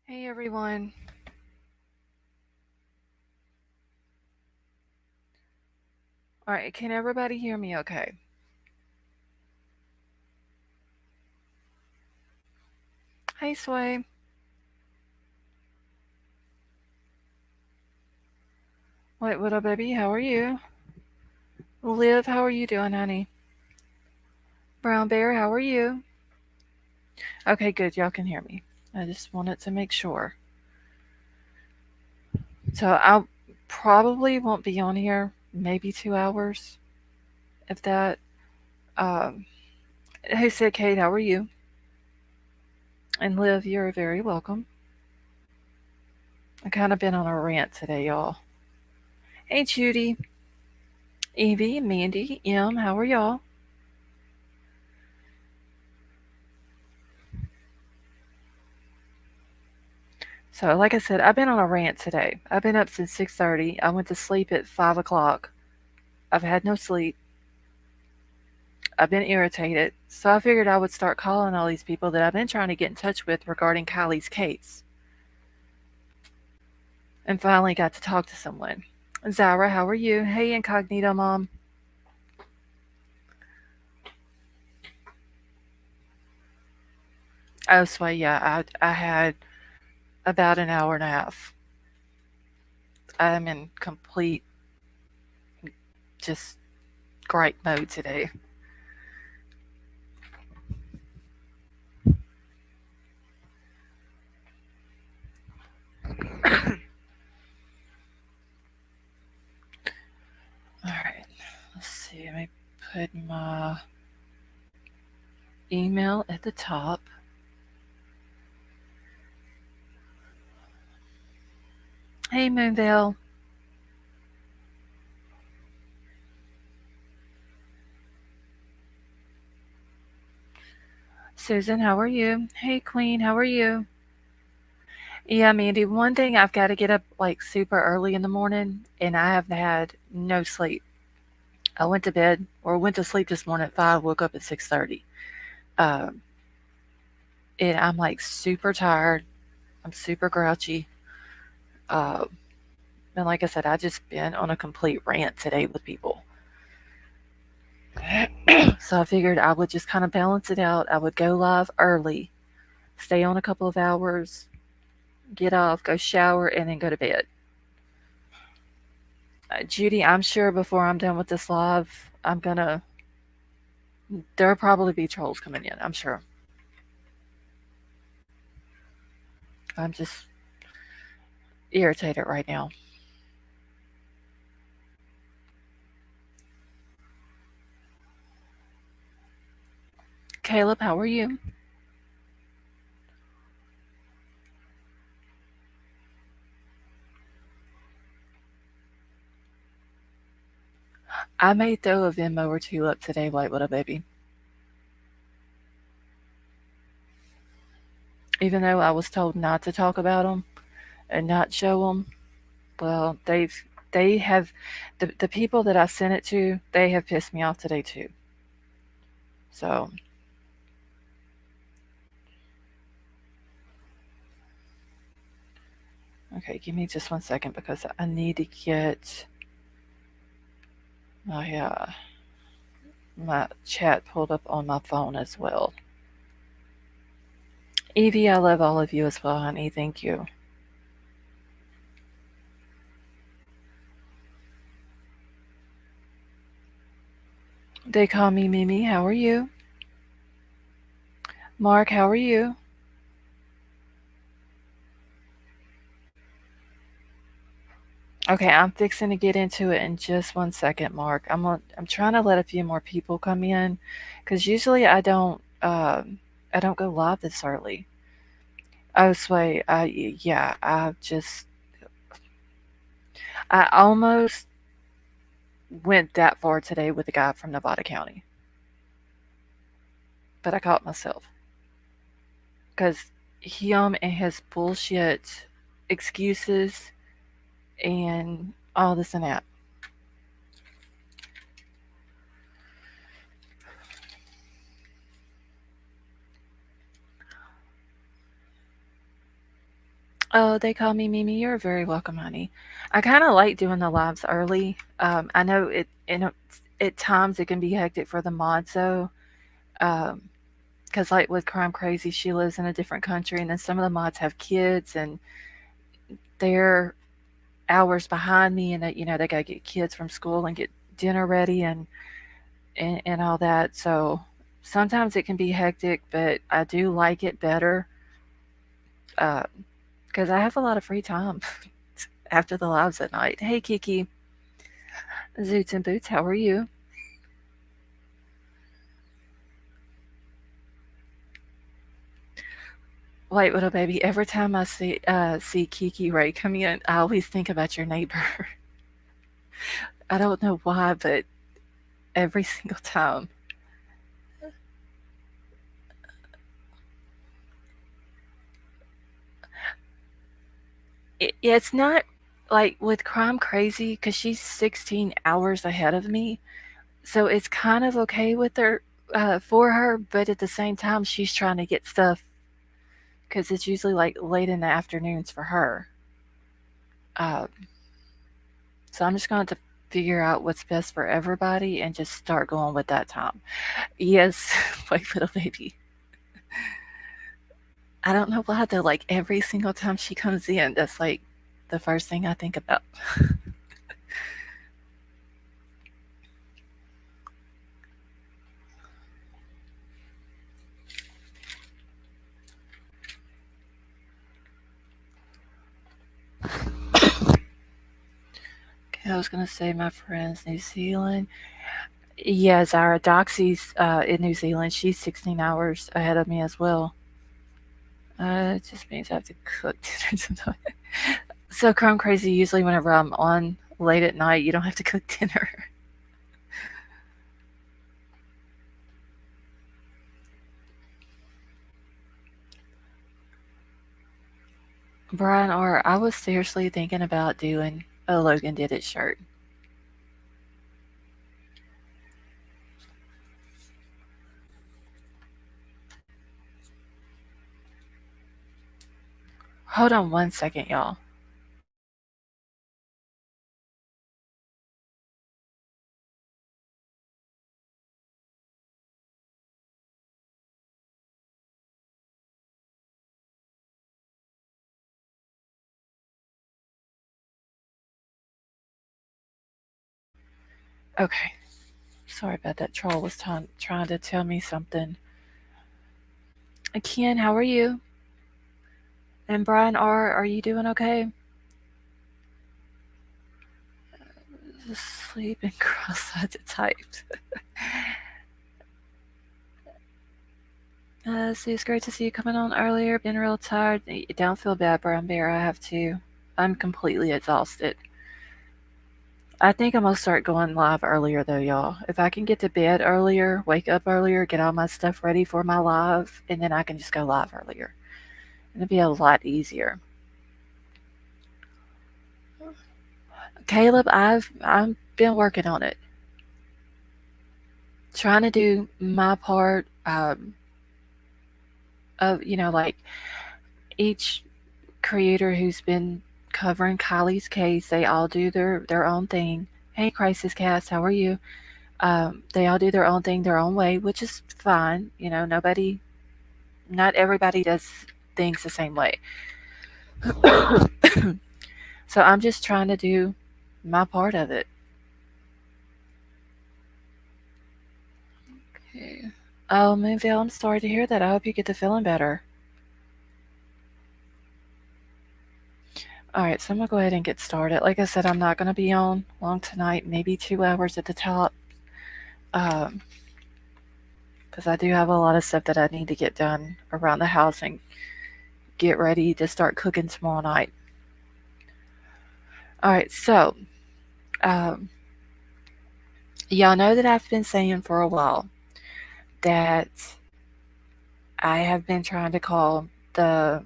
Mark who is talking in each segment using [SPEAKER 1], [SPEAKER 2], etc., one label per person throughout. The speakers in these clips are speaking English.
[SPEAKER 1] Hey everyone. All right, can everybody hear me okay? Hey Sway. What up, baby? How are you? Liv, how are you doing, honey? Brown Bear, how are you? Okay, good. Y'all can hear me. I just wanted to make sure. So I probably won't be on here maybe 2 hours, if that. Um, hey, said Kate, how are you? And Liv, you're very welcome. I kind of been on a rant today, y'all. Hey, Judy, Evie, Mandy, M, how are y'all? So, like I said, I've been on a rant today. I've been up since 6:30. I went to sleep at 5 o'clock. I've had no sleep. I've been irritated. So I figured I would start calling all these people that I've been trying to get in touch with regarding Kylie's case. And finally got to talk to someone. Zara, how are you? Hey, Incognito Mom. Oh, so yeah, I had about an hour and a half. I'm in complete just gripe mode today. All right, let's see. Let me put my email at the top. Hey, Moonvale. Susan, how are you? Hey, Queen, how are you? Yeah, Mandy, one thing I've got to get up like super early in the morning, and I have had no sleep. I went to bed or went to sleep this morning at 5, woke up at 6:30. Um, and I'm like super tired. I'm super grouchy. Uh, and like I said, I just been on a complete rant today with people. So I figured I would just kind of balance it out. I would go live early, stay on a couple of hours, get off, go shower, and then go to bed. Judy, I'm sure before I'm done with this live, there'll probably be trolls coming in. I'm sure. I'm just irritated right now. Caleb, how are you? I may throw a Venmo or two up today, White Widow Baby. Even though I was told not to talk about them and not show them, well, they have the people that I sent it to. They have pissed me off today too. So okay, give me just 1 second because I need to get my chat pulled up on my phone as well. Evie, I love all of you as well, honey. Thank you. They call me Mimi. How are you? Mark, how are you? Okay, I'm fixing to get into it in just 1 second, Mark. I'm trying to let a few more people come in, because usually I don't go live this early. Oh, Sway, yeah, I almost went that far today with the guy from Nevada County, but I caught myself because him and his bullshit excuses and all this and that. Oh, they call me Mimi. You're very welcome, honey. I kind of like doing the lives early. I know at times it can be hectic for the mods though. Because like with Crime Crazy, she lives in a different country, and then some of the mods have kids, and they're hours behind me, and they gotta get kids from school and get dinner ready and all that. So sometimes it can be hectic, but I do like it better because I have a lot of free time after the lives at night. Hey, Kiki, Zoots and Boots, how are you? Wait, little baby. Every time I see Kiki Ray come in, I always think about your neighbor. I don't know why, but every single time. It's not like with Crime Crazy because she's 16 hours ahead of me, so it's kind of okay with her for her, but at the same time, she's trying to get stuff because it's usually like late in the afternoons for her. Uh, so I'm just going to figure out what's best for everybody and just start going with that time. Yes, like little baby. I don't know why though. Like every single time she comes in, that's like the first thing I think about. Okay, I was gonna say my friends New Zealand. Yeah, Zara Doxy's in New Zealand. She's 16 hours ahead of me as well. It just means I have to cook dinner tonight. So Crime Crazy, usually whenever I'm on late at night, you don't have to cook dinner. Brian R., I was seriously thinking about doing a Logan Did It shirt. Hold on one second, y'all. Okay, sorry about that. Troll was trying to tell me something. Ken, how are you? And Brian R., are you doing okay? Sleep and cross-eyed typed. So it's great to see you coming on earlier. Been real tired. Don't feel bad, Brown Bear. I have to. I'm completely exhausted. I think I'm gonna start going live earlier though, y'all. If I can get to bed earlier, wake up earlier, get all my stuff ready for my live, and then I can just go live earlier. It'll be a lot easier. Caleb, I've been working on it, trying to do my part. Of like each creator who's been covering Kylie's case, they all do their own thing. Hey, Crisis Cast, how are you? They all do their own thing, their own way, which is fine. Not everybody does things the same way. So I'm just trying to do my part of it. Okay. Oh, Moonville, I'm sorry to hear that. I hope you get to feeling better. All right, so I'm gonna go ahead and get started. Like I said, I'm not gonna be on long tonight, maybe 2 hours at the top, um, because I do have a lot of stuff that I need to get done around the house and get ready to start cooking tomorrow night. All right, so um, y'all know that I've been saying for a while that I have been trying to call the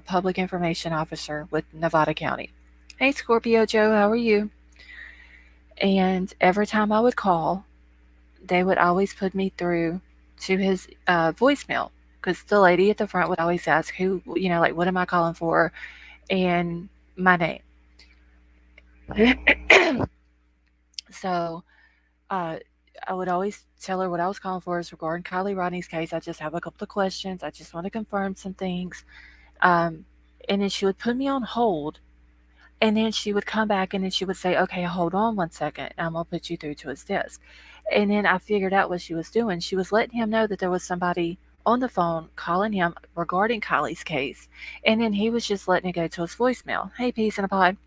[SPEAKER 1] public information officer with Nevada County. Hey, Scorpio Joe, how are you? And every time I would call, they would always put me through to his voicemail because the lady at the front would always ask, who, like, what am I calling for? and my name. So uh, I would always tell her what I was calling for is regarding Kylie Rodney's case. I just have a couple of questions. I just want to confirm some things. Um, and then she would put me on hold. And then she would come back and then she would say, okay, hold on 1 second. I'm going to put you through to his desk. And then I figured out what she was doing. She was letting him know that there was somebody on the phone calling him regarding Kylie's case. And then he was just letting it go to his voicemail. Hey, peace in a pod.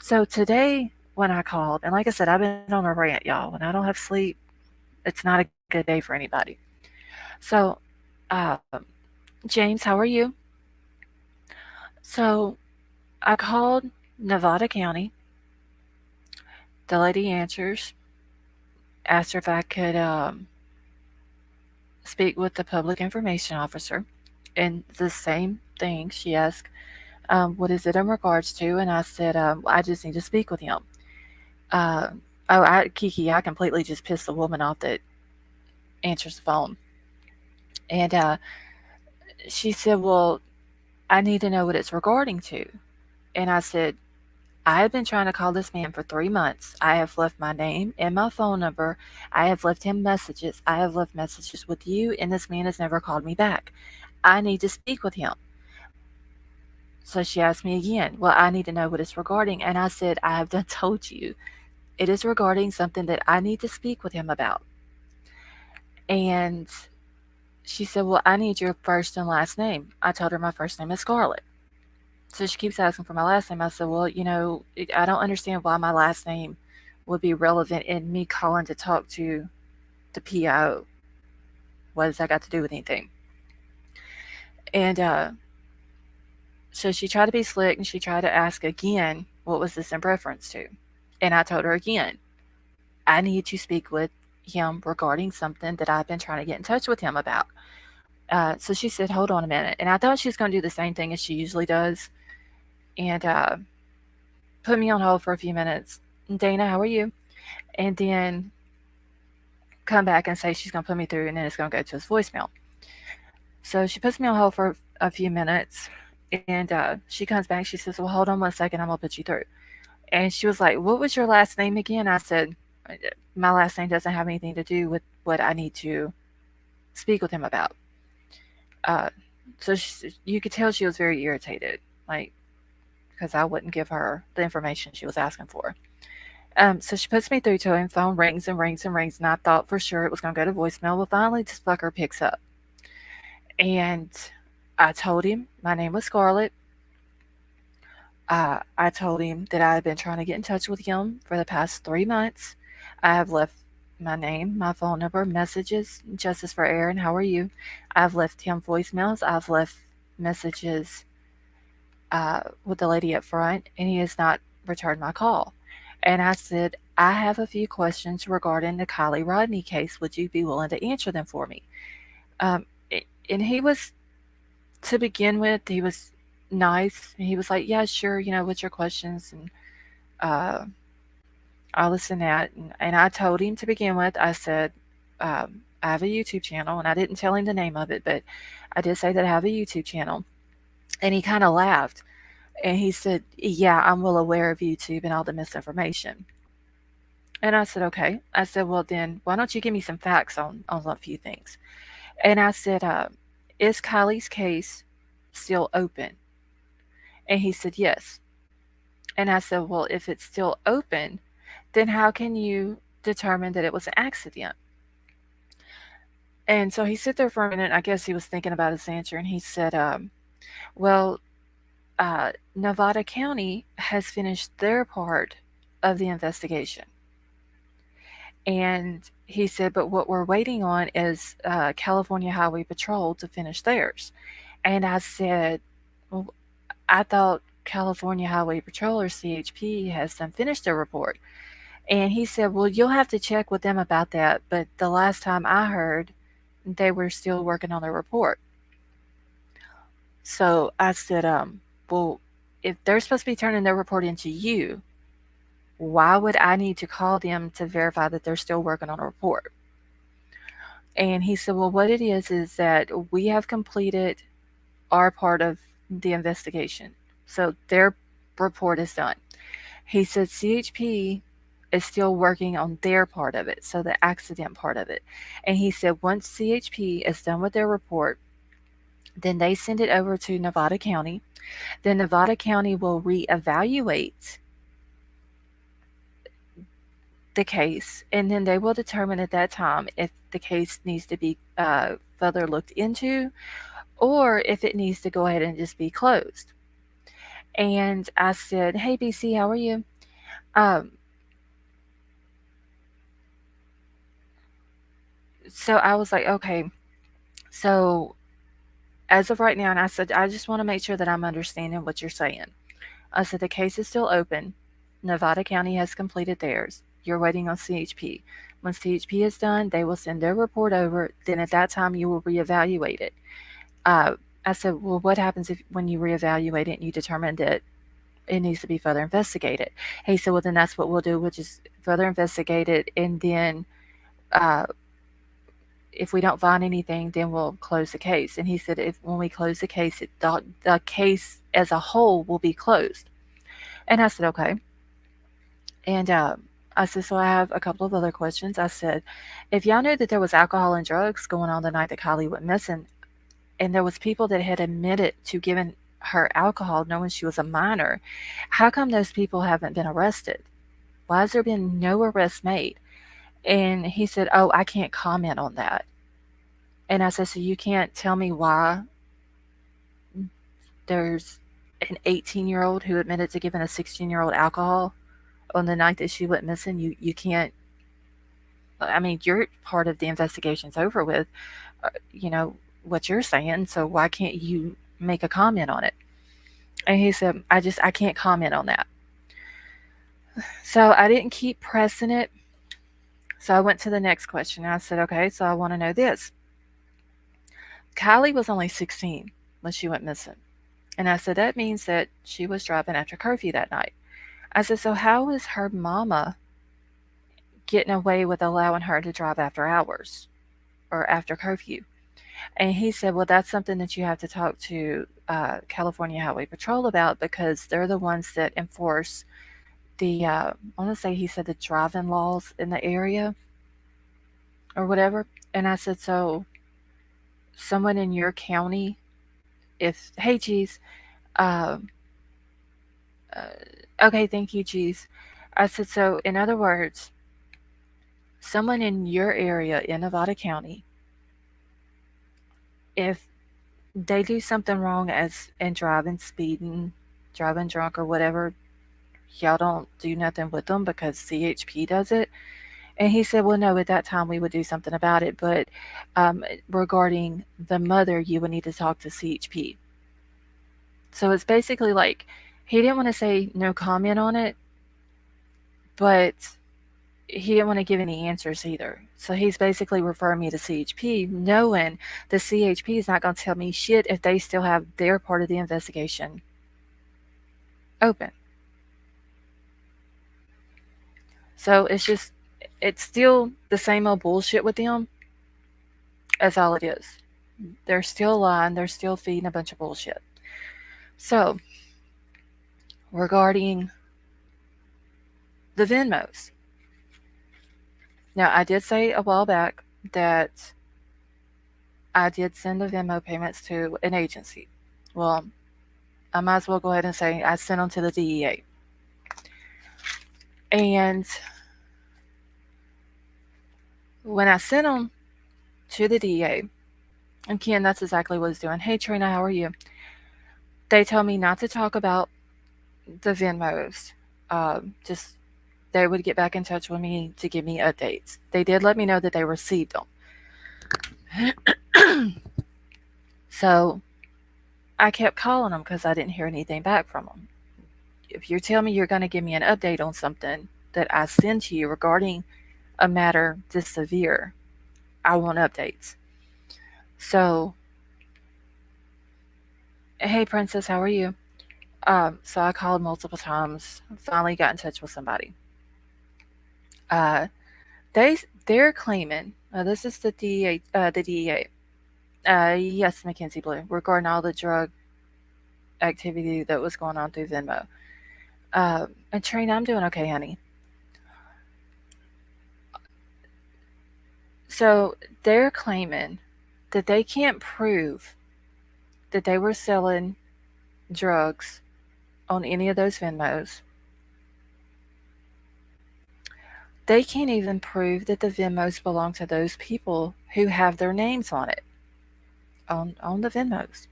[SPEAKER 1] So today, when I called, and like I said, I've been on a rant, y'all. When I don't have sleep, it's not a good day for anybody. So, uh, James, how are you? So, I called Nevada County. The lady answers, asked her if I could speak with the public information officer. And the same thing, she asked, what is it in regards to? And I said, I just need to speak with him. Uh, Kiki, I completely just pissed the woman off that answers the phone. And she said, well, I need to know what it's regarding to. And I said, I have been trying to call this man for 3 months. I have left my name and my phone number. I have left him messages. I have left messages with you, and this man has never called me back. I need to speak with him. So she asked me again, well, I need to know what it's regarding. And I said, I have done told you. It is regarding something that I need to speak with him about. And she said, well, I need your first and last name. I told her my first name is Scarlett. So she keeps asking for my last name. I said, well, I don't understand why my last name would be relevant in me calling to talk to the PIO. What does that got to do with anything? And so she tried to be slick and she tried to ask again, what was this in reference to? And I told her again, I need to speak with him regarding something that I've been trying to get in touch with him about. So she said, hold on a minute. And I thought she was going to do the same thing as she usually does. And put me on hold for a few minutes. Dana, how are you? And then come back and say she's going to put me through and then it's going to go to his voicemail. So she puts me on hold for a few minutes and she comes back. She says, well, hold on 1 second. I'm going to put you through. And she was like, what was your last name again? I said, my last name doesn't have anything to do with what I need to speak with him about. Uh, so you could tell she was very irritated, like, because I wouldn't give her the information she was asking for. So she puts me through to him. Phone rings and rings and rings, and I thought for sure it was going to go to voicemail. Well, finally, this fucker picks up, and I told him my name was Scarlett. I told him that I had been trying to get in touch with him for the past 3 months. I have left my name, my phone number, messages. Justice for Aaron, how are you? I've left him voicemails. I've left messages with the lady up front, and he has not returned my call. And I said, I have a few questions regarding the Kylie Rodney case. Would you be willing to answer them for me? Um, and he was, to begin with, he was nice. He was like, yeah, sure, what's your questions? And uh, I'll listen to that. And I told him to begin with, I said, I have a YouTube channel, and I didn't tell him the name of it, but I did say that I have a YouTube channel. And he kind of laughed. And he said, yeah, I'm well aware of YouTube and all the misinformation. And I said, okay. I said, well, then why don't you give me some facts on a few things? And I said, is Kylie's case still open? And he said, yes. And I said, well, if it's still open, then how can you determine that it was an accident? And so he sat there for a minute. I guess he was thinking about his answer. And he said, well, Nevada County has finished their part of the investigation. And he said, but what we're waiting on is California Highway Patrol to finish theirs. And I said, well, I thought California Highway Patrol or CHP has done finished their report. And he said, well, you'll have to check with them about that. But the last time I heard, they were still working on their report. So I said, well, if they're supposed to be turning their report into you, why would I need to call them to verify that they're still working on a report? And he said, well, what it is that we have completed our part of the investigation. So their report is done. He said CHP is still working on their part of it, so the accident part of it. And he said once CHP is done with their report, then they send it over to Nevada County. Then Nevada County will reevaluate the case, and then they will determine at that time if the case needs to be further looked into or if it needs to go ahead and just be closed. And I said, "Hey, BC, how are you?" Um, so I was like, "Okay, so as of right now," and I said, "I just want to make sure that I'm understanding what you're saying." I said, "The case is still open. Nevada County has completed theirs. You're waiting on CHP. When CHP is done, they will send their report over. Then at that time, you will reevaluate it." Uh, I said, "Well, what happens if when you reevaluate it and you determine that it needs to be further investigated?" He said, "Well, then that's what we'll do. We'll just further investigate it, and then uh, if we don't find anything, then we'll close the case." And he said, "If when we close the case, the case as a whole will be closed." And I said, "Okay." And I said, "So I have a couple of other questions." I said, "If y'all knew that there was alcohol and drugs going on the night that Kylie went missing, and there was people that had admitted to giving her alcohol knowing she was a minor, how come those people haven't been arrested? Why has there been no arrest made?" And he said, "Oh, I can't comment on that." And I said, "So you can't tell me why there's an 18-year-old who admitted to giving a 16-year-old alcohol on the night that she went missing? You can't. I mean, your part of the investigation's over with. You know what you're saying, so why can't you make a comment on it?" And he said, I can't comment on that." So I didn't keep pressing it. So I went to the next question. I said, "Okay, so I want to know this. Kylie was only 16 when she went missing." And I said, "That means that she was driving after curfew that night." I said, "So how is her mama getting away with allowing her to drive after hours or after curfew?" And he said, "Well, that's something that you have to talk to California Highway Patrol about because they're the ones that enforce the, I want to say he said the driving laws in the area or whatever." And I said, "So someone in your county, if, hey, geez, um, uh, okay, thank you, geez." I said, "So in other words, someone in your area in Nevada County, if they do something wrong as in driving, speeding, driving drunk or whatever, y'all don't do nothing with them because CHP does it?" And he said, "Well, no, at that time we would do something about it, but regarding the mother, you would need to talk to CHP." So it's basically like he didn't want to say no comment on it, but he didn't want to give any answers either. So he's basically referring me to CHP, knowing the CHP is not going to tell me shit if they still have their part of the investigation open. So it's still the same old bullshit with them. That's all it is. They're still lying. They're still feeding a bunch of bullshit. So, regarding the Venmos. Now, I did say a while back that I did send the Venmo payments to an agency. Well, I might as well go ahead and say I sent them to the DEA. And when I sent them to the DEA, and Ken, that's exactly what it's doing. "Hey, Trina, how are you?" They told me not to talk about the Venmos. Just they would get back in touch with me to give me updates. They did let me know that they received them. So I kept calling them because I didn't hear anything back from them. If you're telling me you're going to give me an update on something that I send to you regarding a matter this severe, I want updates. So, "Hey, Princess, how are you?" So I called multiple times. Finally, got in touch with somebody. Uh, they're claiming this is the DEA. Yes, Mackenzie Blue, regarding all the drug activity that was going on through Venmo. And Trina, I'm doing okay, honey. So they're claiming that they can't prove that they were selling drugs on any of those Venmos. They can't even prove that the Venmos belong to those people who have their names on it, on the Venmos.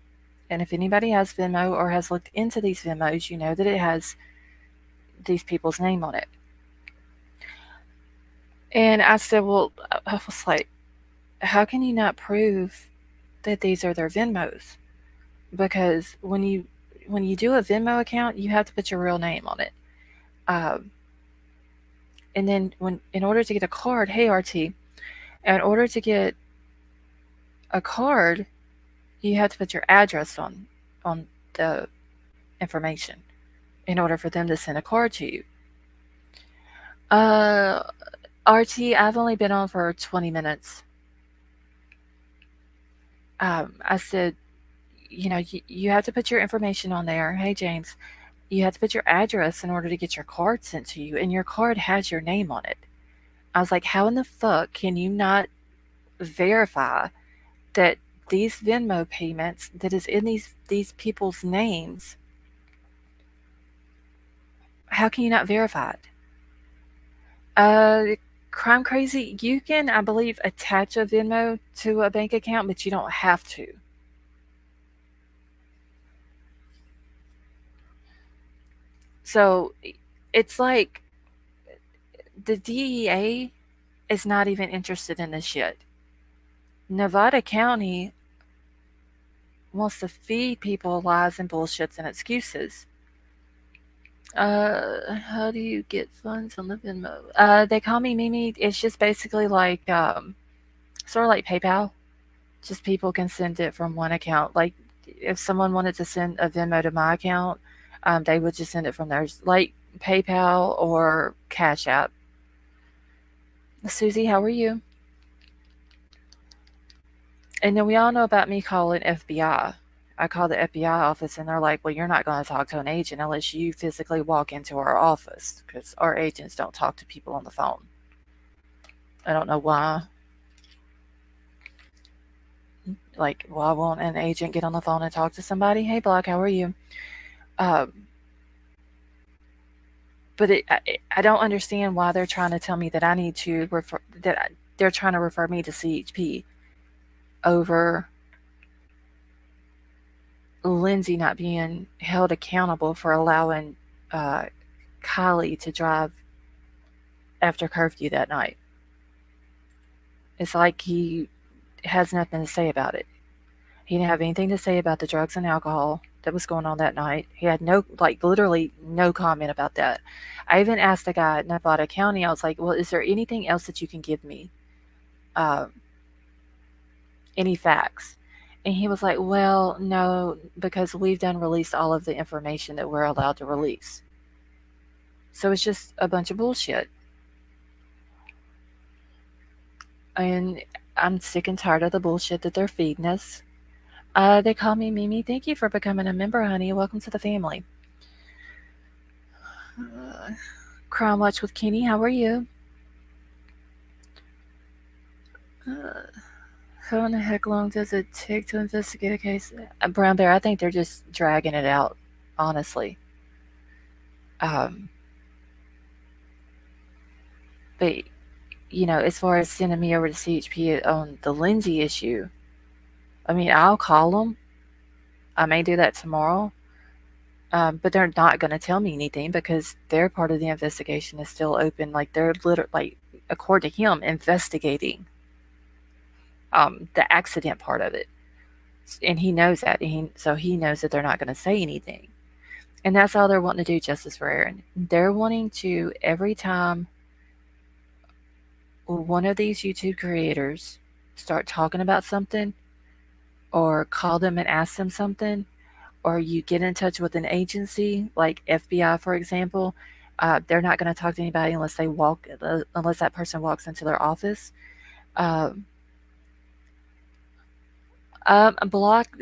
[SPEAKER 1] And if anybody has Venmo or has looked into these Venmos, you know that it has these people's name on it. And I said, well, I was like, how can you not prove that these are their Venmos? Because when you do a Venmo account, you have to put your real name on it. Um, and then when in order to get a card, hey RT, in order to get a card, you have to put your address on the information in order for them to send a card to you. Uh, RT, I've only been on for 20 minutes. I said, you have to put your information on there. Hey, James, you have to put your address in order to get your card sent to you, and your card has your name on it. I was like, how in the fuck can you not verify that these Venmo payments that is in these people's names, how can you not verify it? Uh, Crime Crazy, you can, I believe, attach a Venmo to a bank account, but you don't have to. So it's like the DEA is not even interested in this shit. Nevada County wants to feed people lies and bullshits and excuses. How do you get funds on the Venmo? They call me Mimi. It's just basically like, sort of like PayPal. Just people can send it from one account. Like, if someone wanted to send a Venmo to my account, they would just send it from theirs, like PayPal or Cash App. Susie, how are you? And then we all know about me calling FBI. I call the FBI office and they're like, well, you're not going to talk to an agent unless you physically walk into our office because our agents don't talk to people on the phone. I don't know why. Like, why won't an agent get on the phone and talk to somebody? Hey, Block, how are you? Um, but I don't understand why they're trying to tell me that I need to refer, they're trying to refer me to CHP over Lindsay not being held accountable for allowing uh, KIELY to drive after curfew that night. It's like he has nothing to say about it. He didn't have anything to say about the drugs and alcohol that was going on that night. He had no, like, literally no comment about that. I even asked the guy at Nevada County, I was like, well, is there anything else that you can give me? Um, any facts? And he was like, well, no, because we've done released all of the information that we're allowed to release. So it's just a bunch of bullshit. And I'm sick and tired of the bullshit that they're feeding us. They call me Mimi. Thank you for becoming a member, honey. Welcome to the family. Crime Watch with Kenny. How are you? Uh, how in the heck long does it take to investigate a case? Brown Bear, I think they're just dragging it out, honestly. Um, but, as far as sending me over to CHP on the Lindsay issue, I mean, I'll call them. I may do that tomorrow. But they're not going to tell me anything because their part of the investigation is still open. Like, they're literally, like, according to him, investigating the accident part of it. And he knows that. So he knows that they're not going to say anything. And that's all they're wanting to do, Justice for Aaron. They're wanting to, every time one of these YouTube creators start talking about something or call them and ask them something, or you get in touch with an agency like FBI, for example, they're not going to talk to anybody unless unless that person walks into their office. Um, Block.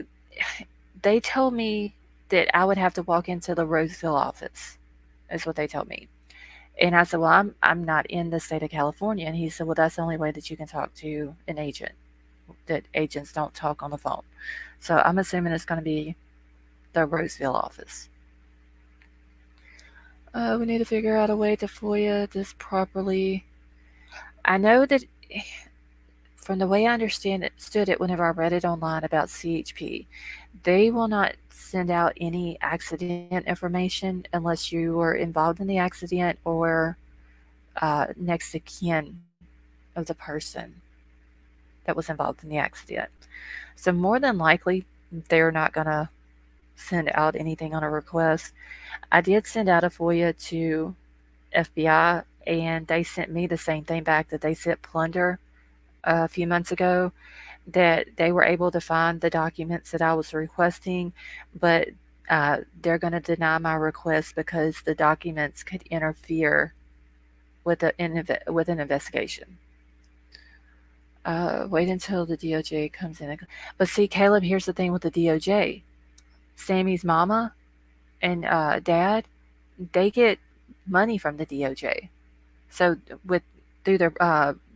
[SPEAKER 1] They told me that I would have to walk into the Roseville office, is what they told me. And I said, well, I'm not in the state of California. And he said, well, that's the only way that you can talk to an agent. That agents don't talk on the phone. So I'm assuming it's going to be the Roseville office. We need to figure out a way to FOIA this properly. I know that from the way I understood it whenever I read it online about CHP, they will not send out any accident information unless you were involved in the accident or next to kin of the person that was involved in the accident. So more than likely, they're not going to send out anything on a request. I did send out a FOIA to FBI, and they sent me the same thing back that they sent Plunder a few months ago, that they were able to find the documents that I was requesting, but they're going to deny my request because the documents could interfere with, with an investigation. Wait until the DOJ comes in. But see, Caleb, here's the thing with the DOJ. Sammy's mama and dad, they get money from the DOJ. So with through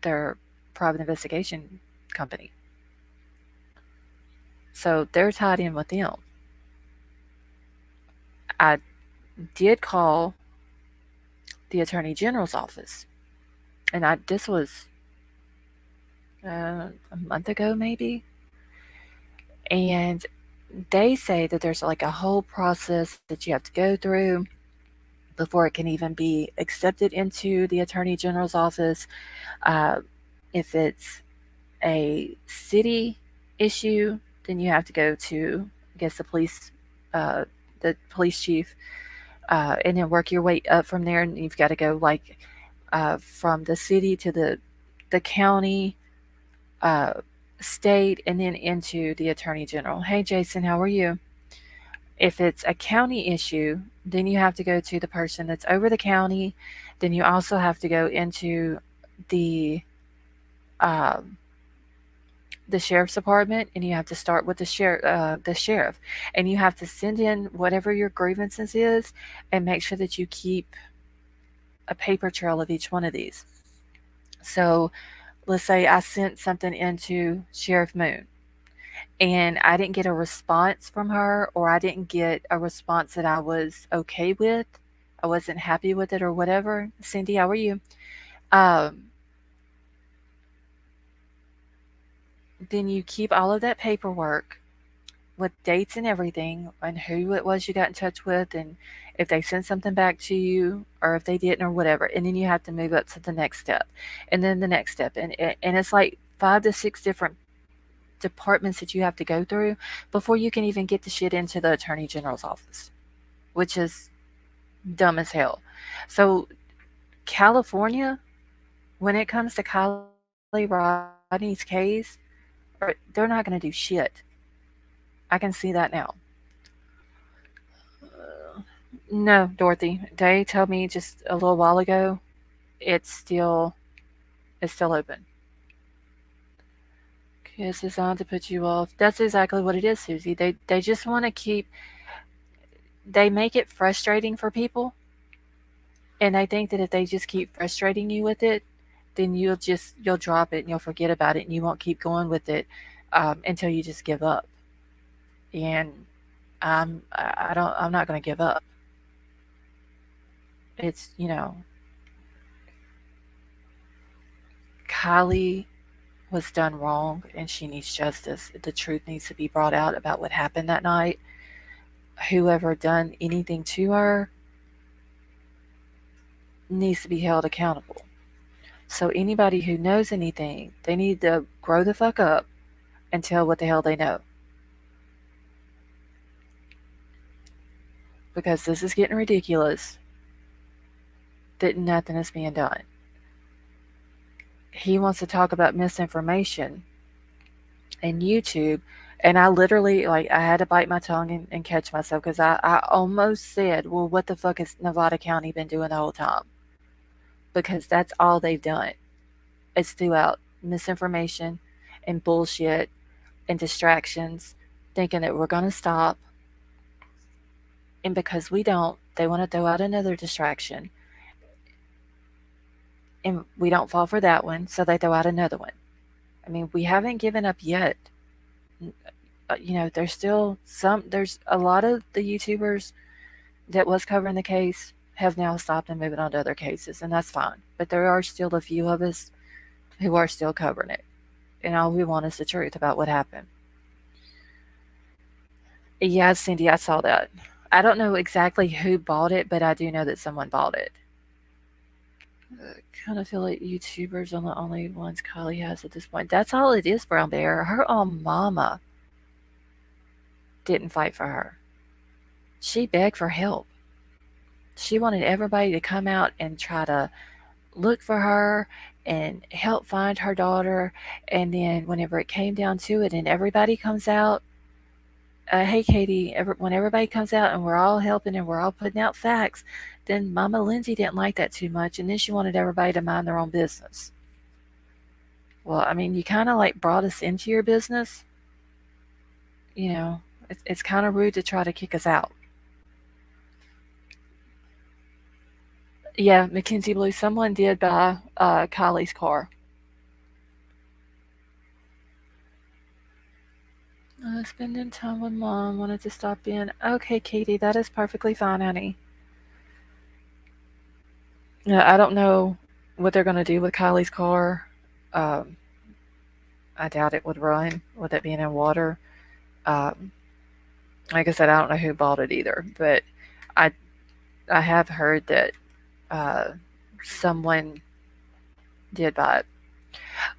[SPEAKER 1] their private investigation company. So they're tied in with them. I did call the Attorney General's office, and this was a month ago maybe, and they say that there's like a whole process that you have to go through before it can even be accepted into the Attorney General's office. Uh, if it's a city issue, then you have to go to, I guess, uh, the police chief, and then work your way up from there. And you've got to go like from the city to the county, uh, state, and then into the attorney general. Hey, Jason, how are you? If it's a county issue, then you have to go to the person that's over the county. Then you also have to go into the um, the sheriff's department, and you have to start with the sheriff, and you have to send in whatever your grievances is, and make sure that you keep a paper trail of each one of these. So let's say I sent something into Sheriff Moon, and I didn't get a response from her, or I didn't get a response that I was okay with, I wasn't happy with it or whatever. Cindy, how are you? Um, then you keep all of that paperwork with dates and everything, and who it was you got in touch with, and if they sent something back to you or if they didn't or whatever, and then you have to move up to the next step, and then the next step, and it's like 5 to 6 different departments that you have to go through before you can even get the shit into the attorney general's office, which is dumb as hell. So California, when it comes to Kylie Rodney's case, they're not going to do shit. I can see that now. No, Dorothy. They told me just a little while ago it's still open. It's designed to put you off. That's exactly what it is, Susie. They just want to keep. They make it frustrating for people, and I think that if they just keep frustrating you with it, then you'll drop it and you'll forget about it and you won't keep going with it until you just give up. And I'm not going to give up. It's, Kylie was done wrong and she needs justice. The truth needs to be brought out about what happened that night. Whoever done anything to her needs to be held accountable. So anybody who knows anything, they need to grow the fuck up and tell what the hell they know. Because this is getting ridiculous that nothing is being done. He wants to talk about misinformation and YouTube, and I literally, like, I had to bite my tongue and catch myself because I almost said, well, what the fuck has Nevada County been doing the whole time? Because that's all they've done. It's throughout misinformation and bullshit and distractions, thinking that we're going to stop And because we don't, they want to throw out another distraction. And we don't fall for that one, so they throw out another one. I mean, we haven't given up yet. There's still there's a lot of the YouTubers that was covering the case have now stopped and moving on to other cases, and that's fine. But there are still a few of us who are still covering it, and all we want is the truth about what happened. Yeah, Cindy, I saw that. I don't know exactly who bought it, but I do know that someone bought it. I kind of feel like YouTubers are the only ones Kylie has at this point. That's all it is, Brown Bear. Her own mama didn't fight for her. She begged for help. She wanted everybody to come out and try to look for her and help find her daughter. And then whenever it came down to it and everybody comes out, hey Katie, when everybody comes out and we're all helping and we're all putting out facts, then Mama Lindsay didn't like that too much, and then she wanted everybody to mind their own business. Well, I mean, you kind of like brought us into your business. You know, it's kind of rude to try to kick us out. Yeah, Mackenzie Blue, someone did buy Kylie's car. Spending time with mom, wanted to stop in. Okay, Katie, that is perfectly fine, honey. Yeah, I don't know what they're going to do with Kylie's car. Um, I doubt it would run with it being in water. Um, like I said, I don't know who bought it either, but I I have heard that uh, someone did buy it.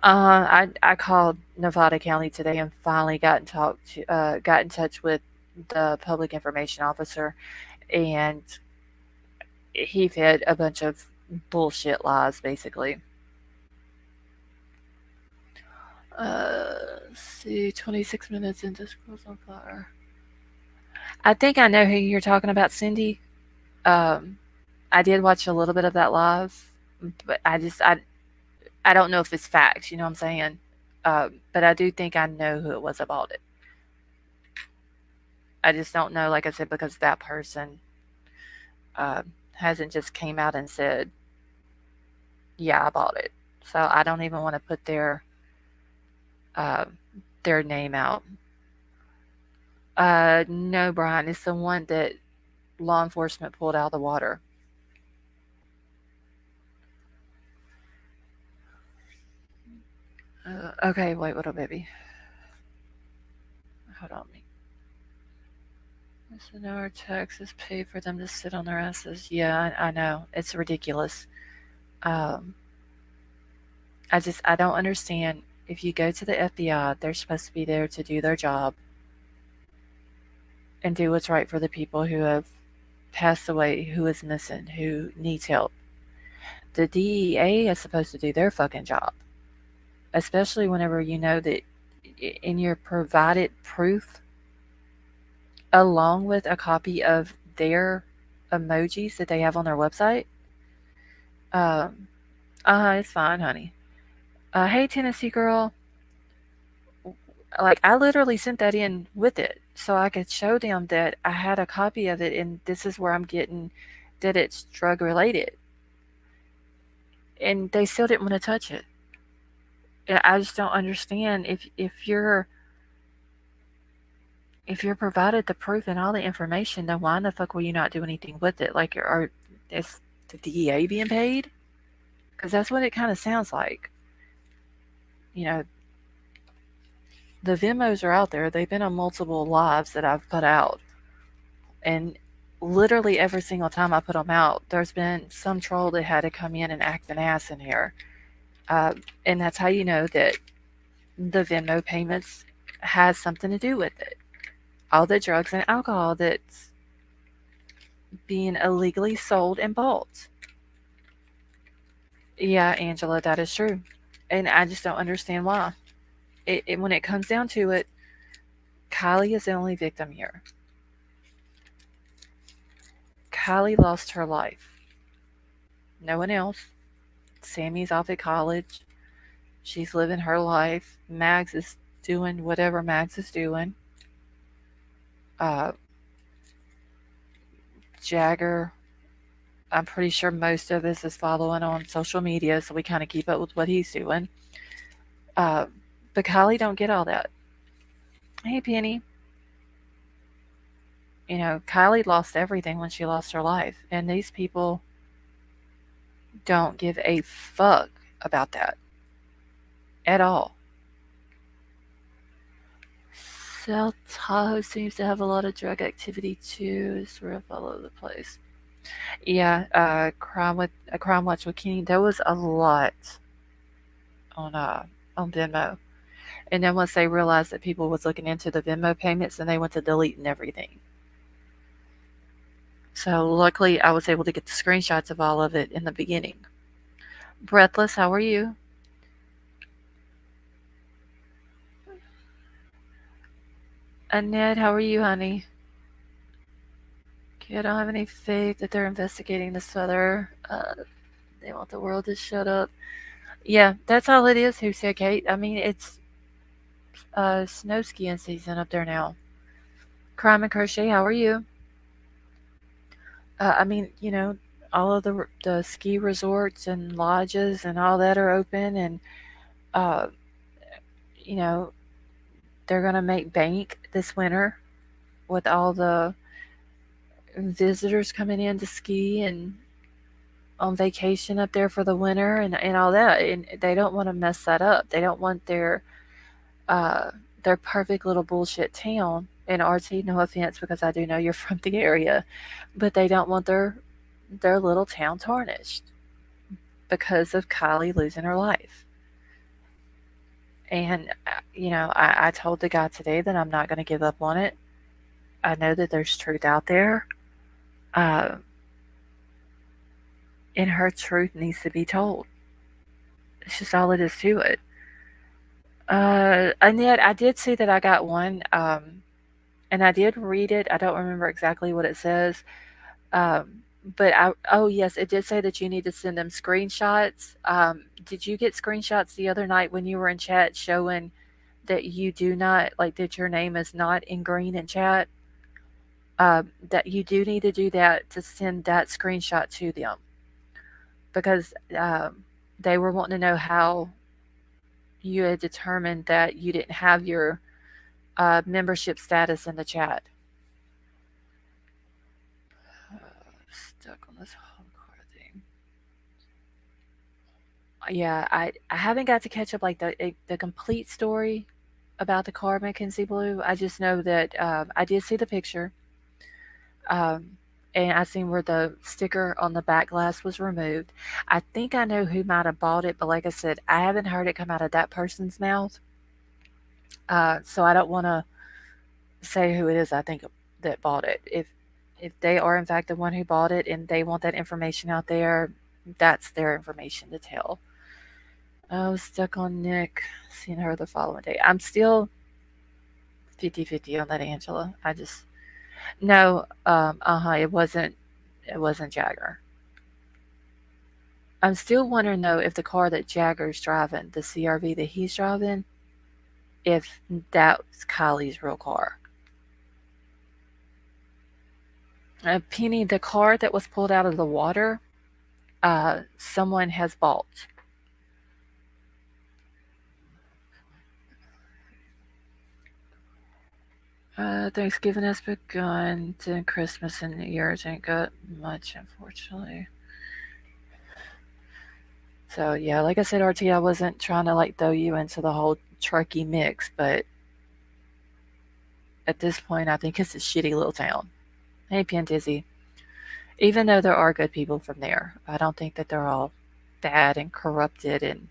[SPEAKER 1] I called Nevada County today and finally got in touch with the public information officer, and he fed a bunch of bullshit lies, basically. Let's see, 26 minutes into Schools on Fire. I think I know who you're talking about, Cindy. Um, I did watch a little bit of that live, but I don't know if it's facts. You know what I'm saying? But I do think I know who it was about it. I just don't know, like I said, because that person uh, hasn't just came out and said, "Yeah, I bought it." So I don't even want to put uh, their name out. No, Brian, it's the one that law enforcement pulled out of the water. Okay, wait, what up, baby? Hold on, me. So now our taxes pay for them to sit on their asses. Yeah, I know. It's ridiculous. Um, I don't understand. If you go to the FBI, they're supposed to be there to do their job and do what's right for the people who have passed away, who is missing, who needs help. The DEA is supposed to do their fucking job, especially whenever you know that in your provided proof, along with a copy of their emojis that they have on their website. Um, it's fine, honey. Hey, Tennessee girl. Like, I literally sent that in with it so I could show them that I had a copy of it and this is where I'm getting that it's drug related. And they still didn't want to touch it. And I just don't understand if you're provided the proof and all the information, then why in the fuck will you not do anything with it? Like, is the DEA being paid? Because that's what it kind of sounds like. You know, the Venmos are out there. They've been on multiple lives that I've put out. And literally every single time I put them out, there's been some troll that had to come in and act an ass in here. Uh, and that's how you know that the Venmo payments has something to do with it. All the drugs and alcohol that's being illegally sold and bought. Yeah, Angela, that is true. And I just don't understand why. When it comes down to it, Kylie is the only victim here. Kylie lost her life. No one else. Sammy's off at college. She's living her life. Mags is doing whatever Mags is doing. Uh, Jagger, I'm pretty sure most of us is following on social media, so we kind of keep up with what he's doing. Uh, but Kylie don't get all that. Hey, Penny, you know, Kylie lost everything when she lost her life, and these people don't give a fuck about that at all. South Tahoe seems to have a lot of drug activity too. It's sort of all over the place. Yeah, crime watch with Kenny. There was a lot on uh on Venmo, and then once they realized that people was looking into the Venmo payments, then they went to deleting everything. So luckily, I was able to get the screenshots of all of it in the beginning. Breathless, how are you? Annette, how are you, honey? Okay, I don't have any faith that they're investigating this further. They want the world to shut up. Yeah, that's all it is. Who said Kate? I mean, it's snow skiing season up there now. Crime and Crochet, how are you? I mean, you know, all of the ski resorts and lodges and all that are open, and uh, you know, they're gonna make bank this winter with all the visitors coming in to ski and on vacation up there for the winter and all that. And they don't want to mess that up. They don't want uh, their perfect little bullshit town in RT. No offense, because I do know you're from the area, but they don't want their little town tarnished because of Kylie losing her life. And you know, I told the guy today that I'm not going to give up on it. I know that there's truth out there, uh, and her truth needs to be told. It's just all it is to it. And yet I did see that I got one, and I did read it. I don't remember exactly what it says, um, but oh yes, it did say that you need to send them screenshots. Did you get screenshots the other night when you were in chat showing that you do not like that your name is not in green in chat? That you do need to do that to send that screenshot to them because they were wanting to know how you had determined that you didn't have your membership status in the chat. Stuck on this home car thing. Yeah, I haven't got to catch up like the complete story about the car Mackenzie Blue. I just know that I did see the picture, um, and I seen where the sticker on the back glass was removed. I think I know who might have bought it, but like I said, I haven't heard it come out of that person's mouth, so I don't want to say who it is. I think that bought it. If they are in fact the one who bought it and they want that information out there, that's their information to tell. I was stuck on Nick, seeing her the following day. I'm still 50-50 on that Angela. I just no, it wasn't Jagger. I'm still wondering though if the car that Jagger's driving, the CRV that he's driving, if that was Kylie's real car. Penny, the car that was pulled out of the water, someone has bought. Thanksgiving has begun, then Christmas and New Year's ain't got much, unfortunately. So yeah, like I said, RT, I wasn't trying to like throw you into the whole Truckee mix, but at this point, I think it's a shitty little town. Hey, Dizzy. Even though there are good people from there, I don't think that they're all bad and corrupted and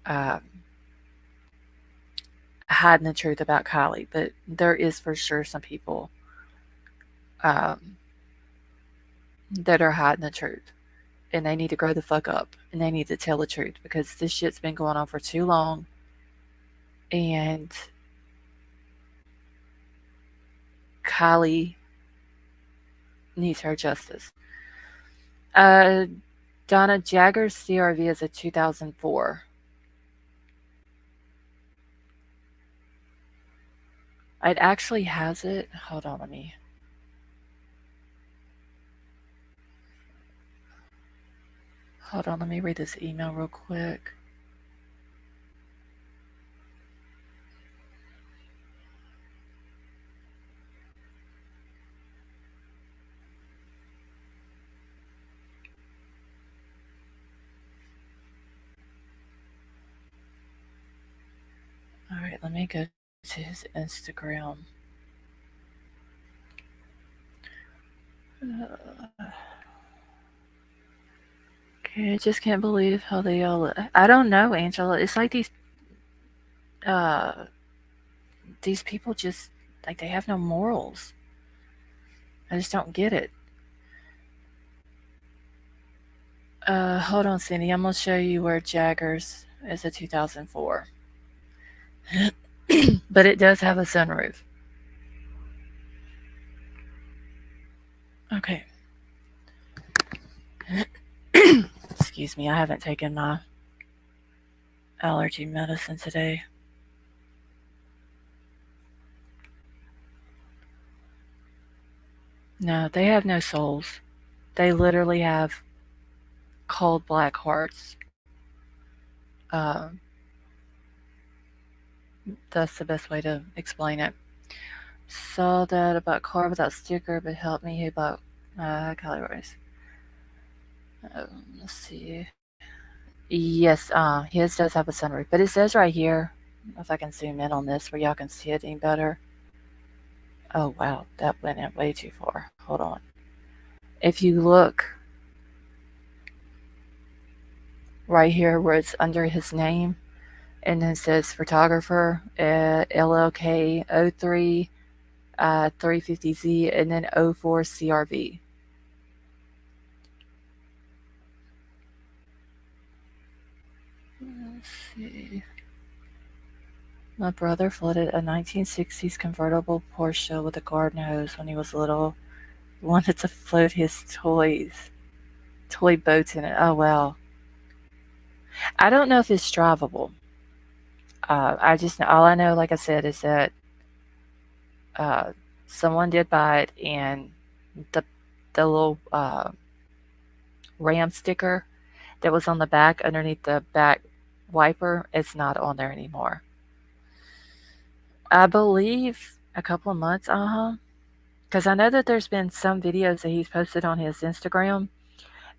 [SPEAKER 1] um, hiding the truth about Kylie. But there is for sure some people um, that are hiding the truth, and they need to grow the fuck up and they need to tell the truth because this shit's been going on for too long, and Kylie needs her justice. Uh, Donna Jagger's CRV is a 2004. It actually has it. Hold on, let me. Hold on, let me read this email real quick. All right, let me go to his Instagram. Okay, I just can't believe how they all. I don't know, Angela. It's like uh, these people just like they have no morals. I just don't get it. Hold on, Cindy. I'm gonna show you where Jaggers is a 2004, but it does have a sunroof. Okay. Excuse me. I haven't taken my allergy medicine today. No, they have no souls. They literally have cold black hearts. Uh, that's the best way to explain it. Saw that about car without sticker, but help me. Who bought calories? Let's see. Yes, his does have a sunroof, but it says right here, if I can zoom in on this where y'all can see it any better. Oh wow, that went in way too far. Hold on. If you look right here where it's under his name, and then it says photographer, LLK 03 350Z, and then 04 CRV. Let's see. My brother flooded a 1960s convertible Porsche with a garden hose when he was little. He wanted to float his toy boats in it. Oh, wow. I don't know if it's drivable. I just all I know, like I said, is that uh, someone did buy it, and the little ram sticker that was on the back underneath the back wiper, it's not on there anymore. I believe a couple of months, because I know that there's been some videos that he's posted on his Instagram,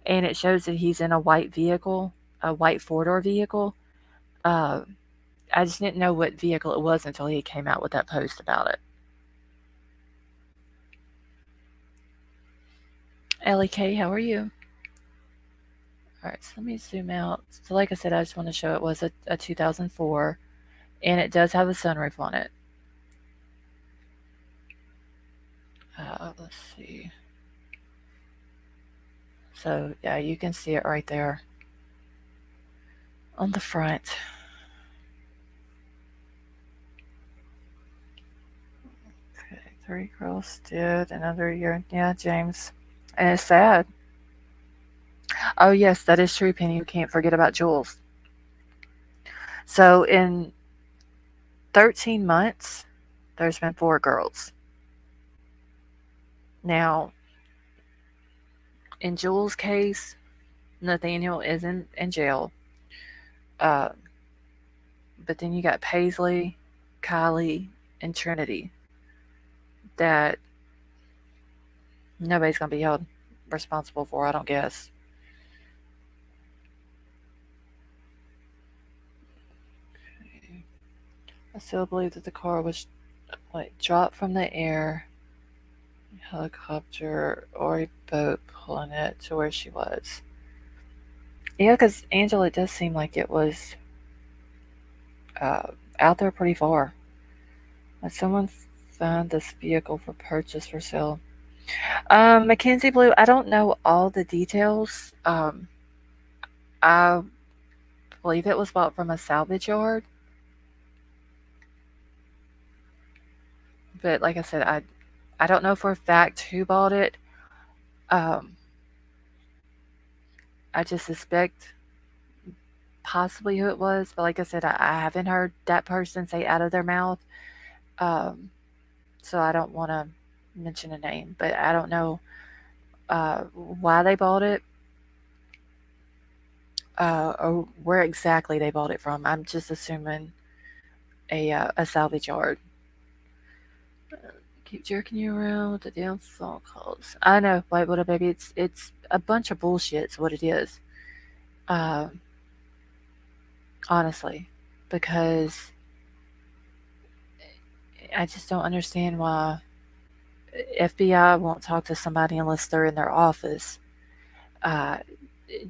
[SPEAKER 1] and it shows that he's in a white vehicle, a white four-door vehicle. Uh, I just didn't know what vehicle it was until he came out with that post about it. Ellie K, how are you? All right, so let me zoom out. So, like I said, I just want to show it was a 2004, and it does have a sunroof on it. Let's see. So, yeah, you can see it right there on the front. Okay, 3 girls did another year. Yeah, James. And it's sad. Oh, yes, that is true, Penny. You can't forget about Jules. So, in 13 months, there's been 4 girls. Now, in Jules' case, Nathaniel is in jail. Uh, but then you got Paisley, Kylie, and Trinity that nobody's going to be held responsible for, I don't guess. I still believe that the car was like dropped from the air, helicopter, or a boat pulling it to where she was. Yeah, because Angela, it does seem like it was uh, out there pretty far. Like someone found this vehicle for purchase for sale. Mackenzie Blue, I don't know all the details. I believe it was bought from a salvage yard, but like I said, I don't know for a fact who bought it. Um, I just suspect possibly who it was, but like I said, I haven't heard that person say out of their mouth. Um, so I don't want to mention a name, but I don't know why they bought it. or where exactly they bought it from. I'm just assuming a salvage yard. Keep jerking you around with the damn phone calls. I know, White Widow baby. It's a bunch of bullshit. Is what it is. Uh, Honestly, because I just don't understand why FBI won't talk to somebody unless they're in their office. Uh,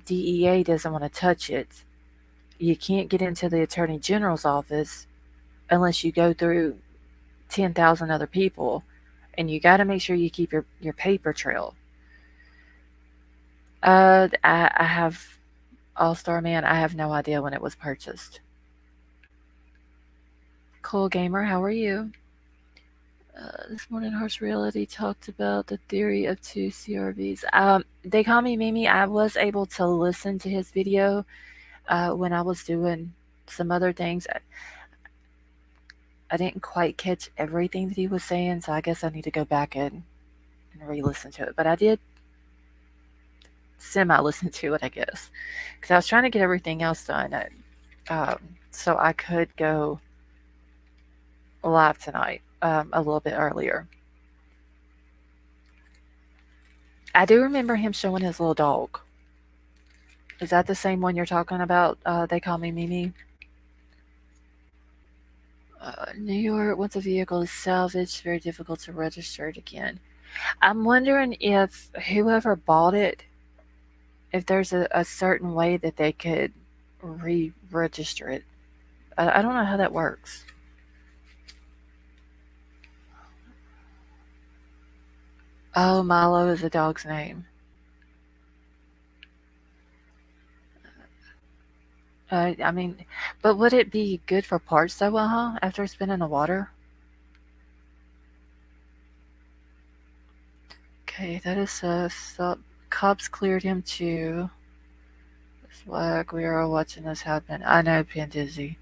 [SPEAKER 1] DEA doesn't want to touch it. You can't get into the Attorney General's office unless you go through 10,000 other people, and you got to make sure you keep your paper trail. I have All Star Man. I have no idea when it was purchased. Cool Gamer, how are you? This morning, Harsh Reality talked about the theory of two CRVs. They call me Mimi. I was able to listen to his video when I was doing some other things. I didn't quite catch everything that he was saying, so I guess I need to go back and re-listen to it. But I did semi-listen to it, I guess, because I was trying to get everything else done, so I could go live tonight a little bit earlier. I do remember him showing his little dog. Is that the same one you're talking about? They call me Mimi. New York, once a vehicle is salvaged, very difficult to register it again. I'm wondering if whoever bought it, if there's a certain way that they could re-register it. I don't know how that works. Oh, Milo is a dog's name. I mean, but would it be good for parts though, huh? After it's been in the water? Okay, that is cops cleared him too. Swag, we are all watching this happen. I know, Pandizzy.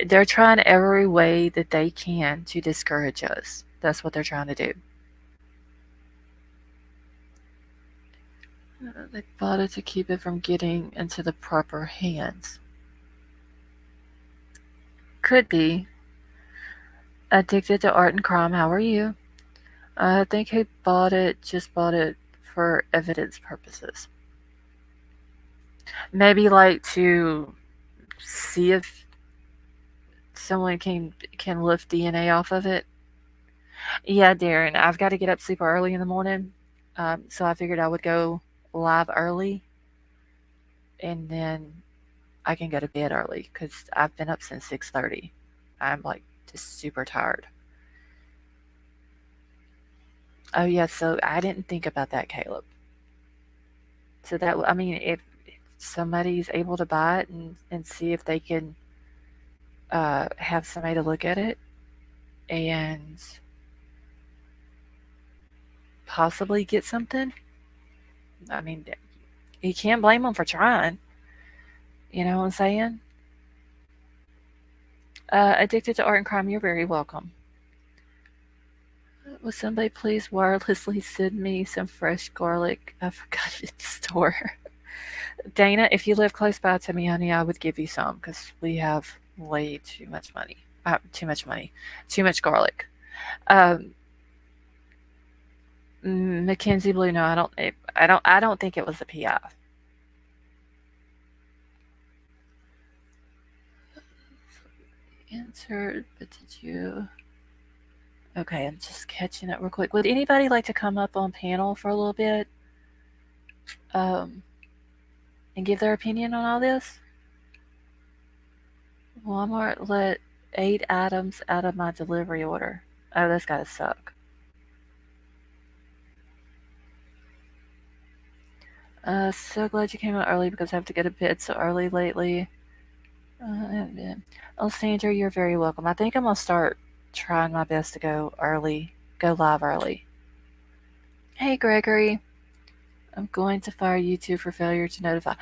[SPEAKER 1] They're trying every way that they can to discourage us. That's what they're trying to do. They bought it to keep it from getting into the proper hands. Could be. Addicted to art and crime. How are you? I think he just bought it for evidence purposes. Maybe like to see if someone can lift DNA off of it. Yeah, Darren, I've got to get up super early in the morning, so I figured I would go live early, and then I can go to bed early because I've been up since 6:30. I'm like just super tired. Oh yeah, so I didn't think about that, Caleb. So that I mean, if somebody's able to buy it and see if they can have somebody to look at it and possibly get something. I mean, you can't blame them for trying. You know what I'm saying? Addicted to art and crime, you're very welcome. Would somebody please wirelessly send me some fresh garlic? I forgot it at the store. Dana, if you live close by to me, honey, I would give you some because we have way too much money. Too much money. Too much garlic. Um, Mackenzie Blue, no, I don't think it was a PI. Answered, but did you? Okay, I'm just catching up real quick. Would anybody like to come up on panel for a little bit um, and give their opinion on all this? Walmart let 8 items out of my delivery order. Oh, that's gotta suck. So glad you came out early because I have to go to bed so early lately. Oh, Sandra, you're very welcome. I think I'm gonna start trying my best to go live early. Hey, Gregory. I'm going to fire you two for failure to notify.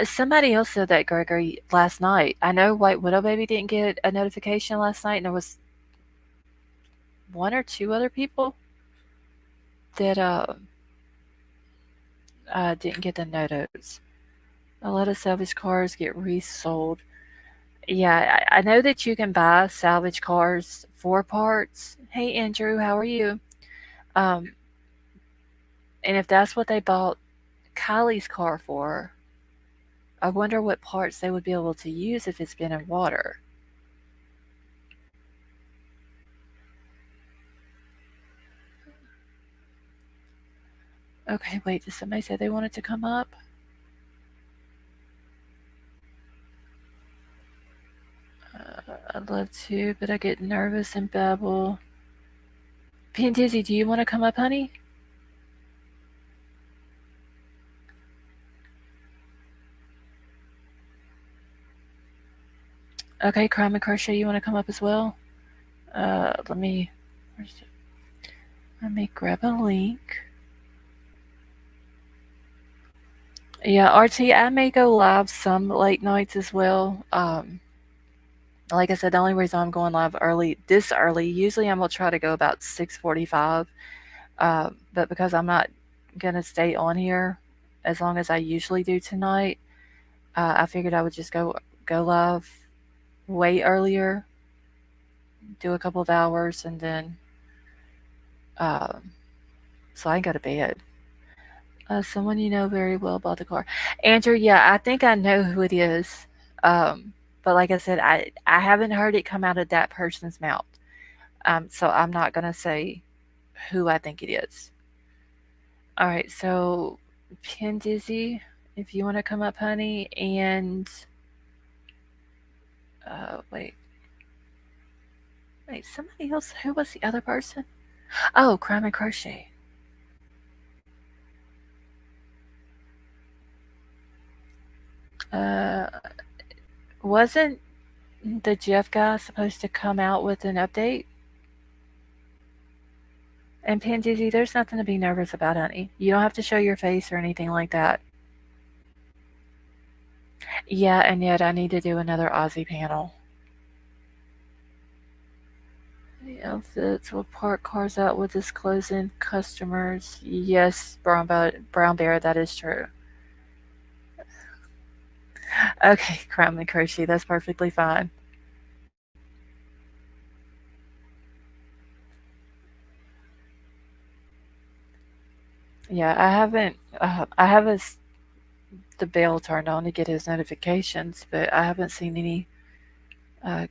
[SPEAKER 1] Somebody else said that, Gregory, last night. I know White Widow Baby didn't get a notification last night, and there was one or two other people that didn't get the notice. A lot of salvage cars get resold. Yeah, I know that you can buy salvage cars for parts. Hey, Andrew, how are you? Um, and if that's what they bought Kylie's car for, I wonder what parts they would be able to use if it's been in water. Okay, wait, did somebody say they wanted to come up? I'd love to, but I get nervous and babble. P and Dizzy, do you want to come up, honey? Okay, Crime and Crochet, you want to come up as well? Let me, let me grab a link. Yeah, RT, I may go live some late nights as well. Like I said, the only reason I'm going live this early, usually I'm gonna try to go about 6:45. But because I'm not gonna stay on here as long as I usually do tonight, I figured I would just go live way earlier, do a couple of hours, and then um, so I can go to bed. Someone you know very well bought the car. Andrew, yeah, I think I know who it is. But like I said, I haven't heard it come out of that person's mouth. So I'm not gonna say who I think it is. All right, so Pin Dizzy, if you want to come up, honey, and wait, somebody else. Who was the other person? Oh, Crime and Crochet. Uh, wasn't the Jeff guy supposed to come out with an update? And Pandizi, there's nothing to be nervous about, honey. You don't have to show your face or anything like that. Yeah, and yet I need to do another Aussie panel. The outfits will park cars out with disclosing customers. Yes, Brown Bear, that is true. Okay, Crime and Crochet, that's perfectly fine. Yeah, I haven't. I have the bell turned on to get his notifications, but I haven't seen any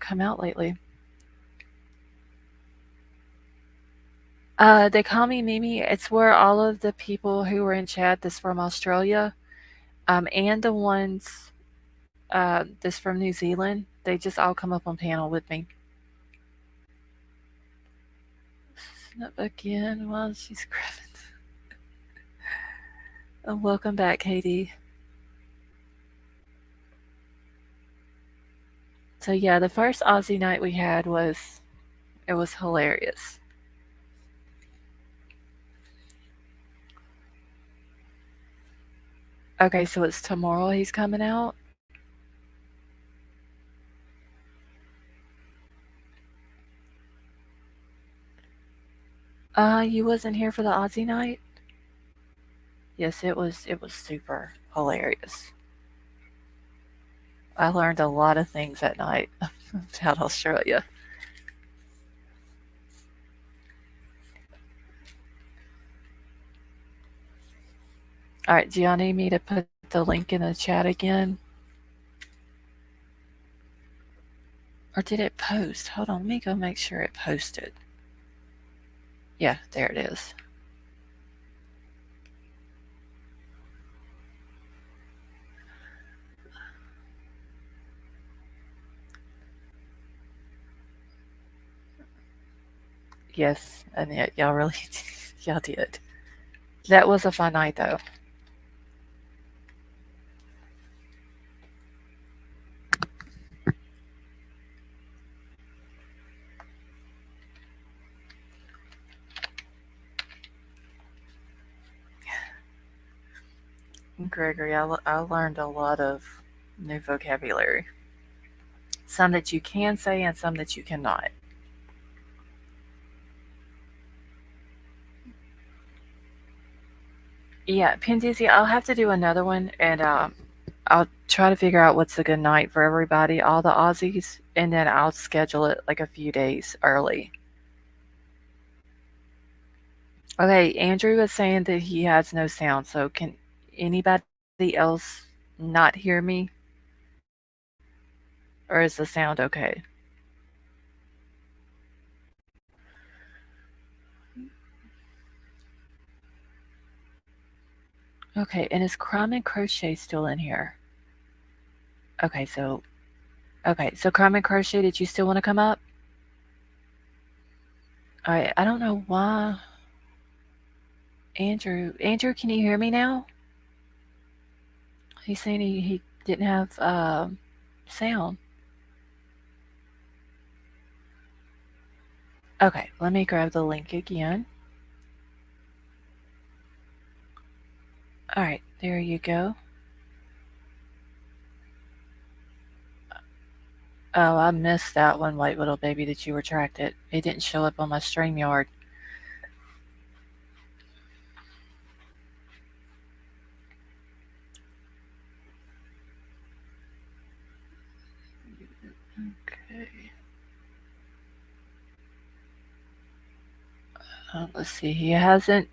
[SPEAKER 1] come out lately. They call me Mimi. It's where all of the people who were in chat that's from Australia, and the ones that's from New Zealand, they just all come up on panel with me. Snap again while she's grabbing. Welcome back, Katie. So yeah, the first Aussie night we had was hilarious. Okay, so it's tomorrow he's coming out. You wasn't here for the Aussie night? Yes, it was super hilarious. I learned a lot of things that night about Australia. All right, do y'all need me to put the link in the chat again? Or did it post? Hold on, let me go make sure it posted. Yeah, there it is. Yes, and y'all really, y'all did. That was a fun night, though. Gregory, I learned a lot of new vocabulary. Some that you can say and some that you cannot. Yeah, Penzizi, I'll have to do another one, and I'll try to figure out what's a good night for everybody, all the Aussies, and then I'll schedule it like a few days early. Okay, Andrew was saying that he has no sound, so can anybody else not hear me? Or is the sound okay? Okay, and is Crumb and Crochet still in here? Okay, so Crumb and Crochet, did you still want to come up? Alright, I don't know why Andrew, can you hear me now? He's saying he didn't have sound. Okay, let me grab the link again. Alright, there you go. Oh, I missed that one, White Little Baby, that you retracted. It didn't show up on my StreamYard. Okay. Let's see. He hasn't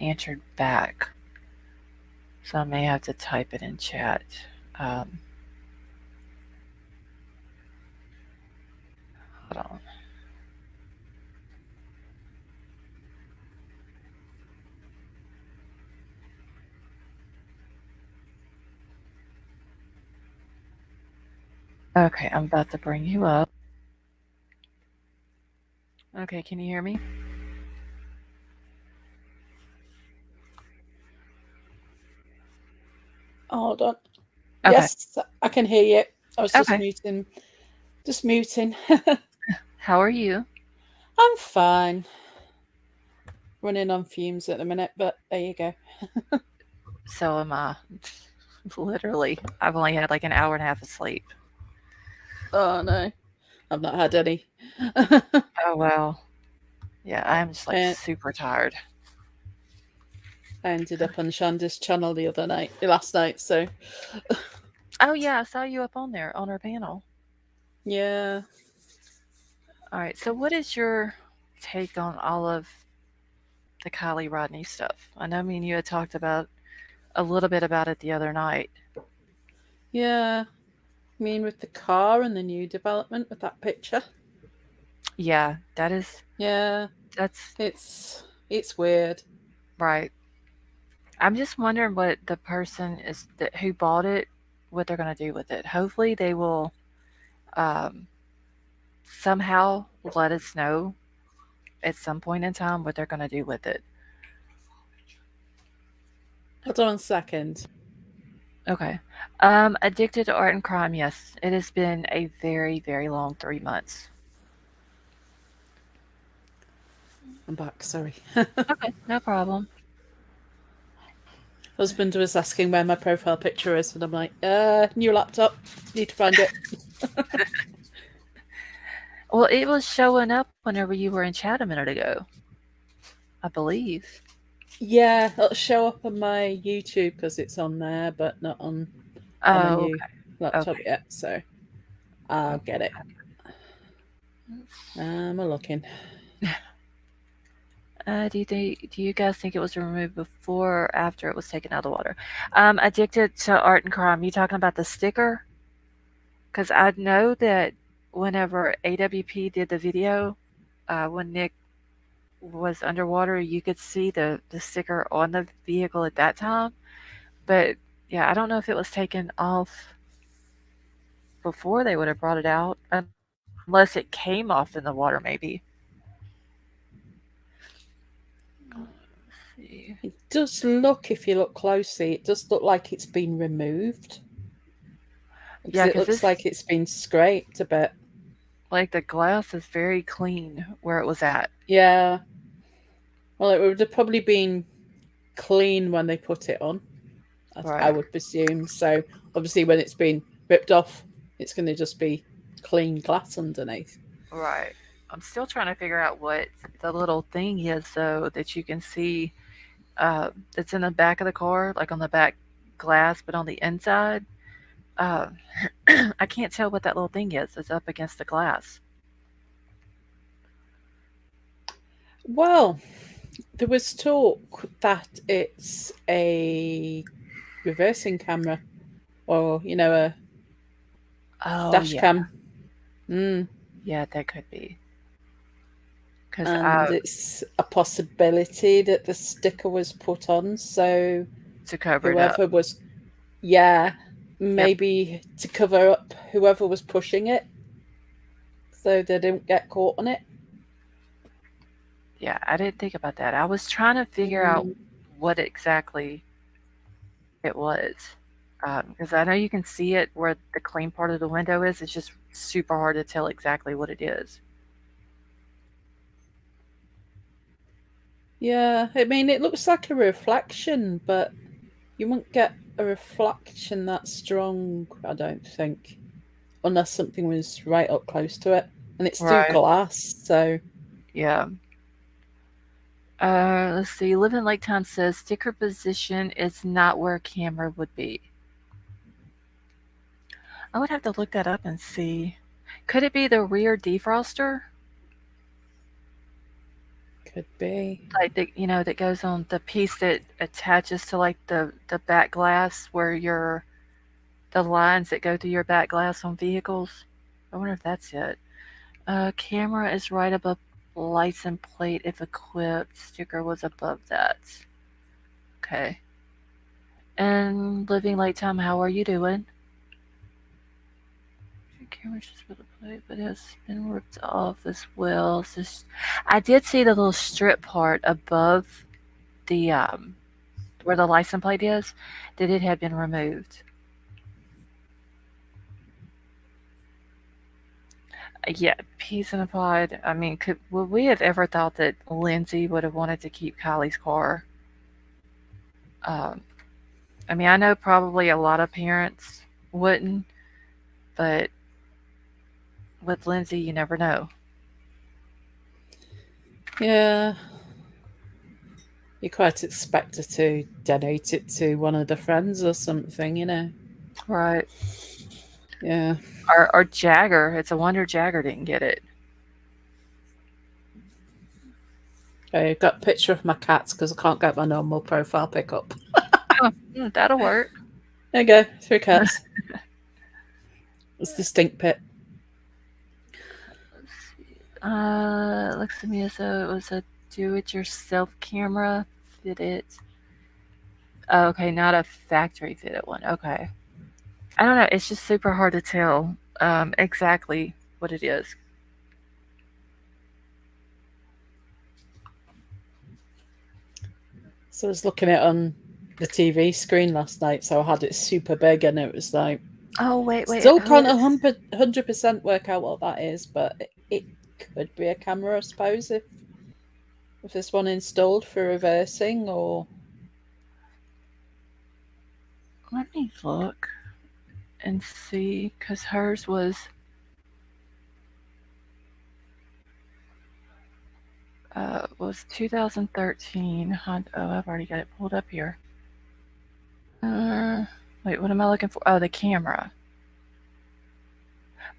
[SPEAKER 1] answered back, so I may have to type it in chat. Um, Hold on. Okay, I'm about to bring you up. Okay, can you hear me?
[SPEAKER 2] Hold on.
[SPEAKER 1] Okay.
[SPEAKER 2] Yes, I can hear you. I was just
[SPEAKER 1] Okay.
[SPEAKER 2] muting. Just muting.
[SPEAKER 1] How are you?
[SPEAKER 2] I'm fine. Running on fumes at the minute, but there you go.
[SPEAKER 1] So am I. Literally, I've only had like an hour and a half of sleep.
[SPEAKER 2] Oh no, I've not had any.
[SPEAKER 1] Oh well. Yeah, I'm just like
[SPEAKER 2] I,
[SPEAKER 1] super tired.
[SPEAKER 2] I ended up on Shanda's channel last night. So
[SPEAKER 1] Oh yeah, I saw you up on there on our panel.
[SPEAKER 2] yeah,
[SPEAKER 1] All right. So what is your take on all of the Kylie Rodney stuff? I know me and you had talked about a little bit about it the other night.
[SPEAKER 2] yeah. I mean, with the car and the new development with that picture.
[SPEAKER 1] Yeah,
[SPEAKER 2] Yeah,
[SPEAKER 1] that's
[SPEAKER 2] it's weird.
[SPEAKER 1] right. I'm just wondering what the person is that who bought it, what they're gonna do with it. Hopefully, they will um, somehow let us know at some point in time what they're gonna do with it.
[SPEAKER 2] Hold on a second.
[SPEAKER 1] Okay. Addicted to art and crime. Yes, it has been a very, very long 3 months.
[SPEAKER 2] I'm back. Sorry.
[SPEAKER 1] Okay, no problem.
[SPEAKER 2] Husband was asking where my profile picture is, and I'm like, new laptop. Need to find it.
[SPEAKER 1] Well, it was showing up whenever you were in chat a minute ago, I believe.
[SPEAKER 2] Yeah, it'll show up on my YouTube because it's on there, but not on my
[SPEAKER 1] Oh,
[SPEAKER 2] new laptop
[SPEAKER 1] okay,
[SPEAKER 2] yet. So I'll
[SPEAKER 1] okay.
[SPEAKER 2] get it. I'm a looking.
[SPEAKER 1] Do you guys think it was removed before or after it was taken out of the water? Addicted to art and crime. You talking about the sticker? Because I know that whenever AWP did the video, when Nick was underwater, you could see the sticker on the vehicle at that time. But yeah, I don't know if it was taken off before they would have brought it out, unless it came off in the water, maybe. See.
[SPEAKER 2] It does look, if you look closely, it does look like it's been removed because
[SPEAKER 1] Yeah,
[SPEAKER 2] it
[SPEAKER 1] because
[SPEAKER 2] looks
[SPEAKER 1] this,
[SPEAKER 2] like it's been scraped a bit.
[SPEAKER 1] like, the glass is very clean where it was at.
[SPEAKER 2] Yeah. Well, it would have probably been clean when they put it on, I
[SPEAKER 1] Right,
[SPEAKER 2] would presume. So obviously, when it's been ripped off, it's going to just be clean glass underneath.
[SPEAKER 1] right. I'm still trying to figure out what the little thing is, though, that you can see that's in the back of the car, like on the back glass, but on the inside. Uh, I can't tell what that little thing is. It's up against the glass.
[SPEAKER 2] Well, there was talk that it's a reversing camera or, a
[SPEAKER 1] Oh
[SPEAKER 2] dash
[SPEAKER 1] yeah,
[SPEAKER 2] cam. Mm.
[SPEAKER 1] yeah, that could be. Cause
[SPEAKER 2] And it's a possibility that the sticker was put on. So
[SPEAKER 1] to cover it up.
[SPEAKER 2] whoever was, yeah,
[SPEAKER 1] Yep.
[SPEAKER 2] maybe to cover up whoever was pushing it so they didn't get caught on it.
[SPEAKER 1] Yeah, I didn't think about that. I was trying to figure out
[SPEAKER 2] Mm.
[SPEAKER 1] what exactly it was. Because I know you can see it where the clean part of the window is. It's just super hard to tell exactly what it is.
[SPEAKER 2] Yeah, I mean, it looks like a reflection, but you won't get a reflection that strong, I don't think, unless something was right up close to it. And it's through
[SPEAKER 1] Right.
[SPEAKER 2] glass, so
[SPEAKER 1] Yeah. Let's see. Living Lake Time says sticker position is not where a camera would be. I would have to look that up and see. Could it be the rear defroster?
[SPEAKER 2] could be.
[SPEAKER 1] Like that goes on the piece that attaches to like the back glass where the lines that go through your back glass on vehicles. I wonder if that's it. Camera is right above license plate if equipped. Sticker was above that. Okay. And living late time, how are you doing? Camera just for the plate, but it has been ripped off as well. So I did see the little strip part above the where the license plate is, that it had been removed. Yeah, peas in a pod. I mean, would we have ever thought that Lindsay would have wanted to keep Kylie's car? Um, I mean, I know probably a lot of parents wouldn't, but with Lindsay, you never know.
[SPEAKER 2] Yeah, you quite expect her to donate it to one of the friends or something.
[SPEAKER 1] Right.
[SPEAKER 2] Yeah.
[SPEAKER 1] Or Jagger. It's a wonder Jagger didn't get it.
[SPEAKER 2] Okay, I've got a picture of my cats because I can't get my normal profile pick up.
[SPEAKER 1] Oh, that'll work.
[SPEAKER 2] There you go, 3 cats. It's the stink pit.
[SPEAKER 1] Looks to me as though it was a do-it-yourself camera. Did it? Oh, okay, not a factory fitted one. Okay. I don't know. It's just super hard to tell exactly what it is.
[SPEAKER 2] So I was looking at it on the TV screen last night, so I had it super big, and it was like
[SPEAKER 1] Oh, wait.
[SPEAKER 2] still
[SPEAKER 1] Who
[SPEAKER 2] can't
[SPEAKER 1] is?
[SPEAKER 2] 100% work out what that is, but it could be a camera, I suppose, if there's one installed for reversing or
[SPEAKER 1] Let me look and see, because hers was 2013. Oh, I've already got it pulled up here. Uh, Wait, what am I looking for? Oh, the camera.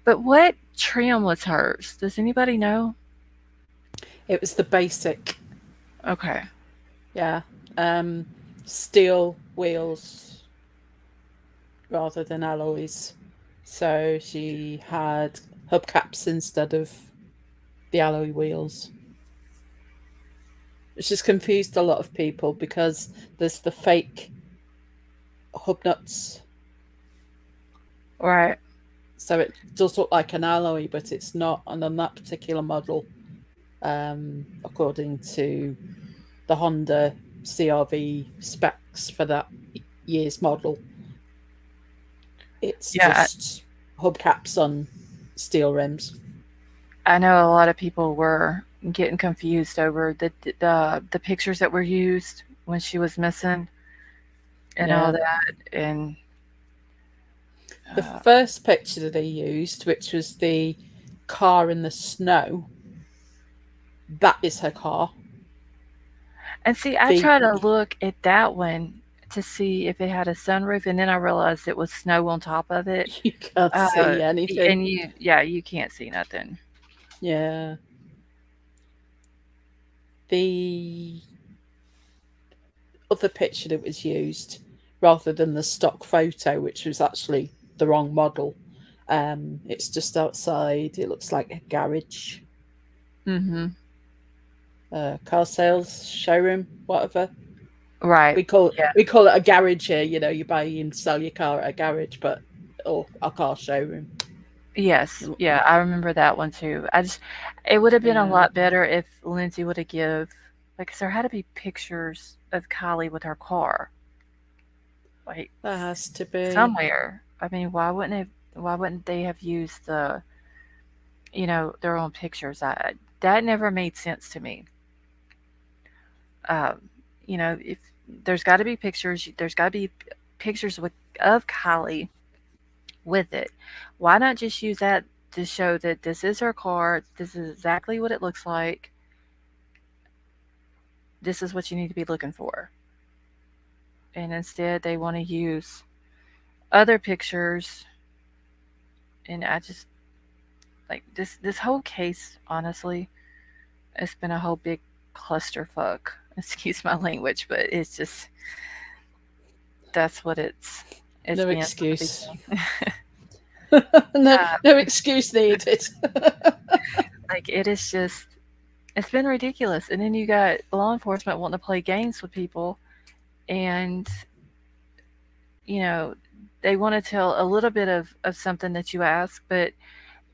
[SPEAKER 1] But what trim was hers? Does anybody know?
[SPEAKER 2] it was the basic,
[SPEAKER 1] Okay.
[SPEAKER 2] yeah, steel wheels rather than alloys. So she had hubcaps instead of the alloy wheels, which has confused a lot of people because there's the fake hub nuts.
[SPEAKER 1] Right.
[SPEAKER 2] So it does look like an alloy, but it's not. And on that particular model, according to the Honda CRV specs for that year's model, it's
[SPEAKER 1] Yeah,
[SPEAKER 2] just hubcaps on steel rims.
[SPEAKER 1] I know a lot of people were getting confused over the pictures that were used when she was missing and all
[SPEAKER 2] Yeah.
[SPEAKER 1] that. And
[SPEAKER 2] The
[SPEAKER 1] uh,
[SPEAKER 2] first picture that they used, which was the car in the snow, that is her car.
[SPEAKER 1] And see, I
[SPEAKER 2] The
[SPEAKER 1] try to look at that one to see if it had a sunroof, and then I realized it was snow on top of it.
[SPEAKER 2] you can't see anything.
[SPEAKER 1] And yeah, you can't see nothing.
[SPEAKER 2] Yeah. The other picture that was used, rather than the stock photo, which was actually the wrong model, it's just outside. It looks like a garage,
[SPEAKER 1] Mm-hmm.
[SPEAKER 2] car sales showroom, whatever.
[SPEAKER 1] Right. Yeah.
[SPEAKER 2] We call it a garage here. You know, you buy and sell your car at a garage, but or a car showroom.
[SPEAKER 1] Yes. Yeah, I remember that one too. It would have been a
[SPEAKER 2] Yeah,
[SPEAKER 1] lot better if Lindsay would have give, like, 'cause there had to be pictures of Kylie with her car, like
[SPEAKER 2] that has to be.
[SPEAKER 1] somewhere. I mean, why wouldn't they have used their own pictures? That never made sense to me. Um, if there's got to be pictures, there's got to be pictures of Kylie with it. Why not just use that to show that this is her car, this is exactly what it looks like, this is what you need to be looking for. And instead, they want to use other pictures, and I just like this whole case. Honestly, it's been a whole big clusterfuck. Excuse my language, but it's just that's what it's
[SPEAKER 2] No
[SPEAKER 1] been from the
[SPEAKER 2] excuse.
[SPEAKER 1] beginning.
[SPEAKER 2] No,
[SPEAKER 1] Uh,
[SPEAKER 2] no excuse needed.
[SPEAKER 1] like it is just it's been ridiculous. And then you got law enforcement wanting to play games with people, and you know they want to tell a little bit of something that you ask, but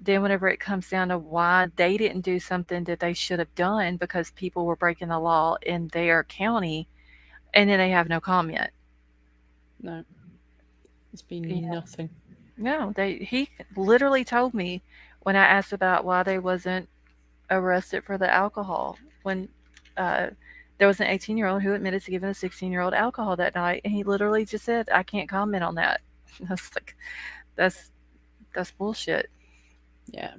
[SPEAKER 1] then whenever it comes down to why they didn't do something that they should have done because people were breaking the law in their county, and then they have no comment.
[SPEAKER 2] No, it's
[SPEAKER 1] Yeah.
[SPEAKER 2] been nothing.
[SPEAKER 1] No, he literally told me when I asked about why they wasn't arrested for the alcohol when uh, there was an 18-year-old who admitted to giving a 16-year-old alcohol that night, and he literally just said, "I can't comment on that." I was like, "That's that's bullshit."
[SPEAKER 2] Yeah.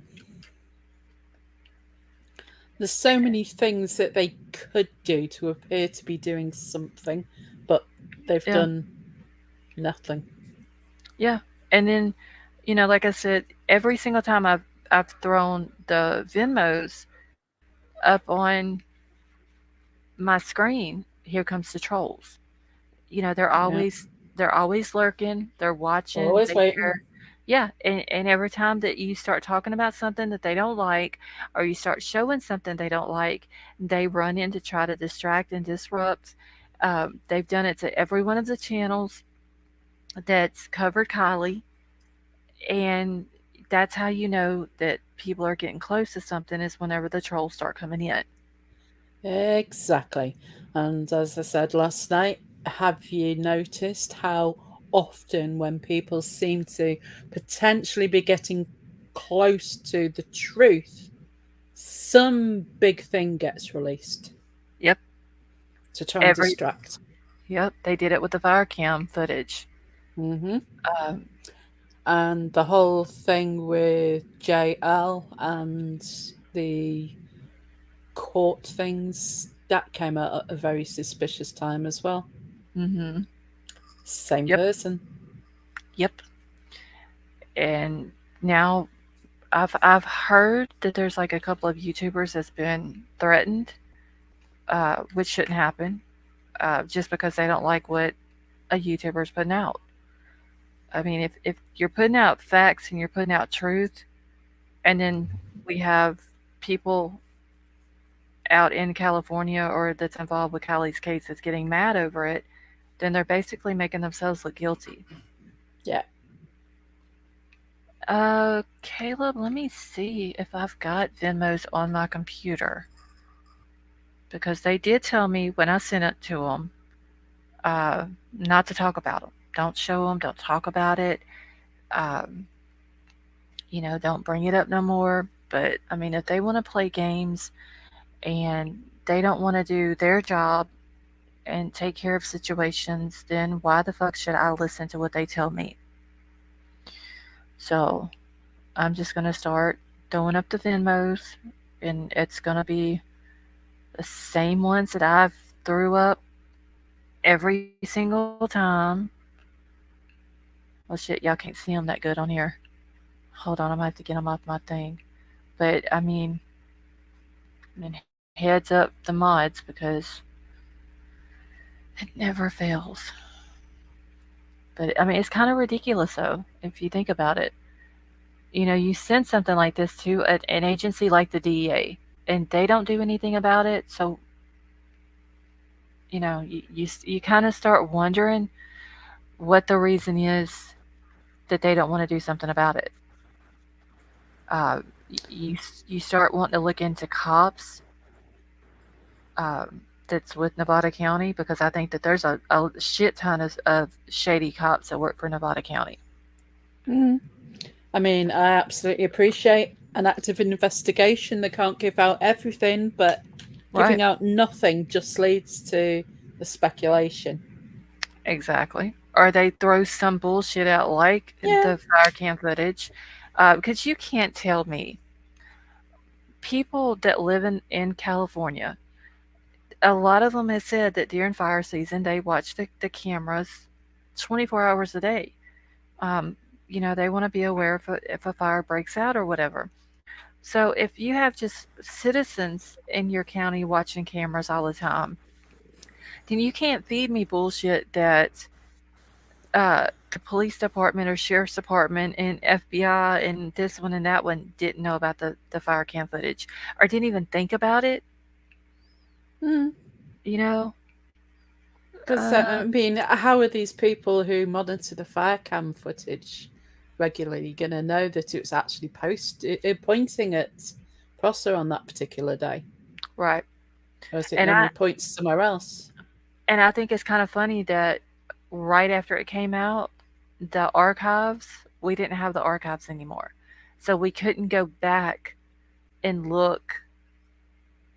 [SPEAKER 2] There's so many things that they could do to appear to be doing something, but they've
[SPEAKER 1] Yeah,
[SPEAKER 2] done nothing.
[SPEAKER 1] yeah. And then, like I said, every single time I've thrown the Venmos up on my screen, here comes the trolls.
[SPEAKER 2] Yeah.
[SPEAKER 1] They're always lurking, they're watching,
[SPEAKER 2] Always waiting.
[SPEAKER 1] yeah, and every time that you start talking about something that they don't like, or you start showing something they don't like, they run in to try to distract and disrupt. They've done it to every one of the channels that's covered Kylie, and that's how you know that people are getting close to something is whenever the trolls start coming in.
[SPEAKER 2] Exactly. And as I said last night, have you noticed how often when people seem to potentially be getting close to the truth, some big thing gets released
[SPEAKER 1] Yep,
[SPEAKER 2] to try and
[SPEAKER 1] every
[SPEAKER 2] distract?
[SPEAKER 1] yep, they did it with the fire cam footage.
[SPEAKER 2] Hmm.
[SPEAKER 1] Um,
[SPEAKER 2] And the whole thing with JL and the court things, that came out at a very suspicious time as well.
[SPEAKER 1] mhm.
[SPEAKER 2] Same
[SPEAKER 1] Yep,
[SPEAKER 2] person.
[SPEAKER 1] yep. And now I've heard that there's like a couple of YouTubers that's been threatened, which shouldn't happen, just because they don't like what a YouTuber's putting out. I mean, if you're putting out facts and you're putting out truth, and then we have people out in California or that's involved with Kylie's case that's getting mad over it, then they're basically making themselves look guilty.
[SPEAKER 2] Yeah.
[SPEAKER 1] Caleb, let me see if I've got Venmos on my computer because they did tell me when I sent it to them, uh, not to talk about them. Don't show them. Don't talk about it. Um, don't bring it up no more. But I mean, if they want to play games and they don't want to do their job and take care of situations, then why the fuck should I listen to what they tell me? So I'm just gonna start throwing up the Venmos, and it's gonna be the same ones that I've threw up every single time. Well, shit, y'all can't see them that good on here. Hold on, I'm gonna have to get them off my thing. But I mean, heads up the mods because it never fails. But I mean, it's kind of ridiculous though, if you think about it. You know, you send something like this to an agency like the DEA, and they don't do anything about it. So, you kind of start wondering what the reason is that they don't want to do something about it. Uh, you start wanting to look into cops that's with Nevada County because I think that there's a shit ton of shady cops that work for Nevada County.
[SPEAKER 2] Mm. I mean, I absolutely appreciate an active investigation. They can't give out everything, but
[SPEAKER 1] Right.
[SPEAKER 2] giving out nothing just leads to the speculation.
[SPEAKER 1] Exactly. Or they throw some bullshit out like
[SPEAKER 2] Yeah.
[SPEAKER 1] the fire cam footage. Because you can't tell me people that live in California, a lot of them have said that during fire season they watch the cameras 24 hours a day. Um, they want to be aware if a fire breaks out or whatever. So if you have just citizens in your county watching cameras all the time, then you can't feed me bullshit that the police department or sheriff's department and FBI and this one and that one didn't know about the fire cam footage or didn't even think about it,
[SPEAKER 2] Mm.
[SPEAKER 1] you know?
[SPEAKER 2] Because,
[SPEAKER 1] Uh,
[SPEAKER 2] I mean, how are these people who monitor the fire cam footage regularly going to know that it was actually pointing at Prosser on that particular day?
[SPEAKER 1] right.
[SPEAKER 2] Or is it
[SPEAKER 1] And I
[SPEAKER 2] normally points somewhere else?
[SPEAKER 1] and I think it's kind of funny that right after it came out, the archives, we didn't have the archives anymore. So we couldn't go back and look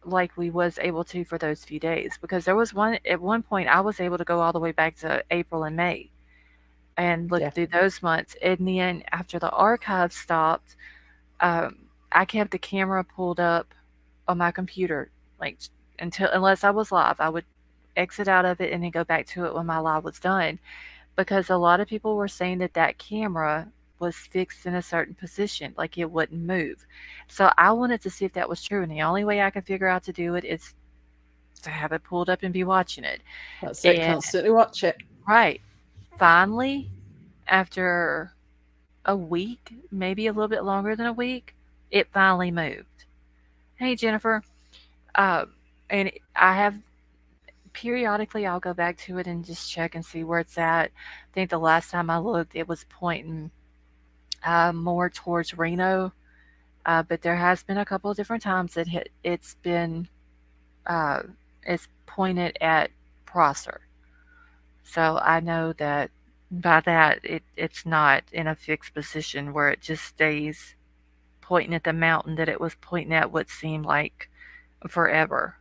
[SPEAKER 1] like we was able to for those few days because there was one point I was able to go all the way back to April and May and look
[SPEAKER 2] Yeah.
[SPEAKER 1] through those months. And then after the archive stopped, um, I kept the camera pulled up on my computer, like until unless I was live, I would exit out of it and then go back to it when my live was done. Because a lot of people were saying that that camera was fixed in a certain position, like it wouldn't move. So I wanted to see if that was true, and the only way I could figure out to do it is to have it pulled up and be watching it.
[SPEAKER 2] That's it.
[SPEAKER 1] And
[SPEAKER 2] Constantly watch it.
[SPEAKER 1] right, finally, after a week, maybe a little bit longer than a week, it finally moved. Hey, Jennifer. Uh, and I have periodically I'll go back to it and just check and see where it's at. I think the last time I looked, it was pointing more towards Reno, but there has been a couple of different times that uh, it's pointed at Prosser. So I know that by that it's not in a fixed position where it just stays pointing at the mountain that it was pointing at what seemed like forever.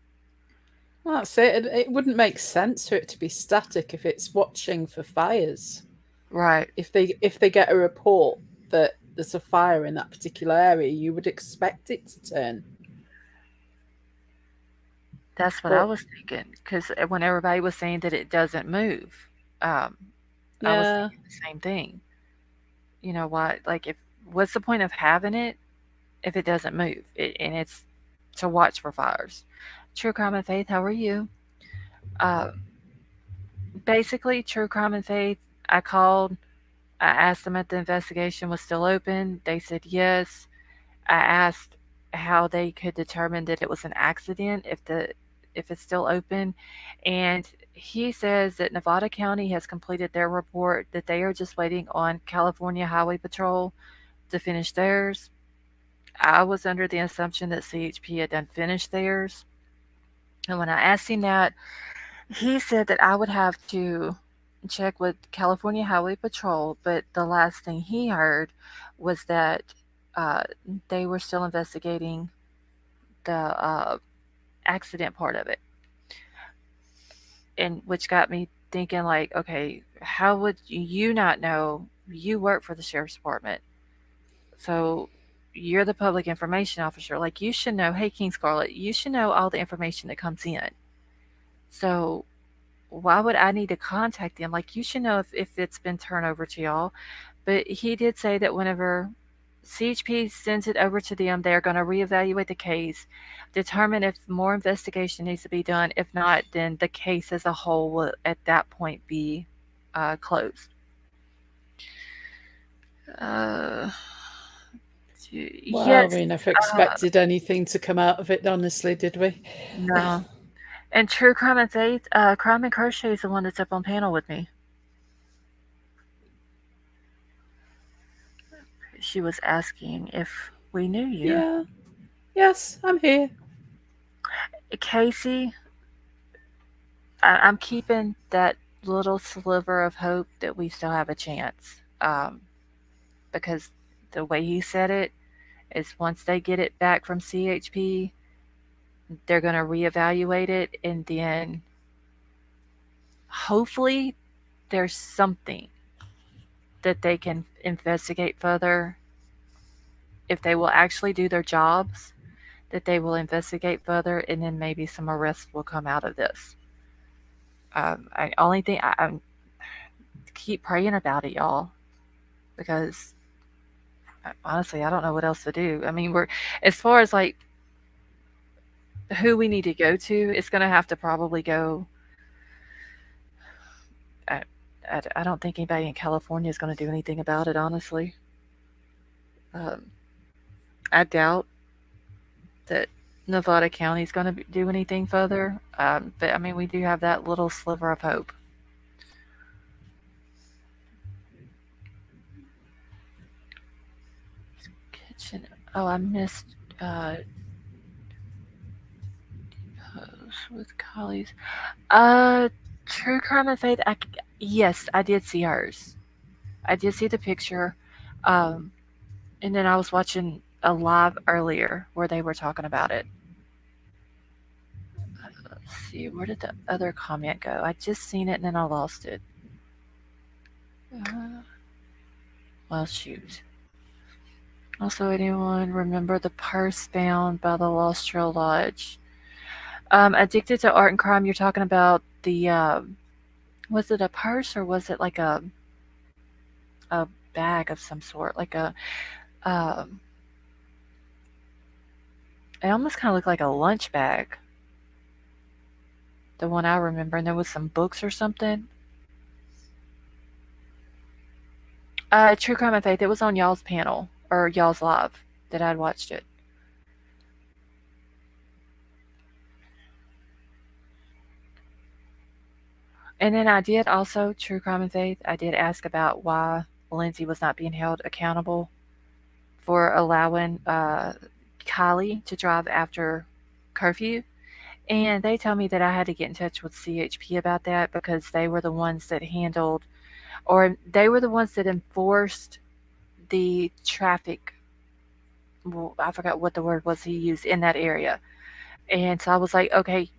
[SPEAKER 2] That's it. It wouldn't make sense for it to be static if it's watching for fires.
[SPEAKER 1] Right.
[SPEAKER 2] If they get a report that there's a fire in that particular area, you would expect it to turn.
[SPEAKER 1] That's what I
[SPEAKER 2] But
[SPEAKER 1] was thinking. Because when everybody was saying that it doesn't move, um, I was
[SPEAKER 2] yeah,
[SPEAKER 1] thinking the same thing. You know what? Like, if what's the point of having it if it doesn't move? And it's to watch for fires. True Crime and Faith, how are you? Uh, Basically, True Crime and Faith. I called. I asked them if the investigation was still open. They said yes. I asked how they could determine that it was an accident if it's still open, and he says that Nevada County has completed their report, that they are just waiting on California Highway Patrol to finish theirs. I was under the assumption that CHP had done finished theirs, and when I asked him that, he said that I would have to check with California Highway Patrol, but the last thing he heard was that uh, they were still investigating the accident part of it, and which got me thinking, like, okay, how would you not know? You work for the sheriff's department, so you're the public information officer. Like, you should know. Hey, King Scarlet, you should know all the information that comes in. So why would I need to contact them? Like, you should know if it's been turned over to y'all. But he did say that whenever CHP sends it over to them, they're going to reevaluate the case, determine if more investigation needs to be done. If not, then the case as a whole will at that point be closed. Uh,
[SPEAKER 2] Well,
[SPEAKER 1] yes,
[SPEAKER 2] we never expected anything to come out of it, honestly, did we?
[SPEAKER 1] no. And True Crime and Faith, Crime and Crochet is the one that's up on panel with me. She was asking if we knew you.
[SPEAKER 2] Yeah. Yes, I'm here.
[SPEAKER 1] Casey, I'm keeping that little sliver of hope that we still have a chance. Because the way he said it is once they get it back from CHP, they're going to reevaluate it, and then hopefully there's something that they can investigate further. If they will actually do their jobs, that they will investigate further, and then maybe some arrests will come out of this. I only thing I keep praying about it, y'all, because honestly, I don't know what else to do. I mean, we're as far as like who we need to go to, it's going to have to probably go. I, I don't think anybody in California is going to do anything about it, honestly. Um, I doubt that Nevada County is going to do anything further. But I mean, we do have that little sliver of hope. Kitchen. Oh, I missed uh, post with colleagues. Uh, True Crime and Faith. Yes, I did see hers. I did see the picture. Um, and then I was watching a live earlier where they were talking about it. Let's see, where did the other comment go? I just seen it and then I lost it. Uh, well, shoot. Also, anyone remember the purse found by the Lost Trail Lodge? Addicted to art and crime. You're talking about the was it a purse or was it like a bag of some sort? Like a um, it almost kind of looked like a lunch bag. The one I remember, and there was some books or something. True Crime and Faith. It was on y'all's panel or y'all's live that I'd watched it. And then I did also, True Crime and Faith, I did ask about why Lindsay was not being held accountable for allowing KIELY to drive after curfew. And they tell me that I had to get in touch with CHP about that because they were the ones that handled, or they were the ones that enforced the traffic. Well, I forgot what the word was he used in that area. And so I was like, okay,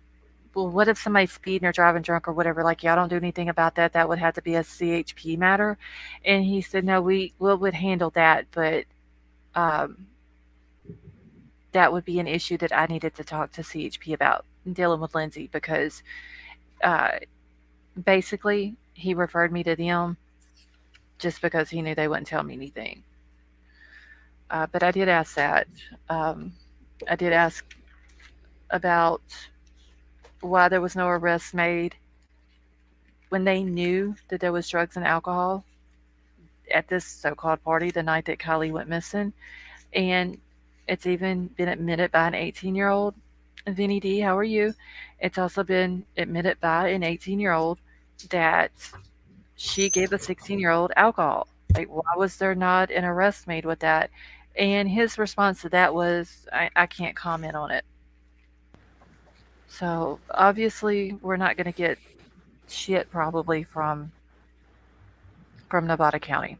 [SPEAKER 1] well, what if somebody's speeding or driving drunk or whatever? Like, y'all don't do anything about that. That would have to be a CHP matter. And he said, no, we would handle that, but um, that would be an issue that I needed to talk to CHP about dealing with Lindsay because uh, basically he referred me to them just because he knew they wouldn't tell me anything. But I did ask that. Um, I did ask about why there was no arrest made when they knew that there was drugs and alcohol at this so-called party the night that Kylie went missing, and it's even been admitted by an 18-year-old. Vinny D, how are you? It's also been admitted by an 18-year-old that she gave a 16-year-old alcohol. Like, why was there not an arrest made with that? And his response to that was, I can't comment on it. So obviously, we're not going to get shit probably from Nevada County.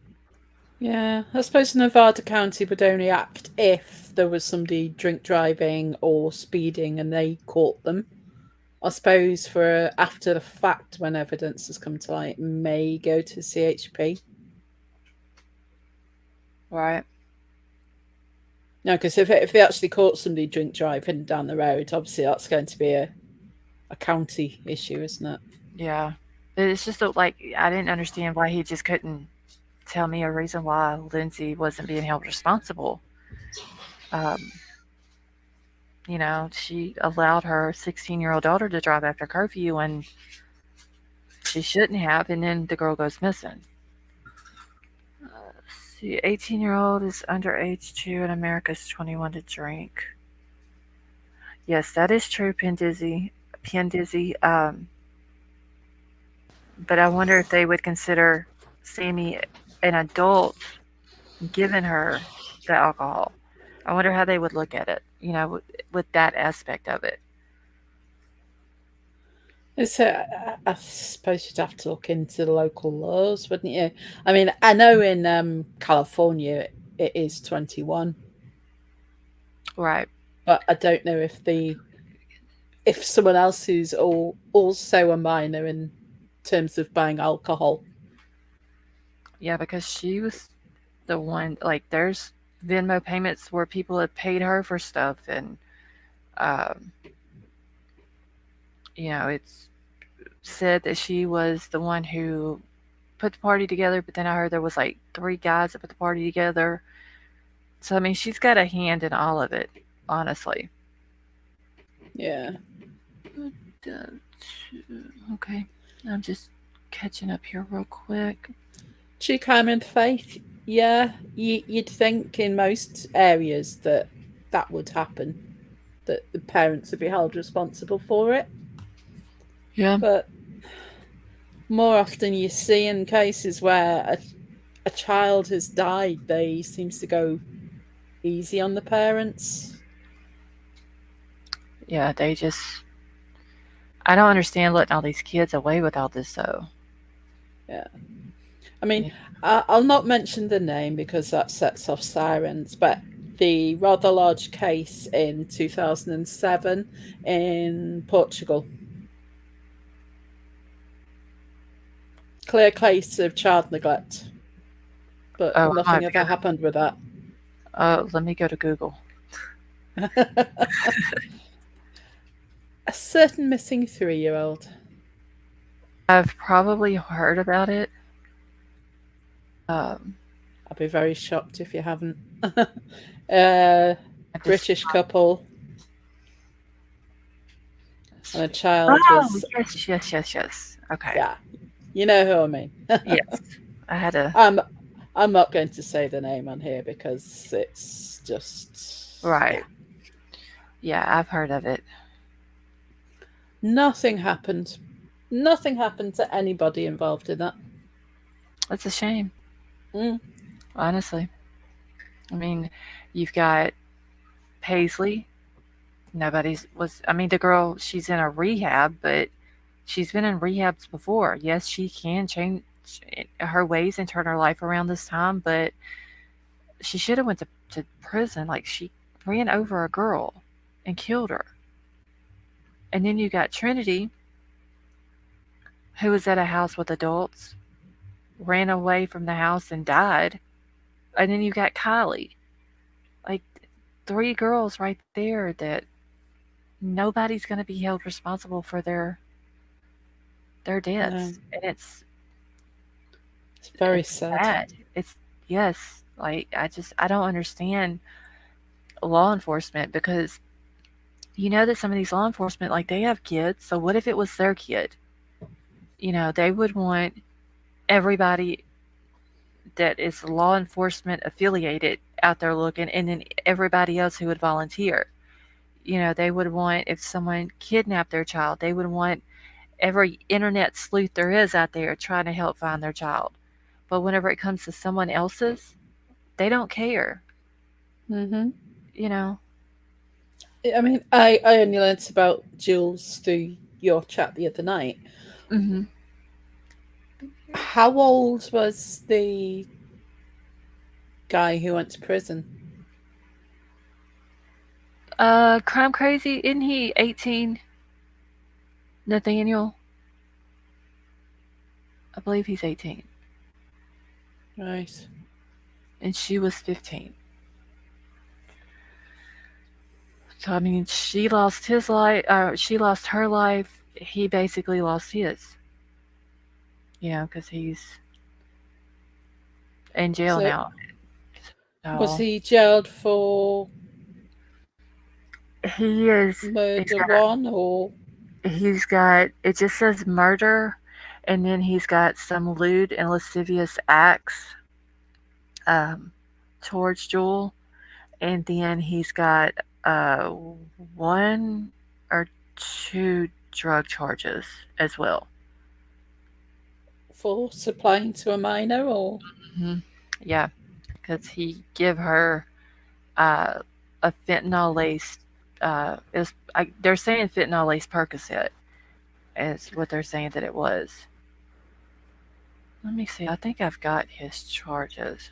[SPEAKER 2] Yeah, I suppose Nevada County would only act if there was somebody drink driving or speeding and they caught them. I suppose for after the fact, when evidence has come to light, may go to CHP.
[SPEAKER 1] Right.
[SPEAKER 2] No, because if they actually caught somebody drink driving down the road, obviously that's going to be a county issue, isn't it?
[SPEAKER 1] Yeah. It's just like I didn't understand why he just couldn't tell me a reason why Lindsay wasn't being held responsible. Um, she allowed her 16-year-old daughter to drive after curfew and she shouldn't have, and then the girl goes missing. See, 18-year-old is underage too, and America's 21 to drink. Yes, that is true, Pendizzy. But I wonder if they would consider Sammy an adult given her the alcohol. I wonder how they would look at it, with that aspect of it.
[SPEAKER 2] So I suppose you'd have to look into the local laws, wouldn't you? I mean, I know in California it is 21,
[SPEAKER 1] Right.
[SPEAKER 2] but I don't know if someone else who's also a minor in terms of buying alcohol.
[SPEAKER 1] Yeah, because she was the one, like, there's Venmo payments where people have paid her for stuff, and, um, it's said that she was the one who put the party together, but then I heard there was like three guys that put the party together. So I mean, she's got a hand in all of it, honestly.
[SPEAKER 2] Yeah.
[SPEAKER 1] Okay, I'm just catching up here real quick.
[SPEAKER 2] True crime and faith. Yeah, you'd think in most areas that that would happen, that the parents would be held responsible for it.
[SPEAKER 1] Yeah,
[SPEAKER 2] But more often you see in cases where a child has died, they seems to go easy on the parents.
[SPEAKER 1] yeah, they just. I don't understand letting all these kids away with all this, though.
[SPEAKER 2] Yeah. I mean,
[SPEAKER 1] Yeah.
[SPEAKER 2] I'll not mention the name because that sets off sirens, but the rather large case in 2007 in Portugal. Clear case of child neglect, but
[SPEAKER 1] Oh, I might
[SPEAKER 2] nothing
[SPEAKER 1] be
[SPEAKER 2] ever happened with that.
[SPEAKER 1] let me go to Google.
[SPEAKER 2] A certain missing 3-year-old.
[SPEAKER 1] I've probably heard about it. Um,
[SPEAKER 2] I'll be very shocked if you haven't. uh,
[SPEAKER 1] I just.
[SPEAKER 2] British couple,
[SPEAKER 1] Let's
[SPEAKER 2] and a
[SPEAKER 1] see.
[SPEAKER 2] child
[SPEAKER 1] Oh,
[SPEAKER 2] was,
[SPEAKER 1] yes, yes, yes, yes. Okay.
[SPEAKER 2] yeah, you know who I mean.
[SPEAKER 1] Yes, I had a.
[SPEAKER 2] I'm I'm not going to say the name on here because it's just,
[SPEAKER 1] Right.
[SPEAKER 2] yeah.
[SPEAKER 1] Yeah, I've heard of it.
[SPEAKER 2] Nothing happened. Nothing happened to anybody involved in that.
[SPEAKER 1] It's a shame,
[SPEAKER 2] Mm,
[SPEAKER 1] honestly. I mean, you've got Paisley. Nobody's was. I mean, the girl. She's in a rehab, but she's been in rehabs before. Yes, she can change her ways and turn her life around this time, but she should have went to prison. Like she ran over a girl and killed her. And then you got Trinity, who was at a house with adults, ran away from the house and died. And then you got Kylie. Like three girls right there that nobody's going to be held responsible for their
[SPEAKER 2] no,
[SPEAKER 1] deaths. And
[SPEAKER 2] it's very
[SPEAKER 1] it's
[SPEAKER 2] sad.
[SPEAKER 1] sad. It's yes, like I don't understand law enforcement because you know that some of these law enforcement like they have kids. So what if it was their kid? They would want everybody that is law enforcement affiliated out there looking, and then everybody else who would volunteer. They would want if someone kidnapped their child, they would want every internet sleuth there is out there trying to help find their child. But whenever it comes to someone else's, they don't care,
[SPEAKER 2] Hmm.
[SPEAKER 1] you know.
[SPEAKER 2] I mean, I only learnt about Jules through your chat the other night.
[SPEAKER 1] Hmm.
[SPEAKER 2] How old was the guy who went to prison?
[SPEAKER 1] Crime crazy, isn't he 18? Nathaniel, I believe he's 18,
[SPEAKER 2] Right.
[SPEAKER 1] and she was 15. So I mean, she lost his life. She lost her life. he basically lost his, because he's in jail
[SPEAKER 2] So
[SPEAKER 1] now. So
[SPEAKER 2] was he jailed for
[SPEAKER 1] he's
[SPEAKER 2] murder
[SPEAKER 1] got
[SPEAKER 2] one or
[SPEAKER 1] it just says murder, and then he's got some lewd and lascivious acts um, towards Jewel, and then he's got uh, one or two drug charges as well.
[SPEAKER 2] for supplying to a minor or
[SPEAKER 1] Hmm. Yeah, because he give her uh, a fentanyl laced. They're saying fentanyl laced Percocet is what they're saying that it was. Let me see. I think I've got his charges.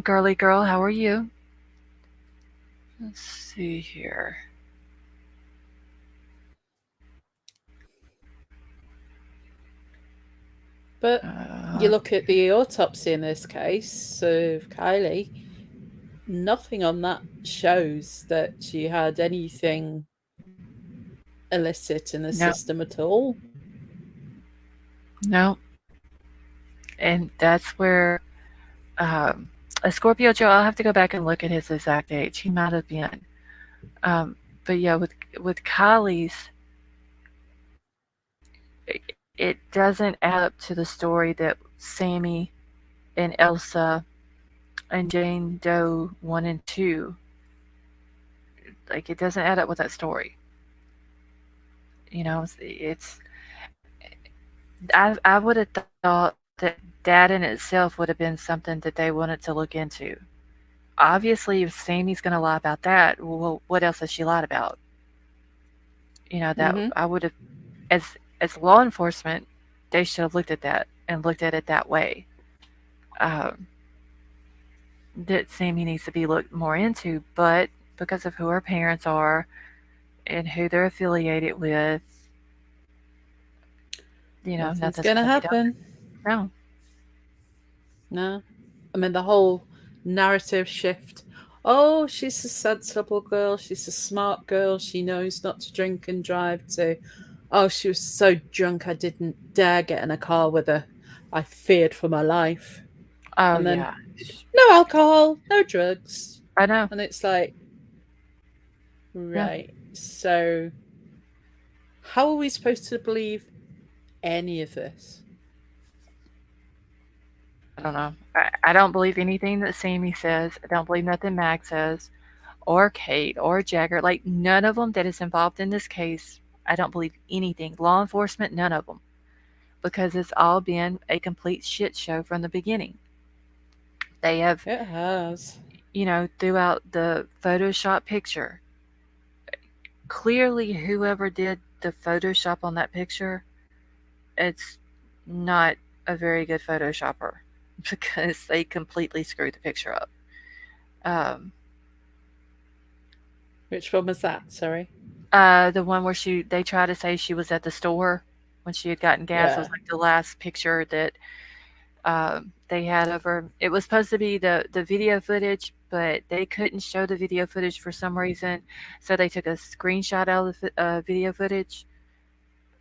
[SPEAKER 1] Girly girl, how are you? Let's see here.
[SPEAKER 2] but
[SPEAKER 1] Uh,
[SPEAKER 2] you look at the autopsy in this case of Kylie, nothing on that shows that she had anything illicit in the
[SPEAKER 1] no,
[SPEAKER 2] system at all.
[SPEAKER 1] no, and that's where um, a Scorpio Joe. I'll have to go back and look at his exact age. He might have been, um, but yeah, with Kylie's, it doesn't add up to the story that Sammy and Elsa and Jane Doe 1 and 2. Like it doesn't add up with that story. It's I would have thought that that in itself would have been something that they wanted to look into. Obviously, if Sammy's going to lie about that, well, what else has she lied about? That
[SPEAKER 2] Mm-hmm.
[SPEAKER 1] I would have, as law enforcement, they should have looked at that and looked at it that way. Um, that Sammy needs to be looked more into, but because of who her parents are and who they're affiliated with,
[SPEAKER 2] Nothing's
[SPEAKER 1] nothing's
[SPEAKER 2] gonna
[SPEAKER 1] going to be done.
[SPEAKER 2] happen.
[SPEAKER 1] No.
[SPEAKER 2] No. I mean, the whole narrative shift. Oh, she's a sensible girl. She's a smart girl. She knows not to drink and drive. To, oh, she was so drunk I didn't dare get in a car with her. I feared for my life.
[SPEAKER 1] Oh
[SPEAKER 2] And then
[SPEAKER 1] yeah,
[SPEAKER 2] no alcohol, no drugs.
[SPEAKER 1] I know.
[SPEAKER 2] And it's like,
[SPEAKER 1] Yeah,
[SPEAKER 2] right. So, how are we supposed to believe any of this?
[SPEAKER 1] I don't know. I don't believe anything that Sammy says. I don't believe nothing Mag says, or Kate, or Jagger. Like none of them that is involved in this case. I don't believe anything. Law enforcement, none of them, because it's all been a complete shit show from the beginning. They have,
[SPEAKER 2] It has.
[SPEAKER 1] throughout the Photoshop picture, clearly whoever did the Photoshop on that picture, it's not a very good Photoshopper because they completely screwed the picture up. Um,
[SPEAKER 2] Which one was that? Sorry.
[SPEAKER 1] the one where they try to say she was at the store when she had gotten gas was
[SPEAKER 2] Yeah.
[SPEAKER 1] like the last picture that they had of her. It was supposed to be the video footage, but they couldn't show the video footage for some reason, so they took a screenshot out of the video footage.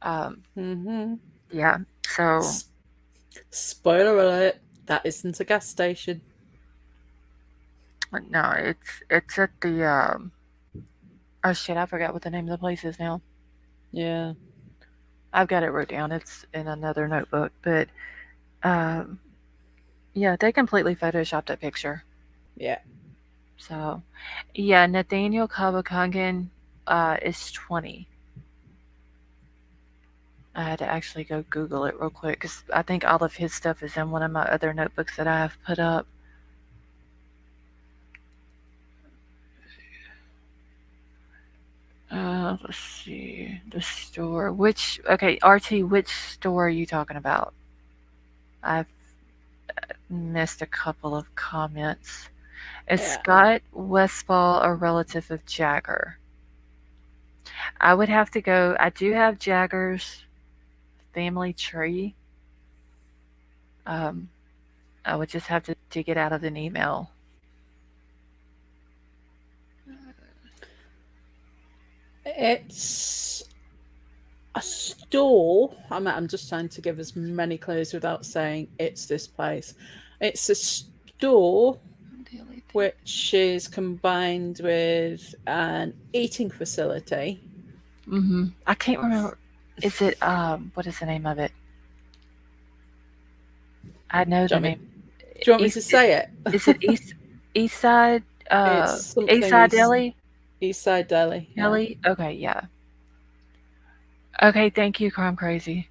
[SPEAKER 1] Um,
[SPEAKER 2] Mm-hmm.
[SPEAKER 1] yeah, so
[SPEAKER 2] S- Spoiler alert, that isn't a gas station.
[SPEAKER 1] no, it's at the oh shit, I forgot what the name of the place is now.
[SPEAKER 2] Yeah.
[SPEAKER 1] I've got it wrote down. It's in another notebook, but um, yeah, they completely photoshopped that picture.
[SPEAKER 2] Yeah.
[SPEAKER 1] So, yeah, Nathaniel Kabakangan is 20. I had to actually go Google it real quick because I think all of his stuff is in one of my other notebooks that I have put up. Let's see. The store. Okay, RT, which store are you talking about? I've missed a couple of comments. Is
[SPEAKER 2] Yeah.
[SPEAKER 1] Scott Westfall a relative of Jagger? I would have to go. I do have Jagger's family tree. Um, I would just have to dig it out of an email.
[SPEAKER 2] It's a store. I'm just trying to give as many clues without saying it's this place. It's a store
[SPEAKER 1] Daily thing.
[SPEAKER 2] which is combined with an eating facility.
[SPEAKER 1] I can't remember. Is it what is the name of it? I know
[SPEAKER 2] Do
[SPEAKER 1] the
[SPEAKER 2] you want me,
[SPEAKER 1] name.
[SPEAKER 2] do you want me
[SPEAKER 1] East
[SPEAKER 2] to say it?
[SPEAKER 1] is it East Side
[SPEAKER 2] It's
[SPEAKER 1] East
[SPEAKER 2] something
[SPEAKER 1] Side Deli?
[SPEAKER 2] East Side Deli. Yeah.
[SPEAKER 1] Deli? Okay, yeah. Okay, thank you, Crime Crazy.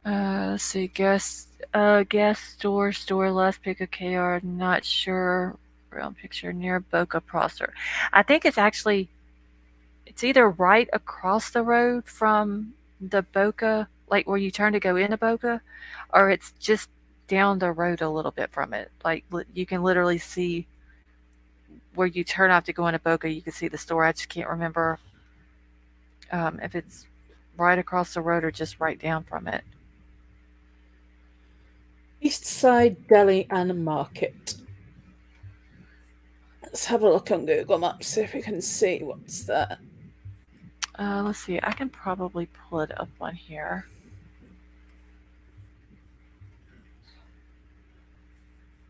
[SPEAKER 1] Let's see, gas store, store less, pick a KR, not sure. Round picture near Boca Prosser. I think it's actually it's either right across the road from the Boca, like where you turn to go into Boca, or it's just down the road a little bit from it. Like you can literally see where you turn off to go into Boca. You can see the store. I just can't remember if it's right across the road or just right down from it.
[SPEAKER 2] East Side Deli and Market. Let's have a look on Google Maps, see if we can see what's there.
[SPEAKER 1] Let's see. I can probably pull it up on here.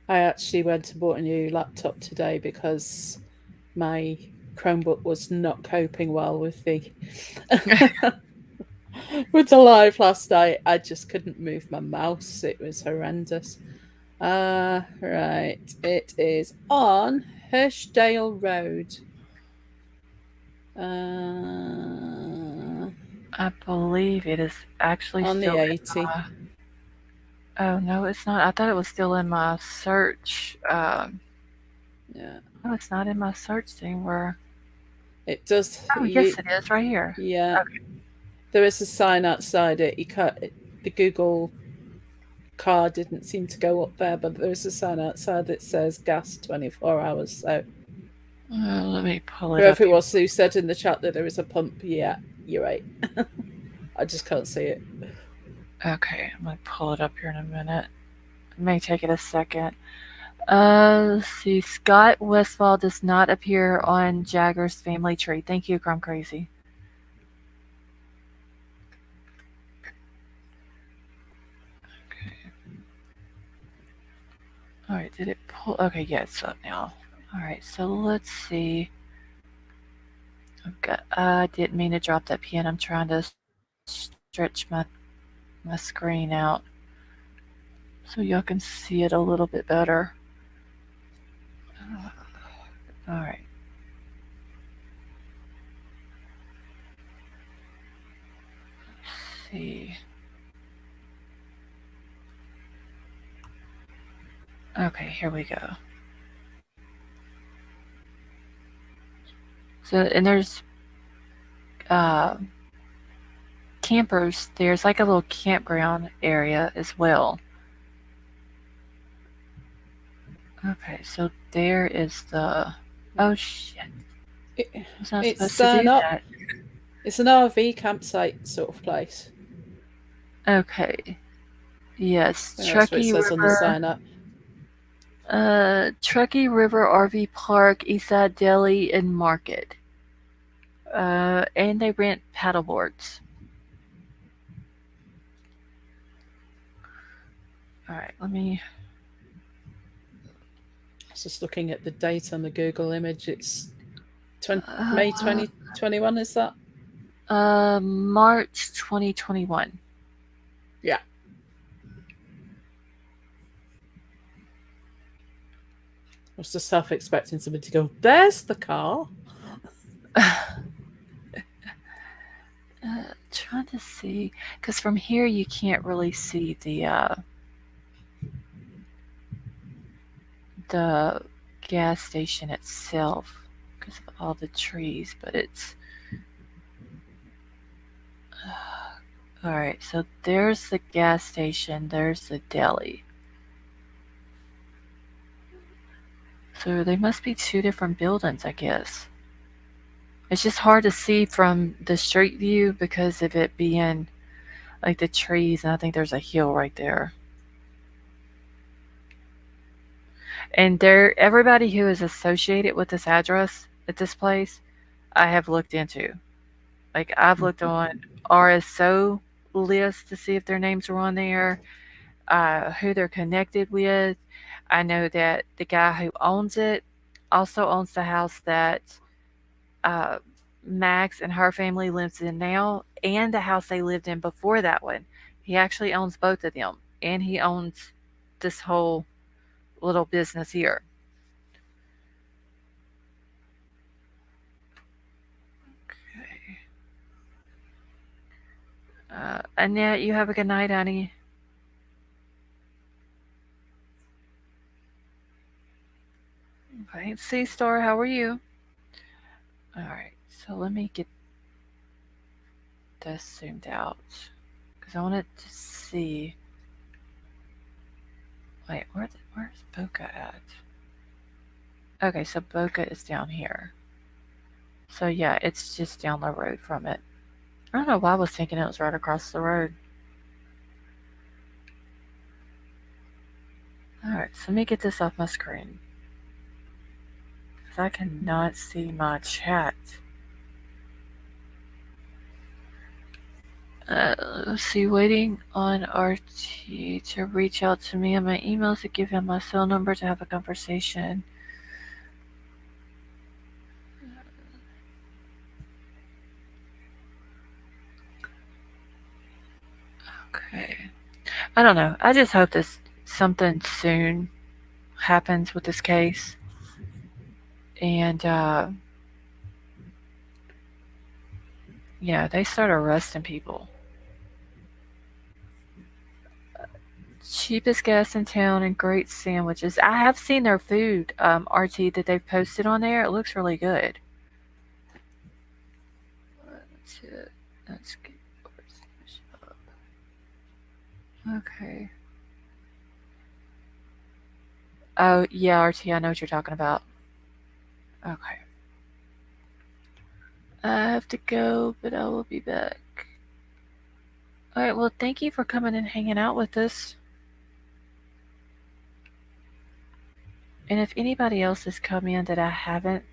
[SPEAKER 2] I actually went and bought a new laptop today because my Chromebook was not coping well with the with the live last night. I just couldn't move my mouse. It was horrendous. Right. It is on Hirschdale Road.
[SPEAKER 1] I believe it is actually
[SPEAKER 2] On the
[SPEAKER 1] still in
[SPEAKER 2] 80.
[SPEAKER 1] my. Oh no, it's not. I thought it was still in my search.
[SPEAKER 2] Yeah.
[SPEAKER 1] No, it's not in my search thing. Where?
[SPEAKER 2] It does.
[SPEAKER 1] Oh yes, it is right here.
[SPEAKER 2] Yeah.
[SPEAKER 1] Okay.
[SPEAKER 2] There is a sign outside it. You can't. The Google car didn't seem to go up there, but there is a sign outside that says gas 24 hours. So
[SPEAKER 1] Let me pull it up
[SPEAKER 2] whoever it
[SPEAKER 1] here.
[SPEAKER 2] was who said in the chat that there is a pump, yeah, you're right. I just can't see it.
[SPEAKER 1] Okay, I'm gonna pull it up here in a minute. It may take it a second. Let's see. Scott Westfall does not appear on Jagger's family tree. Thank you, Crumb Crazy. All right, did it pull? Okay, yeah, it's up now. All right, so let's see. I didn't mean to drop that pen. I'm trying to stretch my screen out so y'all can see it a little bit better. All right. Let's see. Okay, here we go. So, and there's uh, campers. There's like a little campground area as well. Okay, so there is the. Oh shit!
[SPEAKER 2] it
[SPEAKER 1] I was not supposed
[SPEAKER 2] it's
[SPEAKER 1] to do
[SPEAKER 2] not.
[SPEAKER 1] that.
[SPEAKER 2] It's an RV campsite sort of place.
[SPEAKER 1] Okay. Yes,
[SPEAKER 2] I think that's what it says on the sign up.
[SPEAKER 1] Truckee River RV Park, Eastside Deli, and Market. And they rent paddleboards. All right, let me.
[SPEAKER 2] I was just looking at the date on the Google image. It's May
[SPEAKER 1] Uh,
[SPEAKER 2] 2021. Is that?
[SPEAKER 1] March 2021.
[SPEAKER 2] Yeah. I was just half expecting somebody to go, "There's the car."
[SPEAKER 1] Trying to see, because from here you can't really see the gas station itself because of all the trees, but it's all right. So there's the gas station. There's the deli. So they must be two different buildings, I guess. It's just hard to see from the street view because of it being like the trees, and I think there's a hill right there. And there, everybody who is associated with this address at this place, I have looked into. Like I've looked on RSO lists to see if their names are on there, who they're connected with. I know that the guy who owns it also owns the house that uh, Max and her family lives in now, and the house they lived in before that one. He actually owns both of them, and he owns this whole little business here. Annette, you have a good night, honey. Okay, C Star, how are you? All right, so let me get this zoomed out because I wanted to see. Wait, where's Boca at? Okay, so Boca is down here. So yeah, it's just down the road from it. I don't know why I was thinking it was right across the road. All right, so let me get this off my screen because I cannot see my chat. Let's see, waiting on RT to reach out to me on my emails to give him my cell number to have a conversation. Okay. I don't know. I just hope this something soon happens with this case. And, they start arresting people. Cheapest gas in town and great sandwiches. I have seen their food, RT, that they've posted on there. It looks really good. That's it. That's good. Okay. Oh, yeah, RT, I know what you're talking about. Okay. I have to go, but I will be back. All right, well, thank you for coming and hanging out with us. And if anybody else has come in that I haven't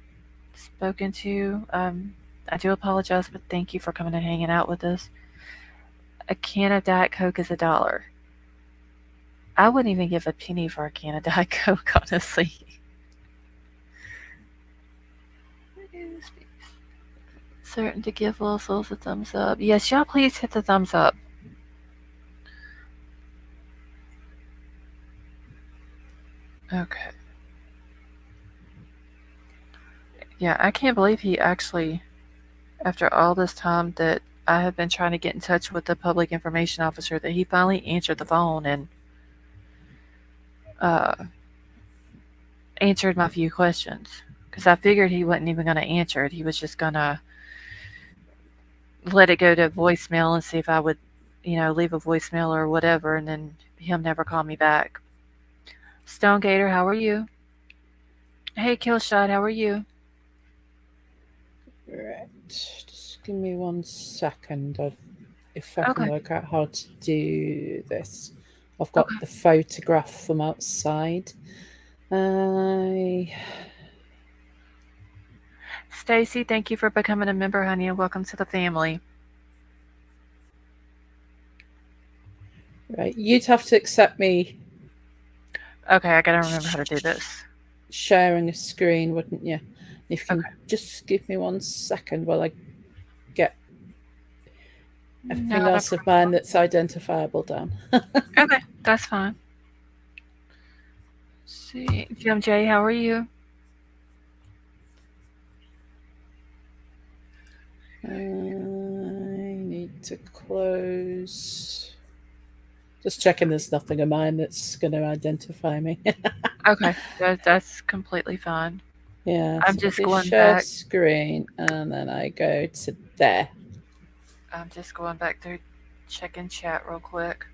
[SPEAKER 1] spoken to, I do apologize, but thank you for coming and hanging out with us. A can of Diet Coke is $1. I wouldn't even give a penny for a can of Diet Coke, honestly. Certain to give Little Souls a thumbs up. Yes, y'all please hit the thumbs up. Okay. Yeah, I can't believe he actually, after all this time that I have been trying to get in touch with the public information officer, that he finally answered the phone and uh, answered my few questions. Because I figured he wasn't even going to answer it. He was just going to let it go to voicemail and see if I would, leave a voicemail or whatever, and then him never call me back. Stone Gator, how are you? Hey, Killshot, how are you?
[SPEAKER 2] Right. Just give me 1 second. If I can
[SPEAKER 1] Okay,
[SPEAKER 2] work out how to do this. I've got
[SPEAKER 1] okay.
[SPEAKER 2] the photograph from outside. I
[SPEAKER 1] Stacy, thank you for becoming a member, honey, and welcome to the family.
[SPEAKER 2] right. You'd have to accept me
[SPEAKER 1] Okay, I gotta remember how to do this.
[SPEAKER 2] sharing a screen, wouldn't you? If you can
[SPEAKER 1] Okay.
[SPEAKER 2] just give me 1 second while I get everything
[SPEAKER 1] Not a
[SPEAKER 2] else of mine that's identifiable down.
[SPEAKER 1] problem. Okay, that's fine. Let's see, Jim J, how are you?
[SPEAKER 2] I need to close. Just checking there's nothing of mine that's going to identify me.
[SPEAKER 1] Okay, that's completely fine.
[SPEAKER 2] Yeah,
[SPEAKER 1] I'm
[SPEAKER 2] so
[SPEAKER 1] just
[SPEAKER 2] this
[SPEAKER 1] going
[SPEAKER 2] share
[SPEAKER 1] back.
[SPEAKER 2] screen, and then I go to there.
[SPEAKER 1] I'm just going back through checking chat real quick.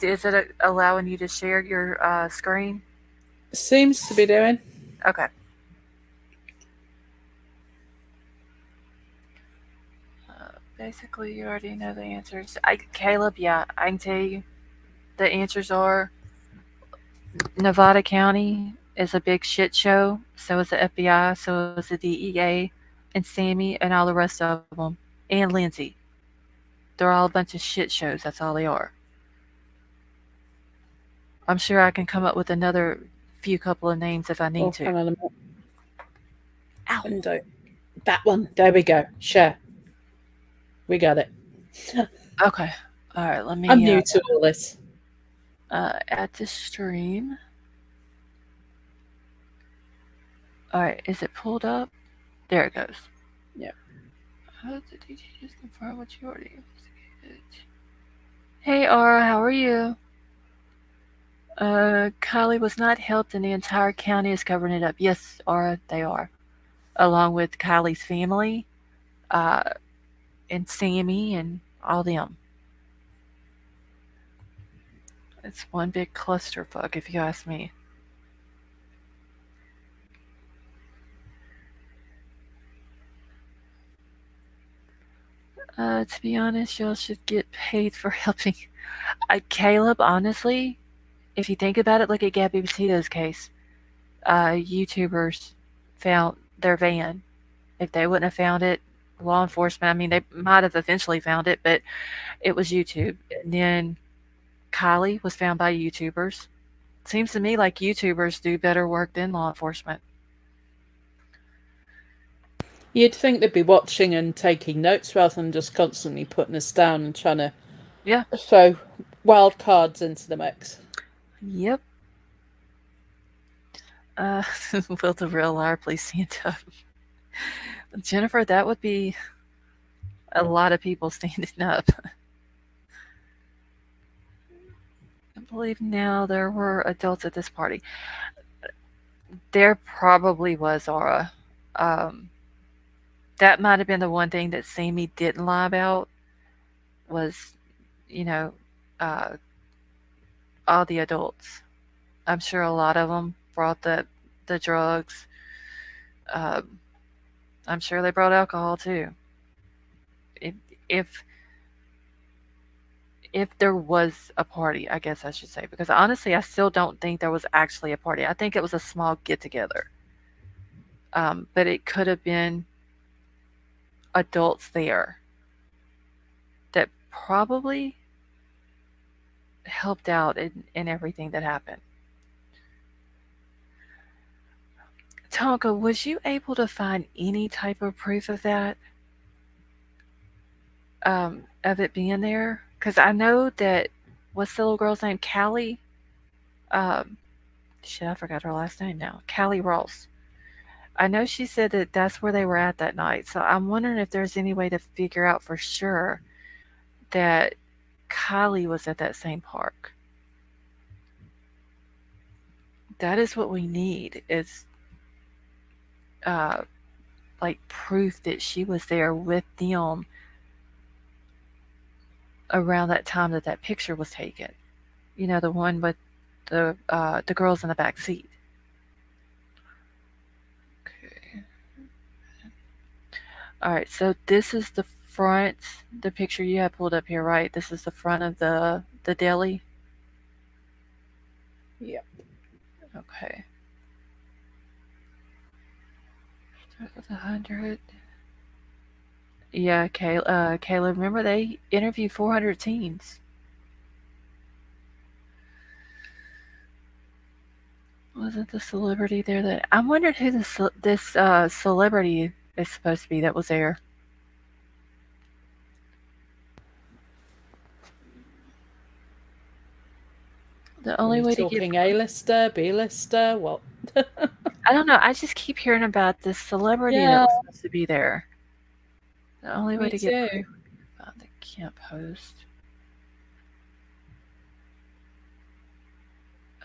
[SPEAKER 1] Is it allowing you to share your screen?
[SPEAKER 2] Seems to be doing.
[SPEAKER 1] Okay. Basically, you already know the answers. Caleb, yeah, I can tell you the answers are Nevada County is a big shit show. So is the FBI. So is the DEA, and Sammy, and all the rest of them, and Lindsay. They're all a bunch of shit shows. That's all they are. I'm sure I can come up with another few couple of names if I need
[SPEAKER 2] Oh,
[SPEAKER 1] to.
[SPEAKER 2] hang on a minute.
[SPEAKER 1] Ow.
[SPEAKER 2] And that one. There we go. Share. We got it.
[SPEAKER 1] Okay. All right. Let
[SPEAKER 2] I'm
[SPEAKER 1] me
[SPEAKER 2] new to all this.
[SPEAKER 1] add to stream. All right. Is it pulled up? There it goes.
[SPEAKER 2] Yeah.
[SPEAKER 1] How did the DTs confirm what you already investigated? Hey, Aura. How are you? Kylie was not helped, and the entire county is covering it up. Yes, Aura, they are, along with Kylie's family, uh, and Sammy, and all them. It's one big clusterfuck, if you ask me. To be honest, y'all should get paid for helping. Caleb, honestly, if you think about it, look at Gabby Petito's case. YouTubers found their van. If they wouldn't have found it, law enforcement, I mean, they might have eventually found it, but it was YouTube. And then Kylie was found by YouTubers. Seems to me like YouTubers do better work than law enforcement.
[SPEAKER 2] You'd think they'd be watching and taking notes rather than just constantly putting us down and trying to
[SPEAKER 1] Yeah.
[SPEAKER 2] throw wild cards into the mix.
[SPEAKER 1] Yep. Uh, will the real liar please stand up? Jennifer, that would be a lot of people standing up. I believe now there were adults at this party. There probably was, Aura. Um, that might have been the one thing that Sammy didn't lie about was, you know, uh, all the adults. I'm sure a lot of them brought the drugs. Um, I'm sure they brought alcohol too. If if if there was a party, I guess I should say, because honestly, I still don't think there was actually a party. I think it was a small get together. But it could have been adults there that probably helped out in everything that happened. Tonka, was you able to find any type of proof of that? Of it being there? Because I know that, what's the little girl's name? Callie? Um, shit, I forgot her last name now. Callie Ross. I know she said that that's where they were at that night. So I'm wondering if there's any way to figure out for sure that Kylie was at that same park. That is what we need is uh, like proof that she was there with them around that time that that picture was taken. You know, the one with the girls in the back seat. Okay. All right. So this is the front. The picture you have pulled up here, right? This is the front of the deli.
[SPEAKER 2] Yep.
[SPEAKER 1] Okay. Start with 100. Yeah, Caleb. Remember they interviewed 400 teens. Wasn't the celebrity there that I'm wondering who this celebrity is supposed to be that was there. The
[SPEAKER 2] Are
[SPEAKER 1] only
[SPEAKER 2] we
[SPEAKER 1] way to get
[SPEAKER 2] talking A-lister, B-lister? What?
[SPEAKER 1] I don't know. I just keep hearing about this celebrity that
[SPEAKER 2] Yeah,
[SPEAKER 1] was supposed to be there. The only way
[SPEAKER 2] me
[SPEAKER 1] to get
[SPEAKER 2] too.
[SPEAKER 1] proof about the camp host.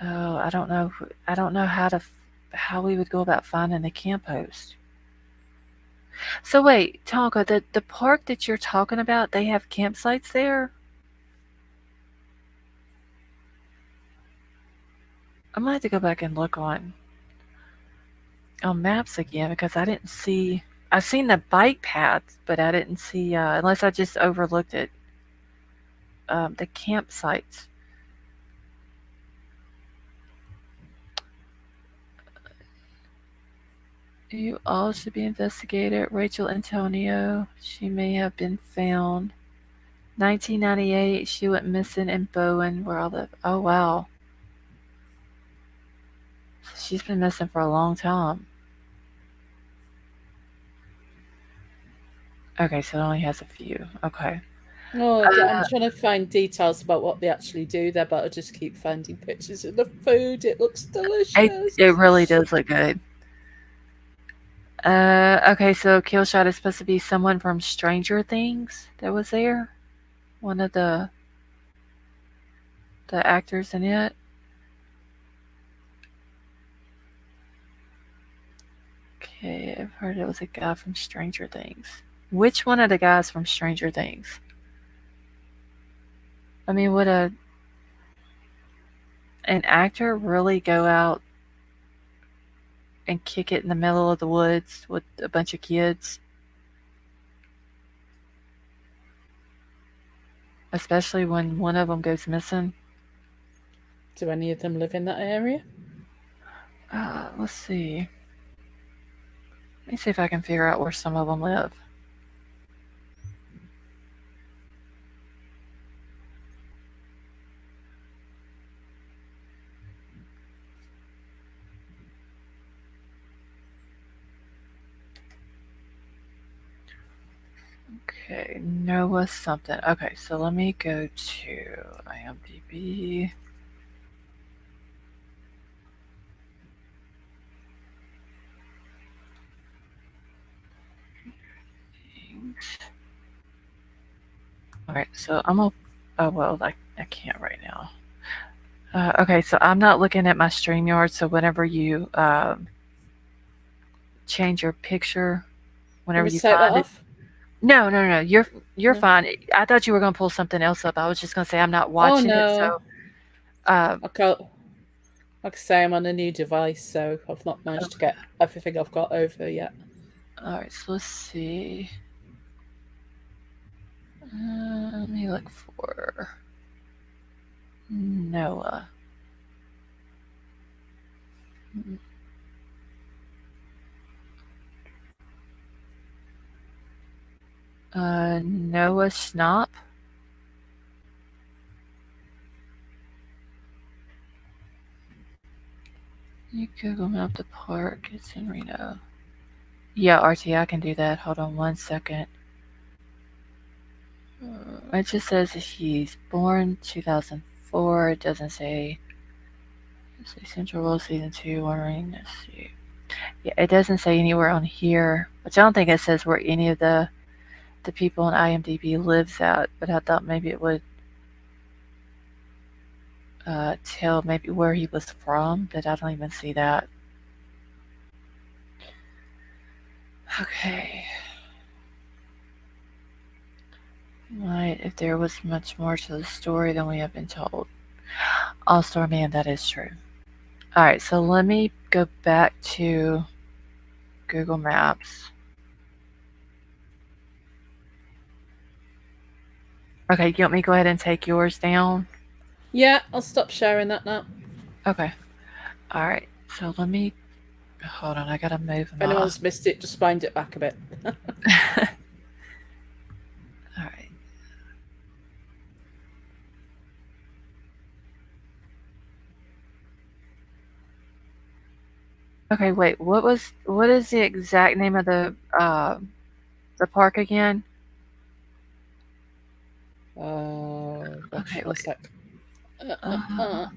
[SPEAKER 1] Oh, I don't know. I don't know how we would go about finding the camp host. So wait, Tonka, the park that you're talking about, they have campsites there. I might have to go back and look on maps again because I didn't see. I've seen the bike paths, but I didn't see unless I just overlooked it. The campsites. You all should be investigated. Rachel Antonio, she may have been found. 1998, she went missing in Bowen, where I live. Oh, wow. She's been missing for a long time. Okay, so it only has a few. Okay.
[SPEAKER 2] Oh, I'm trying to find details about what they actually do there, but I just keep finding pictures of the food. It looks delicious.
[SPEAKER 1] It really does look good. Okay, so Killshot is supposed to be someone from Stranger Things that was there. One of the actors in it. Okay, I've heard it was a guy from Stranger Things. Which one of the guys from Stranger Things? I mean, would an actor really go out and kick it in the middle of the woods with a bunch of kids? Especially when one of them goes missing.
[SPEAKER 2] Do any of them live in that area?
[SPEAKER 1] Let's see. Let me see if I can figure out where some of them live. Okay, Noah something. Okay, so let me go to IMDb. All right, so I'm a. Oh well, I can't right now. Okay, so I'm not looking at my StreamYard. So whenever you change your picture,
[SPEAKER 2] You
[SPEAKER 1] whenever
[SPEAKER 2] want me
[SPEAKER 1] you
[SPEAKER 2] to take that
[SPEAKER 1] find it.
[SPEAKER 2] off?
[SPEAKER 1] No, no, no. You're
[SPEAKER 2] No.
[SPEAKER 1] fine. I thought you were gonna pull something else up. I was just gonna say I'm not
[SPEAKER 2] Oh
[SPEAKER 1] watching it.
[SPEAKER 2] no.
[SPEAKER 1] So
[SPEAKER 2] I can't. Like I say, I'm on a new device, so I've not managed to get everything I've got over yet.
[SPEAKER 1] all right, so let's see. Let me look for Noah. Noah Schnapp. You Google map the park. It's in Reno. Yeah, RT, I can do that. Hold on 1 second. It just says he's born 2004. It doesn't say. Let's see, Central World Season 2, Wondering. Let's see. Yeah, it doesn't say anywhere on here, which I don't think it says where any of the people on IMDb lives at, but I thought maybe it would tell maybe where he was from, but I don't even see that. Okay. Right, if there was much more to the story than we have been told. All Star Man, that is true. Alright, so let me go back to Google Maps. Okay, you want me to go ahead and take yours down?
[SPEAKER 2] Yeah, I'll stop sharing that now.
[SPEAKER 1] Okay. Alright, so let me. Hold on, I gotta move
[SPEAKER 2] If
[SPEAKER 1] my.
[SPEAKER 2] anyone's missed it, just wind it back a bit.
[SPEAKER 1] Alright. Okay, wait, what is the exact name of the park again?
[SPEAKER 2] Gosh,
[SPEAKER 1] Okay,
[SPEAKER 2] one
[SPEAKER 1] wait.
[SPEAKER 2] sec.
[SPEAKER 1] I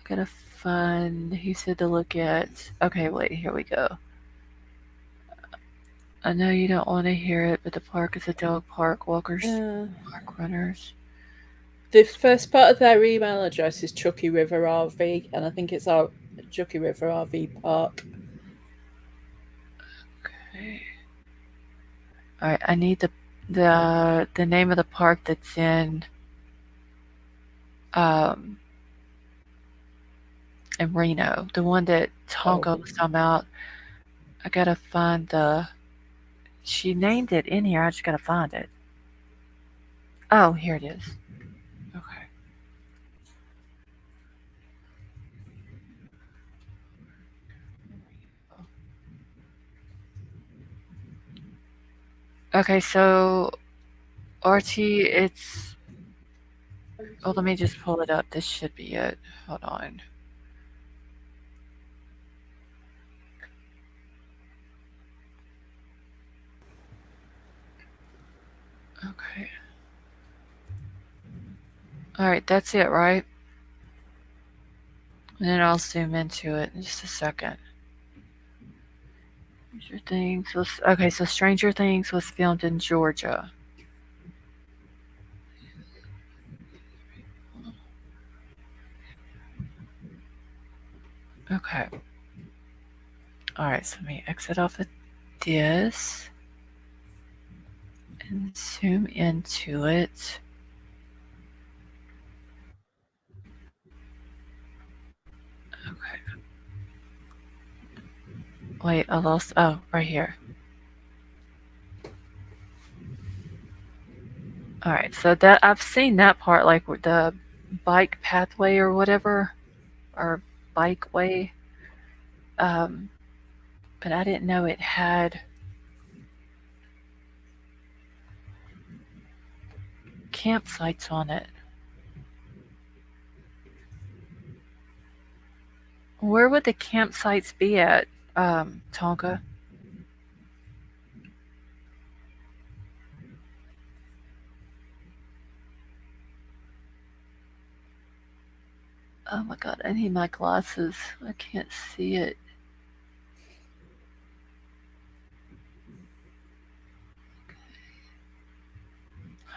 [SPEAKER 1] gotta find. He said to look at. Okay, wait. Here we go. I know you don't want to hear it, but the park is a dog park. Walkers, park runners.
[SPEAKER 2] The first part of their email address is Chucky River RV, and I think it's our Chucky River RV Park.
[SPEAKER 1] Okay. All right. I need the name of the park that's um in Reno. The one that
[SPEAKER 2] Oh,
[SPEAKER 1] Tonka was talking about. I gotta find the. She named it in here. I just gotta find it. Oh, here it is. Okay. Okay, so RT, it's. Oh, let me just pull it up. This should be it. Hold on. Okay. All right, that's it, right? And then I'll zoom into it in just a second. Stranger Things was okay. So Stranger Things was filmed in Georgia. Okay. All right. So let me exit off of this and zoom into it. Okay. Wait, I lost. Oh, right here. All right. So that I've seen that part, like with the bike pathway or whatever, or bike way. Um, but I didn't know it had campsites on it. Where would the campsites be at, Tonka? Oh my god, I need my glasses. I can't see it.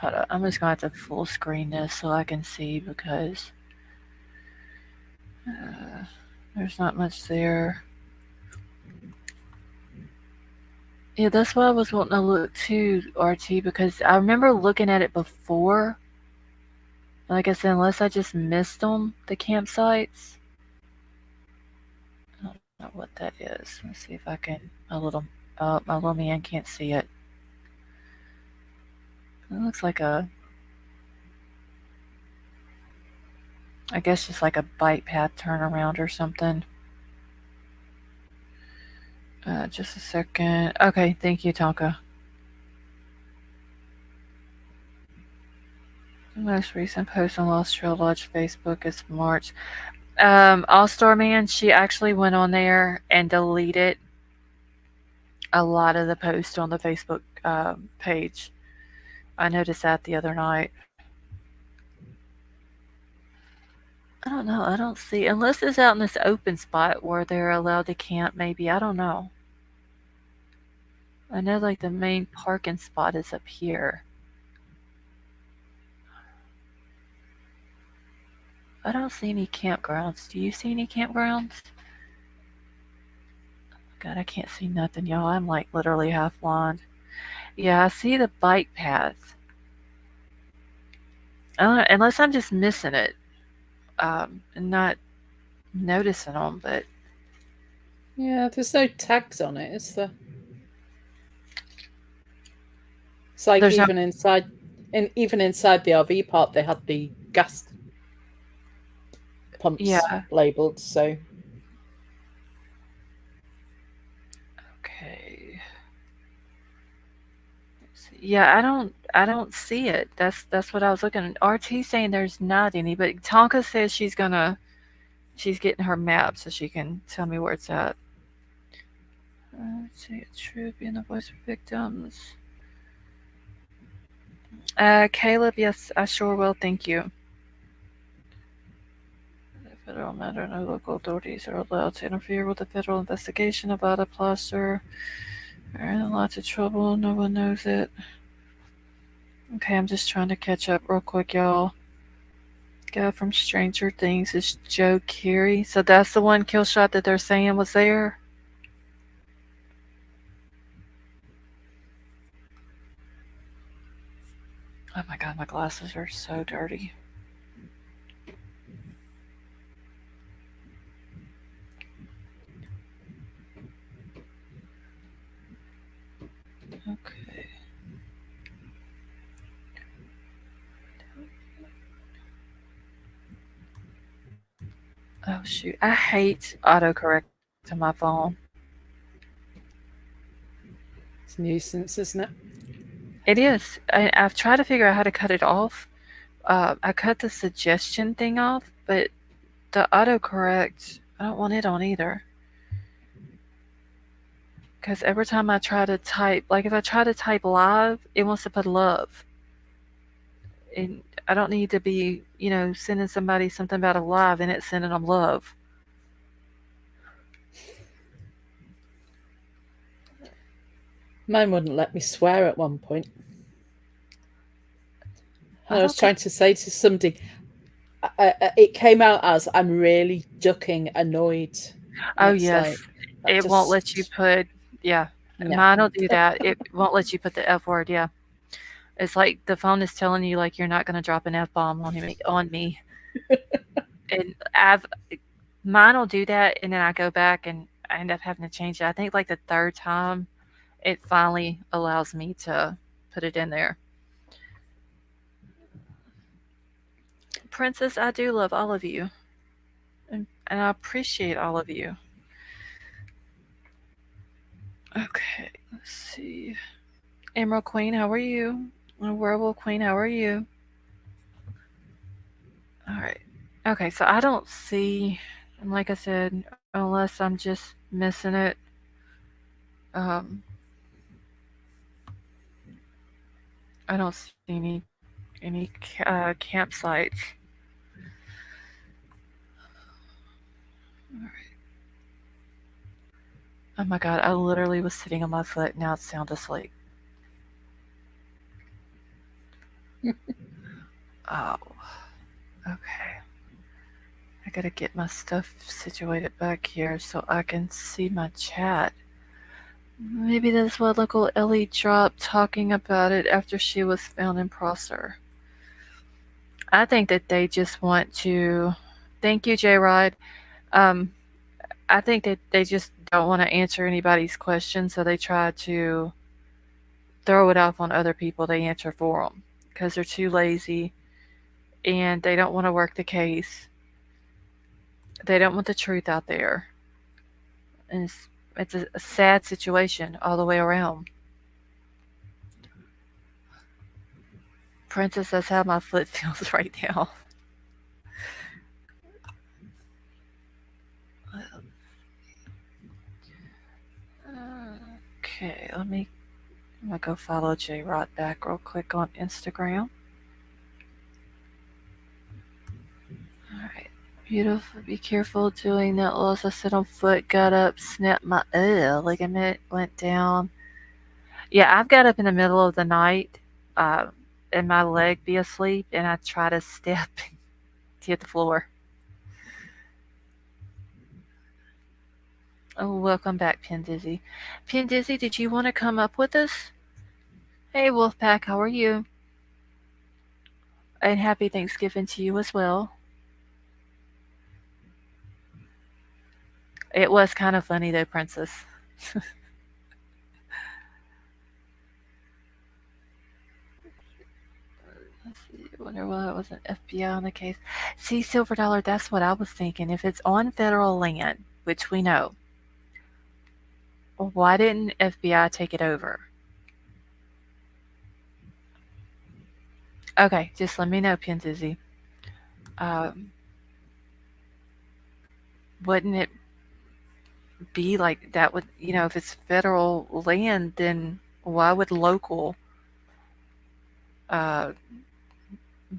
[SPEAKER 1] Hold on, I'm just gonna have to full screen this so I can see because uh, there's not much there. Yeah, that's why I was wanting to look too, RT, because I remember looking at it before. Like I said, unless I just missed them, the campsites. I don't know what that is. Let's see if I can. My little man can't see it. It looks like a, I guess just like a bike path turnaround or something. Just a second. Okay, thank you, Tonka. The most recent post on Lost Trail Lodge Facebook is March. All Star Man, she actually went on there and deleted a lot of the posts on the Facebook page. I noticed that the other night. I don't know. I don't see, unless it's out in this open spot where they're allowed to camp, maybe. I don't know. I know like the main parking spot is up here. I don't see any campgrounds. Do you see any campgrounds? God, I can't see nothing, y'all. I'm like literally half blind. Yeah, I see the bike path. Unless I'm just missing it and not noticing them, but
[SPEAKER 2] Yeah, there's no tags on it, is there? It's like
[SPEAKER 1] there's no.
[SPEAKER 2] even inside the RV park, they had the gas pumps
[SPEAKER 1] Yeah.
[SPEAKER 2] labeled. So
[SPEAKER 1] Okay. Yeah, I don't see it. That's what I was looking at. RT saying there's not any, but Tonka says she's getting her map so she can tell me where it's at. Let's see, it's true being the voice for victims. Caleb, yes, I sure will. Thank you. The federal matter, no local authorities are allowed to interfere with the federal investigation about a plaster. We're in lots of trouble. No one knows it. Okay, I'm just trying to catch up real quick, y'all. Guy from Stranger Things is Joe Keery. So that's the one kill shot that they're saying was there. Oh my god, my glasses are so dirty. Okay. Oh shoot, I hate autocorrect on my phone.
[SPEAKER 2] it's a nuisance, isn't it?
[SPEAKER 1] It is. I've tried to figure out how to cut it off. I cut the suggestion thing off, but the autocorrect, I don't want it on either. Because every time I try to type, like if I try to type live, it wants to put love. And I don't need to be, sending somebody something about a live and it's sending them love.
[SPEAKER 2] Mine wouldn't let me swear at one point. And
[SPEAKER 1] I
[SPEAKER 2] I was
[SPEAKER 1] don't think.
[SPEAKER 2] trying to say to somebody, it came out as I'm really ducking annoyed. And
[SPEAKER 1] Oh,
[SPEAKER 2] it's
[SPEAKER 1] yes.
[SPEAKER 2] like, that
[SPEAKER 1] It won't let you
[SPEAKER 2] just,
[SPEAKER 1] put, yeah.
[SPEAKER 2] yeah.
[SPEAKER 1] Mine will do that. It won't let you put the F word, yeah. It's like the phone is telling you like you're not gonna drop an F bomb on me. And mine will do that and then I go back and I end up having to change it. I think like the third time it finally allows me to put it in there. Princess, I do love all of you. And I appreciate all of you. Okay, let's see. Emerald Queen, how are you? Werewolf Queen, how are you? All right. Okay, so I don't see, and like I said, unless I'm just missing it, um, I don't see any campsites. Oh my god, I literally was sitting on my foot. Now it's sound asleep. Oh, okay. I gotta get my stuff situated back here so I can see my chat. Maybe that's what local Ellie dropped talking about it after she was found in Prosser. I think that they just want to. Thank you, J Rod. Um, I think that they just don't want to answer anybody's questions, so they try to throw it off on other people. They answer for them because they're too lazy and they don't want to work the case. They don't want the truth out there, and it's a sad situation all the way around. Princess, that's how my foot feels right now. Okay, I'm gonna go follow J Rod back real quick on Instagram. Alright. Beautiful. Be careful doing that. Lost. I sit on foot, got up, snapped my ligament, went down. Yeah, I've got up in the middle of the night, uh, and my leg be asleep, and I try to step to hit the floor. Oh, welcome back, Pin Dizzy. Pin Dizzy, did you want to come up with us? Hey, Wolfpack, how are you? And happy Thanksgiving to you as well. It was kind of funny though, Princess. Let's see. Wonder why it wasn't FBI on the case. See, Silver Dollar, that's what I was thinking. If it's on federal land, which we know, why didn't FBI take it over? Okay, just let me know, Pintizzy. Um, wouldn't it be like that? Would if it's federal land, then why would local uh,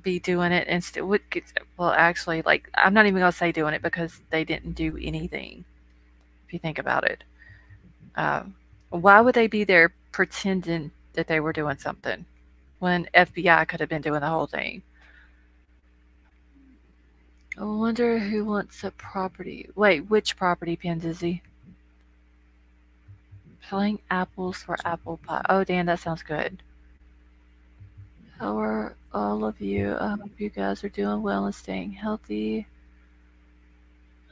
[SPEAKER 1] be doing it instead? Well, actually, like I'm not even gonna say doing it because they didn't do anything. If you think about it, um, why would they be there pretending that they were doing something when FBI could have been doing the whole thing? I wonder who wants a property. Wait, which property, Pandizzy? Selling apples for apple pie. Oh, Dan, that sounds good. How are all of you? I hope you guys are doing well and staying healthy.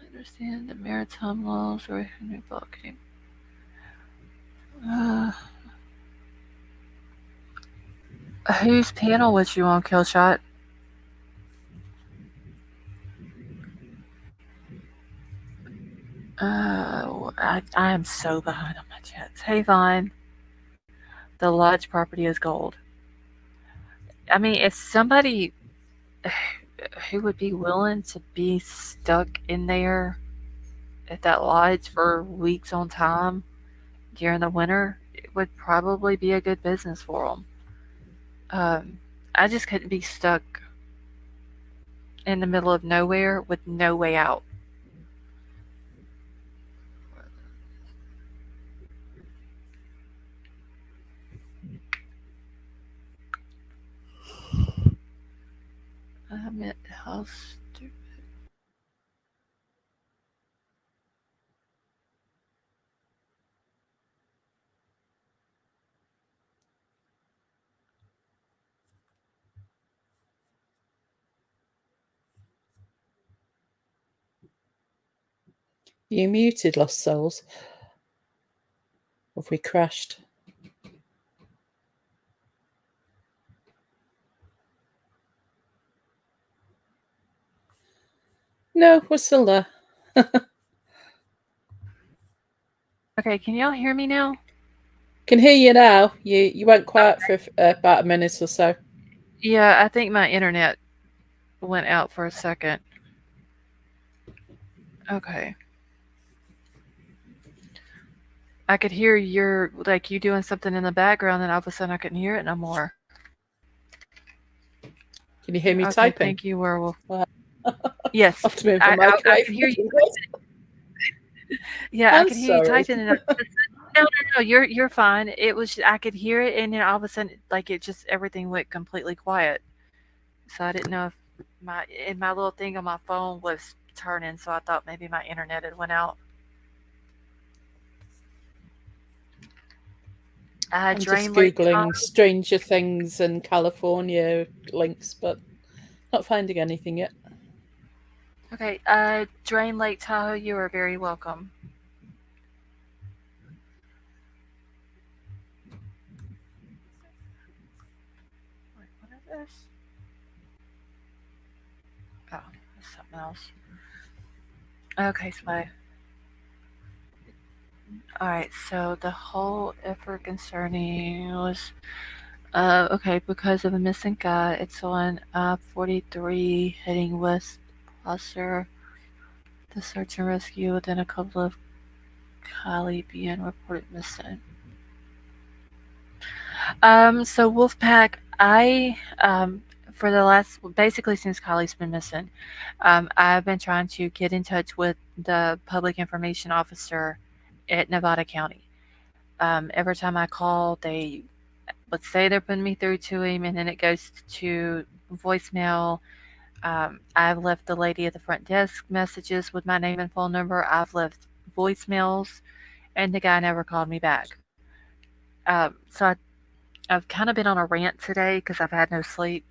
[SPEAKER 1] I understand the maritime laws or new balcony. Uh, whose panel was you on, Killshot? I am so behind on my chats. Hey, Vaughn. The lodge property is gold. I mean, if somebody who would be willing to be stuck in there at that lodge for weeks on time during the winter, it would probably be a good business for them. I just couldn't be stuck in the middle of nowhere with no way out. I mean, how stupid.
[SPEAKER 2] You muted, Lost Souls. Have we crashed? No, we're still there.
[SPEAKER 1] Okay, can y'all hear me now?
[SPEAKER 2] Can hear you now. You went quiet for about a minute or so.
[SPEAKER 1] Yeah, I think my internet went out for a second. Okay. I could hear you doing something in the background, and all of a sudden I couldn't hear it no more.
[SPEAKER 2] Can you hear me
[SPEAKER 1] Okay,
[SPEAKER 2] typing?
[SPEAKER 1] thank you, Werewolf.
[SPEAKER 2] Well,
[SPEAKER 1] Yes,
[SPEAKER 2] I have to move the
[SPEAKER 1] I
[SPEAKER 2] microwave.
[SPEAKER 1] could hear you. Yeah, I
[SPEAKER 2] I'm
[SPEAKER 1] could hear you
[SPEAKER 2] sorry.
[SPEAKER 1] typing, and no, no, no, you're fine. It was I could hear it, and then all of a sudden, like it just everything went completely quiet. So I didn't know if my little thing on my phone was turning, so I thought maybe my internet had went out. I had
[SPEAKER 2] I'm just
[SPEAKER 1] drained Lake
[SPEAKER 2] Googling
[SPEAKER 1] Tahoe.
[SPEAKER 2] Stranger Things and California links, but not finding anything yet.
[SPEAKER 1] Okay, Drain Lake Tahoe, you are very welcome. Wait, what is this? Oh, it's something else. Okay, so all right. So the whole effort concerning was okay because of a missing guy. It's on 43 heading west. Placer. The search and rescue within a couple of KIELY being reported missing. So Wolfpack, for the last basically since Kylie's been missing, I've been trying to get in touch with the public information officer at Nevada County. Every time I call, they would say they're putting me through to him, and then it goes to voicemail. I've left the lady at the front desk messages with my name and phone number. I've left voicemails, and the guy never called me back. I've kind of been on a rant today because I've had no sleep.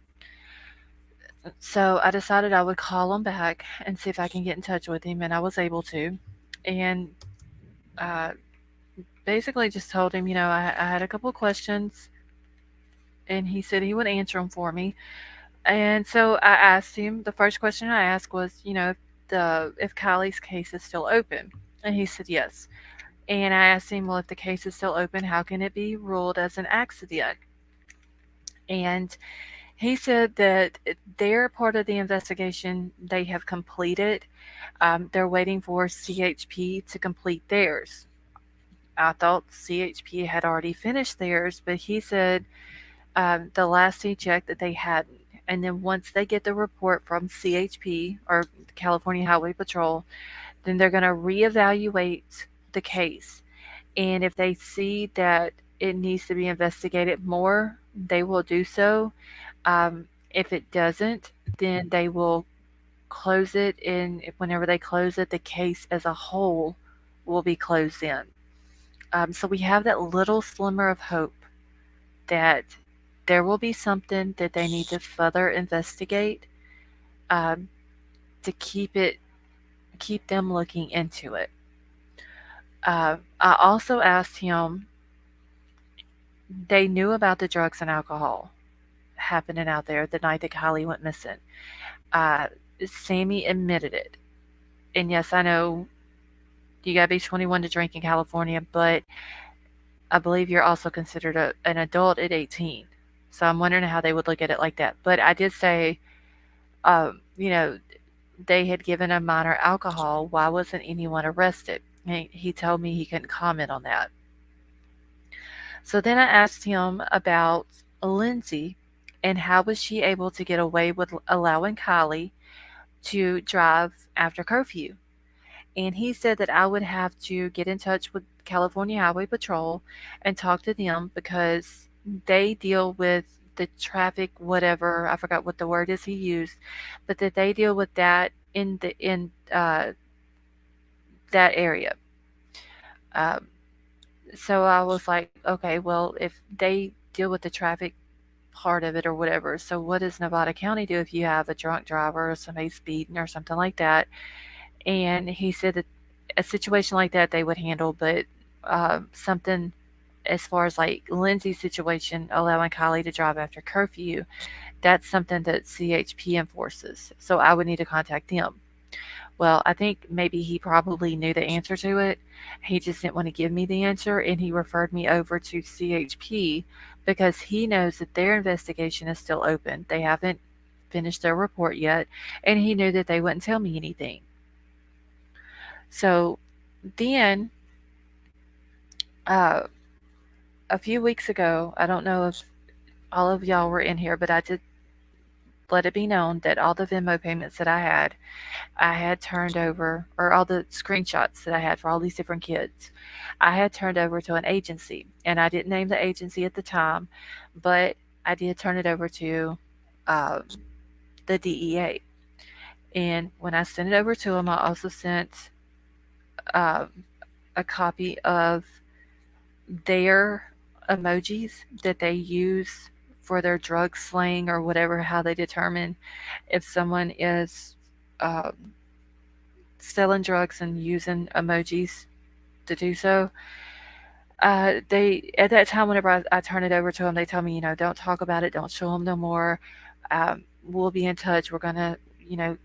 [SPEAKER 1] So I decided I would call him back and see if I can get in touch with him, and I was able to. And uh, basically just told him, I had a couple of questions, and he said he would answer them for me. And so I asked him. The first question I asked was, if Kylie's case is still open, and he said yes. And I asked him, well, if the case is still open, how can it be ruled as an accident? And he said that their part of the investigation they have completed. They're waiting for CHP to complete theirs. I thought CHP had already finished theirs, but he said the last he checked that they hadn't. And then once they get the report from CHP or California Highway Patrol, then they're going to reevaluate the case. And if they see that it needs to be investigated more, they will do so. If it doesn't, then they will close it, and whenever they close it, the case as a whole will be closed in. So we have that little slimmer of hope that there will be something that they need to further investigate um, to keep them looking into it. I also asked him. They knew about the drugs and alcohol happening out there the night that Kylie went missing. Uh, Sammy admitted it, and yes, I know you gotta be 21 to drink in California, but I believe you're also considered an adult at 18. So I'm wondering how they would look at it like that. But I did say, you know, they had given a minor alcohol. Why wasn't anyone arrested? And he told me he couldn't comment on that. So then I asked him about Lindsay and how was she able to get away with allowing Kylie to drive after curfew. And he said that I would have to get in touch with California Highway Patrol and talk to them because they deal with the traffic whatever, I forgot what the word is he used, but that they deal with that in that area. Um, so I was like, okay, well, if they deal with the traffic part of it or whatever, so what does Nevada County do if you have a drunk driver or somebody speeding or something like that? And he said that a situation like that they would handle, but something as far as like Lindsay's situation, allowing Kylie to drive after curfew, that's something that CHP enforces. So I would need to contact them. Well, I think maybe he probably knew the answer to it. He just didn't want to give me the answer, and he referred me over to CHP because he knows that their investigation is still open. They haven't finished their report yet, and he knew that they wouldn't tell me anything. So then, uh, a few weeks ago, I don't know if all of y'all were in here, but I did let it be known that all the Venmo payments that I had turned over, or all the screenshots that I had for all these different kids, I had turned over to an agency. And I didn't name the agency at the time, but I did turn it over to um, the DEA. And when I sent it over to them, I also sent um, a copy of their emojis that they use for their drug slang or whatever, how they determine if someone is um, selling drugs and using emojis to do so. They at that time, whenever I turn it over to them, they tell me, don't talk about it, don't show them no more. We'll be in touch. We're gonna,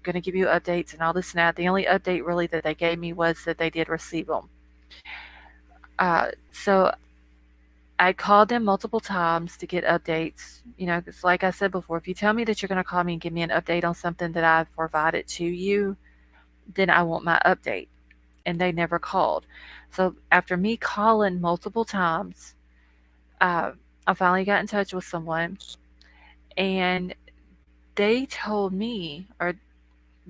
[SPEAKER 1] gonna give you updates and all this and that. The only update really that they gave me was that they did receive them. So I called them multiple times to get updates. Because like I said before, if you tell me that you're going to call me and give me an update on something that I've provided to you, then I want my update. And they never called. So after me calling multiple times, uh, I finally got in touch with someone, and they told me, or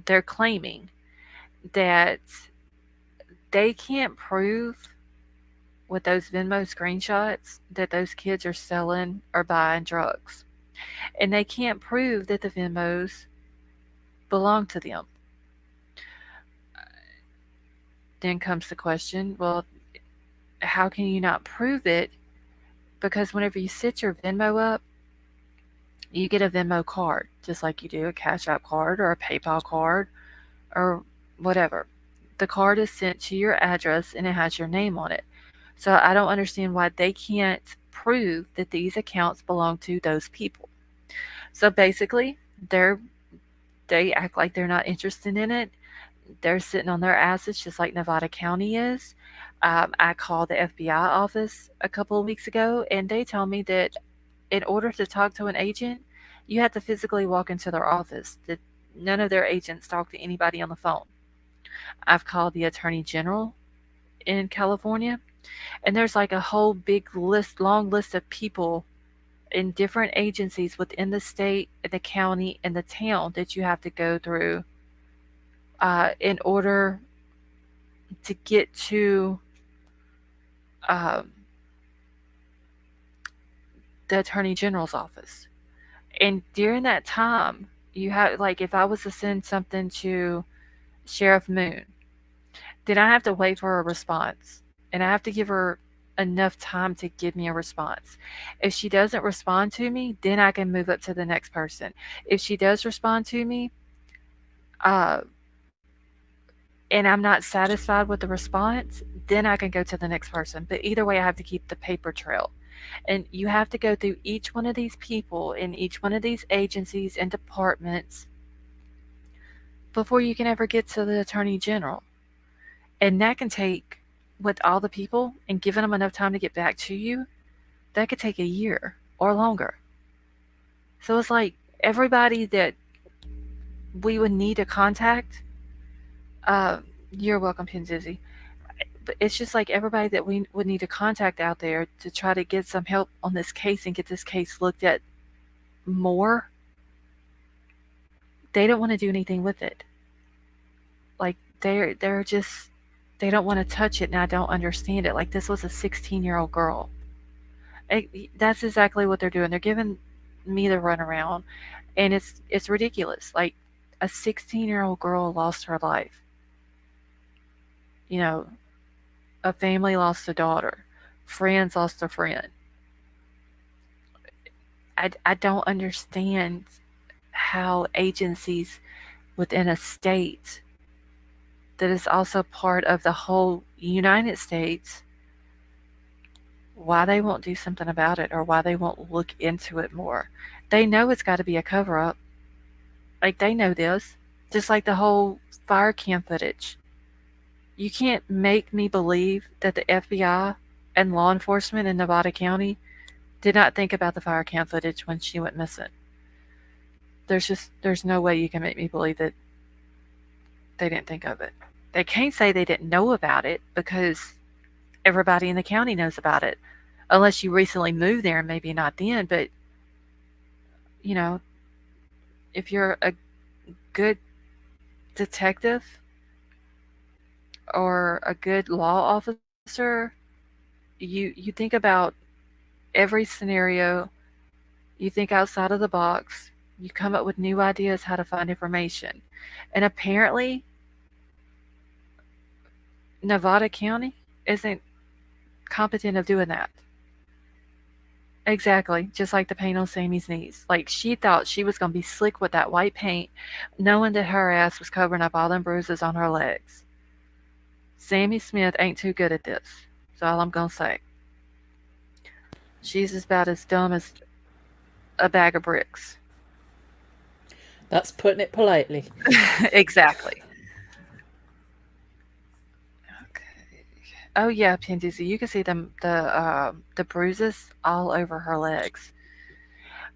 [SPEAKER 1] they're claiming, that they can't prove with those Venmo screenshots that those kids are selling or buying drugs. And they can't prove that the Venmos belong to them. Then comes the question, well, how can you not prove it? Because whenever you set your Venmo up, you get a Venmo card, just like you do a Cash App card or a PayPal card or whatever. The card is sent to your address and it has your name on it. So I don't understand why they can't prove that these accounts belong to those people. So basically, they're they act like they're not interested in it. They're sitting on their asses just like Nevada County is. I called the FBI office a couple of weeks ago, and they told me that in order to talk to an agent, you have to physically walk into their office. That none of their agents talk to anybody on the phone. I've called the Attorney General in California, and there's like a whole big list, long list of people in different agencies within the state, the county, and the town that you have to go through in order to get to um, the Attorney General's office. And during that time, you have, like, if I was to send something to Sheriff Moon, then I have to wait for a response. And I have to give her enough time to give me a response. If she doesn't respond to me, then I can move up to the next person. If she does respond to me, uh, and I'm not satisfied with the response, then I can go to the next person. But either way, I have to keep the paper trail. And you have to go through each one of these people in each one of these agencies and departments before you can ever get to the Attorney General. And that can take, with all the people and giving them enough time to get back to you, that could take a year or longer. So it's like everybody that we would need to contact. Uh, you're welcome, Pinzizzy. But it's just like everybody that we would need to contact out there to try to get some help on this case and get this case looked at more. They don't want to do anything with it. Like they're just they don't want to touch it, and I don't understand it. Like this was a 16-year-old girl. It, that's exactly what they're doing. They're giving me the runaround, and it's ridiculous. Like a 16-year-old girl lost her life. You know, a family lost a daughter, friends lost a friend. I don't understand how agencies within a state that is also part of the whole United States, why they won't do something about it or why they won't look into it more. They know it's got to be a cover up. Like they know this. Just like the whole fire cam footage. You can't make me believe that the FBI and law enforcement in Nevada County did not think about the fire cam footage when she went missing. There's no way you can make me believe that they didn't think of it. They can't say they didn't know about it because everybody in the county knows about it. Unless you recently moved there, maybe not then, but you know, if you're a good detective or a good law officer, you think about every scenario, you think outside of the box, you come up with new ideas how to find information. And apparently Nevada County isn't competent of doing that. Exactly, just like the paint on Sammy's knees. Like she thought she was gonna be slick with that white paint, knowing that her ass was covering up all them bruises on her legs. Sammy Smith ain't too good at this. That's all I'm gonna say. She's about as dumb as a bag of bricks.
[SPEAKER 2] That's putting it politely.
[SPEAKER 1] Exactly. Okay. Oh yeah, Pinduzi, you can see the bruises all over her legs.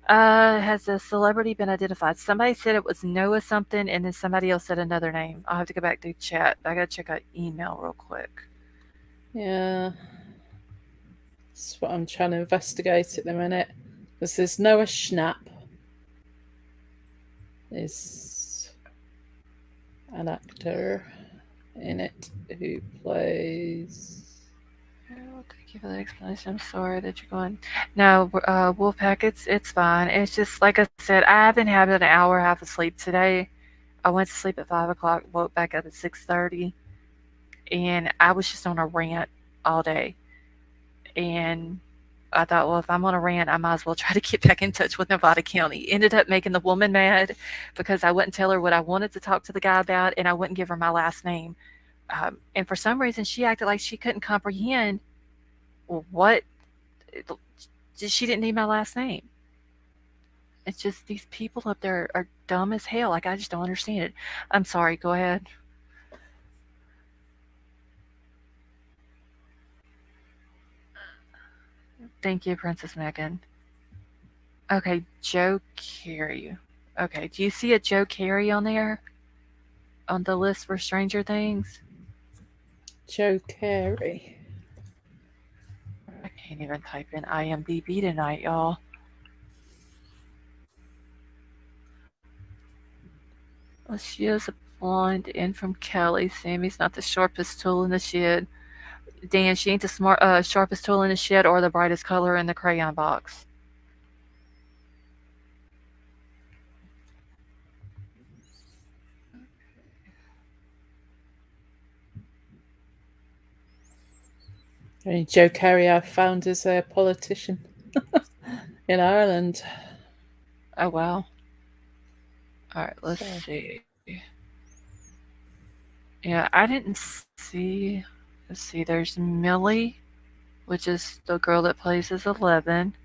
[SPEAKER 1] Has a celebrity been identified? Somebody said it was Noah something, and then somebody else said another name. I'll have to go back through chat. I gotta check out email real quick.
[SPEAKER 2] Yeah, that's what I'm trying to investigate at the minute. Because there's Noah Schnapp is an actor in it who plays.
[SPEAKER 1] Oh, thank you for the explanation. I'm sorry that you're going. No, Wolfpack, it's fine. It's just like I said, I haven't had an hour and a half of sleep today. I went to sleep at 5 o'clock, woke back up at 6:30, and I was just on a rant all day. And I thought, well, if I'm on a rant, I might as well try to get back in touch with Nevada County. Ended up making the woman mad because I wouldn't tell her what I wanted to talk to the guy about, and I wouldn't give her my last name. And for some reason, she acted like she couldn't comprehend what she didn't need my last name. It's just these people up there are dumb as hell. Like I just don't understand it. I'm sorry. Go ahead. Thank you, Princess Megan. Okay, Joe Carey. Okay, do you see a Joe Carey on there on the list for Stranger Things?
[SPEAKER 2] Joe Carey.
[SPEAKER 1] I can't even type in IMDb tonight, y'all. Well, she is a blonde in from Kelly. Sammy's not the sharpest tool in the shed. Dan, she ain't the sharpest tool in the shed or the brightest color in the crayon box.
[SPEAKER 2] I mean, Joe Carey I found as a politician in Ireland.
[SPEAKER 1] Oh wow. All right, let's
[SPEAKER 2] So,
[SPEAKER 1] see. Yeah, I didn't see. Let's see. There's Millie, which is the girl that plays as 11,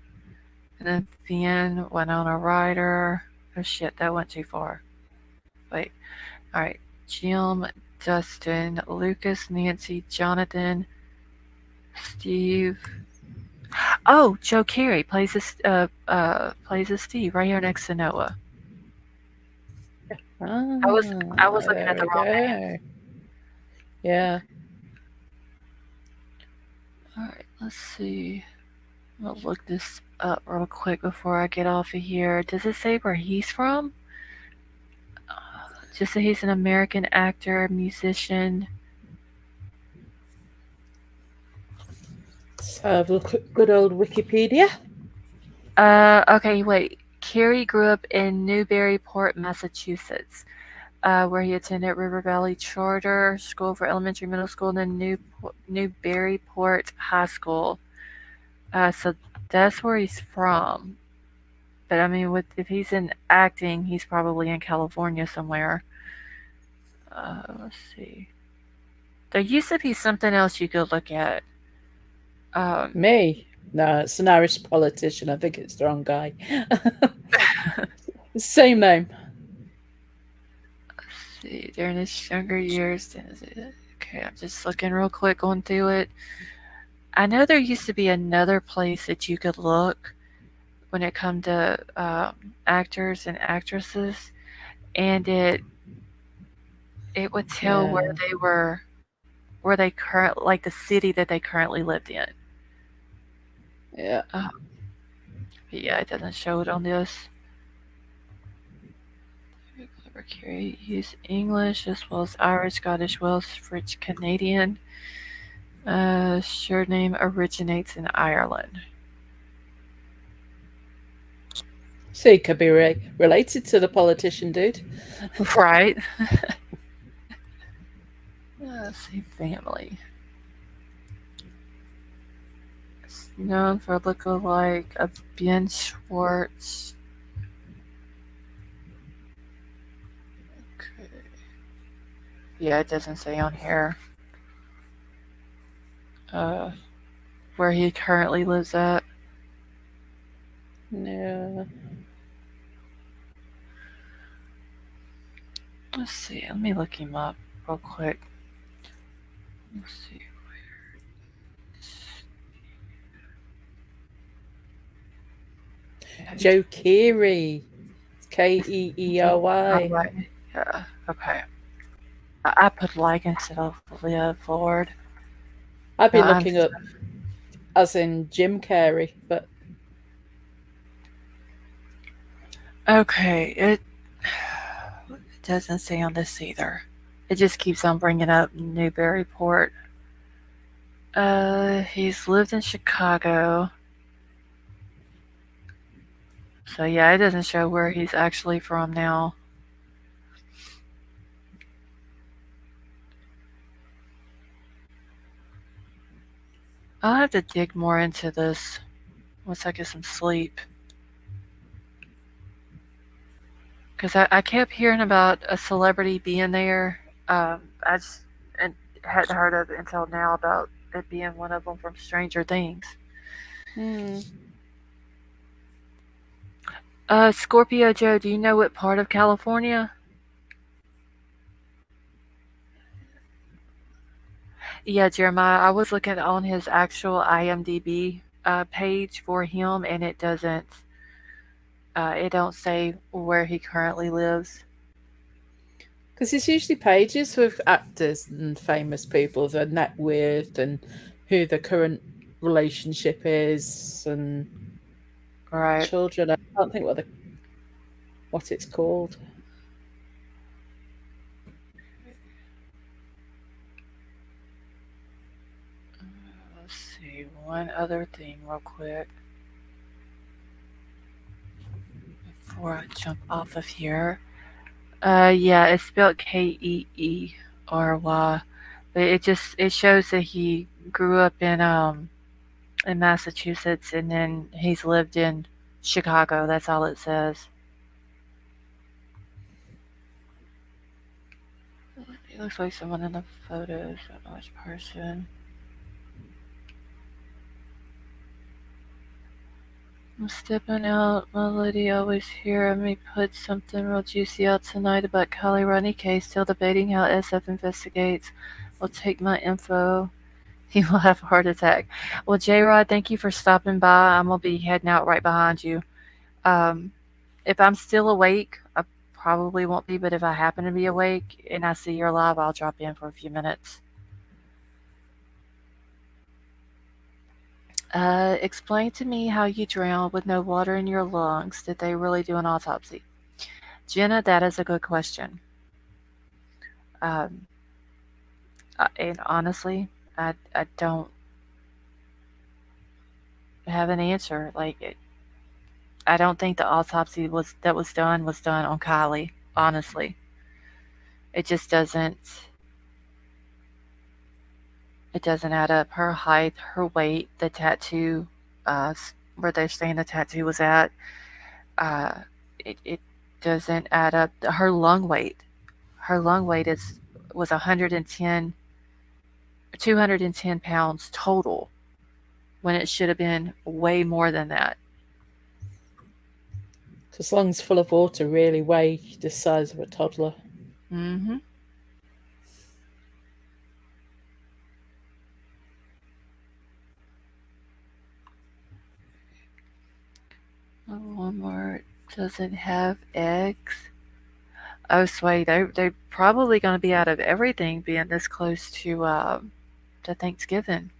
[SPEAKER 1] and then Fionn, Winona Ryder. Oh shit, that went too far. Wait. All right. Jim, Dustin, Lucas, Nancy, Jonathan, Steve. Oh, Joe Carey plays this Steve right here next to Noah. I was I
[SPEAKER 2] Ah,
[SPEAKER 1] was looking
[SPEAKER 2] there
[SPEAKER 1] at the
[SPEAKER 2] we
[SPEAKER 1] wrong man.
[SPEAKER 2] go. Yeah.
[SPEAKER 1] All right, let's see. I'll look this up real quick before I get off of here. Does it say where he's from? Just that he's an American actor, musician.
[SPEAKER 2] Let's have a look at good old Wikipedia.
[SPEAKER 1] Okay, wait. Carey grew up in Newburyport, Massachusetts, where he attended River Valley Charter School for elementary, middle school, and then Newburyport High School. So that's where he's from. But I mean, with if he's in acting, he's probably in California somewhere. Let's see. There used to be something else you could look at. Um,
[SPEAKER 2] Me? No, it's an Irish politician. I think it's the wrong guy. Same name.
[SPEAKER 1] see, during his younger years, okay, I'm just looking real quick going through it. I know there used to be another place that you could look when it come to actors and actresses, and it would tell where
[SPEAKER 2] Yeah.
[SPEAKER 1] they were, where they current like the city that they currently lived in.
[SPEAKER 2] Yeah.
[SPEAKER 1] Uh, but yeah, it doesn't show it on this. Clever Carey used English as well as Irish, Scottish, Welsh, French, Canadian. Surname originates in Ireland.
[SPEAKER 2] So he could be related to the politician dude.
[SPEAKER 1] Right. Let's see, family. It's known for look-alike of Ben Schwartz. Okay. Yeah, it doesn't say on here uh, where he currently lives at.
[SPEAKER 2] Yeah.
[SPEAKER 1] Let's see. Let me look him up real quick. Let's see.
[SPEAKER 2] Joe Keery.
[SPEAKER 1] All
[SPEAKER 2] Keery.
[SPEAKER 1] right. Yeah. Okay. I put like instead of live, Lord.
[SPEAKER 2] I've
[SPEAKER 1] No,
[SPEAKER 2] been
[SPEAKER 1] I'm
[SPEAKER 2] looking up as in Jim Carrey, but
[SPEAKER 1] okay. It doesn't say on this either. It just keeps on bringing up Newburyport. He's lived in Chicago. So yeah, it doesn't show where he's actually from now. I'll have to dig more into this once I get some sleep. Because I kept hearing about a celebrity being there. I just and hadn't heard of it until now about it being one of them from Stranger Things.
[SPEAKER 2] hmm.
[SPEAKER 1] Scorpio Joe, do you know what part of California? Yeah, Jeremiah, I was looking on his actual IMDb page for him, and it don't say where he currently lives.
[SPEAKER 2] Because it's usually pages with actors and famous people, their net worth and who the current relationship is and
[SPEAKER 1] Right.
[SPEAKER 2] children. I can't think what it's called.
[SPEAKER 1] Let's see one other thing real quick before I jump off of here. Yeah, it's spelled Keery, but it shows that he grew up in Massachusetts and then he's lived in Chicago. That's all it says. He looks like someone in the photos. I don't know which person. I'm stepping out. My lady always here. I may put something real juicy out tonight about KIELY RODNI case. Still debating how SF investigates. Will take my info. He will have a heart attack. Well, J Rod, thank you for stopping by. I'm gonna be heading out right behind you. Um, if I'm still awake, I probably won't be, but if I happen to be awake and I see you're live, I'll drop in for a few minutes. Explain to me how you drowned with no water in your lungs. Did they really do an autopsy? Jenna, that is a good question. Um, and honestly, I don't have an answer. I don't think the autopsy was done on Kylie. Honestly, it just doesn't. It doesn't add up. Her height, her weight, the tattoo, where they're saying the tattoo was at, uh, it doesn't add up. Her lung weight, her lung weight was 110, 210 pounds total when it should have been way more than that.
[SPEAKER 2] Because lungs full of water really weigh the size of a toddler.
[SPEAKER 1] Mm-hmm. One more doesn't have eggs. Oh, sweet. They're probably going to be out of everything being this close to Thanksgiving.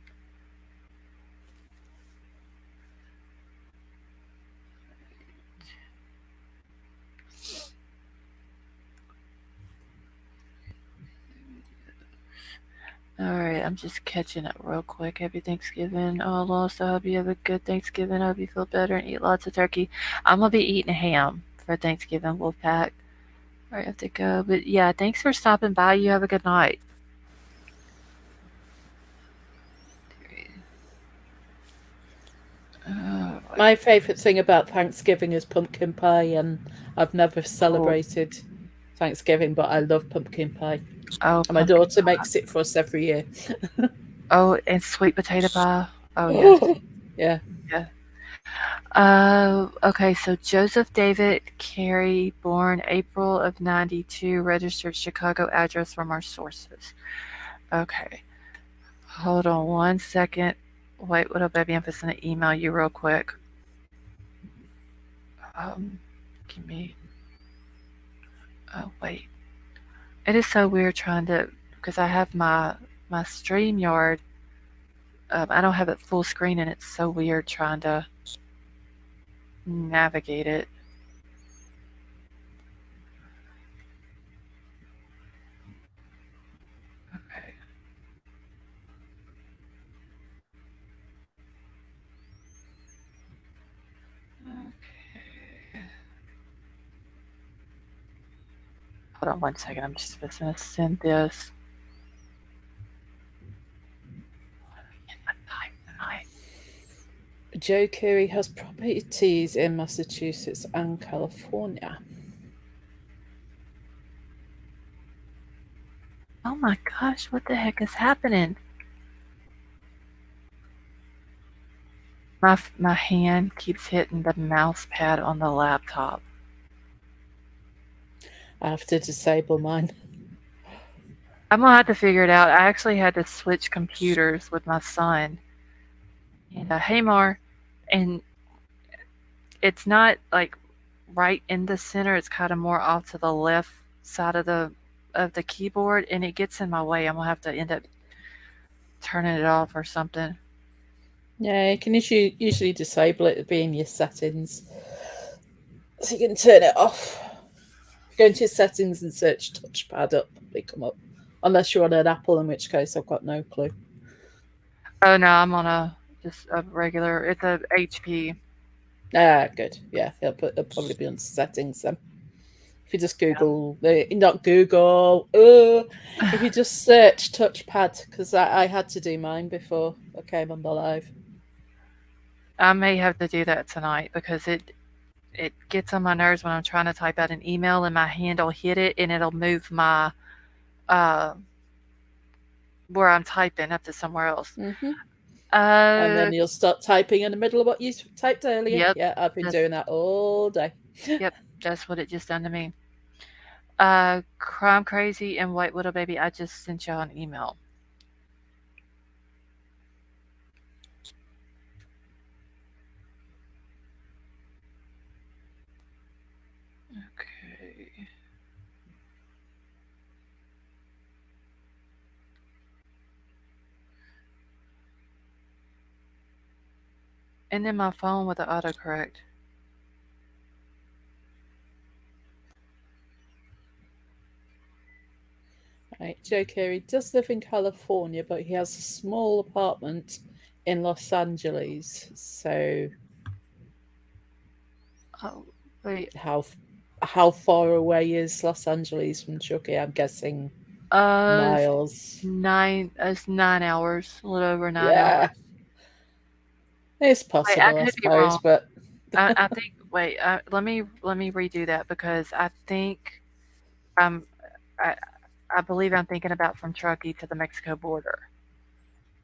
[SPEAKER 1] All right, I'm just catching up real quick. Happy Thanksgiving, all lost. I hope you have a good Thanksgiving. I hope you feel better and eat lots of turkey. I'm gonna be eating ham for Thanksgiving. We'll pack. All right, I have to go. But yeah, thanks for stopping by. You have a good night.
[SPEAKER 2] My favourite thing about Thanksgiving is pumpkin pie, and I've never
[SPEAKER 1] Oh,
[SPEAKER 2] celebrated Thanksgiving, but I love pumpkin pie.
[SPEAKER 1] oh,
[SPEAKER 2] And my
[SPEAKER 1] pumpkin
[SPEAKER 2] daughter
[SPEAKER 1] pie.
[SPEAKER 2] makes it for us every year.
[SPEAKER 1] Oh, and sweet potato pie. Oh yes,
[SPEAKER 2] Oh, yeah.
[SPEAKER 1] yeah. Okay. So Joseph David Carey, born April of '92, registered Chicago address from our sources. Okay. Hold on 1 second. Wait, what up, baby? I'm just gonna email you real quick. Um, give me. Oh wait, it is so weird trying to because I have my StreamYard. I don't have it full screen, and it's so weird trying to navigate it. Okay. Hold on 1 second. I'm just gonna send this.
[SPEAKER 2] Joe Curry has properties in Massachusetts and California.
[SPEAKER 1] Oh my gosh, what the heck is happening? My hand keeps hitting the mouse pad on the laptop.
[SPEAKER 2] I have to disable mine.
[SPEAKER 1] I'm gonna have to figure it out. I actually had to switch computers with my son. And hey Mar, and it's not like right in the center. It's kind of more off to the left side of the keyboard, and it gets in my way. I'm gonna have to end up turning it off or something.
[SPEAKER 2] Yeah, you can usually disable it being your settings. So you can turn it off. Go into your settings and search touchpad up, they come up. Unless you're on an Apple, in which case I've got no clue.
[SPEAKER 1] Oh no, I'm on a just a regular. It's a HP.
[SPEAKER 2] Ah, good. Yeah, it'll probably be on settings then. If you just
[SPEAKER 1] Yeah.
[SPEAKER 2] Google, not Google, if you just search touchpad, because I had to do mine before I came on the live.
[SPEAKER 1] I may have to do that tonight because it gets on my nerves when I'm trying to type out an email and my hand will hit it and it'll move my uh where I'm typing up to somewhere else.
[SPEAKER 2] Hmm. And
[SPEAKER 1] Uh,
[SPEAKER 2] then you'll start typing in the middle of what you typed earlier.
[SPEAKER 1] yep,
[SPEAKER 2] Yeah, I've been
[SPEAKER 1] that's
[SPEAKER 2] doing that all day.
[SPEAKER 1] yep, that's what it just done to me. Crime Crazy and White Widow Baby, I just sent y'all an email. And then my phone with the autocorrect.
[SPEAKER 2] Right, Joe Keery does live in California, but he has a small apartment in Los Angeles. So
[SPEAKER 1] Oh, wait.
[SPEAKER 2] how how far away is Los Angeles from Chucky? I'm guessing
[SPEAKER 1] Uh,
[SPEAKER 2] miles.
[SPEAKER 1] it's 9 hours, a little over 9 hours.
[SPEAKER 2] Yeah, it's
[SPEAKER 1] Wait, I
[SPEAKER 2] possible, I
[SPEAKER 1] could be
[SPEAKER 2] suppose,
[SPEAKER 1] wrong.
[SPEAKER 2] but
[SPEAKER 1] I think. Wait, let me redo that because I think um I I believe I'm thinking about from Truckee to the Mexico border.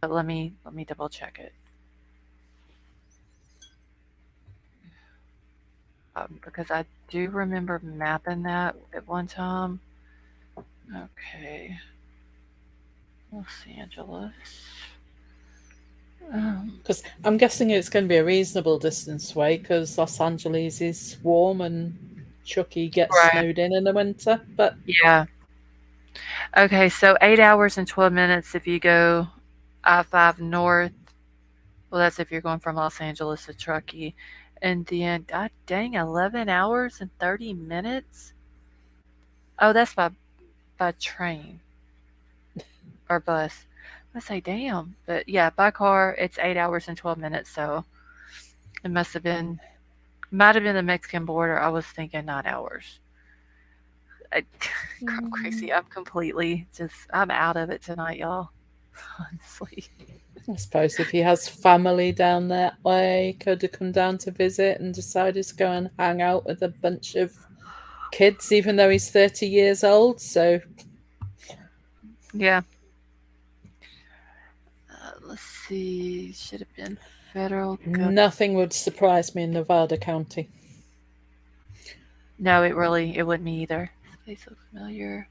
[SPEAKER 1] But let me double check it. Because I do remember mapping that at one time. Okay, Los Angeles. Um,
[SPEAKER 2] because I'm guessing it's going to be a reasonable distance away because Los Angeles is warm and Chucky gets
[SPEAKER 1] right.
[SPEAKER 2] snowed in the winter. But
[SPEAKER 1] Yeah. Okay, so 8 hours and 12 minutes if you go I-5 north. Well, that's if you're going from Los Angeles to Truckee. And then, god dang, 11 hours and 30 minutes? Oh, that's by train or bus. I say, damn. But yeah, by car, it's 8 hours and 12 minutes. So it might have been the Mexican border. I was thinking 9 hours. I, I'm
[SPEAKER 2] mm,
[SPEAKER 1] crazy. I'm out of it tonight, y'all. Honestly.
[SPEAKER 2] I suppose if he has family down that way, could have come down to visit and decided to go and hang out with a bunch of kids, even though he's 30 years old. So
[SPEAKER 1] Yeah. Let's see. Should have been federal government.
[SPEAKER 2] nothing would surprise me in Nevada County.
[SPEAKER 1] No, it wouldn't me either. They so familiar.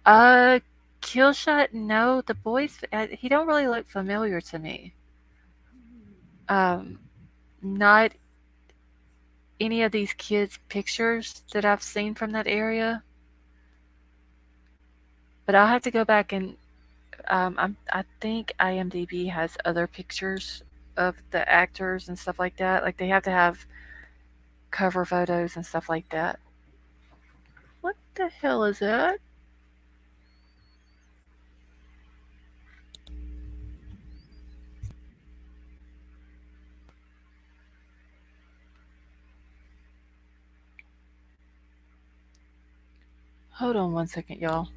[SPEAKER 1] Uh, Kill shot. No, the boys. He don't really look familiar to me. Not any of these kids' pictures that I've seen from that area. But I'll have to go back and I think IMDb has other pictures of the actors and stuff like that. Like they have to have cover photos and stuff like that. What the hell is that? Hold on 1 second, y'all.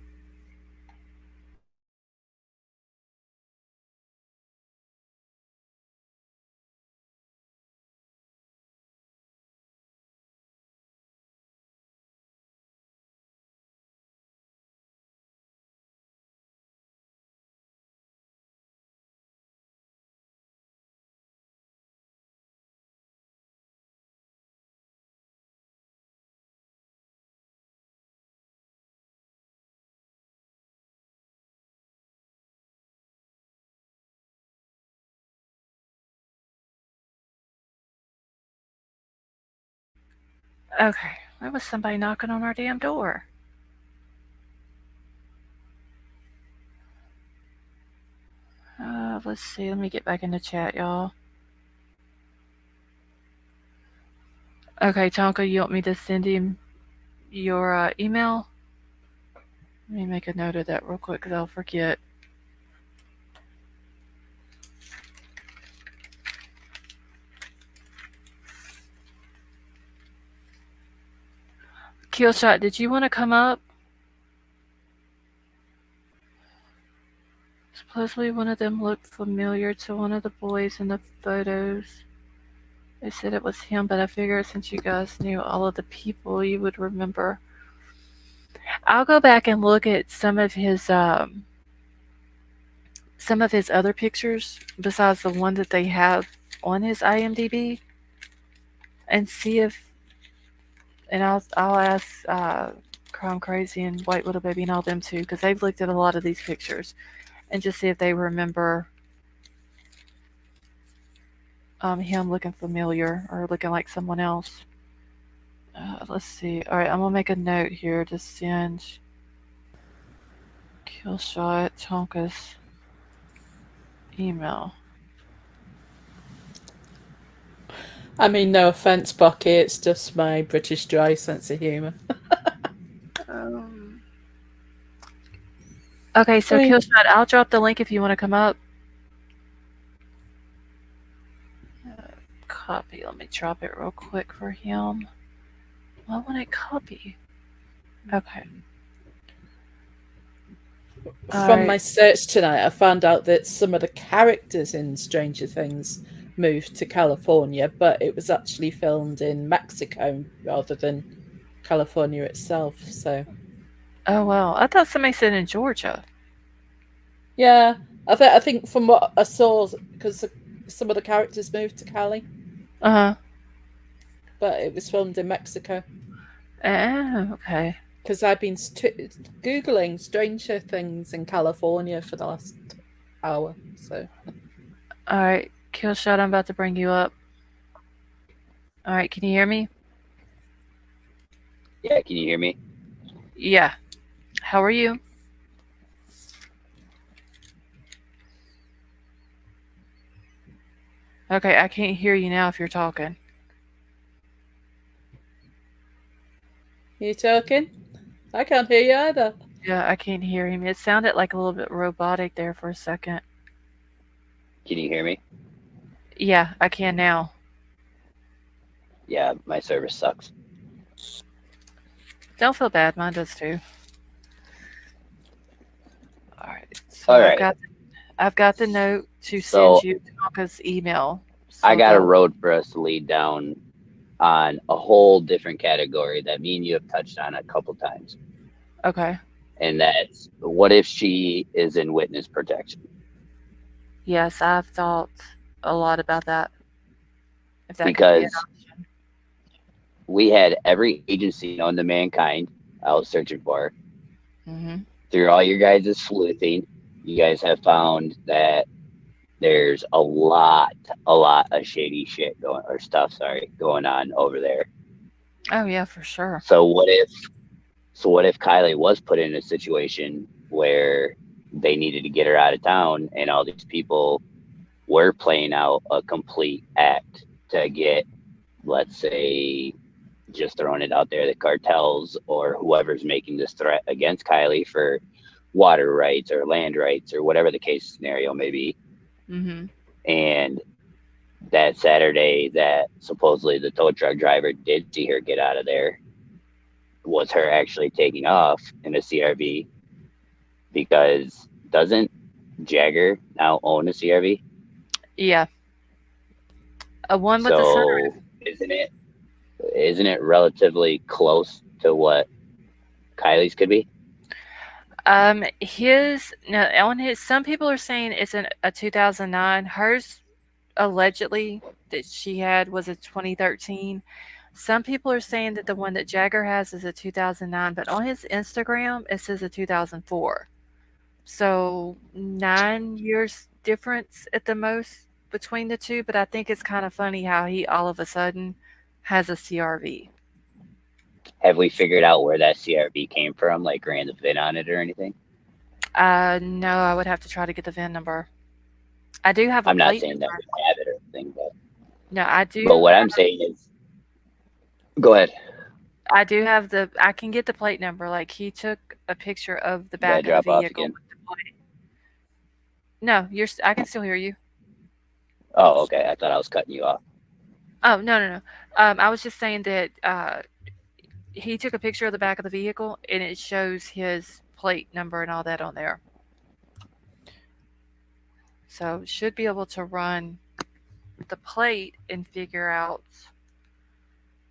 [SPEAKER 1] Okay, there was somebody knocking on our damn door. Let's see. Let me get back in the chat, y'all. Okay, Tonka, you want me to send him your email? Let me make a note of that real quick because I'll forget. Killshot, did you want to come up? Supposedly one of them looked familiar to one of the boys in the photos. They said it was him, but I figured since you guys knew all of the people, you would remember. I'll go back and look at some of his other pictures besides the one that they have on his IMDb and see if and I'll ask Crime Crazy and White Little Baby and all them too because they've looked at a lot of these pictures and just see if they remember him looking familiar or looking like someone else. Let's see. All right, I'm gonna make a note here to send Killshot Tonka's email.
[SPEAKER 2] I mean, no offense, Bucky. It's just my British dry sense of humor.
[SPEAKER 1] Um, okay,
[SPEAKER 2] I
[SPEAKER 1] so
[SPEAKER 2] mean,
[SPEAKER 1] Killshot, I'll drop the link if you want to come up. Copy. Let me drop it real quick for him. Why won't it copy? Okay. All
[SPEAKER 2] from
[SPEAKER 1] right.
[SPEAKER 2] my search tonight, I found out that some of the characters in Stranger Things moved to California, but it was actually filmed in Mexico rather than California itself. So,
[SPEAKER 1] Oh well, I thought somebody said in Georgia.
[SPEAKER 2] yeah, I think from what I saw, because some of the characters moved to Cali,
[SPEAKER 1] Uh huh.
[SPEAKER 2] but it was filmed in Mexico.
[SPEAKER 1] Okay.
[SPEAKER 2] Because I've been googling Stranger Things in California for the last hour. So,
[SPEAKER 1] All right, Killshot, I'm about to bring you up. All right, can you hear me?
[SPEAKER 3] Yeah, can you hear me?
[SPEAKER 1] Yeah. How are you? Okay, I can't hear you now if you're talking.
[SPEAKER 2] you talking? I can't hear you either.
[SPEAKER 1] Yeah, I can't hear him. It sounded like a little bit robotic there for a second.
[SPEAKER 3] Can you hear me?
[SPEAKER 1] Yeah, I can now.
[SPEAKER 3] Yeah, my service sucks.
[SPEAKER 1] Don't feel bad. Mine does too. All right. So
[SPEAKER 3] All right.
[SPEAKER 1] I've got the note to send
[SPEAKER 3] So
[SPEAKER 1] you Tonka's email.
[SPEAKER 3] I
[SPEAKER 1] So
[SPEAKER 3] got a
[SPEAKER 1] that
[SPEAKER 3] road for us to lead down on a whole different category that me and you have touched on a couple times.
[SPEAKER 1] okay.
[SPEAKER 3] And that's what if she is in witness protection?
[SPEAKER 1] Yes, I've thought a lot about that. If that could be an
[SPEAKER 3] Because we had every agency known to mankind out searching for her.
[SPEAKER 1] mm-hmm.
[SPEAKER 3] Through all your guys' sleuthing, you guys have found that there's a lot of shady shit going on over there.
[SPEAKER 1] Oh yeah, for sure.
[SPEAKER 3] So what if Kylie was put in a situation where they needed to get her out of town and all these people were playing out a complete act to get, let's say, just throwing it out there, the cartels or whoever's making this threat against Kylie for water rights or land rights or whatever the case scenario may be.
[SPEAKER 1] Mm-hmm.
[SPEAKER 3] And that Saturday that supposedly the tow truck driver did see her get out of there was her actually taking off in a CRV, because doesn't Jagger now own a CRV?
[SPEAKER 1] Yeah, a one with the sunroof.
[SPEAKER 3] So isn't it relatively close to what Kylie's could be?
[SPEAKER 1] His no on his. Some people are saying it's a 2009. Hers allegedly that she had was a 2013. Some people are saying that the one that Jagger has is a 2009, but on his Instagram it says a 2004. So 9 years difference at the most between the two. But I think it's kind of funny how he all of a sudden has a CRV.
[SPEAKER 3] Have we figured out where that CRV came from? Like ran the VIN on it or anything?
[SPEAKER 1] No, I would have to try to get the VIN number. I do have a
[SPEAKER 3] I'm not
[SPEAKER 1] plate
[SPEAKER 3] saying that
[SPEAKER 1] number.
[SPEAKER 3] we have it or anything,
[SPEAKER 1] No, I
[SPEAKER 3] but
[SPEAKER 1] do
[SPEAKER 3] what
[SPEAKER 1] have
[SPEAKER 3] I'm saying is, go ahead.
[SPEAKER 1] I do have the I can get the plate number. Like he took a picture of the
[SPEAKER 3] Did I
[SPEAKER 1] back of the
[SPEAKER 3] drop off
[SPEAKER 1] vehicle
[SPEAKER 3] again?
[SPEAKER 1] with the plate. No, I can still hear you.
[SPEAKER 3] Oh, okay. I thought I was cutting you off.
[SPEAKER 1] Oh, no, no, no. I was just saying that he took a picture of the back of the vehicle and it shows his plate number and all that on there. So should be able to run the plate and figure out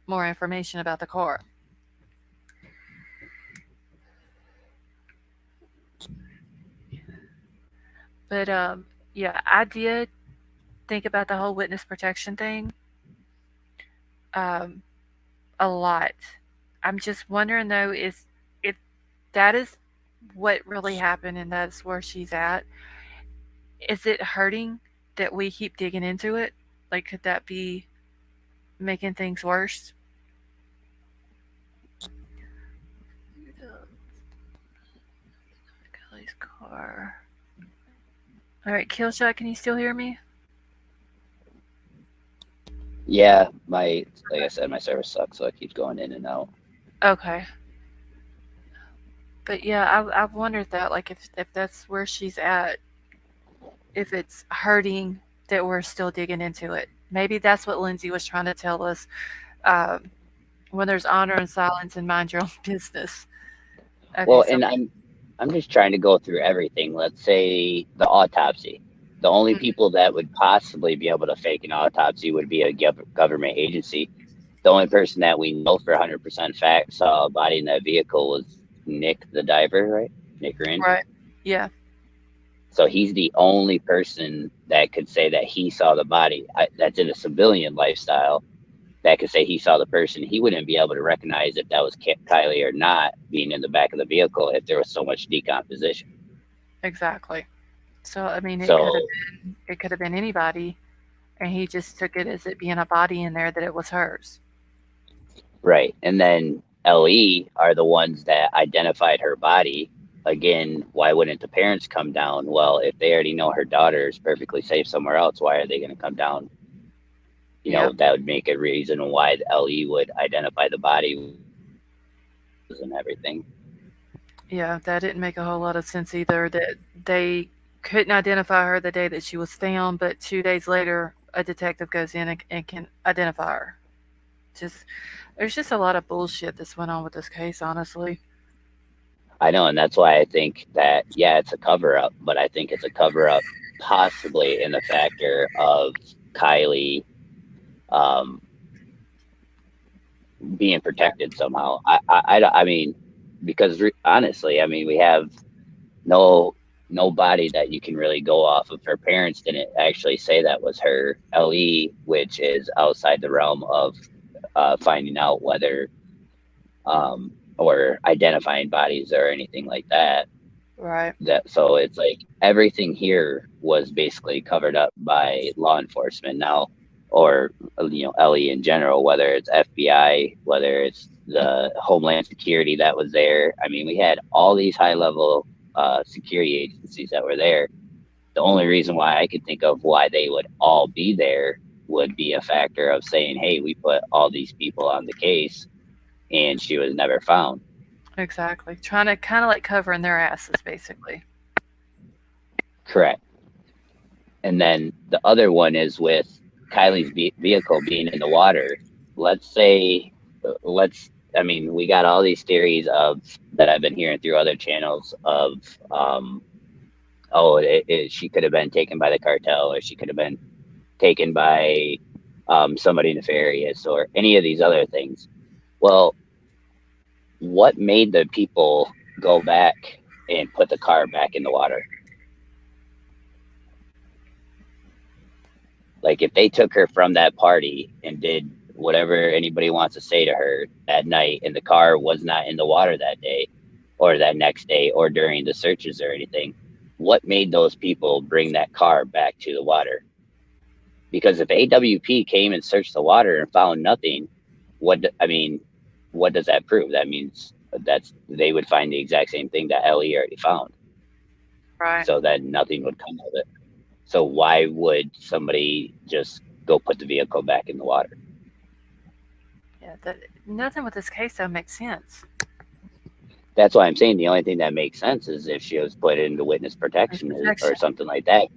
[SPEAKER 1] more information about the car. But yeah, I did think about the whole witness protection thing um, a lot. I'm just wondering though, is if that is what really happened and that's where she's at, is it hurting that we keep digging into it? Like, could that be making things worse? Kelly's car. All right, Killshot, can you still hear me?
[SPEAKER 3] Yeah, my like I said, my service sucks, so it keeps going in and out.
[SPEAKER 1] Okay. But yeah, I've wondered that, like if that's where she's at, if it's hurting that we're still digging into it. Maybe that's what Lindsay was trying to tell us. Um, when there's honor and silence and mind your own business. Okay,
[SPEAKER 3] Well,
[SPEAKER 1] so
[SPEAKER 3] and I'm just trying to go through everything. Let's say the autopsy. The only
[SPEAKER 1] mm,
[SPEAKER 3] people that would possibly be able to fake an autopsy would be a government agency. The only person that we know for 100% fact saw a body in that vehicle was Nick, the diver, right? Nick Rand.
[SPEAKER 1] right, yeah,
[SPEAKER 3] So he's the only person that could say that he saw the body. That's in a civilian lifestyle that could say he saw the person. He wouldn't be able to recognize if that was Kylie or not being in the back of the vehicle if there was so much decomposition.
[SPEAKER 1] exactly. So I mean,
[SPEAKER 3] So,
[SPEAKER 1] it could have been anybody, and he just took it as it being a body in there that it was hers.
[SPEAKER 3] right. And then LE are the ones that identified her body. Again, why wouldn't the parents come down? Well, if they already know her daughter is perfectly safe somewhere else, why are they going to come down?
[SPEAKER 1] Yep.
[SPEAKER 3] That would make a reason why the LE would identify the body and everything.
[SPEAKER 1] Yeah, that didn't make a whole lot of sense either. That they couldn't identify her the day that she was found, but 2 days later, a detective goes in and can identify her. Just there's just a lot of bullshit that's went on with this case, honestly.
[SPEAKER 3] I know, and that's why I think that, yeah, it's a cover up, but I think it's a cover up possibly in the factor of Kylie um, being protected somehow. I mean, because honestly, I mean, we have no nobody that you can really go off of. Her parents didn't actually say that was her. LE, which is outside the realm of finding out whether or identifying bodies or anything like that.
[SPEAKER 1] Right.
[SPEAKER 3] That so it's like everything here was basically covered up by law enforcement now, or LE in general, whether it's FBI, whether it's the Homeland Security that was there. I mean, we had all these high level security agencies that were there. The only reason why I could think of why they would all be there would be a factor of saying, hey, we put all these people on the case and she was never found.
[SPEAKER 1] Exactly. Trying to kind of like covering their asses, basically.
[SPEAKER 3] Correct. And then the other one is with Kylie's vehicle being in the water. Let's say, I mean, we got all these theories of that I've been hearing through other channels of, oh, she could have been taken by the cartel, or she could have been taken by somebody nefarious, or any of these other things. Well, what made the people go back and put the car back in the water? Like if they took her from that party and did whatever anybody wants to say to her that night, and the car was not in the water that day or that next day or during the searches or anything, what made those people bring that car back to the water? Because if AWP came and searched the water and found nothing, I mean, what does that prove? That means they would find the exact same thing that LE already found,
[SPEAKER 1] Right.
[SPEAKER 3] so that nothing would come of it. So why would somebody just go put the vehicle back in the water?
[SPEAKER 1] Yeah. That nothing with this case though makes sense.
[SPEAKER 3] That's why I'm saying the only thing that makes sense is if she was put into witness
[SPEAKER 1] There's
[SPEAKER 3] protection or
[SPEAKER 1] protection.
[SPEAKER 3] something like that,
[SPEAKER 1] Yeah.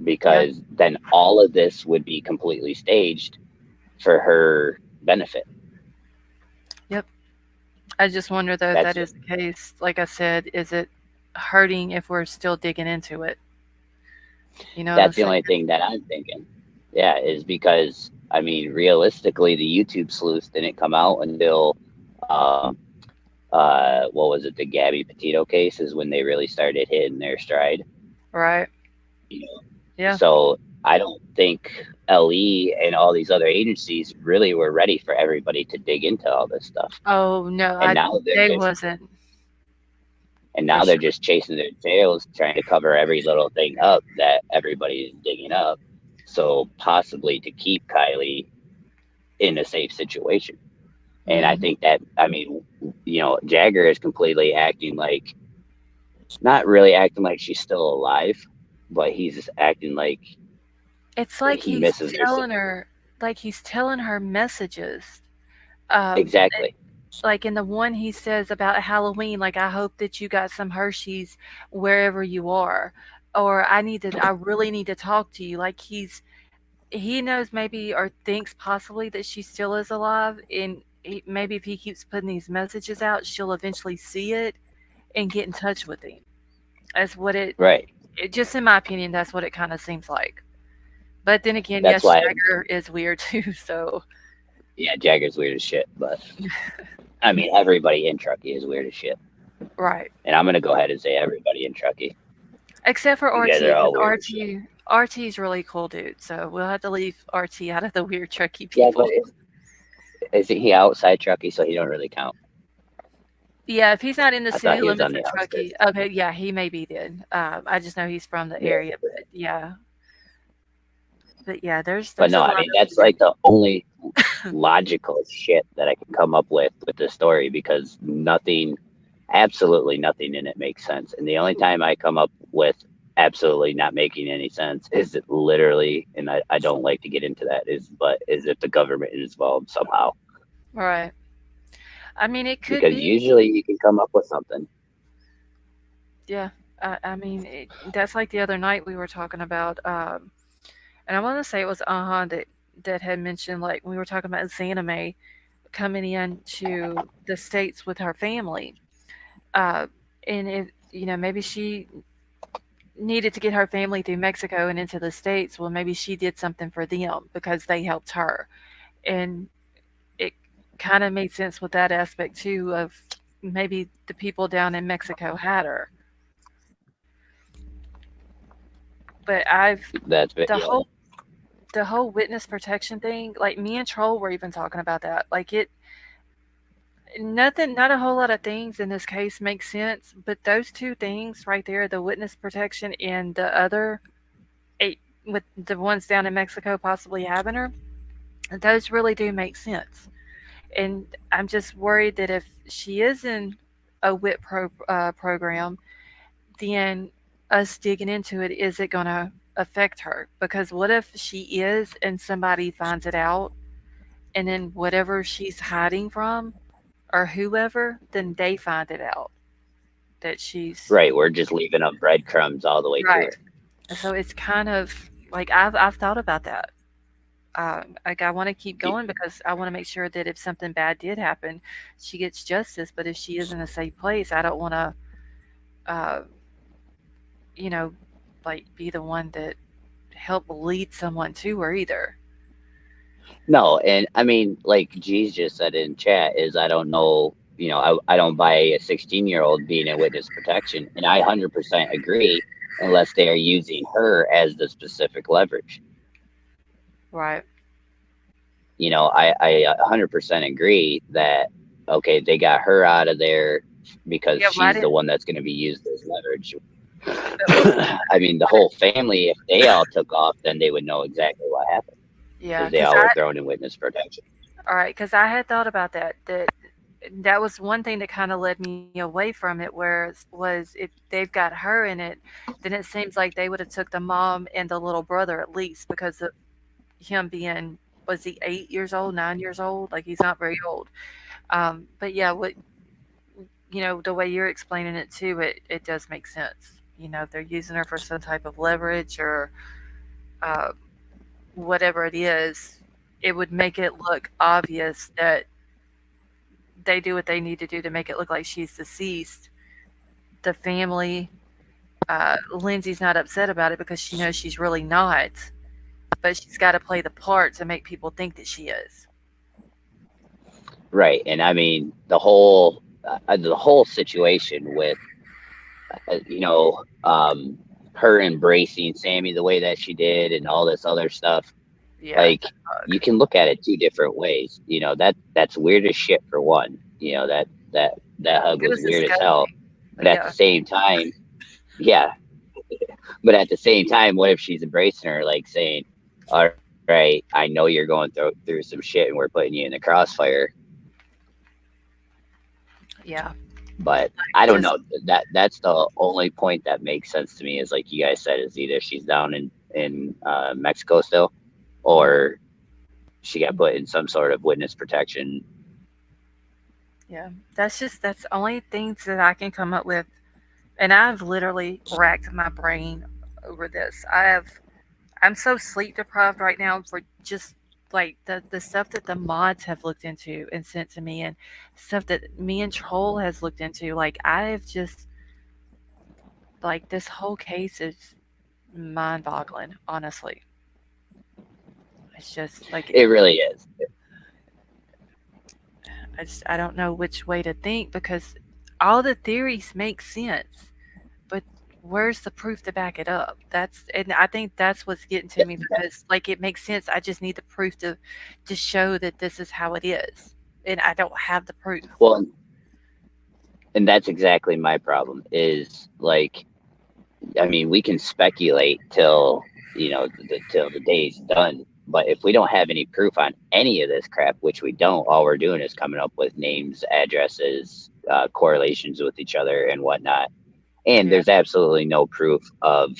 [SPEAKER 3] because then all of this would be completely staged for her benefit.
[SPEAKER 1] Yep. I just wonder though if
[SPEAKER 3] That's
[SPEAKER 1] that is the case. Like I said, is it hurting if we're still digging into it? You know what I'm
[SPEAKER 3] that's the
[SPEAKER 1] saying?
[SPEAKER 3] only thing that I'm thinking. Yeah, is because I mean, realistically, the YouTube sleuths didn't come out until what was it, the Gabby Petito case is when they really started hitting their stride.
[SPEAKER 1] Right.
[SPEAKER 3] You know,
[SPEAKER 1] Yeah.
[SPEAKER 3] so I don't think LE and all these other agencies really were ready for everybody to dig into all this stuff.
[SPEAKER 1] Oh no,
[SPEAKER 3] And
[SPEAKER 1] I
[SPEAKER 3] now they're
[SPEAKER 1] they
[SPEAKER 3] just
[SPEAKER 1] wasn't
[SPEAKER 3] and
[SPEAKER 1] for
[SPEAKER 3] now they're
[SPEAKER 1] sure.
[SPEAKER 3] just chasing their tails, trying to cover every little thing up that everybody's digging up. So possibly to keep Kylie in a safe situation. And I
[SPEAKER 1] Hmm.
[SPEAKER 3] think that, I mean, Jagger is completely not really acting like she's still alive, but he's just acting like
[SPEAKER 1] It's like
[SPEAKER 3] he
[SPEAKER 1] he's
[SPEAKER 3] misses her.
[SPEAKER 1] telling her. like he's telling her messages. Um,
[SPEAKER 3] Exactly.
[SPEAKER 1] like in the one he says about Halloween, like I hope that you got some Hershey's wherever you are, or I really need to talk to you. Like he knows maybe or thinks possibly that she still is alive, and maybe if he keeps putting these messages out, she'll eventually see it and get in touch with him. That's what
[SPEAKER 3] Right.
[SPEAKER 1] it just in my opinion, that's what it kind of seems like. But then again,
[SPEAKER 3] That's
[SPEAKER 1] yes,
[SPEAKER 3] why.
[SPEAKER 1] Jagger is weird too. So
[SPEAKER 3] Yeah, Jagger's weird as shit. But I mean, everybody in Truckee is weird as shit.
[SPEAKER 1] right,
[SPEAKER 3] And I'm gonna go ahead and say everybody in Truckee.
[SPEAKER 1] except for
[SPEAKER 3] You guys
[SPEAKER 1] RT,
[SPEAKER 3] are
[SPEAKER 1] because
[SPEAKER 3] all weird as shit.
[SPEAKER 1] RT is really cool dude. So we'll have to leave RT out of the weird Chucky
[SPEAKER 3] Yeah,
[SPEAKER 1] people.
[SPEAKER 3] but isn't he outside Truckee, so he don't really count?
[SPEAKER 1] Yeah, if he's not in the
[SPEAKER 3] I thought
[SPEAKER 1] city
[SPEAKER 3] he was on
[SPEAKER 1] limits of
[SPEAKER 3] the
[SPEAKER 1] Truckee,
[SPEAKER 3] outskirts.
[SPEAKER 1] okay, yeah, he may be then. I just know he's from the
[SPEAKER 3] Yeah.
[SPEAKER 1] area, but yeah,
[SPEAKER 3] But
[SPEAKER 1] there's
[SPEAKER 3] no,
[SPEAKER 1] a
[SPEAKER 3] I
[SPEAKER 1] lot
[SPEAKER 3] mean
[SPEAKER 1] of
[SPEAKER 3] that's
[SPEAKER 1] weird.
[SPEAKER 3] like the only logical shit that I can come up with the story because nothing, absolutely nothing in it makes sense. And the only time I come up with absolutely not making any sense is it literally, and I don't like to get into that, is if the government is involved somehow.
[SPEAKER 1] Right. I mean, it could
[SPEAKER 3] Because
[SPEAKER 1] be.
[SPEAKER 3] usually you can come up with something.
[SPEAKER 1] Yeah. I mean, that's like the other night we were talking about, and I want to say it was that had mentioned like we were talking about Zanime coming in to the states with her family, uh, and it maybe she needed to get her family through Mexico and into the states. Well, maybe she did something for them because they helped her, and it kind of made sense with that aspect too of maybe the people down in Mexico had her. But the
[SPEAKER 3] Yeah.
[SPEAKER 1] whole witness protection thing, like me and Troll were even talking about that. Like not a whole lot of things in this case make sense, but those two things right there, the witness protection and the other eight with the ones down in Mexico possibly having her, those really do make sense. And I'm just worried that if she is in a program, then us digging into it, is it going to affect her? Because what if she is and somebody finds it out, and then whatever she's hiding from or whoever, then they find it out that she's
[SPEAKER 3] Right. We're just leaving up breadcrumbs all the way to
[SPEAKER 1] right.
[SPEAKER 3] her.
[SPEAKER 1] So it's kind of like I've thought about that. Like I want to keep
[SPEAKER 3] Y-
[SPEAKER 1] going because I want to make sure that if something bad did happen, she gets justice. But if she is in a safe place, I don't want to, uh, you know, like be the one that help lead someone to her either.
[SPEAKER 3] No, and I mean, like G's just said in chat, is I don't know, I don't buy a 16-year-old being in witness protection. And I 100% agree, unless they are using her as the specific leverage.
[SPEAKER 1] Right.
[SPEAKER 3] I 100% agree that, okay, they got her out of there because
[SPEAKER 1] Yeah. Why
[SPEAKER 3] she's the
[SPEAKER 1] did?
[SPEAKER 3] one that's going to be used as leverage.
[SPEAKER 1] But what?
[SPEAKER 3] I mean, the whole family, if they all took off, then they would know exactly what happened
[SPEAKER 1] Yeah.
[SPEAKER 3] if they
[SPEAKER 1] Because
[SPEAKER 3] all were thrown in witness protection.
[SPEAKER 1] all right. Because I had thought about that. That was one thing that kind of led me away from it. Was if they've got her in it, then it seems like they would have took the mom and the little brother at least because of him being, was he 8 years old, 9 years old? Like he's not very old. But yeah, what the way you're explaining it too, it does make sense. If they're using her for some type of leverage or uh, whatever it is, it would make it look obvious that they do what they need to do to make it look like she's deceased. The family, Lindsay's not upset about it because she knows she's really not, but she's got to play the part to make people think that she is.
[SPEAKER 3] Right. And I mean, the whole situation with, uh, you know, um, her embracing Sammy the way that she did and all this other stuff,
[SPEAKER 1] Yeah,
[SPEAKER 3] like
[SPEAKER 1] the hug.
[SPEAKER 3] you can look at it two different ways. That's weird as shit for one. That hug
[SPEAKER 1] It
[SPEAKER 3] was
[SPEAKER 1] was
[SPEAKER 3] weird as hell.
[SPEAKER 1] disgusting.
[SPEAKER 3] But at the
[SPEAKER 1] Yeah,
[SPEAKER 3] same time, yeah. But at the same time, what if she's embracing her, like saying, "All right, I know you're going through some shit, and we're putting you in the crossfire."
[SPEAKER 1] yeah.
[SPEAKER 3] But I
[SPEAKER 1] Like
[SPEAKER 3] don't
[SPEAKER 1] just
[SPEAKER 3] know. That's the only point that makes sense to me. Is like you guys said, is either she's down in Mexico still,
[SPEAKER 1] mhm.
[SPEAKER 3] or she got put in some sort of witness protection.
[SPEAKER 1] Yeah, that's the only things that I can come up with, and I've literally racked my brain over this. I'm so sleep deprived right now for just like the stuff that the mods have looked into and sent to me, and stuff that me and Troll has looked into. Like I've just like this whole case is mind boggling. Honestly, it's just like
[SPEAKER 3] It really is.
[SPEAKER 1] I don't know which way to think because all the theories make sense, but where's the proof to back it up? That's and I think that's what's getting to me because like it makes sense. I just need the proof to show that this is how it is, and I don't have the proof.
[SPEAKER 3] Well, and that's exactly my problem is like, I mean, we can speculate till, till the day's done. But if we don't have any proof on any of this crap, which we don't, all we're doing is coming up with names, addresses, correlations with each other and whatnot. And
[SPEAKER 1] Yeah,
[SPEAKER 3] there's absolutely no proof of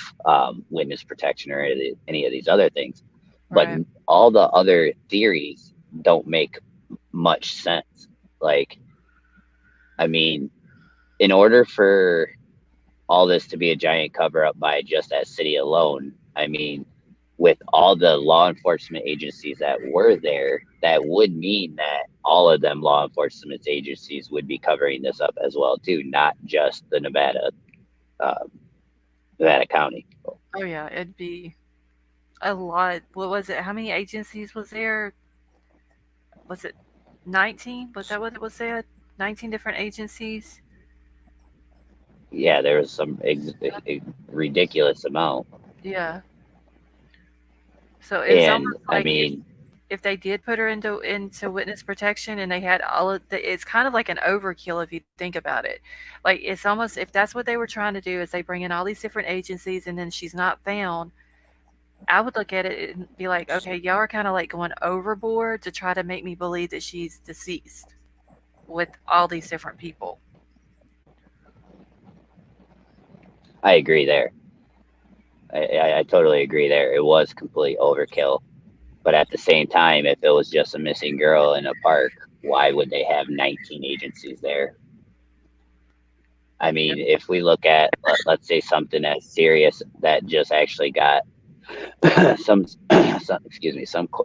[SPEAKER 3] witness protection or any of these other things. But
[SPEAKER 1] right.
[SPEAKER 3] all the other theories don't make much sense. Like, I mean, in order for all this to be a giant cover up by just that city alone, I mean, with all the law enforcement agencies that were there, that would mean that all of them law enforcement agencies would be covering this up as well too, not just the uh, Nevada County.
[SPEAKER 1] Oh yeah, it'd be a lot. What was it? How many agencies was there? Was it 19? Was that what it was said? 19 different agencies.
[SPEAKER 3] Yeah, there was some ridiculous amount,
[SPEAKER 1] Yeah. So it's
[SPEAKER 3] and
[SPEAKER 1] almost
[SPEAKER 3] I
[SPEAKER 1] like
[SPEAKER 3] mean,
[SPEAKER 1] if they did put her into witness protection and they had all of the, it's kind of like an overkill if you think about it. Like it's almost if that's what they were trying to do is they bring in all these different agencies and then she's not found. I would look at it and be like, okay, y'all are kind of like going overboard to try to make me believe that she's deceased with all these different people.
[SPEAKER 3] I agree there. I totally agree there. It was complete overkill. But at the same time, if it was just a missing girl in a park, why would they have 19 agencies there? I
[SPEAKER 1] Yep.
[SPEAKER 3] mean, if we look at, let's say something as serious that just actually got some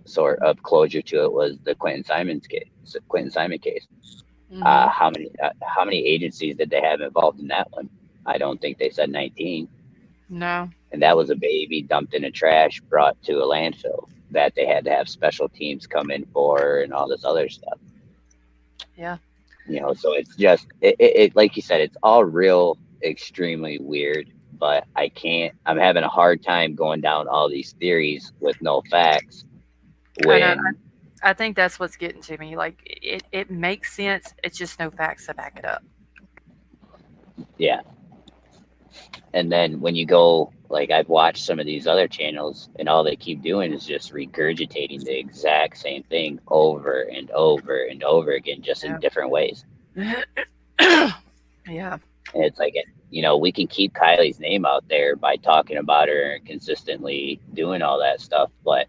[SPEAKER 3] sort of closure to it was the Quentin Simon case.
[SPEAKER 1] Mm-hmm.
[SPEAKER 3] How many agencies did they have involved in that one? I don't think they said 19.
[SPEAKER 1] No.
[SPEAKER 3] And that was a baby dumped in a trash, brought to a landfill that they had to have special teams come in for and all this other stuff.
[SPEAKER 1] Yeah.
[SPEAKER 3] So it's just it like you said, it's all real extremely weird, but I'm having a hard time going down all these theories with no facts
[SPEAKER 1] I know.
[SPEAKER 3] when,
[SPEAKER 1] I think that's what's getting to me. Like it makes sense. It's just no facts to back it up.
[SPEAKER 3] yeah. And then when you go, like, I've watched some of these other channels and all they keep doing is just regurgitating the exact same thing over and over and over again, just in different ways.
[SPEAKER 1] Yeah. Yeah.
[SPEAKER 3] And it's like, we can keep Kylie's name out there by talking about her and consistently doing all that stuff, but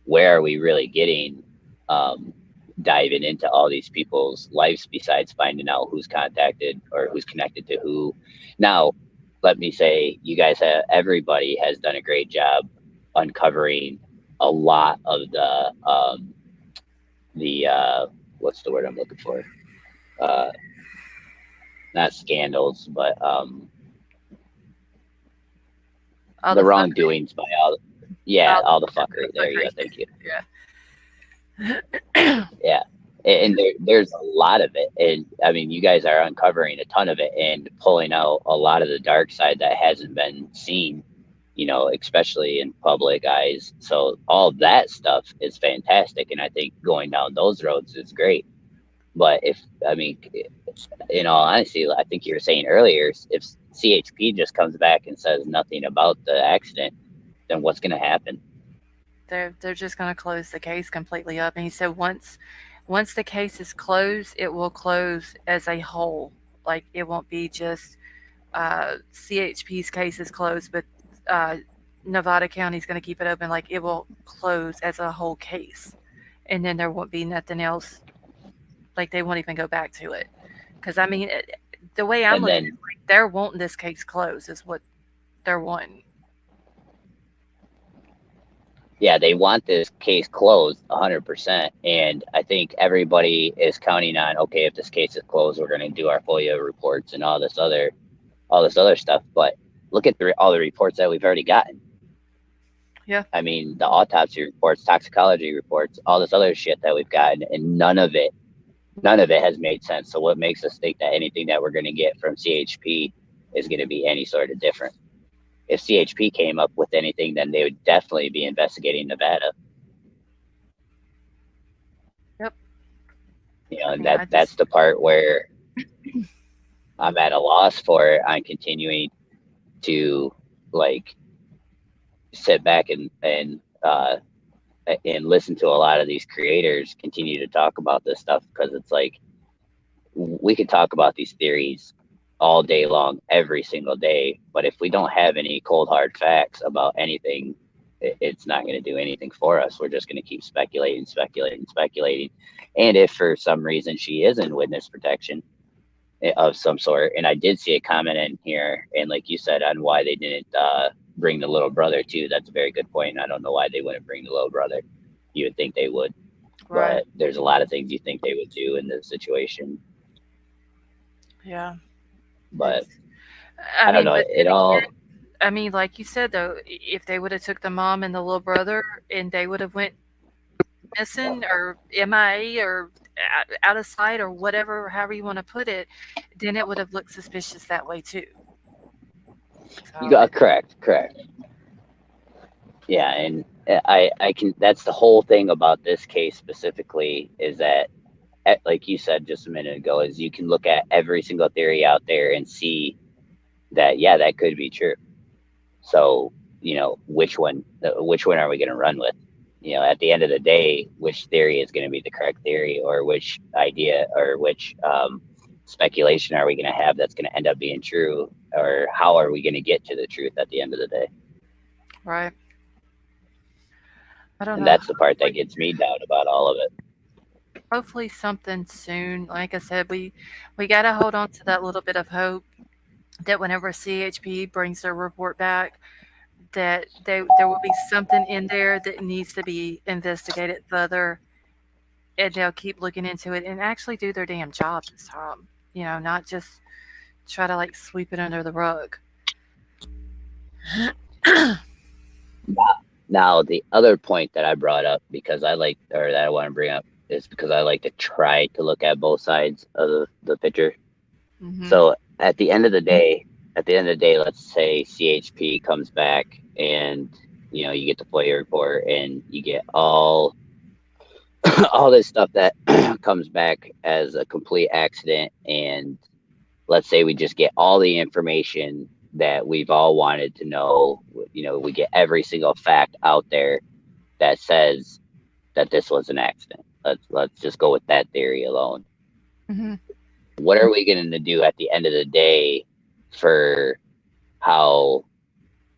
[SPEAKER 3] where are we really getting, um, diving into all these people's lives besides finding out who's contacted or who's connected to who? Now, let me say, everybody has done a great job uncovering a lot of the what's the word I'm looking for? Uh, Not scandals, but
[SPEAKER 1] All
[SPEAKER 3] the
[SPEAKER 1] the fuckery.
[SPEAKER 3] wrongdoings by yeah,
[SPEAKER 1] All
[SPEAKER 3] all the
[SPEAKER 1] the
[SPEAKER 3] fuckery. There you
[SPEAKER 1] fuckery.
[SPEAKER 3] go. Thank you.
[SPEAKER 1] Yeah.
[SPEAKER 3] Yeah. And there's a lot of it. And I mean, you guys are uncovering a ton of it and pulling out a lot of the dark side that hasn't been seen, especially in public eyes. So all that stuff is fantastic. And I think going down those roads is great. But I mean, in all honesty, I think you were saying earlier, if CHP just comes back and says nothing about the accident, then what's going to happen?
[SPEAKER 1] They're just going to close the case completely up. And he said once the case is closed, it will close as a whole. Like it won't be just CHP's case is closed, but uh, Nevada County is going to keep it open. Like it will close as a whole case. and then there won't be nothing else. Like they won't even go back to it. Because I mean, the way I'm
[SPEAKER 3] And
[SPEAKER 1] looking at it,
[SPEAKER 3] then,
[SPEAKER 1] like they're wanting this case closed is what they're wanting.
[SPEAKER 3] yeah, they want this case closed 100%. And I think everybody is counting on, okay, if this case is closed, we're going to do our FOIA reports and all this other stuff. But look at all the reports that we've already gotten.
[SPEAKER 1] Yeah.
[SPEAKER 3] I mean, the autopsy reports, toxicology reports, all this other shit that we've gotten, and none of it has made sense. So what makes us think that anything that we're going to get from CHP is going to be any sort of different? If CHP came up with anything, then they would definitely be investigating Nevada.
[SPEAKER 1] Yep.
[SPEAKER 3] You know,
[SPEAKER 1] I
[SPEAKER 3] and
[SPEAKER 1] mean, I
[SPEAKER 3] that's
[SPEAKER 1] just
[SPEAKER 3] the part where I'm at a loss for it on continuing to like sit back and listen to a lot of these creators continue to talk about this stuff, because it's like we could talk about these theories all day long, every single day, but if we don't have any cold hard facts about anything, it's not going to do anything for us. We're just going to keep speculating. And if for some reason she is in witness protection of some sort, and I did see a comment in here, and like you said, on why they didn't bring the little brother too, that's a very good point. I don't know why they wouldn't bring the little brother. You would think they would,
[SPEAKER 1] right.
[SPEAKER 3] but there's a lot of things you think they would do in this situation.
[SPEAKER 1] Yeah.
[SPEAKER 3] But
[SPEAKER 1] It's. I
[SPEAKER 3] I don't
[SPEAKER 1] mean,
[SPEAKER 3] know.
[SPEAKER 1] but
[SPEAKER 3] It
[SPEAKER 1] then
[SPEAKER 3] all,
[SPEAKER 1] again, I mean, like you said though, if they would have took the mom and the little brother, and they would have went missing or MIA or out of sight or whatever, however you want to put it, then it would have looked suspicious that way too.
[SPEAKER 3] you
[SPEAKER 1] So
[SPEAKER 3] got correct. Yeah, and I can. That's the whole thing about this case specifically, is that, like you said just a minute ago, is you can look at every single theory out there and see that, yeah, that could be true. So, you know, which one are we going to run with? You know, at the end of the day, which theory is going to be the correct theory, or which idea or which speculation are we going to have that's going to end up being true, or how are we going to get to the truth at the end of the day?
[SPEAKER 1] right. I don't
[SPEAKER 3] And
[SPEAKER 1] know.
[SPEAKER 3] that's the part that gets me down about all of it.
[SPEAKER 1] Hopefully something soon. Like I said, we got to hold on to that little bit of hope that whenever CHP brings their report back, that there will be something in there that needs to be investigated further, and they'll keep looking into it and actually do their damn job this time. You know, not just try to like sweep it under the rug.
[SPEAKER 3] Now, the other point that I brought up, because I like, or that I want to bring up, is because I like to try to look at both sides of the picture.
[SPEAKER 1] Hmm.
[SPEAKER 3] So at the end of the day, let's say CHP comes back and, you know, you get the FOIA report and you get all all this stuff that comes back as a complete accident, and let's say we just get all the information that we've all wanted to know. You know, we get every single fact out there that says that this was an accident. Let's just go with that theory alone.
[SPEAKER 1] Hmm.
[SPEAKER 3] What are we going to do at the end of the day for how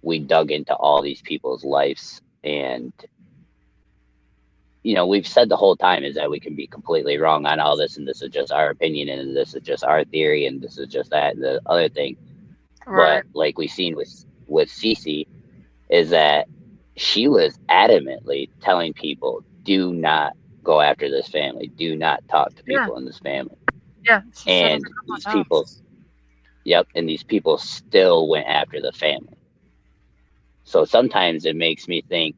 [SPEAKER 3] we dug into all these people's lives? And, you know, we've said the whole time is that we can be completely wrong on all this, and this is just our opinion, and this is just our theory, and this is just that and the other thing.
[SPEAKER 1] Right.
[SPEAKER 3] But like we've seen with Cece, is that she was adamantly telling people, do not go after this family, do not talk to
[SPEAKER 1] Yeah.
[SPEAKER 3] people in this family.
[SPEAKER 1] Yeah. She said it
[SPEAKER 3] And
[SPEAKER 1] a couple of
[SPEAKER 3] these
[SPEAKER 1] times.
[SPEAKER 3] people, yep, and these people still went after the family. So sometimes it makes me think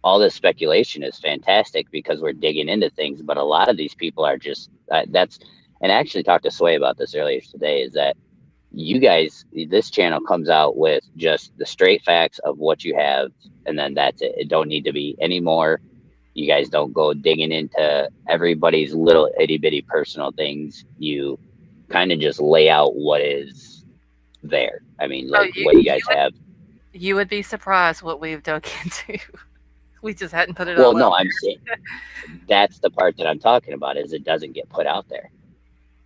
[SPEAKER 3] all this speculation is fantastic because we're digging into things, but a lot of these people are just that's. And I actually talked to Sway about this earlier today, is that you guys, this channel comes out with just the straight facts of what you have, and then that's it. It don't need to be any more. You guys don't go digging into everybody's little itty bitty personal things. You kind of just lay out what is there. I mean,
[SPEAKER 1] Oh,
[SPEAKER 3] like what you guys have.
[SPEAKER 1] you would be surprised what we've dug into. We just hadn't put it
[SPEAKER 3] Well,
[SPEAKER 1] all
[SPEAKER 3] no,
[SPEAKER 1] out
[SPEAKER 3] I'm
[SPEAKER 1] there.
[SPEAKER 3] saying that's the part that I'm talking about, is it doesn't get put out there.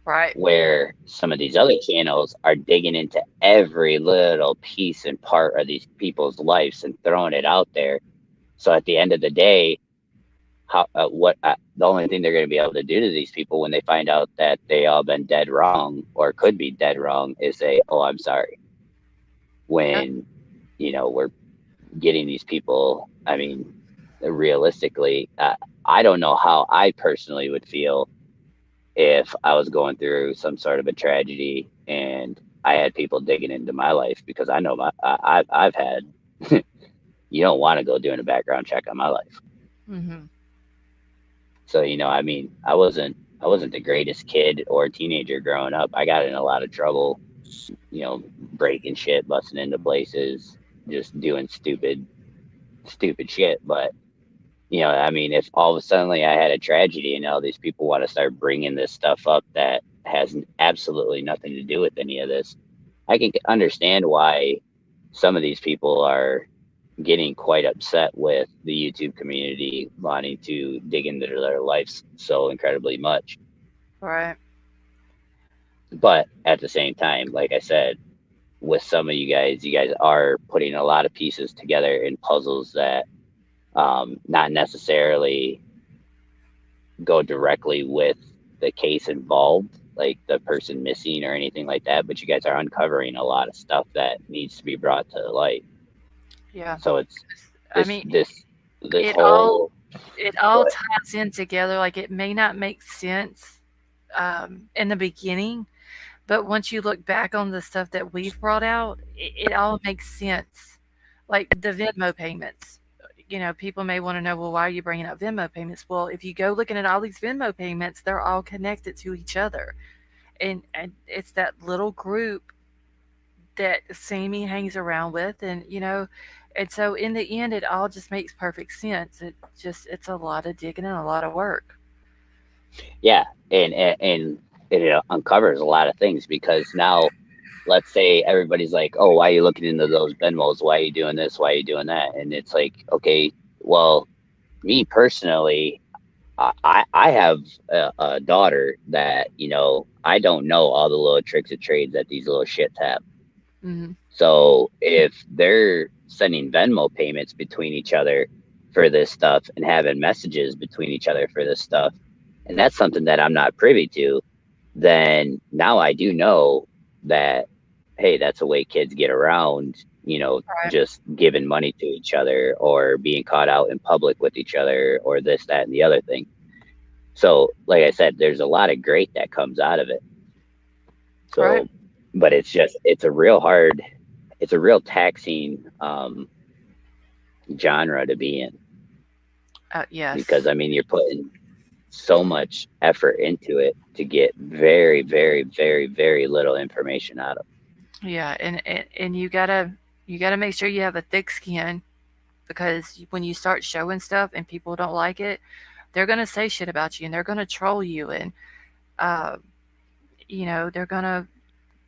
[SPEAKER 1] Right.
[SPEAKER 3] Where some of these other channels are digging into every little piece and part of these people's lives and throwing it out there. So at the end of the day, the only thing they're going to be able to do to these people when they find out that they all been dead wrong or could be dead wrong is say, "Oh, I'm sorry."
[SPEAKER 1] Yep.
[SPEAKER 3] When we're getting these people. I mean, realistically, I don't know how I personally would feel if I was going through some sort of a tragedy and I had people digging into my life because I know I've had. You don't want to go doing a background check on my life.
[SPEAKER 1] Mm-hmm.
[SPEAKER 3] So, I mean, I wasn't the greatest kid or teenager growing up. I got in a lot of trouble, breaking shit, busting into places, just doing stupid shit. But, I mean, if all of a sudden I had a tragedy and all these people want to start bringing this stuff up that has absolutely nothing to do with any of this, I can understand why some of these people are getting quite upset with the YouTube community wanting to dig into their lives so incredibly much.
[SPEAKER 1] Right.
[SPEAKER 3] But at the same time, like I said, with some of you guys are putting a lot of pieces together in puzzles that not necessarily go directly with the case involved, like the person missing or anything like that. But you guys are uncovering a lot of stuff that needs to be brought to light.
[SPEAKER 1] Yeah.
[SPEAKER 3] So it's
[SPEAKER 1] I
[SPEAKER 3] this
[SPEAKER 1] mean,
[SPEAKER 3] this this
[SPEAKER 1] it all
[SPEAKER 3] whole.
[SPEAKER 1] it
[SPEAKER 3] Go
[SPEAKER 1] all
[SPEAKER 3] ahead.
[SPEAKER 1] ties in together. Like it may not make sense in the beginning, but once you look back on the stuff that we've brought out, it all makes sense. Like the Venmo payments. People may want to know, well, why are you bringing up Venmo payments? Well, if you go looking at all these Venmo payments, they're all connected to each other. And it's that little group that Sammy hangs around with. And so in the end, it all just makes perfect sense. It's a lot of digging and a lot of work.
[SPEAKER 3] Yeah, and it uncovers a lot of things because now, let's say everybody's like, "Oh, why are you looking into those Venmos? Why are you doing this? Why are you doing that?" And it's like, okay, well, me personally, I have a daughter that I don't know all the little tricks of trades that these little shits have.
[SPEAKER 1] Hmm.
[SPEAKER 3] So if they're sending Venmo payments between each other for this stuff and having messages between each other for this stuff, and that's something that I'm not privy to, then now I do know that, hey, that's a way kids get around,
[SPEAKER 1] Right.
[SPEAKER 3] just giving money to each other or being caught out in public with each other or this, that, and the other thing. So, like I said, there's a lot of great that comes out of it.
[SPEAKER 1] Right.
[SPEAKER 3] So, but it's a real taxing genre to be in because
[SPEAKER 1] Yes.
[SPEAKER 3] I mean, you're putting so much effort into it to get very, very, very, very little information out of.
[SPEAKER 1] Yeah. And you gotta make sure you have a thick skin because when you start showing stuff and people don't like it, they're gonna say shit about you and they're gonna troll you and uh, they're gonna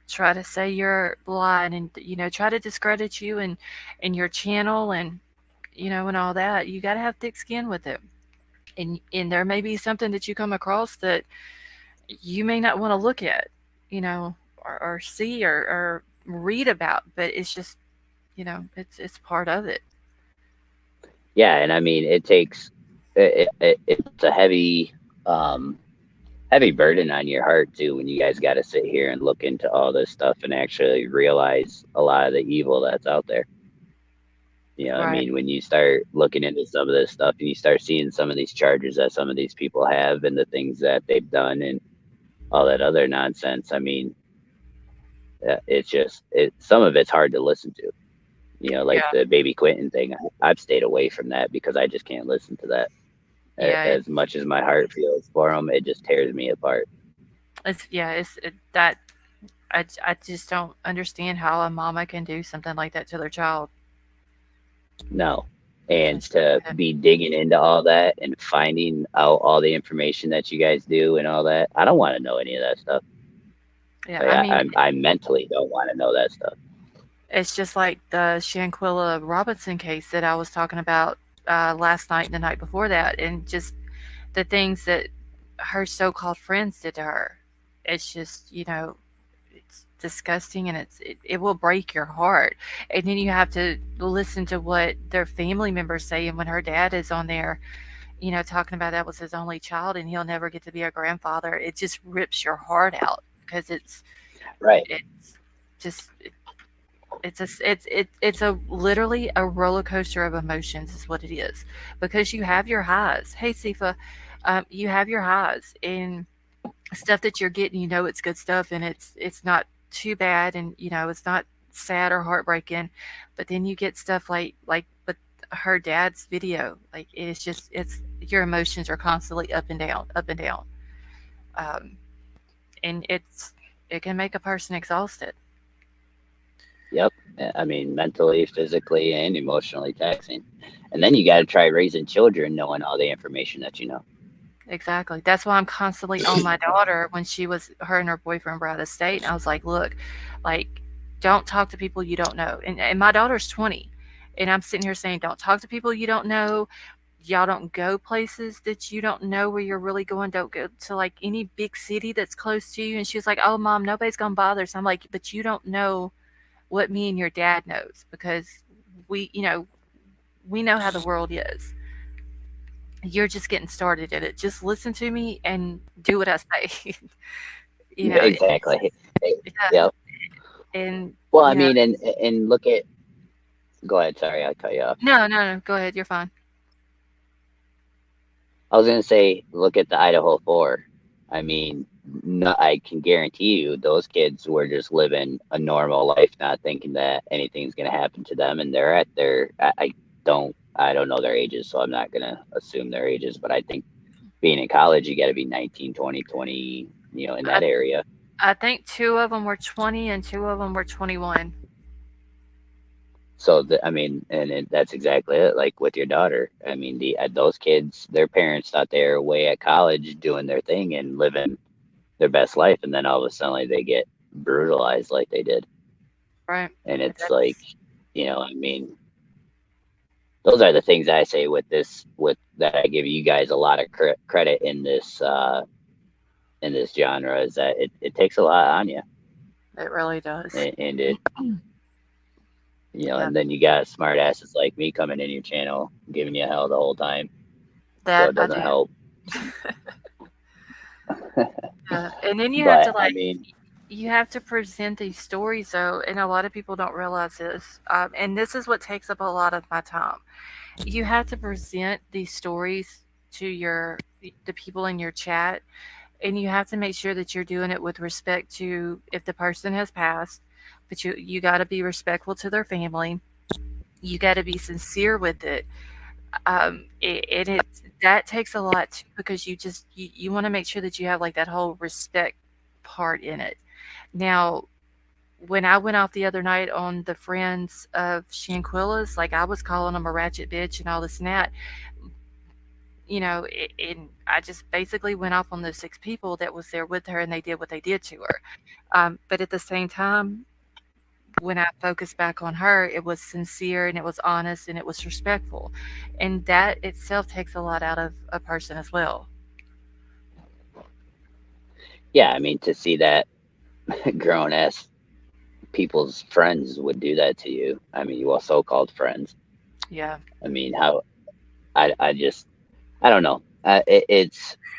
[SPEAKER 1] try to say you're blind and try to discredit you and your channel and all that. You got to have thick skin with it. And there may be something that you come across that you may not want to look at, or see or read about, but it's just it's part of it.
[SPEAKER 3] Yeah, and I mean, it takes it's a um, heavy burden on your heart too when you guys got to sit here and look into all this stuff and actually realize a lot of the evil that's out there. I
[SPEAKER 1] Right.
[SPEAKER 3] mean, when you start looking into some of this stuff and you start seeing some of these charges that some of these people have and the things that they've done and all that other nonsense, I mean, it's just some of it's hard to listen to. Like
[SPEAKER 1] Yeah.
[SPEAKER 3] the baby Quentin thing. I've stayed away from that because I just can't listen to that.
[SPEAKER 1] Yeah.
[SPEAKER 3] As much as my heart feels for them, it just tears me apart.
[SPEAKER 1] It's yeah. That I just don't understand how a mama can do something like that to their child.
[SPEAKER 3] No. And
[SPEAKER 1] It's just,
[SPEAKER 3] to be digging into all that and finding out all the information that you guys do and all that, I don't want to know any of that stuff.
[SPEAKER 1] yeah.
[SPEAKER 3] Like
[SPEAKER 1] I mean,
[SPEAKER 3] I mentally don't want to know that stuff.
[SPEAKER 1] it's just like the Shanquilla Robinson case that I was talking about last night and the night before that, and just the things that her so-called friends did to her. It's just, it's disgusting and it will break your heart. And then you have to listen to what their family members say. And when her dad is on there, talking about that was his only child and he'll never get to be a grandfather. It just rips your heart out because
[SPEAKER 3] Right.
[SPEAKER 1] it's just it's a literally a roller coaster of emotions is what it is, because you have your highs. Hey, Sifa, you have your highs and stuff that you're getting. It's good stuff and it's not too bad, and it's not sad or heartbreaking. But then you get stuff like but her dad's video, like it's just it's your emotions are constantly up and down, up and down, um, and it can make a person exhausted.
[SPEAKER 3] Yep. I mean, mentally, physically, and emotionally taxing. And then you got to try raising children knowing all the information that you know.
[SPEAKER 1] Exactly. That's why I'm constantly on my daughter when her and her boyfriend were out of state. And I was like, look, like, don't talk to people you don't know. And my daughter's 20. And I'm sitting here saying, don't talk to people you don't know. Y'all don't go places that you don't know where you're really going. Don't go to like any big city that's close to you. And she was like, oh, mom, nobody's going to bother us. I'm like, but you don't know what me and your dad knows, because we, we know how the world is. You're just getting started in it. Just listen to me and do what I say. you know, it-
[SPEAKER 3] Exactly.
[SPEAKER 1] yeah,
[SPEAKER 3] Yep.
[SPEAKER 1] and
[SPEAKER 3] Well, I mean, and look at. Go ahead. Sorry, I cut you off.
[SPEAKER 1] no, no, no. Go ahead. You're fine.
[SPEAKER 3] I was gonna say, look at the Idaho 4. I mean, no, I can guarantee you, those kids were just living a normal life, not thinking that anything's gonna happen to them, and they're at their. I don't know their ages, so I'm not gonna assume their ages, but I think being in college, you got to be 19, 20, 20, in
[SPEAKER 1] I
[SPEAKER 3] that area.
[SPEAKER 1] I think two of them were 20 and two of them were 21.
[SPEAKER 3] So I mean, that's exactly it. Like with your daughter, I mean, those kids, their parents thought they were away at college doing their thing and living their best life, and then all of a sudden like, they get brutalized like they did,
[SPEAKER 1] Right.
[SPEAKER 3] and it's like,
[SPEAKER 1] That's
[SPEAKER 3] I mean, those are the things I say with this, with that I give you guys a lot of credit in this genre, is that it takes a lot on you,
[SPEAKER 1] it really does.
[SPEAKER 3] and it
[SPEAKER 1] Yeah.
[SPEAKER 3] and then you got smart asses like me coming in your channel giving you hell the whole time, so
[SPEAKER 1] That
[SPEAKER 3] it
[SPEAKER 1] I
[SPEAKER 3] doesn't
[SPEAKER 1] do.
[SPEAKER 3] help.
[SPEAKER 1] Yeah. And then you have to
[SPEAKER 3] But I
[SPEAKER 1] like
[SPEAKER 3] mean,
[SPEAKER 1] you have to present these stories though, and a lot of people don't realize this. And this is what takes up a lot of my time. You have to present these stories to the people in your chat, and you have to make sure that you're doing it with respect to if the person has passed, but you got to be respectful to their family. You got to be sincere with it. And that takes a lot too, because you want to make sure that you have like that whole respect part in it. Now, when I went off the other night on the friends of Shanquilla's, like I was calling them a ratchet bitch and all this and that, and I just basically went off on those six people that was there with her, and they did what they did to her. But at the same time, when I focused back on her, it was sincere and it was honest and it was respectful, and that itself takes a lot out of a person as well.
[SPEAKER 3] yeah, I mean, to see that grown ass people's friends would do that to you. I mean, well, so-called friends.
[SPEAKER 1] Yeah,
[SPEAKER 3] I mean, how I just I don't know.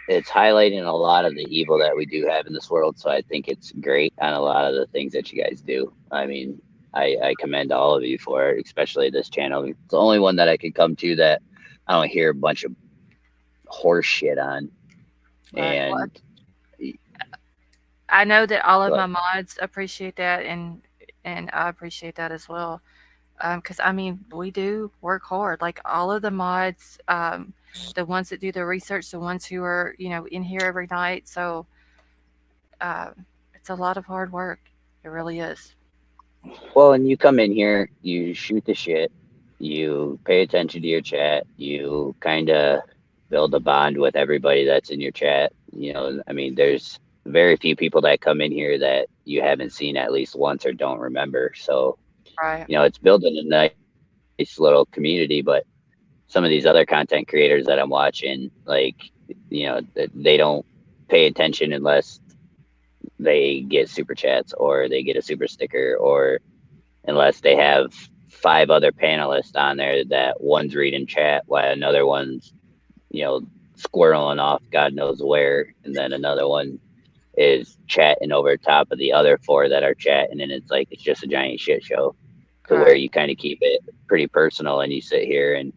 [SPEAKER 3] It's highlighting a lot of the evil that we do have in this world. So I think it's great on a lot of the things that you guys do. I mean, I commend all of you for it, especially this channel. It's the only one that I could come to that I don't hear a bunch of horse shit on.
[SPEAKER 1] right. Well,
[SPEAKER 3] And
[SPEAKER 1] I know that all of
[SPEAKER 3] but
[SPEAKER 1] my mods appreciate that, and I appreciate that as well. Because I mean, we do work hard. Like all of the mods, the ones that do the research, the ones who are in here every night. So it's a lot of hard work. It really is.
[SPEAKER 3] well, and you come in here, you shoot the shit, you pay attention to your chat, you kind of build a bond with everybody that's in your chat. I mean, there's very few people that come in here that you haven't seen at least once or don't remember. So,
[SPEAKER 1] Right.
[SPEAKER 3] it's building a nice little community. But some of these other content creators that I'm watching, like, they don't pay attention unless they get super chats or they get a super sticker, or unless they have five other panelists on there that one's reading chat while another one's you know, squirreling off God knows where, and then another one is chatting over top of the other four that are chatting, and it's like it's just a giant shit show to where
[SPEAKER 1] Right.
[SPEAKER 3] you kind of keep it pretty personal, and you sit here and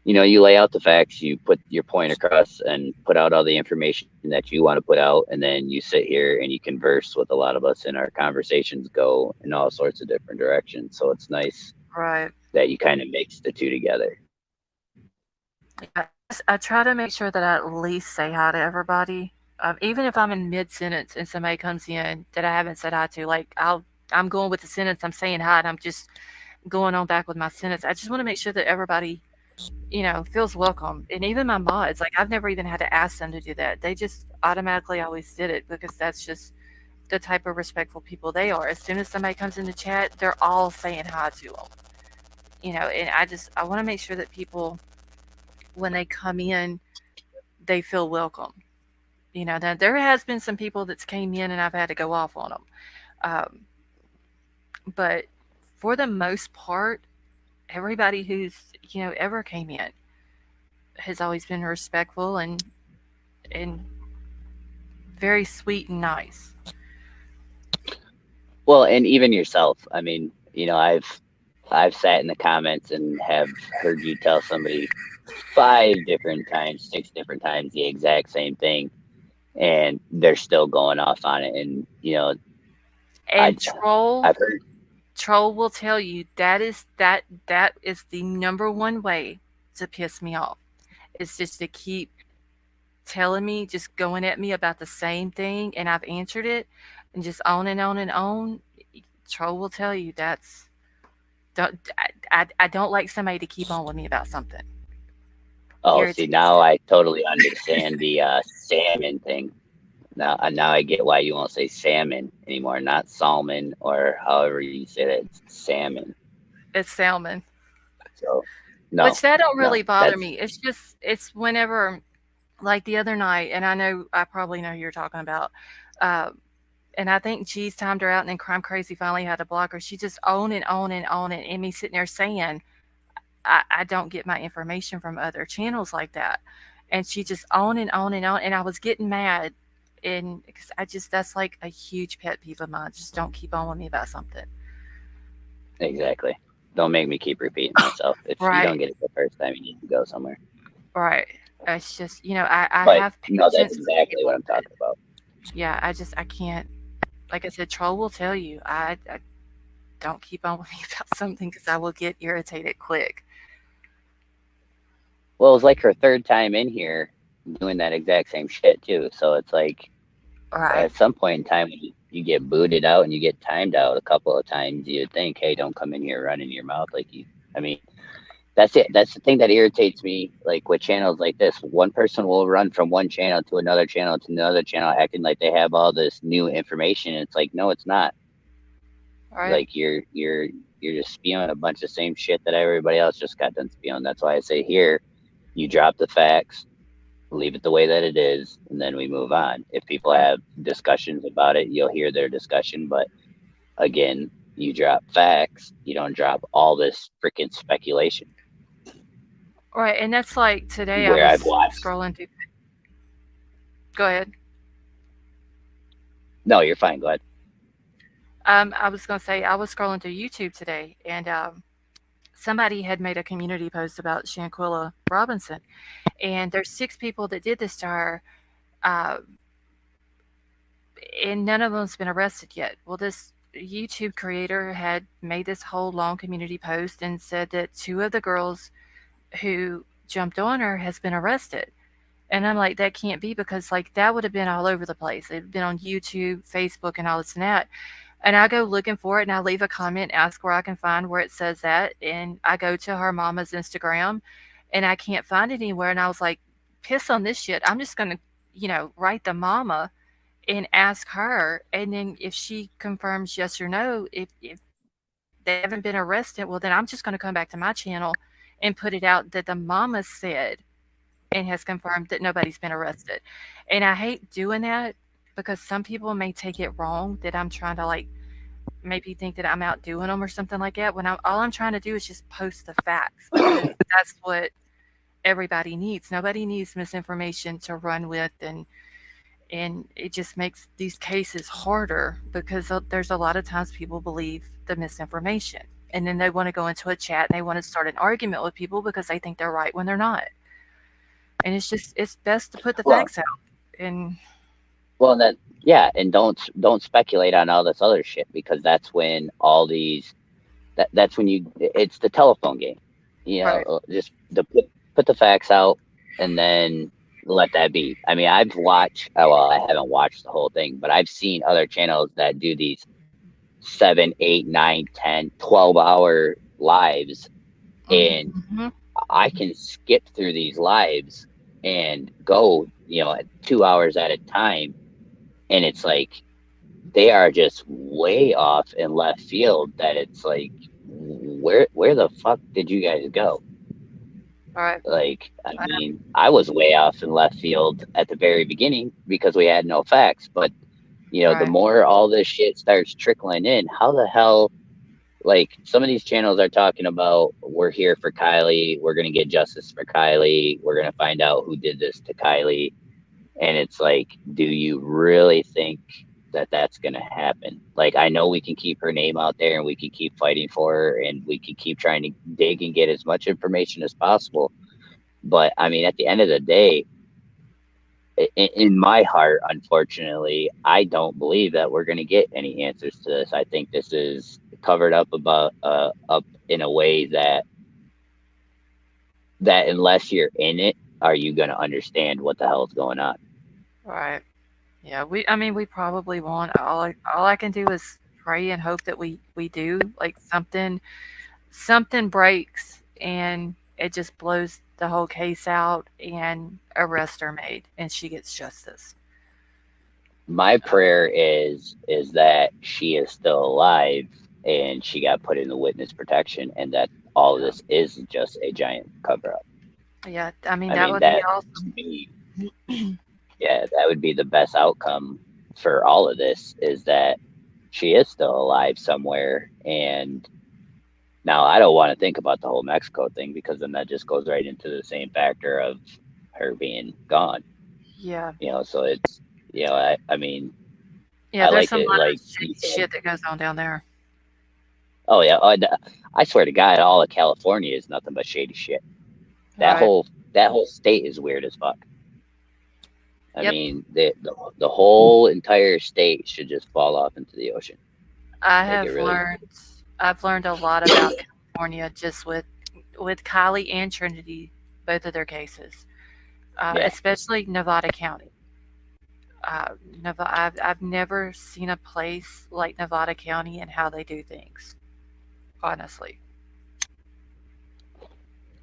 [SPEAKER 3] you lay out the facts, you put your point across and put out all the information that you want to put out, and then you sit here and you converse with a lot of us, and our conversations go in all sorts of different directions. So it's nice
[SPEAKER 1] Right.
[SPEAKER 3] that you kind of mix the two together.
[SPEAKER 1] Yeah, I try to make sure that I at least say hi to everybody. Even if I'm in mid sentence and somebody comes in that I haven't said hi to, like I'm going with the sentence, I'm saying hi, and I'm just going on back with my sentence. I just want to make sure that everybody, feels welcome. And even my mods, like I've never even had to ask them to do that. They just automatically always did it because that's just the type of respectful people they are. As soon as somebody comes in the chat, they're all saying hi to them. And I want to make sure that people, when they come in, they feel welcome. Now there has been some people that's came in and I've had to go off on them. Um, but for the most part, everybody who's ever came in has always been respectful and very sweet and nice.
[SPEAKER 3] Well, and even yourself. I mean, I've sat in the comments and have heard you tell somebody 5 different times, 6 different times the exact same thing, and they're still going off on it. And I
[SPEAKER 1] And troll
[SPEAKER 3] I've heard.
[SPEAKER 1] troll will tell you that is the number one way to piss me off. It's just to keep telling me, just going at me about the same thing, and I've answered it, and just on and on and on. Troll will tell you that's don't I don't like somebody to keep on with me about something.
[SPEAKER 3] Oh, see,
[SPEAKER 1] Irritates
[SPEAKER 3] now
[SPEAKER 1] me.
[SPEAKER 3] I totally understand the salmon thing. Now I get why you won't say salmon anymore, not salmon or however you say it. It's salmon.
[SPEAKER 1] It's salmon.
[SPEAKER 3] So no,
[SPEAKER 1] Which that don't
[SPEAKER 3] no,
[SPEAKER 1] really bother
[SPEAKER 3] that's
[SPEAKER 1] me. It's whenever, like the other night, and I probably know who you're talking about. Uh, and I think G's timed her out, and then Crime Crazy finally had to block her. She just on and me sitting there saying, I don't get my information from other channels like that. And she just on and on and on. And I was getting mad. And because that's like a huge pet peeve of mine. Just don't keep on with me about something.
[SPEAKER 3] exactly. Don't make me keep repeating myself. If you don't
[SPEAKER 1] Right.
[SPEAKER 3] get it the first time, you need to go somewhere.
[SPEAKER 1] Right. It's just, I
[SPEAKER 3] But
[SPEAKER 1] have
[SPEAKER 3] no, that's
[SPEAKER 1] patience with
[SPEAKER 3] exactly what
[SPEAKER 1] people,
[SPEAKER 3] I'm
[SPEAKER 1] but
[SPEAKER 3] talking about.
[SPEAKER 1] yeah, I can't. Like I said, Troll will tell you, I don't keep on with me about something because I will get irritated quick.
[SPEAKER 3] Well, it was like her third time in here doing that exact same shit too. So it's like
[SPEAKER 1] Right.
[SPEAKER 3] at some point in time when you get booted out and you get timed out a couple of times, you'd think, hey, don't come in here running your mouth like you. I mean, that's it. That's the thing that irritates me. Like with channels like this, one person will run from one channel to another channel, acting like they have all this new information. It's like, no, it's not.
[SPEAKER 1] Right.
[SPEAKER 3] Like you're just spewing a bunch of same shit that everybody else just got done spewing. That's why I say here, you drop the facts, leave it the way that it is, and then we move on. If people
[SPEAKER 1] Right.
[SPEAKER 3] have discussions about it, you'll hear their discussion. But again, you drop facts, you don't drop all this freaking speculation.
[SPEAKER 1] Right. And that's like today I
[SPEAKER 3] Where I've
[SPEAKER 1] was
[SPEAKER 3] watched.
[SPEAKER 1] scrolling through. Go ahead.
[SPEAKER 3] No, you're fine. Go ahead.
[SPEAKER 1] I was going to say I was scrolling through YouTube today, and somebody had made a community post about Shanquilla Robinson, and there's 6 people that did this to her, uh, and none of them's been arrested yet. Well, this YouTube creator had made this whole long community post and said that 2 of the girls who jumped on her has been arrested. And I'm like, that can't be because like that would have been all over the place. It'd been on YouTube, Facebook, and all this and that. And I go looking for it and I leave a comment, ask where I can find where it says that. And I go to her mama's Instagram and I can't find it anywhere. And I was like, piss on this shit. I'm just going to, write the mama and ask her. And then if she confirms yes or no, if they haven't been arrested, well, then I'm just going to come back to my channel and put it out that the mama said and has confirmed that nobody's been arrested. And I hate doing that because some people may take it wrong that I'm trying to like maybe think that I'm out doing them or something like that. When all I'm trying to do is just post the facts because that's what everybody needs. Nobody needs misinformation to run with, and it just makes these cases harder because there's a lot of times people believe the misinformation, and then they want to go into a chat and they want to start an argument with people because they think they're right when they're not. And it's best to put the
[SPEAKER 3] Well,
[SPEAKER 1] facts out. And
[SPEAKER 3] well, then yeah, and don't speculate on all this other shit because that's when all these that's when it's the telephone game. You know,
[SPEAKER 1] right,
[SPEAKER 3] just put the facts out and then let that be. I mean, I've watched. Well, I haven't watched the whole thing, but I've seen other channels that do these 7, 8, 9, 10, 12 hour lives, and
[SPEAKER 1] hmm
[SPEAKER 3] I can skip through these lives and go, at 2 hours at a time, and it's like they are just way off in left field. That it's like, where the fuck did you guys go?
[SPEAKER 1] right,
[SPEAKER 3] Like, I mean, I was way off in left field at the very beginning because we had no facts. But, the
[SPEAKER 1] right,
[SPEAKER 3] more all this shit starts trickling in, how the hell, like, some of these channels are talking about, we're here for Kylie, we're going to get justice for Kylie, we're going to find out who did this to Kylie. And it's like, do you really think that that's going to happen? Like, I know we can keep her name out there and we can keep fighting for her and we can keep trying to dig and get as much information as possible. But I mean, at the end of the day, in my heart, unfortunately, I don't believe that we're going to get any answers to this. I think this is covered up in a way that unless you're in it, are you going to understand what the hell is going on?
[SPEAKER 1] right. Yeah, I mean, we probably won't. All I can do is pray and hope that we do. Like something breaks and it just blows the whole case out and arrests are made and she gets justice.
[SPEAKER 3] My
[SPEAKER 1] Uh,
[SPEAKER 3] prayer is that she is still alive and she got put in the witness protection and that all of
[SPEAKER 1] yeah.
[SPEAKER 3] this is just a giant cover up.
[SPEAKER 1] Yeah, I mean
[SPEAKER 3] I
[SPEAKER 1] that
[SPEAKER 3] mean,
[SPEAKER 1] would be
[SPEAKER 3] that to
[SPEAKER 1] awesome.
[SPEAKER 3] me, yeah, that would be the best outcome for all of this, is that she is still alive somewhere. And now I don't want to think about the whole Mexico thing because then that just goes right into the same factor of her being gone.
[SPEAKER 1] Yeah.
[SPEAKER 3] So it's, I mean,
[SPEAKER 1] Yeah,
[SPEAKER 3] I
[SPEAKER 1] there's
[SPEAKER 3] like
[SPEAKER 1] some
[SPEAKER 3] it,
[SPEAKER 1] lot of
[SPEAKER 3] like you
[SPEAKER 1] shady
[SPEAKER 3] said.
[SPEAKER 1] shit that goes on down there.
[SPEAKER 3] Oh yeah, I swear to God, all of California is nothing but shady shit. That
[SPEAKER 1] Right.
[SPEAKER 3] whole that whole state is weird as fuck. I
[SPEAKER 1] Yep.
[SPEAKER 3] mean, the whole entire state should just fall off into the ocean.
[SPEAKER 1] I
[SPEAKER 3] Like, it
[SPEAKER 1] have
[SPEAKER 3] really.
[SPEAKER 1] learned I've learned a lot about California just with Kylie and Trinity, both of their cases,
[SPEAKER 3] Yeah,
[SPEAKER 1] especially Nevada County. I've never seen a place like Nevada County and how they do things. Honestly,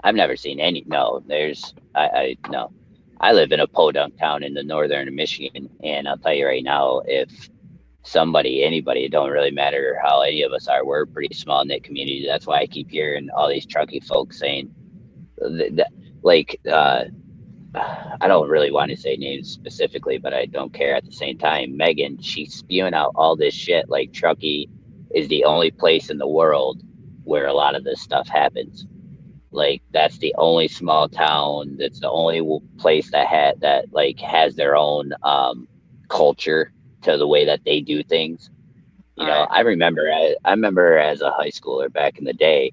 [SPEAKER 3] I've never seen any. No, there's I no. I live in a podunk town in the northern Michigan, and I'll tell you right now, if anybody, it don't really matter how any of us are. We're a pretty small knit community. That's why I keep hearing all these trucky folks saying that, like, I don't really want to say names specifically, but I don't care at the same time. Megan, she's spewing out all this shit like Truckee is the only place in the world where a lot of this stuff happens. Like, that's the only small town. That's the only place that like has their own culture to the way that they do things.
[SPEAKER 1] right?
[SPEAKER 3] I remember as a high schooler back in the day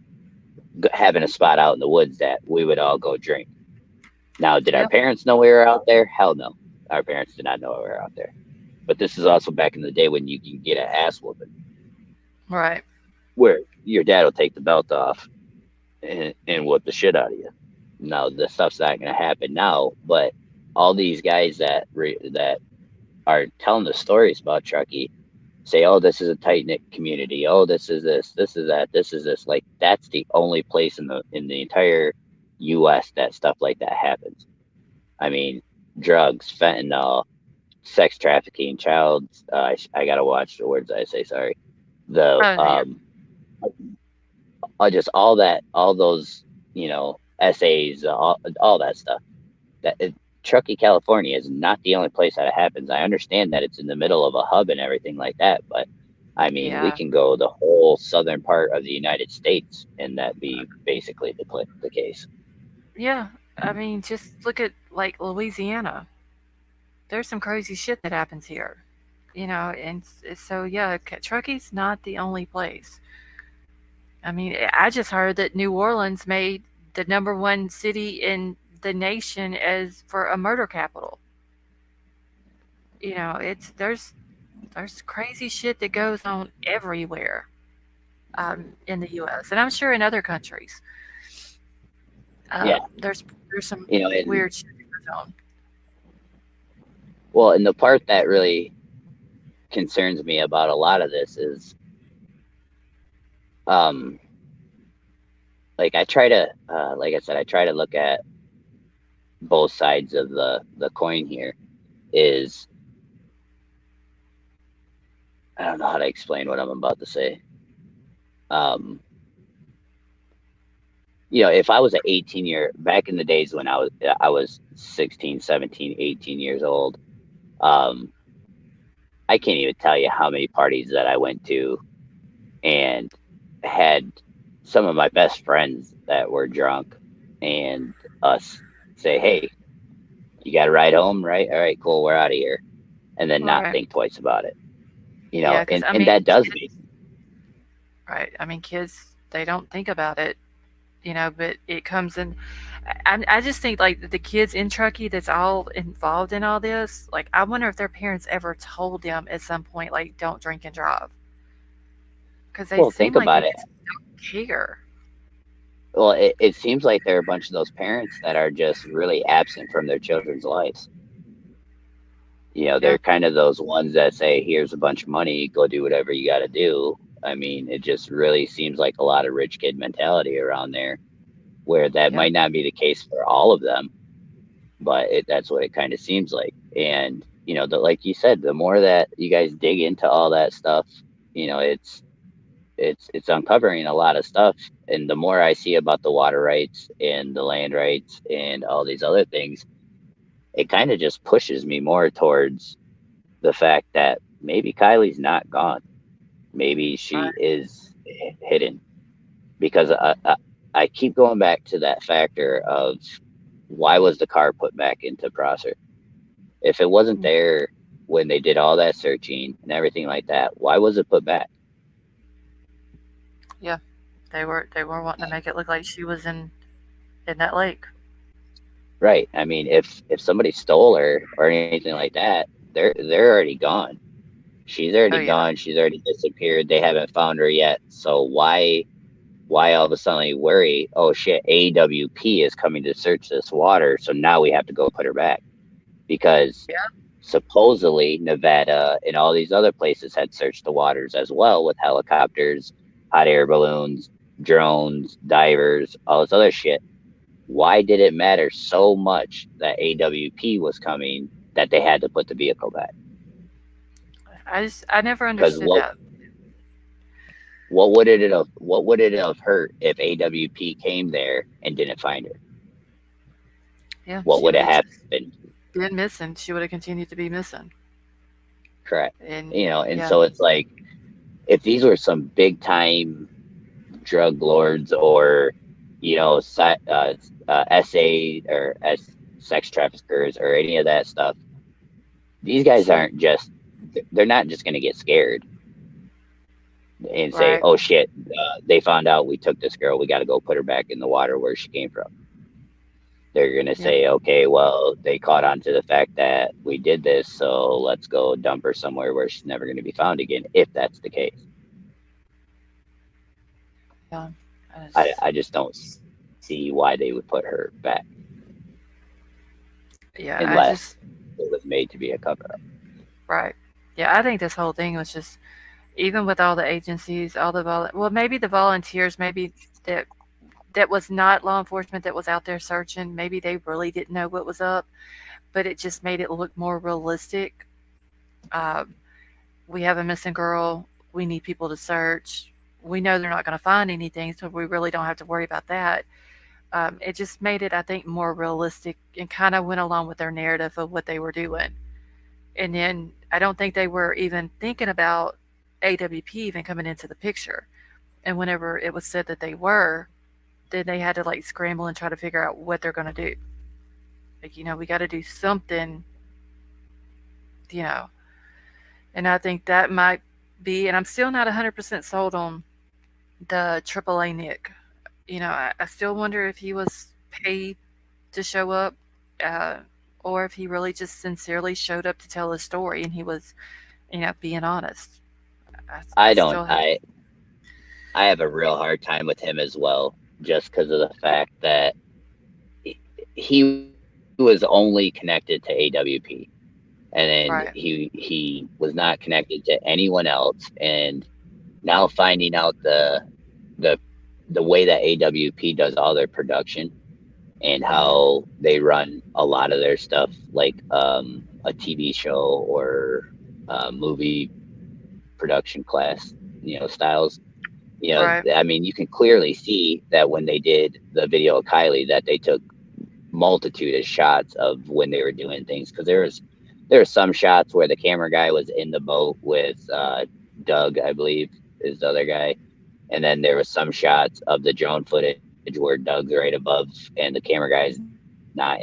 [SPEAKER 3] having a spot out in the woods that we would all go drink. Now, did our
[SPEAKER 1] Yep.
[SPEAKER 3] parents know we were out there? Hell no. Our parents did not know we were out there. But this is also back in the day when you can get an ass whooping,
[SPEAKER 1] Right.
[SPEAKER 3] where your dad will take the belt off and whip the shit out of you. Now, the stuff's not going to happen now, but all these guys that are telling the stories about Truckee say, oh, this is a tight knit community. Oh, this is this is that, this is this. Like, that's the only place in the entire U.S. that stuff like that happens. I mean, drugs, fentanyl, sex trafficking, child. I gotta watch the words I say. Sorry. The
[SPEAKER 1] Oh, yeah.
[SPEAKER 3] just all those, essays, all that stuff. Truckee, California is not the only place that it happens. I understand that it's in the middle of a hub and everything like that, but I mean, we
[SPEAKER 1] Yeah.
[SPEAKER 3] can go the whole southern part of the United States and that be basically the case.
[SPEAKER 1] Yeah. I mean, just look at like Louisiana. There's some crazy shit that happens here, and so yeah, Truckee's not the only place. I mean, I just heard that New Orleans made the number one city in the nation as for a murder capital. It's there's crazy shit that goes on everywhere in the U.S. and I'm sure in other countries.
[SPEAKER 3] Yeah,
[SPEAKER 1] There's some
[SPEAKER 3] and
[SPEAKER 1] weird shit that goes on.
[SPEAKER 3] well, and the part that really concerns me about a lot of this is, um, like I try to, like I said, I try to look at both sides of the coin here. Is I don't know how to explain what I'm about to say. Um, if I was an 18 back in the days when I was 16, 17, 18 years old, um, I can't even tell you how many parties that I went to and had some of my best friends that were drunk and us say, "Hey, you got to ride home, right? All right, cool, we're out of here," and then not
[SPEAKER 1] Right.
[SPEAKER 3] think twice about it.
[SPEAKER 1] Yeah, because
[SPEAKER 3] And that does me.
[SPEAKER 1] right. I mean, kids they don't think about it, but it comes in. I just think like the kids in Truckee that's all involved in all this. Like, I wonder if their parents ever told them at some point, like, don't drink and drive, because they
[SPEAKER 3] Well,
[SPEAKER 1] seem
[SPEAKER 3] think
[SPEAKER 1] like they
[SPEAKER 3] about it.
[SPEAKER 1] just don't care.
[SPEAKER 3] Well, it seems like there are a bunch of those parents that are just really absent from their children's lives.
[SPEAKER 1] Yeah,
[SPEAKER 3] They're kind of those ones that say, "Here's a bunch of money, go do whatever you got to do." I mean, it just really seems like a lot of rich kid mentality around there, where that
[SPEAKER 1] yeah,
[SPEAKER 3] might not be the case for all of them, but that's what it kind of seems like. And like you said, the more that you guys dig into all that stuff, it's uncovering a lot of stuff. And the more I see about the water rights and the land rights and all these other things, it kind of just pushes me more towards the fact that maybe Kylie's not gone. Maybe she
[SPEAKER 1] right.
[SPEAKER 3] is hidden, because I keep going back to that factor of, why was the car put back into Prosser? If it wasn't
[SPEAKER 1] Mm,
[SPEAKER 3] there when they did all that searching and everything like that, why was it put back?
[SPEAKER 1] yeah. They were wanting to make it look like she was in that lake.
[SPEAKER 3] Right. I mean, if somebody stole her or anything like that, they're already gone. She's
[SPEAKER 1] Oh
[SPEAKER 3] already
[SPEAKER 1] yeah,
[SPEAKER 3] gone. She's already disappeared. They haven't found her yet. So why all of a sudden you worry? Oh shit, AWP is coming to search this water, so now we have to go put her back, because
[SPEAKER 1] yeah,
[SPEAKER 3] supposedly Nevada and all these other places had searched the waters as well with helicopters, hot air balloons, drones, divers, all this other shit. Why did it matter so much that AWP was coming that they had to put the vehicle back?
[SPEAKER 1] I never
[SPEAKER 3] Because
[SPEAKER 1] understood that.
[SPEAKER 3] what would it have hurt if AWP came there and didn't find her?
[SPEAKER 1] Yeah,
[SPEAKER 3] What
[SPEAKER 1] she
[SPEAKER 3] would
[SPEAKER 1] would
[SPEAKER 3] have
[SPEAKER 1] have just
[SPEAKER 3] happened?
[SPEAKER 1] been missing. She would have continued to be missing.
[SPEAKER 3] Correct.
[SPEAKER 1] And
[SPEAKER 3] And
[SPEAKER 1] yeah,
[SPEAKER 3] so it's like, if these were some big time drug lords, or SA or sex traffickers or any of that stuff, these guys
[SPEAKER 1] she
[SPEAKER 3] aren't just, they're not just going to get scared and say,
[SPEAKER 1] right.
[SPEAKER 3] "Oh shit, they found out we took this girl, we got to go put her back in the water where she came from." They're going to
[SPEAKER 1] Yeah,
[SPEAKER 3] say, "Okay, well, they caught on to the fact that we did this, so let's go dump her somewhere where she's never going to be found again," if that's the case.
[SPEAKER 1] yeah.
[SPEAKER 3] I just don't see why they would put her back,
[SPEAKER 1] Yeah, I
[SPEAKER 3] unless
[SPEAKER 1] just
[SPEAKER 3] it was made to be a cover up.
[SPEAKER 1] right. Yeah, I think this whole thing was just even with all the agencies, all the well, maybe the volunteers, maybe that that was not law enforcement that was out there searching. Maybe they really didn't know what was up, but it just made it look more realistic. Um, we have a missing girl. We need people to search. We know they're not going to find anything, so we really don't have to worry about that. It just made it, I think, more realistic and kind of went along with their narrative of what they were doing. And then I don't think they were even thinking about AWP even coming into the picture. And whenever it was said that they were, then they had to like scramble and try to figure out what they're going to do. Like, we got to do something, you know. And I think that might be, and I'm still not 100% sold on the AAA Nick. I still wonder if he was paid to show up, uh, or if he really just sincerely showed up to tell his story and he was, being honest. I
[SPEAKER 3] I don't.
[SPEAKER 1] still have,
[SPEAKER 3] I have a real hard time with him as well, just because of the fact that he was only connected to AWP, and then
[SPEAKER 1] right,
[SPEAKER 3] he was not connected to anyone else, and now finding out the the way that AWP does all their production and
[SPEAKER 1] hmm,
[SPEAKER 3] how they run a lot of their stuff like a TV show or movie production class, styles.
[SPEAKER 1] right,
[SPEAKER 3] I mean, you can clearly see that when they did the video of Kylie, that they took multitude of shots of when they were doing things, because there were some shots where the camera guy was in the boat with Doug, I believe, is the other guy, and then there was some shots of the drone footage where Doug's right above and the camera guy is not in the boat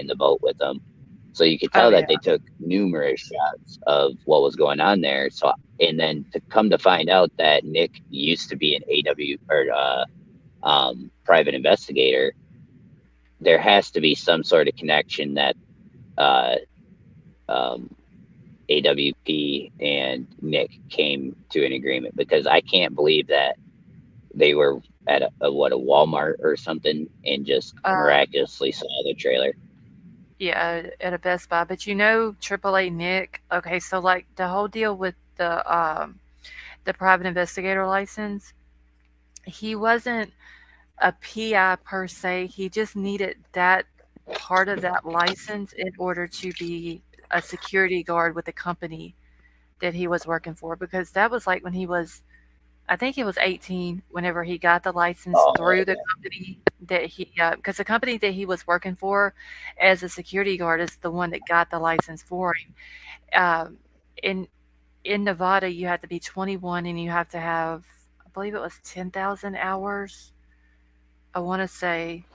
[SPEAKER 3] with them. So you could tell that they
[SPEAKER 1] oh
[SPEAKER 3] took
[SPEAKER 1] yeah,
[SPEAKER 3] numerous shots of what was going on there. So, and then to come to find out that Nick used to be an AW or private investigator, there has to be some sort of connection that uh, um, AWP and Nick came to an agreement, because I can't believe that they were at a Walmart or something and just
[SPEAKER 1] uh,
[SPEAKER 3] miraculously saw the trailer.
[SPEAKER 1] yeah, at a Best Buy. But AAA Nick. Okay, so like the whole deal with the private investigator license, he wasn't a PI per se. He just needed that part of that license in order to be a security guard with the company that he was working for, because that was like when he was, I think he was 18 whenever he got the license
[SPEAKER 3] Oh,
[SPEAKER 1] through the
[SPEAKER 3] okay.
[SPEAKER 1] company that because the company that he was working for as a security guard is the one that got the license for him. Um, in in Nevada, you have to be 21 and you have to have, I believe it was 10,000 hours. I want to say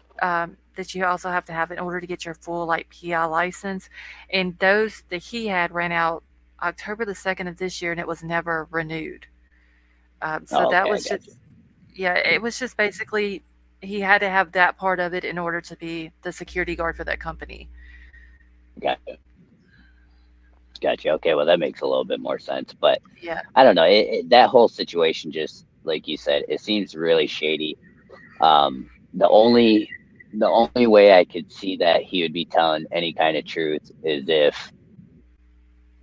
[SPEAKER 1] that you also have to have in order to get your full like PI license, and those that he had ran out October the 2nd of this year, and it was never renewed. So
[SPEAKER 3] Oh,
[SPEAKER 1] that
[SPEAKER 3] okay, I
[SPEAKER 1] was
[SPEAKER 3] got
[SPEAKER 1] just, yeah, it was just basically he had to have that part of it in order to be the security guard for that company.
[SPEAKER 3] you. Gotcha. Okay, well that makes a little bit more sense, but
[SPEAKER 1] Yeah.
[SPEAKER 3] I don't know. That whole situation, just like you said, it seems really shady. Um, the only the only way I could see that he would be telling any kind of truth is if,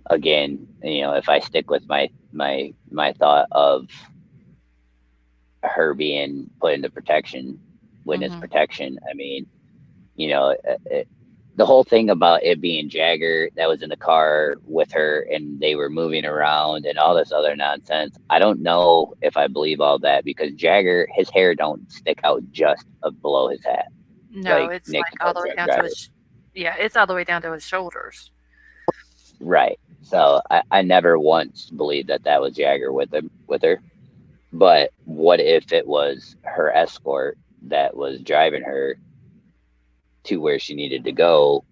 [SPEAKER 3] again, if I stick with my thought of her being put into protection, witness
[SPEAKER 1] Hmm.
[SPEAKER 3] protection. I mean, you know, the whole thing about it being Jagger that was in the car with her and they were moving around and all this other nonsense. I don't know if I believe all that, because Jagger, his hair don't stick out just below his hat
[SPEAKER 1] No,
[SPEAKER 3] like
[SPEAKER 1] it's
[SPEAKER 3] Nick,
[SPEAKER 1] like all
[SPEAKER 3] the
[SPEAKER 1] the way
[SPEAKER 3] truck
[SPEAKER 1] down to
[SPEAKER 3] driver.
[SPEAKER 1] his, yeah, it's all the way down to his shoulders.
[SPEAKER 3] Right. So I never once believed that that was Jagger with her. But what if it was her escort that was driving her to where she needed to go,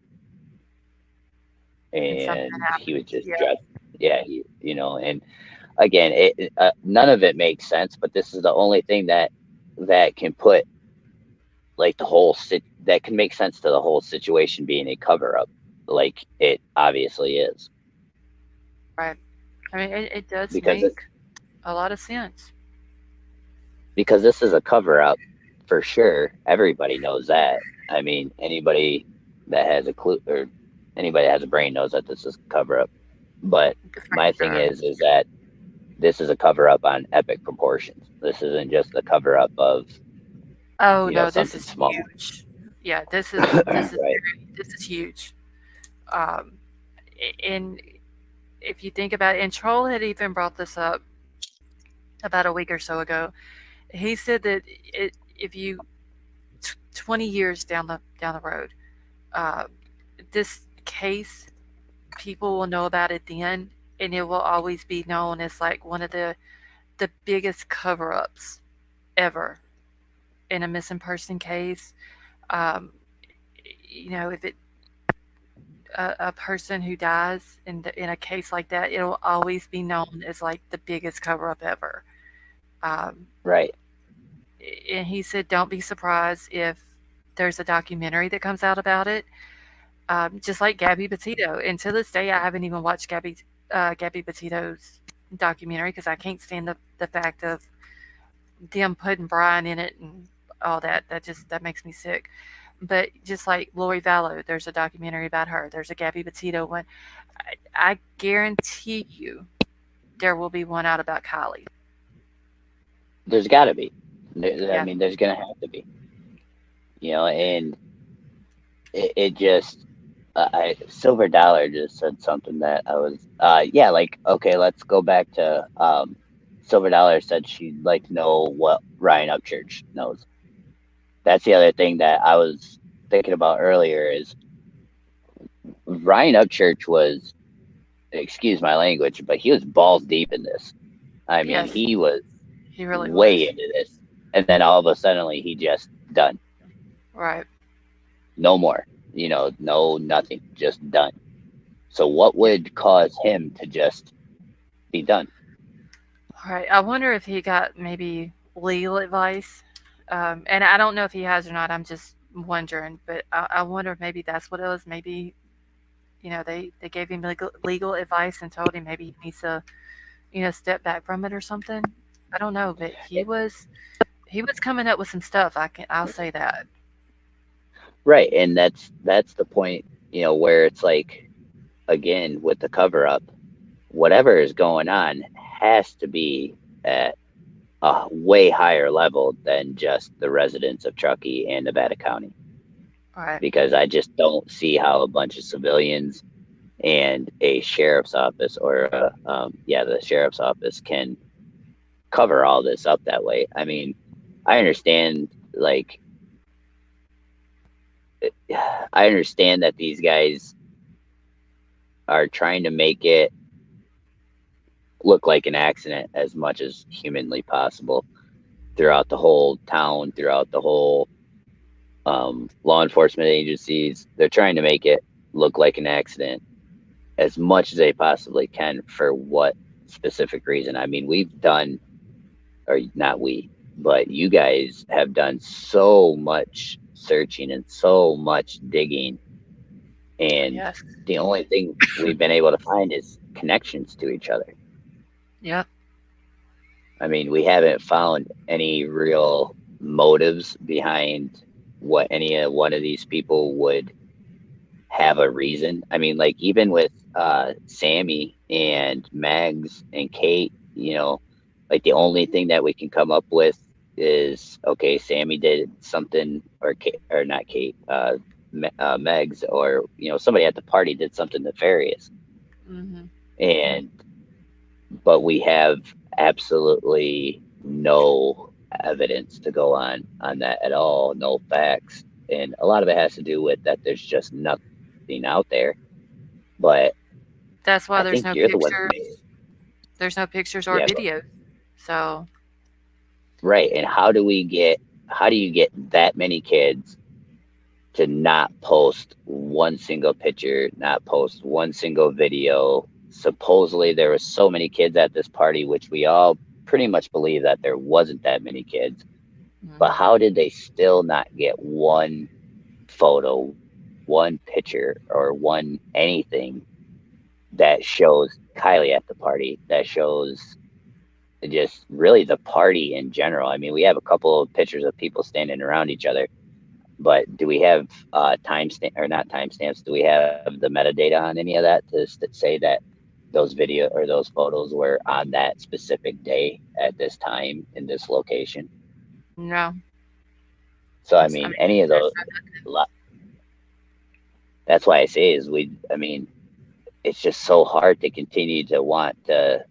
[SPEAKER 1] And something
[SPEAKER 3] and he was
[SPEAKER 1] happens.
[SPEAKER 3] just
[SPEAKER 1] Yeah.
[SPEAKER 3] dressed? Yeah, and again, none of it makes sense. But this is the only thing that can put like that can make sense to the whole situation being a cover up, like it obviously is,
[SPEAKER 1] Right. I mean, it does
[SPEAKER 3] because it,
[SPEAKER 1] make a lot of sense.
[SPEAKER 3] because this is a cover up for sure. Everybody knows that. I mean, anybody that has a clue, or anybody that has a brain, knows that this is a cover up. But
[SPEAKER 1] For
[SPEAKER 3] my thing
[SPEAKER 1] sure.
[SPEAKER 3] is that this is a cover up on epic proportions. This isn't just a cover up of
[SPEAKER 1] Oh no, this
[SPEAKER 3] something
[SPEAKER 1] is
[SPEAKER 3] small.
[SPEAKER 1] huge. Yeah, this is
[SPEAKER 3] Right.
[SPEAKER 1] this is huge. Um, and if you think about it, and Troll had even brought this up about a week or so ago. He said that if you 20 years down the road, uh, this case, people will know about it then, and it will always be known as like one of the biggest cover ups ever in a missing person case, um, if a person who dies in a case like that, it'll always be known as like the biggest cover up ever. Um,
[SPEAKER 3] Right.
[SPEAKER 1] and he said, don't be surprised if there's a documentary that comes out about it, just like Gabby Petito. And to this day, I haven't even watched Gabby Petito's documentary because I can't stand the fact of them putting Brian in it and all that. That makes me sick. But just like Lori Vallow, there's a documentary about her. There's a Gabby Petito one. I guarantee you there will be one out about Kylie.
[SPEAKER 3] There's got to be. I
[SPEAKER 1] Yeah.
[SPEAKER 3] mean, there's gonna have to be. And it just Silver Dollar just said something that I was yeah, like, okay, let's go back to Silver Dollar said she'd like to know what Ryan Upchurch knows. That's the other thing that I was thinking about earlier is Ryan Upchurch was, excuse my language, but he was balls deep in this. I mean,
[SPEAKER 1] Yes,
[SPEAKER 3] he was
[SPEAKER 1] he really
[SPEAKER 3] way
[SPEAKER 1] was.
[SPEAKER 3] into this, and then all of a sudden he just done.
[SPEAKER 1] Right.
[SPEAKER 3] No more. No nothing. Just done. So what
[SPEAKER 1] Yeah.
[SPEAKER 3] would cause him to just be done?
[SPEAKER 1] Right. I wonder if he got maybe legal advice. And I don't know if he has or not. I'm just wondering. But I wonder if maybe that's what it was. Maybe, they gave him legal advice and told him maybe he needs to, step back from it or something. I don't know. But he was coming up with some stuff. I'll say that.
[SPEAKER 3] Right, and that's the point, where it's like, again, with the cover up, whatever is going on has to be at a way higher level than just the residents of Truckee and Nevada County,
[SPEAKER 1] Right.
[SPEAKER 3] because I just don't see how a bunch of civilians and a sheriff's office or the sheriff's office can cover all this up that way. I mean, I understand, like, I understand that these guys are trying to make it look like an accident as much as humanly possible throughout the whole town, throughout the whole law enforcement agencies. They're trying to make it look like an accident as much as they possibly can. For what specific reason? I mean, we've done, or not we, but you guys have done so much searching and so much digging, and
[SPEAKER 1] Yes.
[SPEAKER 3] the only thing we've been able to find is connections to each other.
[SPEAKER 1] Yep.
[SPEAKER 3] I mean, we haven't found any real motives behind what any one of these people would have a reason. I mean, like, even with Sammy and Mags and Kate, like, the only thing that we can come up with is, okay, Sammy did something, or Kate, or not Kate, Megs, or somebody at the party did something nefarious,
[SPEAKER 1] Hmm.
[SPEAKER 3] and but we have absolutely no evidence to go on that at all, no facts, and a lot of it has to do with that there's just nothing out there. But
[SPEAKER 1] That's why
[SPEAKER 3] I
[SPEAKER 1] there's
[SPEAKER 3] think
[SPEAKER 1] no
[SPEAKER 3] you're the one who
[SPEAKER 1] pictures.
[SPEAKER 3] made it.
[SPEAKER 1] There's no pictures or
[SPEAKER 3] Yeah, but
[SPEAKER 1] videos. So,
[SPEAKER 3] right. And how do you get that many kids to not post one single picture, not post one single video? Supposedly there were so many kids at this party, which we all pretty much believe that there wasn't that many kids. But
[SPEAKER 1] mhm.
[SPEAKER 3] how did they still not get one photo, one picture, or one anything that shows Kylie at the party, that shows just really the party in general? I mean, we have a couple of pictures of people standing around each other, but do we have timestamp, or not timestamps? Do we have the metadata on any of that to say that those video or those photos were on that specific day at this time in this location?
[SPEAKER 1] No.
[SPEAKER 3] So I
[SPEAKER 1] There's, I
[SPEAKER 3] mean,
[SPEAKER 1] mean,
[SPEAKER 3] any of
[SPEAKER 1] there's
[SPEAKER 3] those, that's why I say is I mean, it's just so hard to continue to want to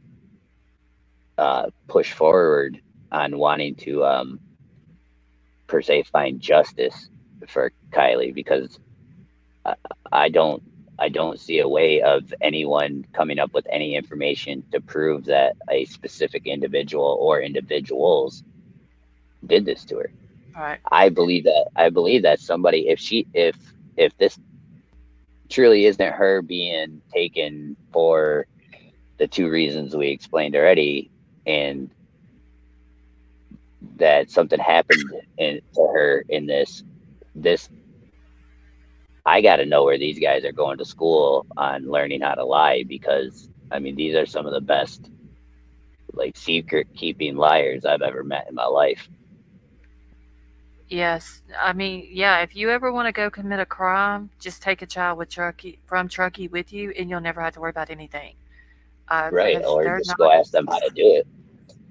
[SPEAKER 3] push forward on wanting to per se find justice for Kylie, because I, I don't I don't see a way of anyone coming up with any information to prove that a specific individual or individuals did this to her.
[SPEAKER 1] Right.
[SPEAKER 3] I believe that somebody, if this truly isn't her being taken for the two reasons we explained already, and that something happened to her in this, I got to know where these guys are going to school on learning how to lie, because I mean these are some of the best like secret keeping liars I've ever met in my life.
[SPEAKER 1] Yes. I mean, yeah, if you ever want to go commit a crime, just take a child with Truckee from Truckee with you and you'll never have to worry about anything.
[SPEAKER 3] Right,
[SPEAKER 1] Because
[SPEAKER 3] or
[SPEAKER 1] they're
[SPEAKER 3] just
[SPEAKER 1] not
[SPEAKER 3] go ask them how to do it.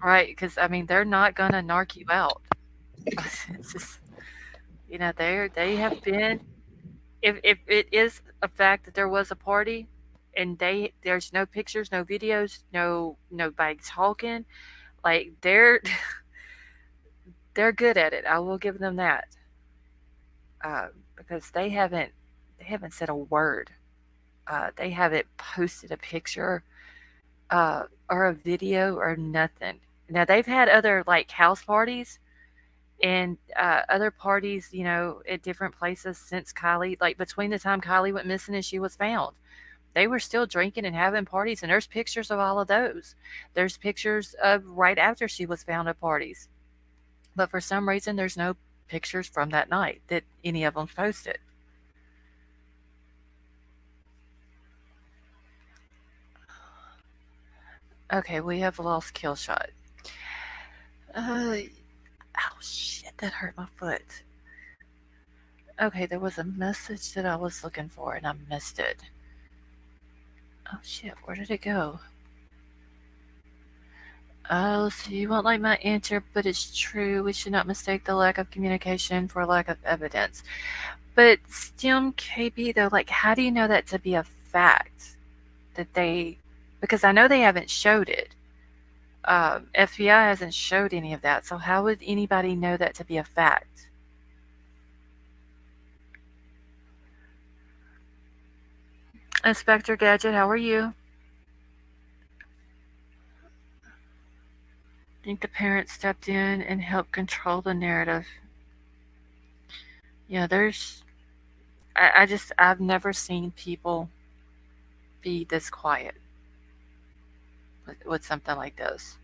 [SPEAKER 1] right. Because I mean, they're not gonna narc you out. It's just they have been. If it is a fact that there was a party, and there's no pictures, no videos, nobody talking, like they're good at it. I will give them that. Because they haven't said a word. They haven't posted a picture or a video or nothing. Now they've had other like house parties and other parties, at different places since Kylie, like between the time Kylie went missing and she was found. They were still drinking and having parties, and there's pictures of all of those. There's pictures of right after she was found at parties. But for some reason, there's no pictures from that night that any of them posted. Okay, we have lost Killshot. Uh, oh shit, that hurt my foot. Okay, there was a message that I was looking for and I missed it. Oh shit, where did it go? Oh, so you won't like my answer, but it's true. We should not mistake the lack of communication for lack of evidence. But STEM KB though, like, how do you know that to be a fact? That they, because I know they haven't showed it. FBI hasn't showed any of that, so how would anybody know that to be a fact? Inspector Gadget, how are you? I think the parents stepped in and helped control the narrative. Yeah, I've never seen people be this quiet with something like this.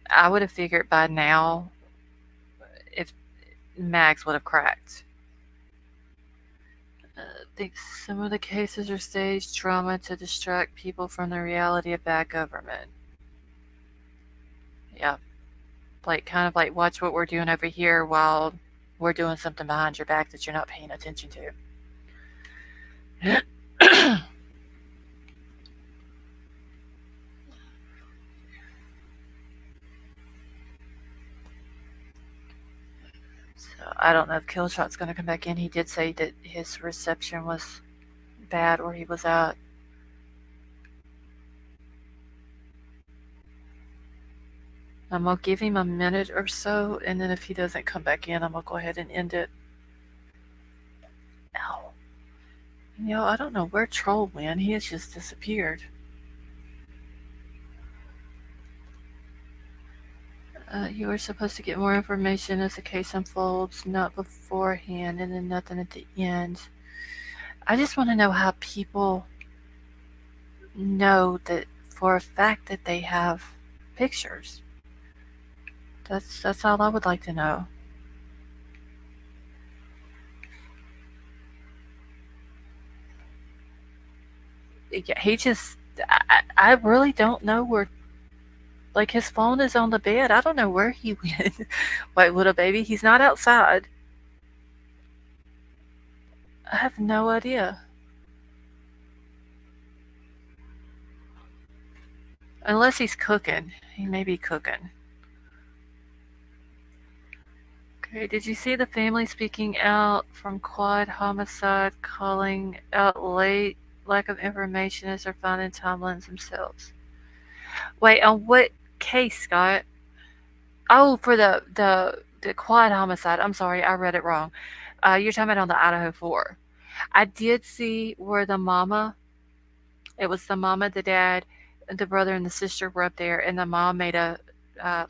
[SPEAKER 1] I would have figured by now if Mags would have cracked. I think some of the cases are staged trauma to distract people from the reality of bad government. Yeah, like kind of like watch what we're doing over here while we're doing something behind your back that you're not paying attention to. So I don't know if Killshot's going to come back in. He did say that his reception was bad where he was at. I'm gonna give him a minute or so, and then if he doesn't come back in, I'm gonna go ahead and end it. Ow. I don't know where Troll went. He has just disappeared. You were supposed to get more information as the case unfolds, not beforehand, and then nothing at the end. I just want to know how people know that for a fact that they have pictures. That's all I would like to know. Yeah, he just. I really don't know where. Like his phone is on the bed. I don't know where he went. Wait, little baby, he's not outside. I have no idea. Unless he's cooking. He may be cooking. Okay, did you see the family speaking out from quad homicide, calling out late lack of information as they're finding timelines themselves? Wait, on what case, Scott? Oh, for the quad homicide. I'm sorry, I read it wrong. You're talking about on the Idaho 4. I did see where the mama, it was the mama, the dad, the brother, and the sister were up there, and the mom made a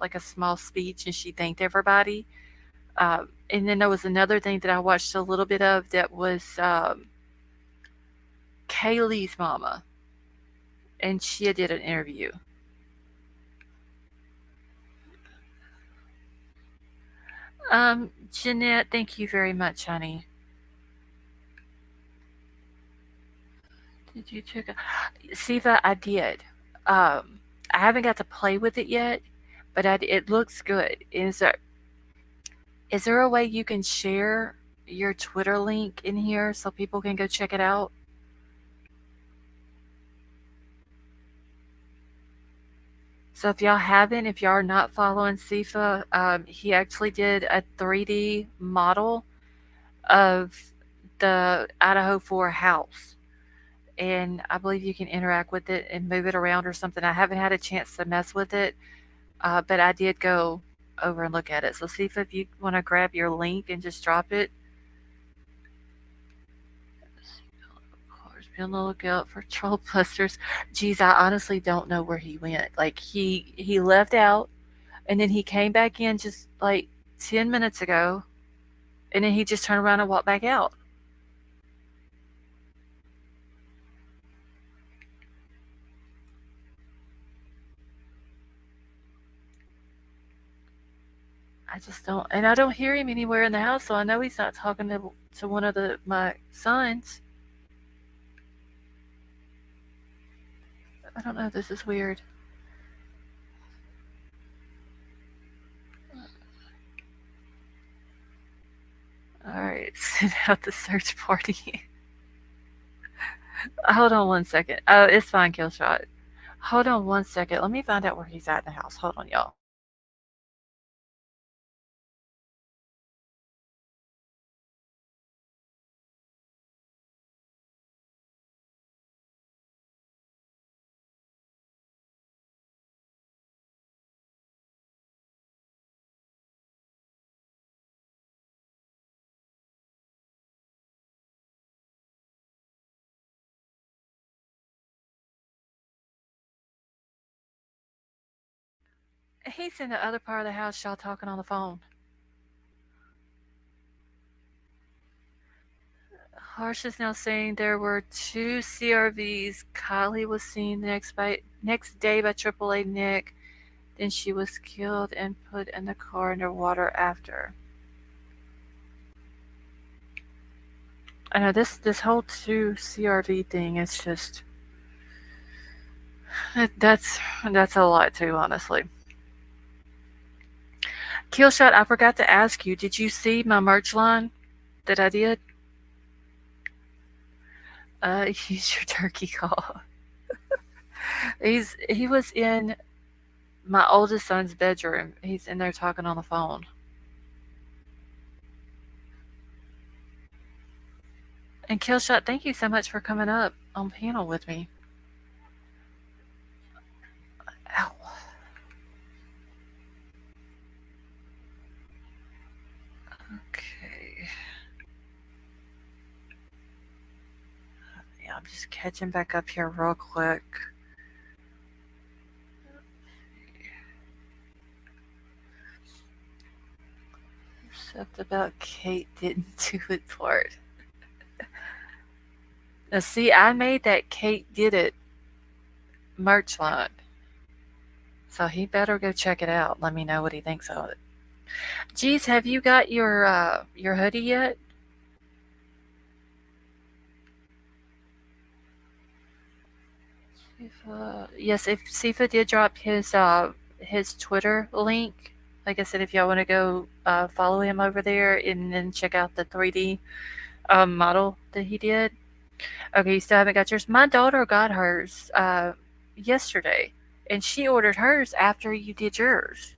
[SPEAKER 1] like a small speech, and she thanked everybody. And then there was another thing that I watched a little bit of that was Kaylee's mama, and she did an interview. Jeanette, thank you very much, honey. Did you check? Siva, I did. I haven't got to play with it yet, but it looks good. Is there a way you can share your Twitter link in here so people can go check it out? So if y'all are not following Sifa, he actually did a 3D model of the Idaho 4 house. And I believe you can interact with it and move it around or something. I haven't had a chance to mess with it, but I did go over and look at it. So Sifa, if you want to grab your link and just drop it. Of course, be on the lookout for troll busters. Geez, I honestly don't know where he went. Like he left out and then he came back in just like 10 minutes ago, and then he just turned around and walked back out. I just don't, and I don't hear him anywhere in the house, so I know he's not talking to one of my sons. I don't know. This is weird. All right, send out the search party. Hold on one second. Oh, it's fine, Killshot. Hold on one second. Let me find out where he's at in the house. Hold on, y'all. He's in the other part of the house, y'all talking on the phone. Harsh is now saying there were two CRVs. Kylie was seen next day by AAA Nick. Then she was killed and put in the car underwater after. I know this whole two CRV thing is just that's a lot too, honestly. Killshot, I forgot to ask you, did you see my merch line that I did? Use your turkey call. He was in my oldest son's bedroom. He's in there talking on the phone. And Killshot, thank you so much for coming up on panel with me. Ow. Okay. Yeah, I'm just catching back up here real quick. Except about Kate didn't do it part. Now, see, I made that Kate did it merch line. So he better go check it out. Let me know what he thinks of it. Geez, have you got your hoodie yet? Yes, if Sifa did drop his Twitter link, like I said, if y'all want to go follow him over there and then check out the 3D model that he did. Okay, you still haven't got yours. My daughter got hers yesterday, and she ordered hers after you did yours.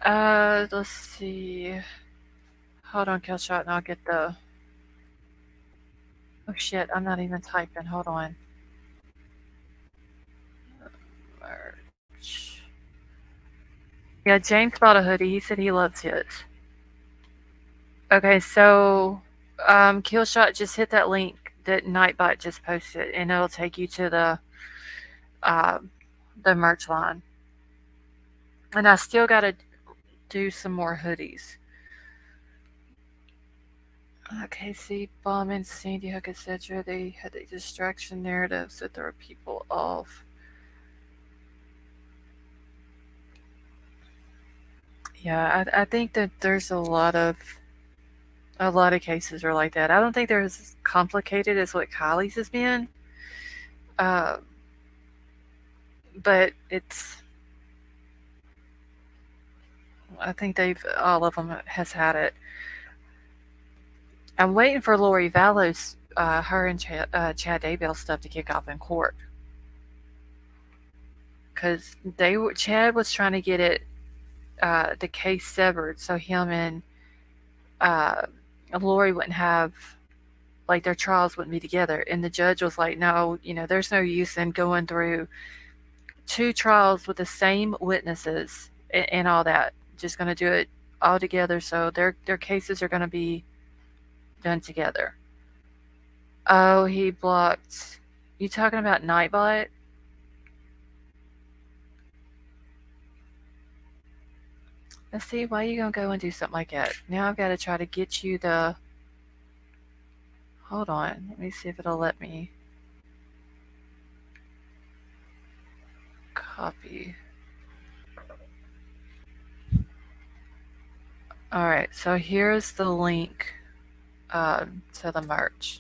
[SPEAKER 1] Let's see. Hold on, Killshot, and I'll get the. Oh shit, I'm not even typing. Hold on. Merch. Yeah, James bought a hoodie. He said he loves his. Okay, so Killshot, just hit that link that Nightbot just posted, and it'll take you to uh, the merch line. And I still got to do some more hoodies. Okay, see, bombing, Sandy Hook, etc. They had a distraction narratives that throw people off. Yeah, I think that there's a lot of cases are like that. I don't think they're as complicated as what Kylie's has been, uh, but it's. I think they've all of them has had it. I'm waiting for Lori Vallow's, her and Chad Daybell stuff to kick off in court because Chad was trying to get the case severed so him and uh, Lori wouldn't have like their trials wouldn't be together, and the judge was like, no, there's no use in going through two trials with the same witnesses and all that. Just going to do it all together, so their cases are going to be done together. Oh, he blocked. You talking about Nightbot? Let's see, why you gonna go and do something like that? Now I've got to try to get you the. Hold on, let me see if it'll let me copy. All right, so here's the link to the merch.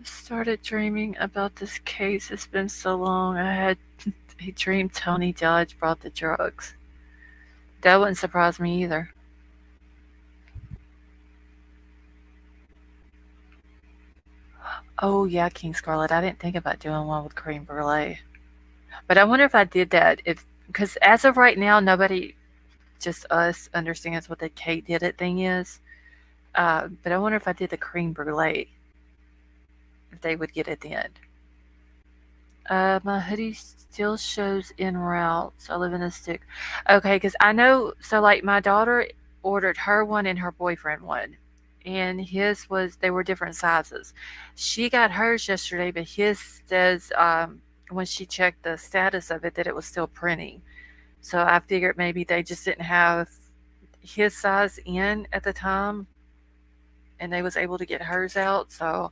[SPEAKER 1] I started dreaming about this case. It's been so long. I had a dream Tony Dodge brought the drugs. That wouldn't surprise me either. Oh yeah, King Scarlet. I didn't think about doing one with cream brulee. But I wonder if I did that if because as of right now, nobody, just us, understands what the Kate did it thing is. But I wonder if I did the cream brulee, if they would get it then. My hoodie still shows en route. So I live in a stick. Okay, because I know. So like my daughter ordered her one and her boyfriend one, and his was they were different sizes. She got hers yesterday, but his says when she checked the status of it that it was still printing. So I figured maybe they just didn't have his size in at the time, and they was able to get hers out. So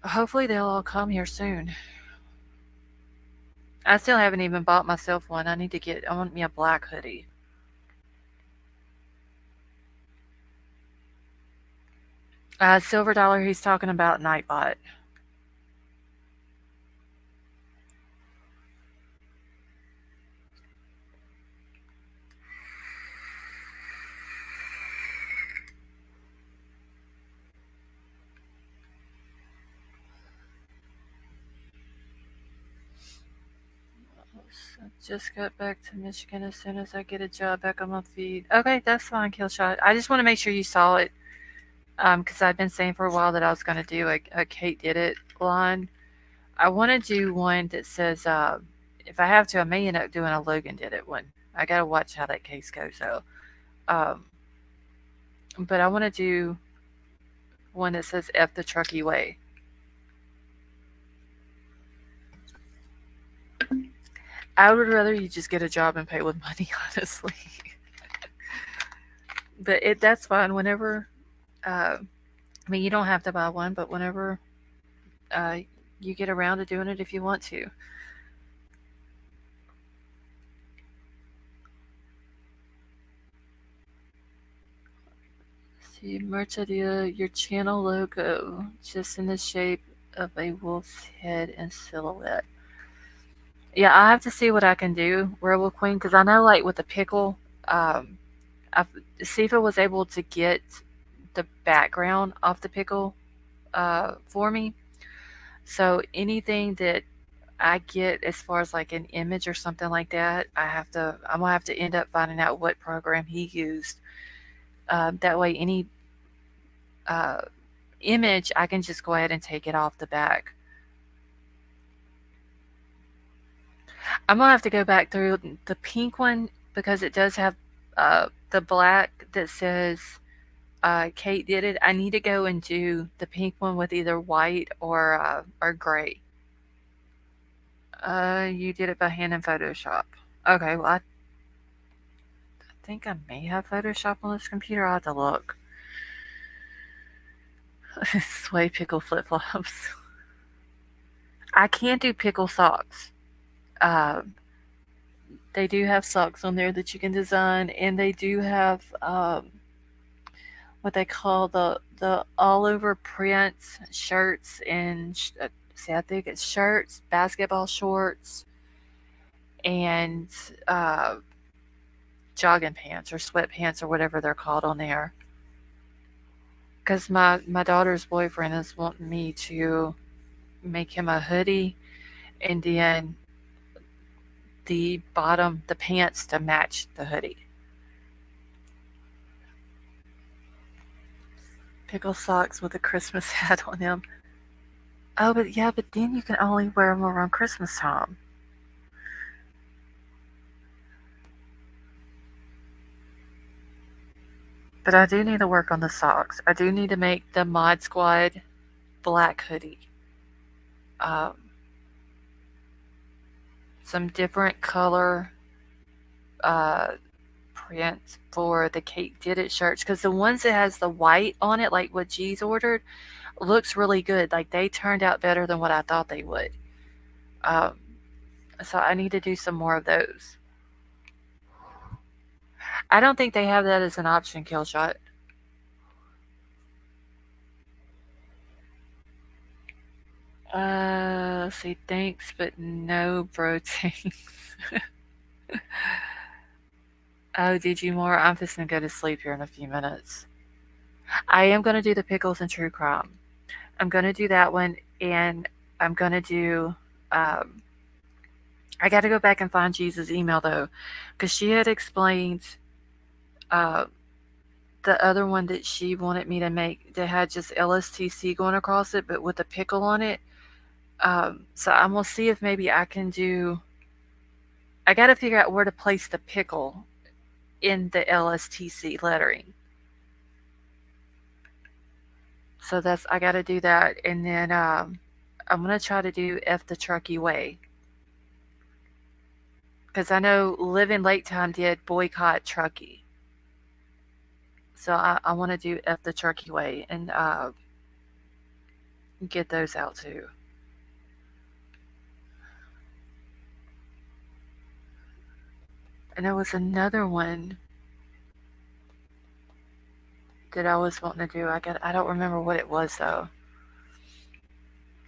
[SPEAKER 1] hopefully they'll all come here soon. I still haven't even bought myself one. I want me a black hoodie. Silver Dollar, he's talking about Nightbot. So just got back to Michigan as soon as I get a job back on my feet. Okay, that's fine, Killshot. I just want to make sure you saw it because I've been saying for a while that I was going to do a Kate Did It line. I want to do one that says, if I have to, I may end up doing a Logan Did It one. I got to watch how that case goes, though. Um, but I want to do one that says F the Truckee Way. I would rather you just get a job and pay with money, honestly. But that's fine. Whenever, I mean, you don't have to buy one, but whenever uh, you get around to doing it if you want to. See, merch idea, your channel logo, just in the shape of a wolf's head and silhouette. Yeah, I have to see what I can do, Rebel Queen, because I know, like, with the pickle, um, Sifa was able to get the background off the pickle for me. So anything that I get as far as like an image or something like that, I'm gonna have to end up finding out what program he used. That way, any uh, image, I can just go ahead and take it off the back. I'm gonna have to go back through the pink one because it does have the black that says Kate did it. I need to go and do the pink one with either white or gray. You did it by hand in Photoshop. Okay, well I think I may have Photoshop on this computer. I'll have to look. Sway pickle flip flops. I can't do pickle socks. Uh, they do have socks on there that you can design, and they do have what they call the all over prints shirts and see, I think it's shirts, basketball shorts, and uh, jogging pants or sweatpants or whatever they're called on there. Because my daughter's boyfriend is wanting me to make him a hoodie and then the bottom, the pants to match the hoodie. Pickle socks with a Christmas hat on them. Oh, but yeah, but then you can only wear them around Christmas time. But I do need to work on the socks. I do need to make the Mod Squad black hoodie. Um, some different color uh, prints for the Kate Did It shirts because the ones that has the white on it, like what G's ordered, looks really good. Like they turned out better than what I thought they would. Um, so I need to do some more of those. I don't think they have that as an option, Killshot. Let's see, thanks, but no bro tanks. Oh, did you more? I'm just gonna go to sleep here in a few minutes. I am gonna do the pickles and true crime. I'm gonna do that one, and I'm gonna do. Um, I got to go back and find Jesus' email though, because she had explained uh, the other one that she wanted me to make that had just LSTC going across it, but with a pickle on it. So I'm gonna see if maybe I can do. I got to figure out where to place the pickle in the LSTC lettering. So that's I got to do that, and then I'm gonna try to do F the Truckee Way because I know Living Lake Time did boycott Truckee. So I want to do F the Truckee Way and get those out too. And there was another one that I was wanting to do. I don't remember what it was though.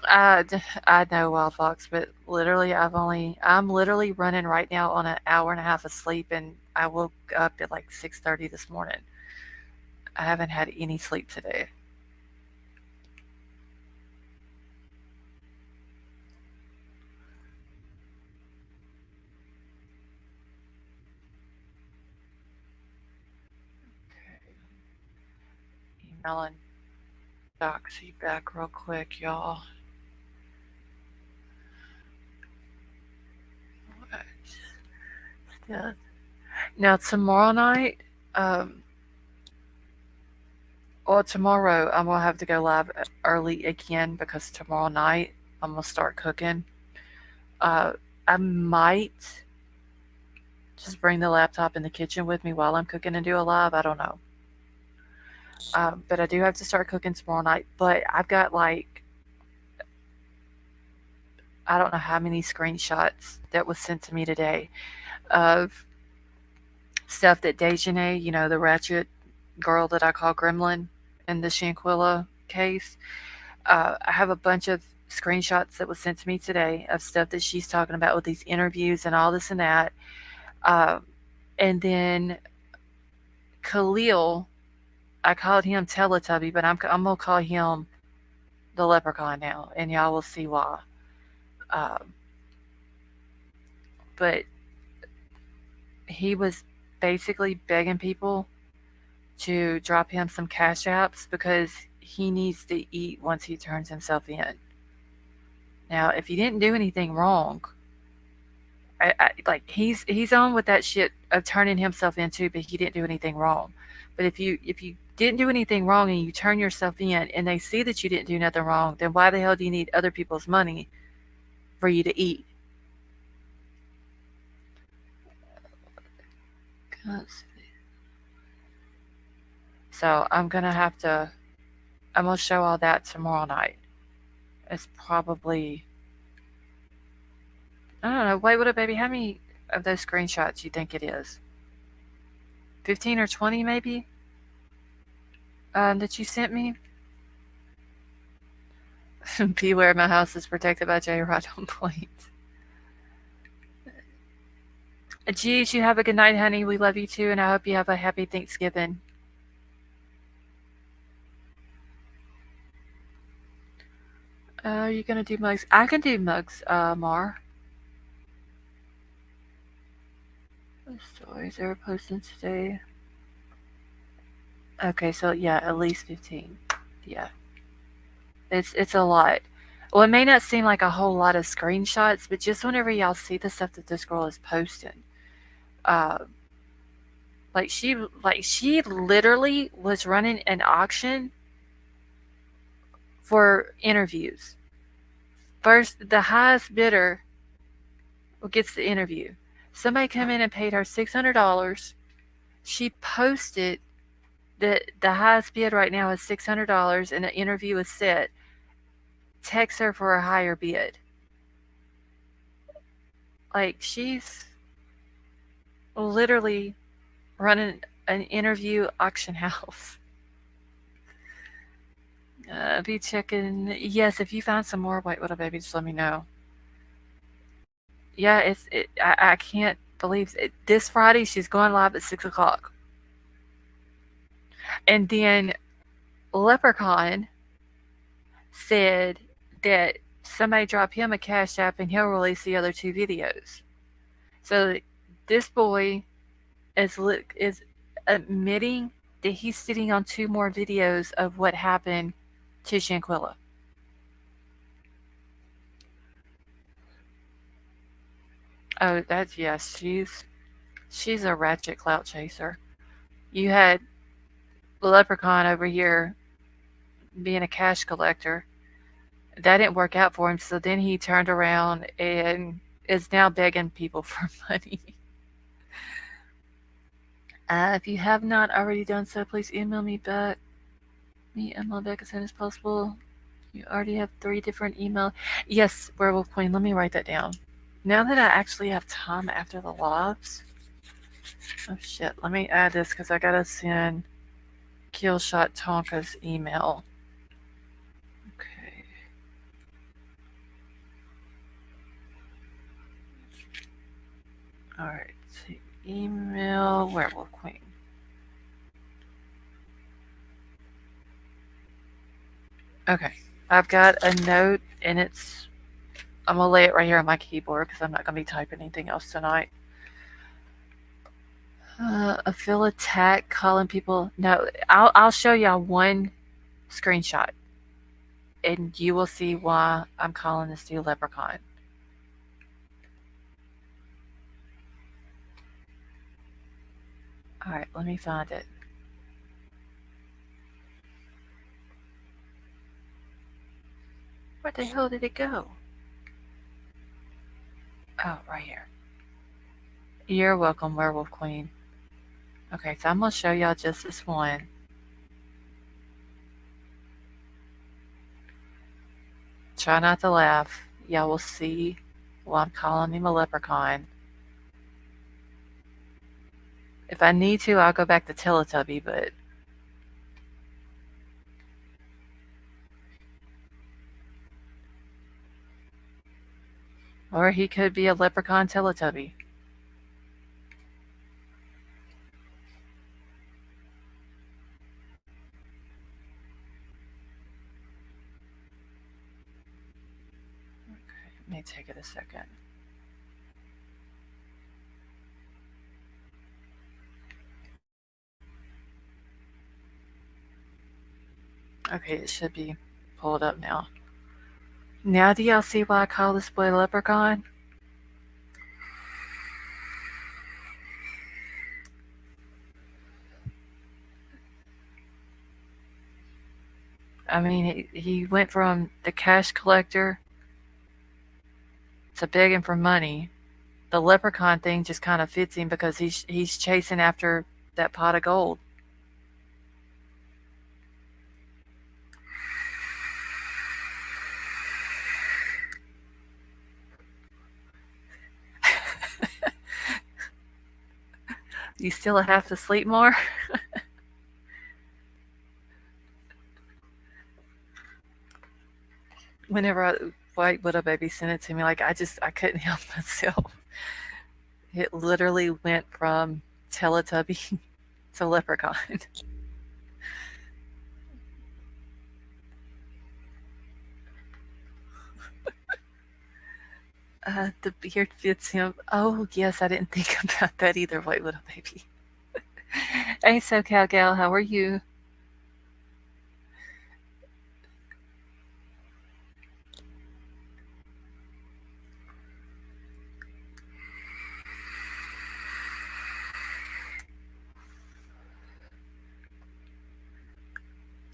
[SPEAKER 1] I, I know Wild Fox, but literally I'm literally running right now on an hour and a half of sleep, and I woke up at like 6:30 this morning. I haven't had any sleep today. Emailing Doxy back real quick, y'all. Yeah. Now tomorrow night, um, or tomorrow, I'm gonna have to go live early again because tomorrow night I'm gonna start cooking. Uh, I might just bring the laptop in the kitchen with me while I'm cooking and do a live. I don't know. But I do have to start cooking tomorrow night. But I've got like I don't know how many screenshots that was sent to me today of stuff that Dejanay, the ratchet girl that I call Gremlin in the Shanquilla case. I have a bunch of screenshots that was sent to me today of stuff that she's talking about with these interviews and all this and that. Uh, and then Khalil, I called him Teletubby, but I'm gonna call him the Leprechaun now, and y'all will see why. Um, but he was basically begging people to drop him some cash apps because he needs to eat once he turns himself in. Now, if he didn't do anything wrong, like he's on with that shit of turning himself in too, but he didn't do anything wrong. But if you didn't do anything wrong and you turn yourself in and they see that you didn't do nothing wrong, then why the hell do you need other people's money for you to eat? So I'm gonna show all that tomorrow night. It's probably, I don't know. Wait, what up, baby? How many of those screenshots you think it is? 15 or 20 maybe? That you sent me? Beware, my house is protected by J. Rod on point. Geez, you have a good night, honey. We love you too, and I hope you have a happy Thanksgiving. You gonna do mugs? I can do mugs, Mar. What stories are posting today? Okay, so yeah, at least 15. Yeah, it's a lot. Well, it may not seem like a whole lot of screenshots, but just whenever y'all see the stuff that this girl is posting, uh, like she literally was running an auction for interviews. First, the highest bidder gets the interview. Somebody come in and paid her $600. She posted that the highest bid right now is $600 and the interview is set. Text her for a higher bid. Like she's literally running an interview auction house. Be checking. Yes, if you find some more white widow baby, just let me know. Yeah, I can't believe it. This Friday she's going live at 6 o'clock, and then Leprechaun said that somebody drop him a cash app and he'll release the other two videos. So this boy is admitting that he's sitting on two more videos of what happened to Shanquilla. Oh, that's yes, she's a ratchet clout chaser. You had the Leprechaun over here being a cash collector. That didn't work out for him, so then he turned around and is now begging people for money. If you have not already done so, please email me back. Me email back as soon as possible. You already have 3 different email. Yes, Werewolf Queen. Let me write that down. Now that I actually have time after the lives. Oh shit! Let me add this because I gotta send Killshot Tonka's email. Okay. All right. So email Werewolf Queen. Okay. I've got a note and I'm gonna lay it right here on my keyboard because I'm not gonna be typing anything else tonight. A fill attack calling people. No, I'll show y'all one screenshot, and you will see why I'm calling this dude Leprechaun. All right, let me find it. Where the hell did it go? Oh, right here. You're welcome, Werewolf Queen. Okay, so I'm gonna show y'all just this one. Try not to laugh. Y'all will see why I'm calling him a leprechaun. If I need to, I'll go back to Teletubby, but or he could be a leprechaun Teletubby. Okay, let me take it a second. Okay, it should be pulled up now. Now do y'all see why I call this boy Leprechaun? I mean, he went from the cash collector to begging for money. The leprechaun thing just kind of fits him because he's chasing after that pot of gold. You still have to sleep more? Whenever White Widow Baby sent it to me, like I couldn't help myself. It literally went from Teletubby to Leprechaun. The beard fits him. Oh yes, I didn't think about that either, White Widow Baby. Hey, SoCal gal, how are you?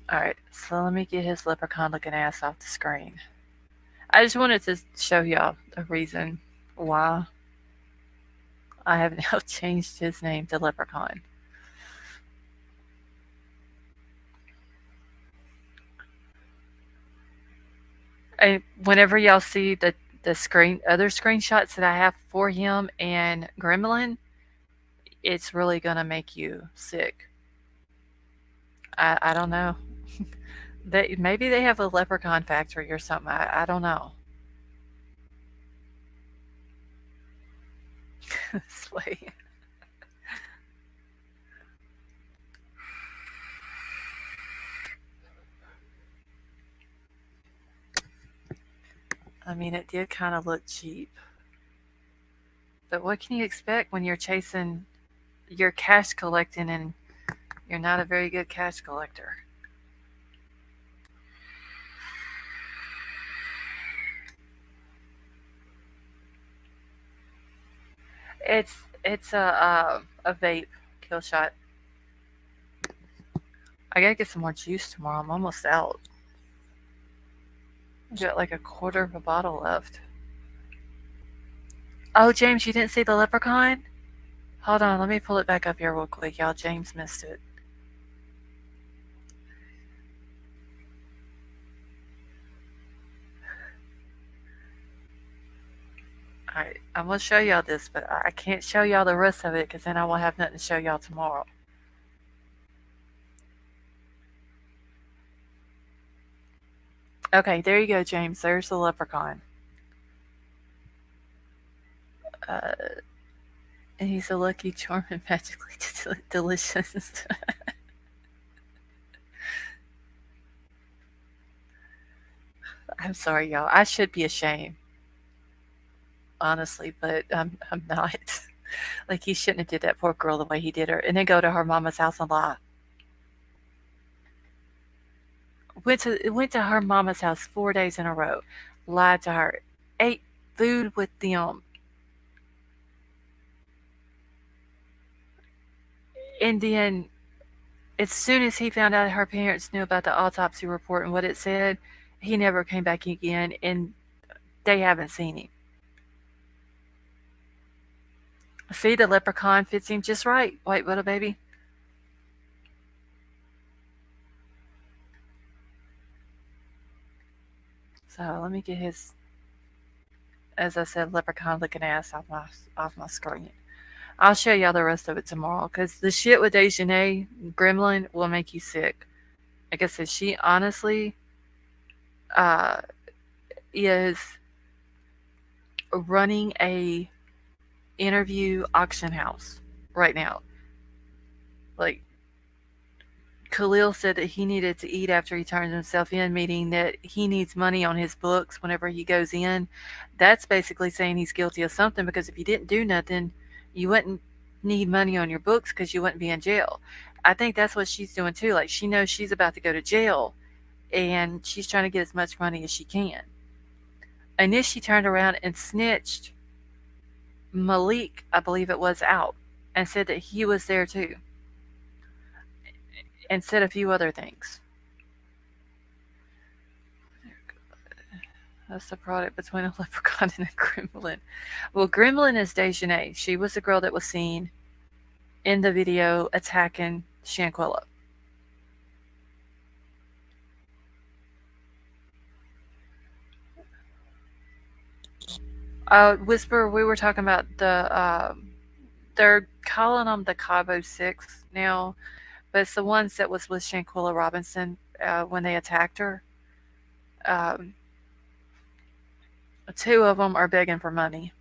[SPEAKER 1] All right, so let me get his leprechaun looking ass off the screen. I just wanted to show y'all the reason why I have now changed his name to Leprechaun. And whenever y'all see the other screenshots that I have for him and Gremlin, it's really gonna make you sick. I don't know. Maybe they have a leprechaun factory or something. I don't know. This way. I mean, it did kind of look cheap, but what can you expect when you're cash collecting and you're not a very good cash collector? It's a vape kill shot. I gotta get some more juice tomorrow. I'm almost out. I got like a quarter of a bottle left. Oh, James, you didn't see the leprechaun? Hold on, let me pull it back up here real quick, y'all. James missed it. Alright, I'm gonna show y'all this, but I can't show y'all the rest of it because then I will have nothing to show y'all tomorrow. Okay, there you go, James. There's the leprechaun. Uh, and he's a lucky charm and magically delicious. I'm sorry, y'all. I should be ashamed, honestly, but I'm not. Like he shouldn't have did that poor girl the way he did her, and then go to her mama's house and lie. Went to her mama's house 4 days in a row, lied to her, ate food with them, and then as soon as he found out her parents knew about the autopsy report and what it said, he never came back again, and they haven't seen him. See, the leprechaun fits him just right, White Widow Baby. So let me get his, as I said, leprechaun looking ass off my screen. I'll show y'all the rest of it tomorrow because the shit with Dejanay Gremlin will make you sick. Like I said, she honestly uh, is running a interview auction house right now. Like Khalil said that he needed to eat after he turned himself in, meaning that he needs money on his books whenever he goes in. That's basically saying he's guilty of something because if you didn't do nothing, you wouldn't need money on your books because you wouldn't be in jail. I think that's what she's doing too. Like she knows she's about to go to jail and she's trying to get as much money as she can. And then she turned around and snitched Malik, I believe it was, out and said that he was there too and said a few other things. That's the product between a leprechaun and a gremlin. Well, gremlin is Dejanay. She was the girl that was seen in the video attacking Shanquilla. Whisper, we were talking about they're calling them the Cabo Six now, but it's the ones that was with Shanquilla Robinson when they attacked her. Um, two of them are begging for money.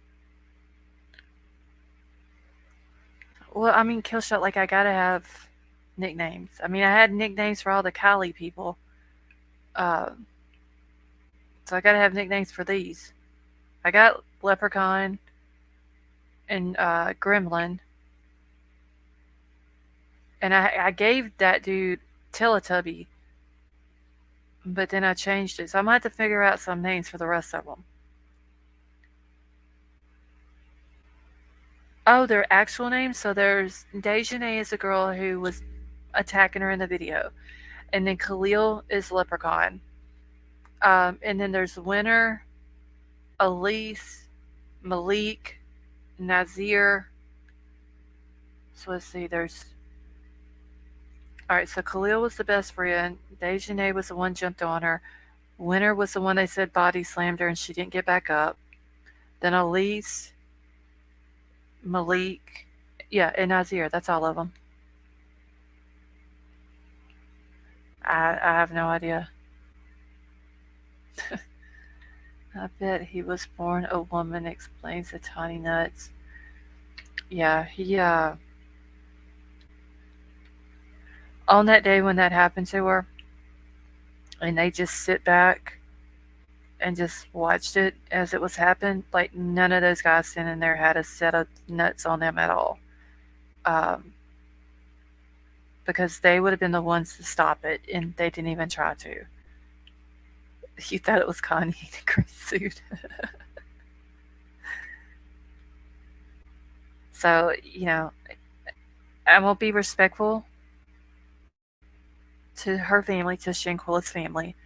[SPEAKER 1] Well, I mean, Killshot, like, I gotta have nicknames. I mean, I had nicknames for all the KIELY people, uh, so I gotta have nicknames for these. I got Leprechaun and Gremlin, and I gave that dude Teletubby, but then I changed it. So I'm gonna have to figure out some names for the rest of them. Oh, their actual names. So there's Dejanay is a girl who was attacking her in the video, and then Khalil is Leprechaun, and then there's Winter, Elise, Malik, Nazir. So let's see. There's all right. So Khalil was the best friend. Dejanay was the one jumped on her. Winter was the one they said body slammed her and she didn't get back up. Then Elise, Malik, yeah, and Nazir. That's all of them. I have no idea. I bet he was born a woman. Explains the tiny nuts. Yeah, he on that day when that happened to her, and they just sit back and just watched it as it was happening. Like none of those guys standing there had a set of nuts on them at all, um, because they would have been the ones to stop it, and they didn't even try to. You thought it was Kanye in a green suit. So, I'm gonna be respectful to her family, to Shanquilla's family.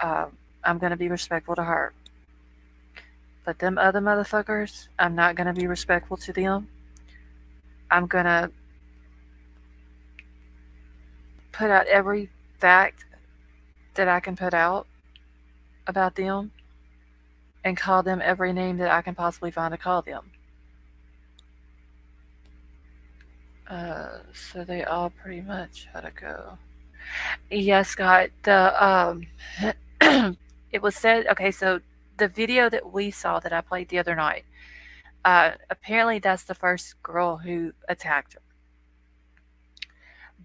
[SPEAKER 1] Um, I'm gonna be respectful to her. But them other motherfuckers, I'm not gonna be respectful to them. I'm gonna put out every fact that I can put out about them and call them every name that I can possibly find to call them. So they all pretty much had to go. Yes, Scott. It was said. Okay, so the video that we saw that I played the other night. Apparently, that's the first girl who attacked her.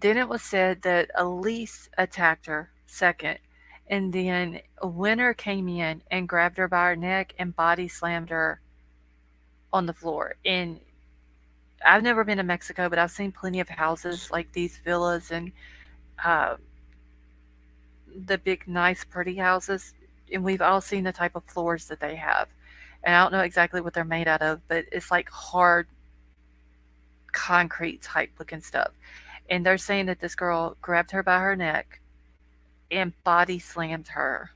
[SPEAKER 1] Then it was said that Elise attacked her second, and then Winter came in and grabbed her by her neck and body slammed her on the floor. And I've never been to Mexico, but I've seen plenty of houses like these villas and uh, the big, nice, pretty houses. And we've all seen the type of floors that they have. And I don't know exactly what they're made out of, but it's like hard concrete type looking stuff. And they're saying that this girl grabbed her by her neck and body slammed her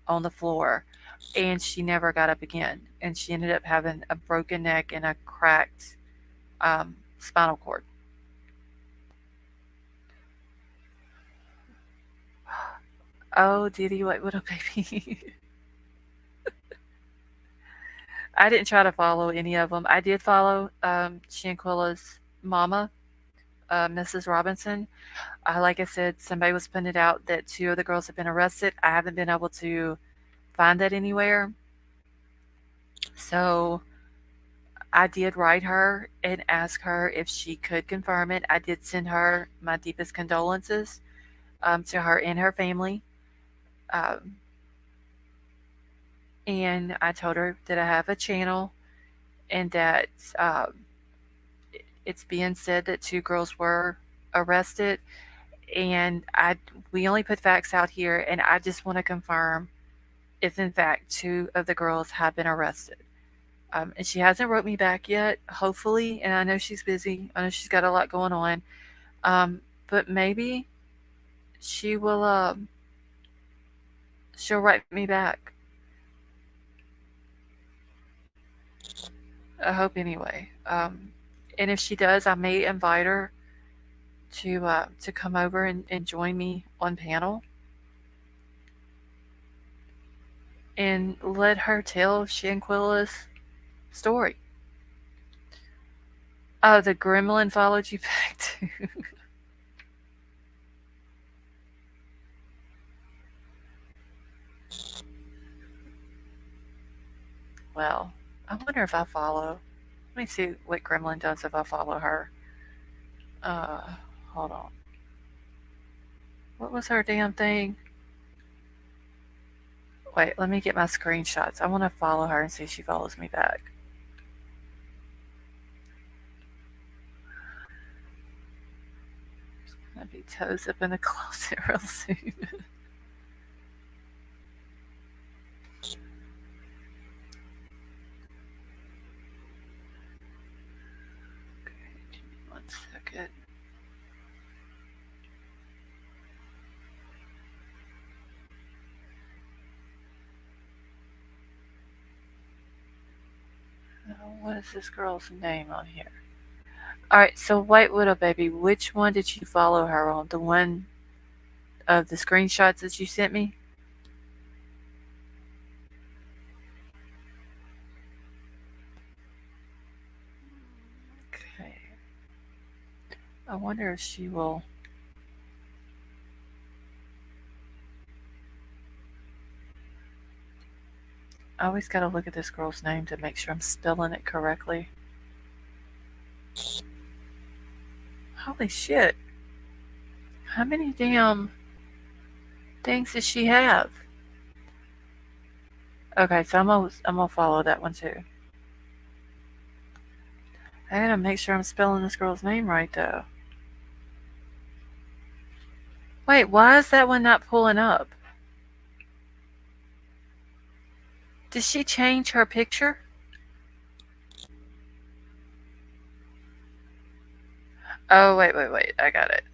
[SPEAKER 1] on the floor, and she never got up again. And she ended up having a broken neck and a cracked spinal cord. Oh, Diddy, what little baby? I didn't try to follow any of them. I did follow Shanquilla's mama, Mrs. Robinson. Like I said, somebody was putting it out that two of the girls have been arrested. I haven't been able to find that anywhere. So I did write her and ask her if she could confirm it. I did send her my deepest condolences to her and her family. Um, and I told her that I have a channel and that it's being said that two girls were arrested. And we only put facts out here, and I just want to confirm if in fact two of the girls have been arrested. And she hasn't wrote me back yet, hopefully, and I know she's busy. I know she's got a lot going on. But maybe she will she'll write me back. I hope anyway. And if she does, I may invite her to come over and join me on panel and let her tell Shanquilla's story. Oh, the gremlin followed you back too. Well, I wonder if I follow. Let me see what gremlin does if I follow her. Uh, hold on. What was her damn thing? Wait, let me get my screenshots. I want to follow her and see if she follows me back. Gonna be toes up in the closet real soon. Okay, give me 1 second. What is this girl's name on here? Alright, so White Widow Baby, which one did you follow her on? The one of the screenshots that you sent me? Okay. I wonder if she will. I always gotta look at this girl's name to make sure I'm spelling it correctly. Holy shit. How many damn things does she have? Okay, so I'm gonna follow that one too. I gotta make sure I'm spelling this girl's name right though. Wait, why is that one not pulling up? Did she change her picture? Oh, wait. I got it.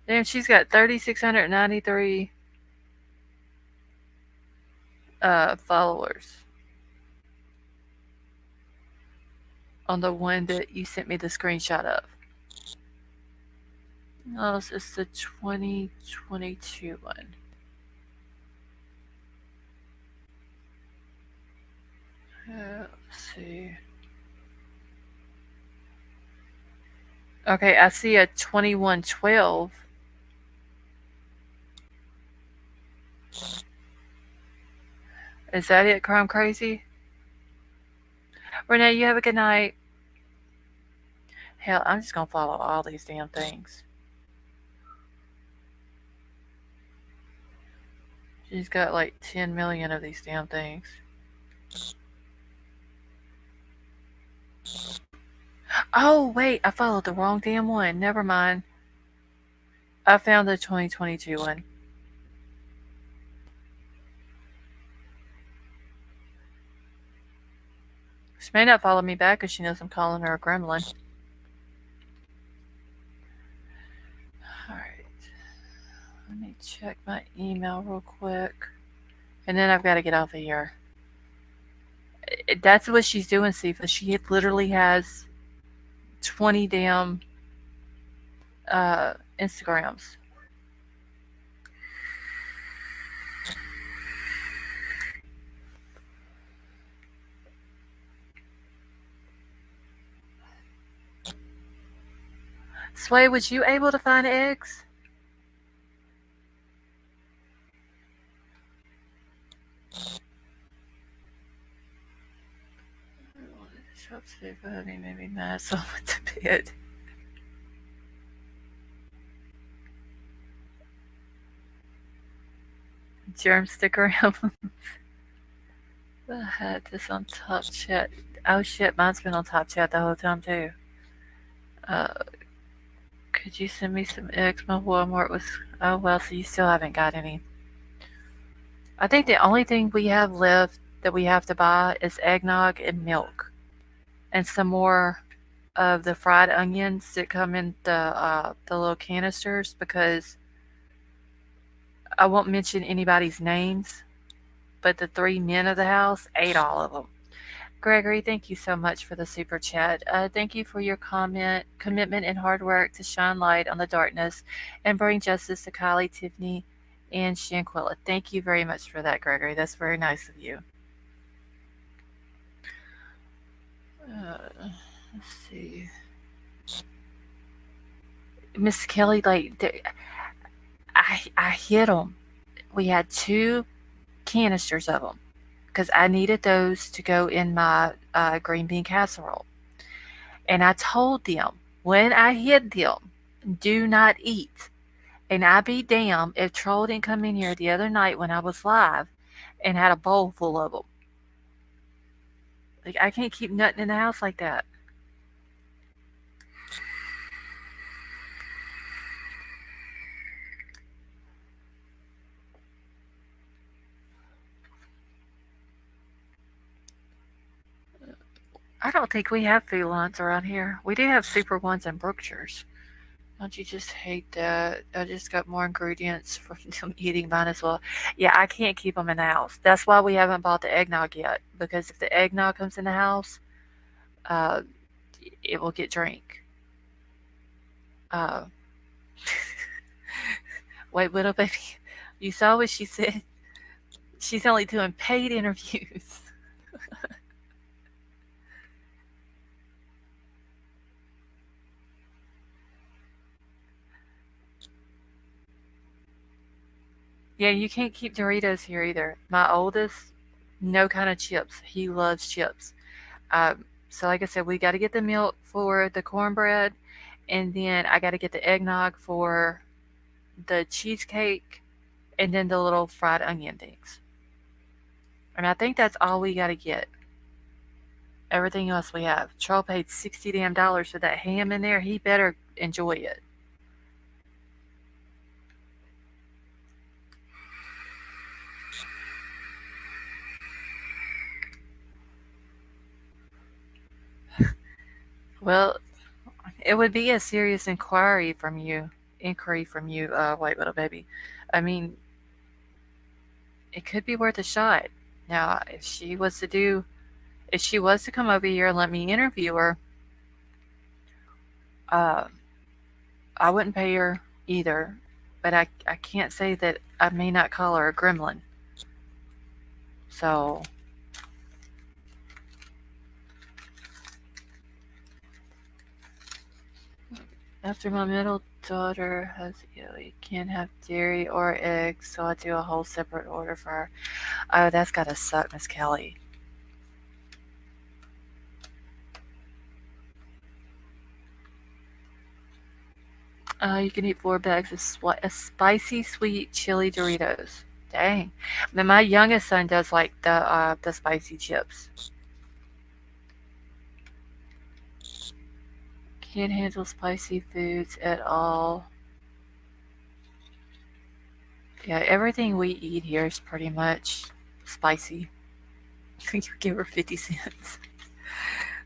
[SPEAKER 1] Damn, she's got 3,693 followers on the one that you sent me the screenshot of. No, it's the 2022 one. Let's see. Okay, I see a 2112. Is that it, Crime Crazy? Renee, you have a good night. Hell, I'm just gonna follow all these damn things. She's got like 10 million of these damn things. Oh, wait, I followed the wrong damn one. Never mind. I found the 2022 one. She may not follow me back because she knows I'm calling her a gremlin. Alright. Let me check my email real quick. And then I've got to get off of here. That's what she's doing, Sifa. She literally has 20 damn Instagrams. Sway, was you able to find eggs? Shop today, but honey made me mad, so I went to bed. Germ stick around. I had this on top chat. Oh shit, mine's been on top chat the whole time too. Uh, could you send me some eggs? My Walmart was. Oh well, so you still haven't got any. I think the only thing we have left that we have to buy is eggnog and milk, and some more of the fried onions that come in the little canisters because I won't mention anybody's names, but the three men of the house ate all of them. Gregory, thank you so much for the super chat. Thank you for your comment, commitment, and hard work to shine light on the darkness and bring justice to Kylie, Tiffany, and Shanquilla. Thank you very much for that, Gregory. That's very nice of you. Let's see. Miss Kelly, I hid them. We had two canisters of them because I needed those to go in my green bean casserole. And I told them when I hid them, do not eat. And I be damned if Troll didn't come in here the other night when I was live and had a bowl full of them. Like, I can't keep nothing in the house like that. I don't think we have felines around here. We do have super ones and Brookshires. Don't you just hate that? I just got more ingredients from them eating mine as well. Yeah, I can't keep them in the house. That's why we haven't bought the eggnog yet. Because if the eggnog comes in the house, uh, it will get drank. Uh, wait, little baby, you saw what she said? She's only doing paid interviews. Yeah, you can't keep Doritos here either. My oldest, no kind of chips. He loves chips. So, like I said, we got to get the milk for the cornbread, and then I got to get the eggnog for the cheesecake, and then the little fried onion things. And I think that's all we got to get. Everything else we have. Troll paid 60 damn dollars for that ham in there. He better enjoy it. Well, it would be a serious inquiry from you, white little baby. I mean, it could be worth a shot. Now, if she was to come over here and let me interview her, uh, I wouldn't pay her either. But I can't say that I may not call her a gremlin. So, after my middle daughter has KIELY, can't have dairy or eggs, so I do a whole separate order for her. Oh, that's gotta suck, Miss Kelly. You can eat 4 bags of spicy sweet chili Doritos. Dang. Then my youngest son does like the spicy chips. Can't handle spicy foods at all. Yeah, everything we eat here is pretty much spicy. You give her 50 cents.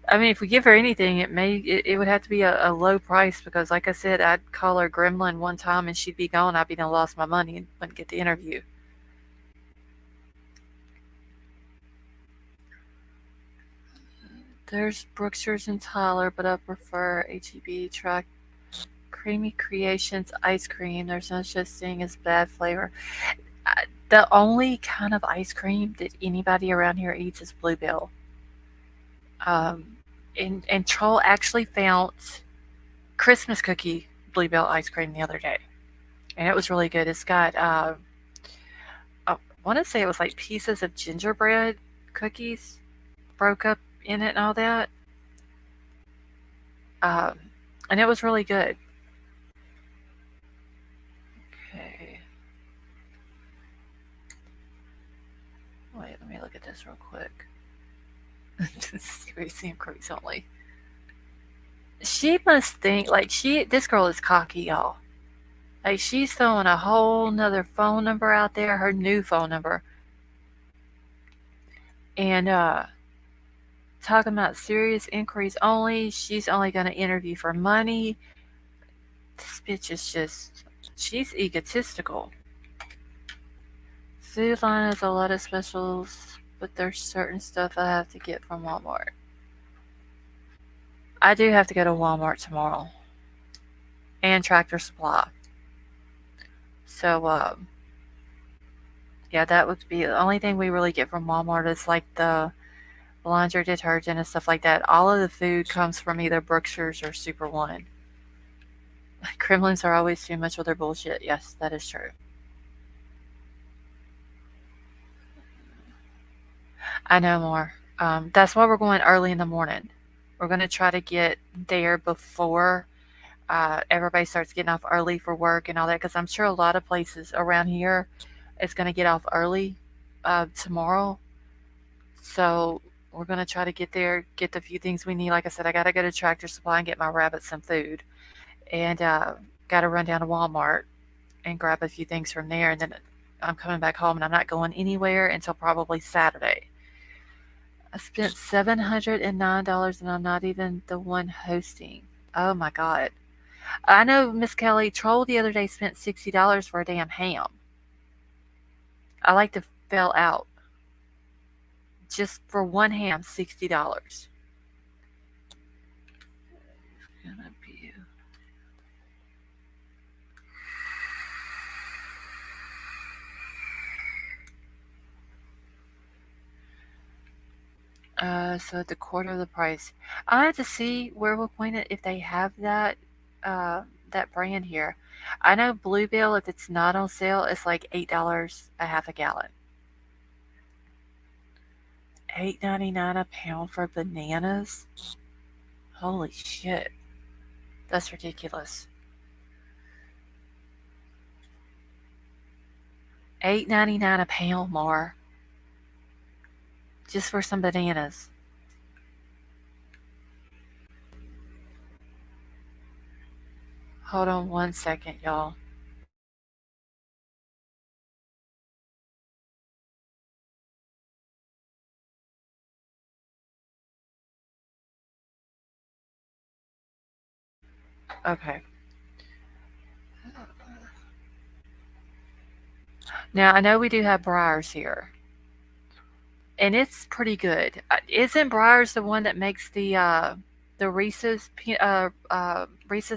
[SPEAKER 1] I mean, if we give her anything, it would have to be a low price because, like I said, I'd call her Gremlin one time and she'd be gone. I'd be done lost my money and wouldn't get the interview. There's Brookshire's and Tyler, but I prefer HEB. Try Creamy Creations ice cream. There's no such thing as bad flavor. The only kind of ice cream that anybody around here eats is Bluebell. Um, and Troll actually found Christmas cookie Bluebell ice cream the other day, and it was really good. It's got I want to say it was like pieces of gingerbread cookies broke up in it and all that, um, and it was really good. Okay, wait, let me look at this real quick. Serious inquiries only. She must think like this girl is cocky, y'all. Like she's throwing a whole nother phone number out there, her new phone number, and talking about serious inquiries only. She's only gonna interview for money. This bitch is just she's egotistical. Food line has a lot of specials, but there's certain stuff I have to get from Walmart. I do have to go to Walmart tomorrow and Tractor Supply. So, yeah, that would be the only thing we really get from Walmart is like the laundry detergent and stuff like that. All of the food comes from either Brookshire's or Super One. Kremlins are always too much with their bullshit. Yes, that is true. I know more. That's why we're going early in the morning. We're going to try to get there before everybody starts getting off early for work and all that, because I'm sure a lot of places around here is going to get off early tomorrow. So we're going to try to get there, get the few things we need. Like I said, I got to go to Tractor Supply and get my rabbits some food. And got to run down to Walmart and grab a few things from there. And then I'm coming back home and I'm not going anywhere until probably Saturday. I spent $709 and I'm not even the one hosting. Oh my God. I know Miss Kelly Troll the other day spent $60 for a damn ham. I like to fell out. Just for one ham, $60. Gonna be so at the quarter of the price. I have to see where we'll point it if they have that brand here. I know Bluebell, if it's not on sale, it's like $8 a half a gallon. $8.99 a pound for bananas. Holy shit, that's ridiculous. $8.99 a pound more just for some bananas. Hold on one second, y'all. Okay. Now I know we do have Breyers here, and it's pretty good. Isn't Breyers the one that makes the Reese's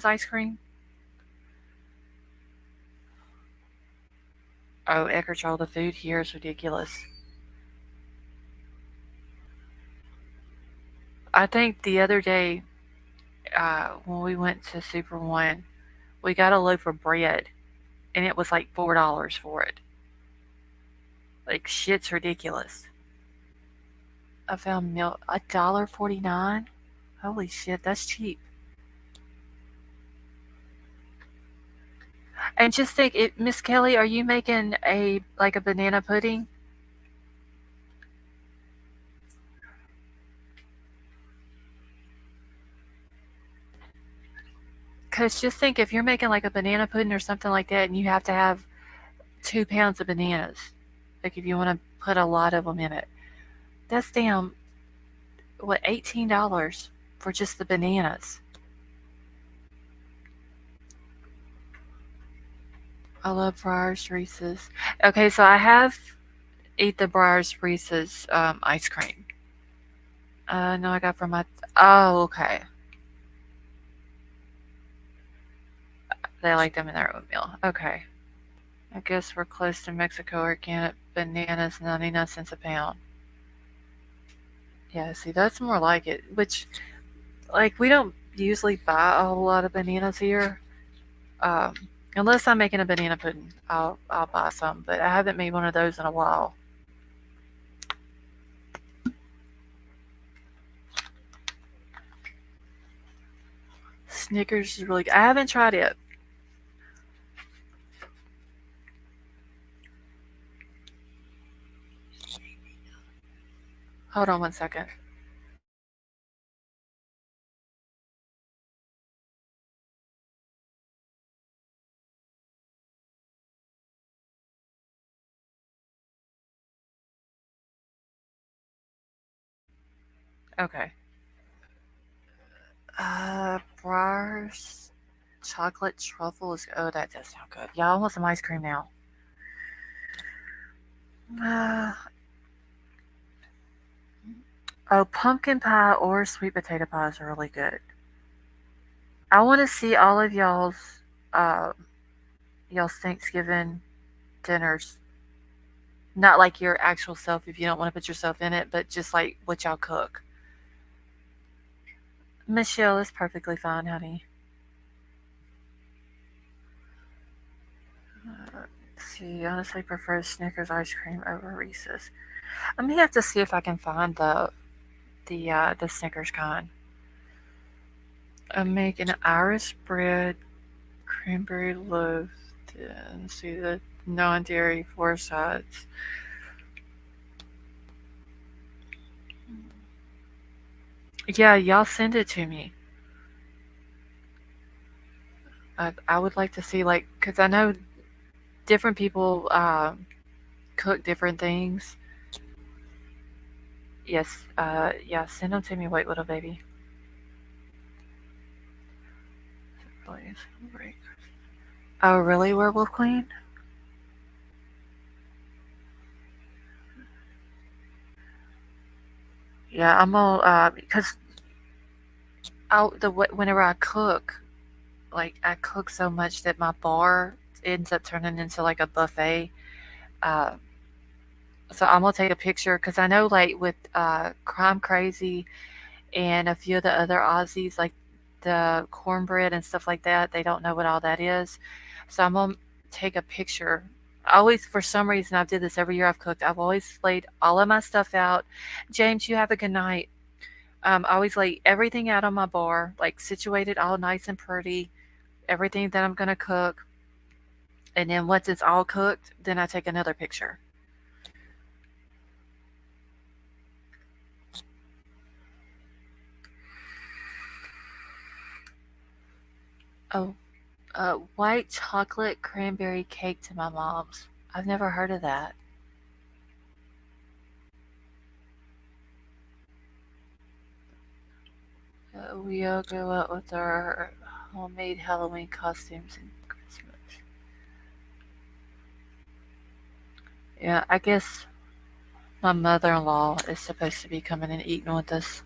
[SPEAKER 1] ice cream? Oh, Eckertall, the food here is ridiculous. I think the other day when we went to Super One, we got a loaf of bread, and it was like $4 for it. Like shit's ridiculous. I found milk $1.49. Holy shit, that's cheap. And just think, Miss Kelly, are you making a banana pudding? Because just think, if you're making like a banana pudding or something like that, and you have to have 2 pounds of bananas, like if you want to put a lot of them in it, that's damn what, $18 for just the bananas. I love Breyers Reese's. Okay, so I have eat the Breyers Reese's ice cream. No, I got from my. Oh, okay. They like them in their oatmeal. Okay. I guess we're close to Mexico. Organic bananas, 99 cents a pound. Yeah, see, that's more like it. Which, like, we don't usually buy a whole lot of bananas here. Um, unless I'm making a banana pudding, I'll buy some. But I haven't made one of those in a while. Snickers is really good. I haven't tried it. Hold on one second. Okay. Brars chocolate truffles. Oh, that does sound good. Yeah, I want some ice cream now. Uh, oh, pumpkin pie or sweet potato pies are really good. I want to see all of uh, y'all's Thanksgiving dinners. Not like your actual self if you don't want to put yourself in it, but just like what y'all cook. Michelle is perfectly fine, honey. She honestly prefers Snickers ice cream over Reese's. I may have to see if I can find the Snickers kind. I'm making Irish bread, cranberry loaf, and see the non-dairy four sides. Yeah, y'all send it to me. I would like to see like because I know different people cook different things. Yes, yeah, send them to me, white little baby. Please. Oh, really, Werewolf Queen? Yeah, I'm all because whenever I cook, like I cook so much that my bar ends up turning into like a buffet. Uh, so I'm gonna take a picture because I know like with Crime Crazy and a few of the other Aussies, like the cornbread and stuff like that, they don't know what all that is. So I'm gonna take a picture. I always, for some reason, I've did this every year I've cooked. I've always laid all of my stuff out. James, you have a good night. I always lay everything out on my bar, like situated all nice and pretty, everything that I'm gonna cook, and then once it's all cooked, then I take another picture. Oh, white chocolate cranberry cake to my mom's. I've never heard of that. We all go out with our homemade Halloween costumes and Christmas. Yeah, I guess my mother-in-law is supposed to be coming and eating with us.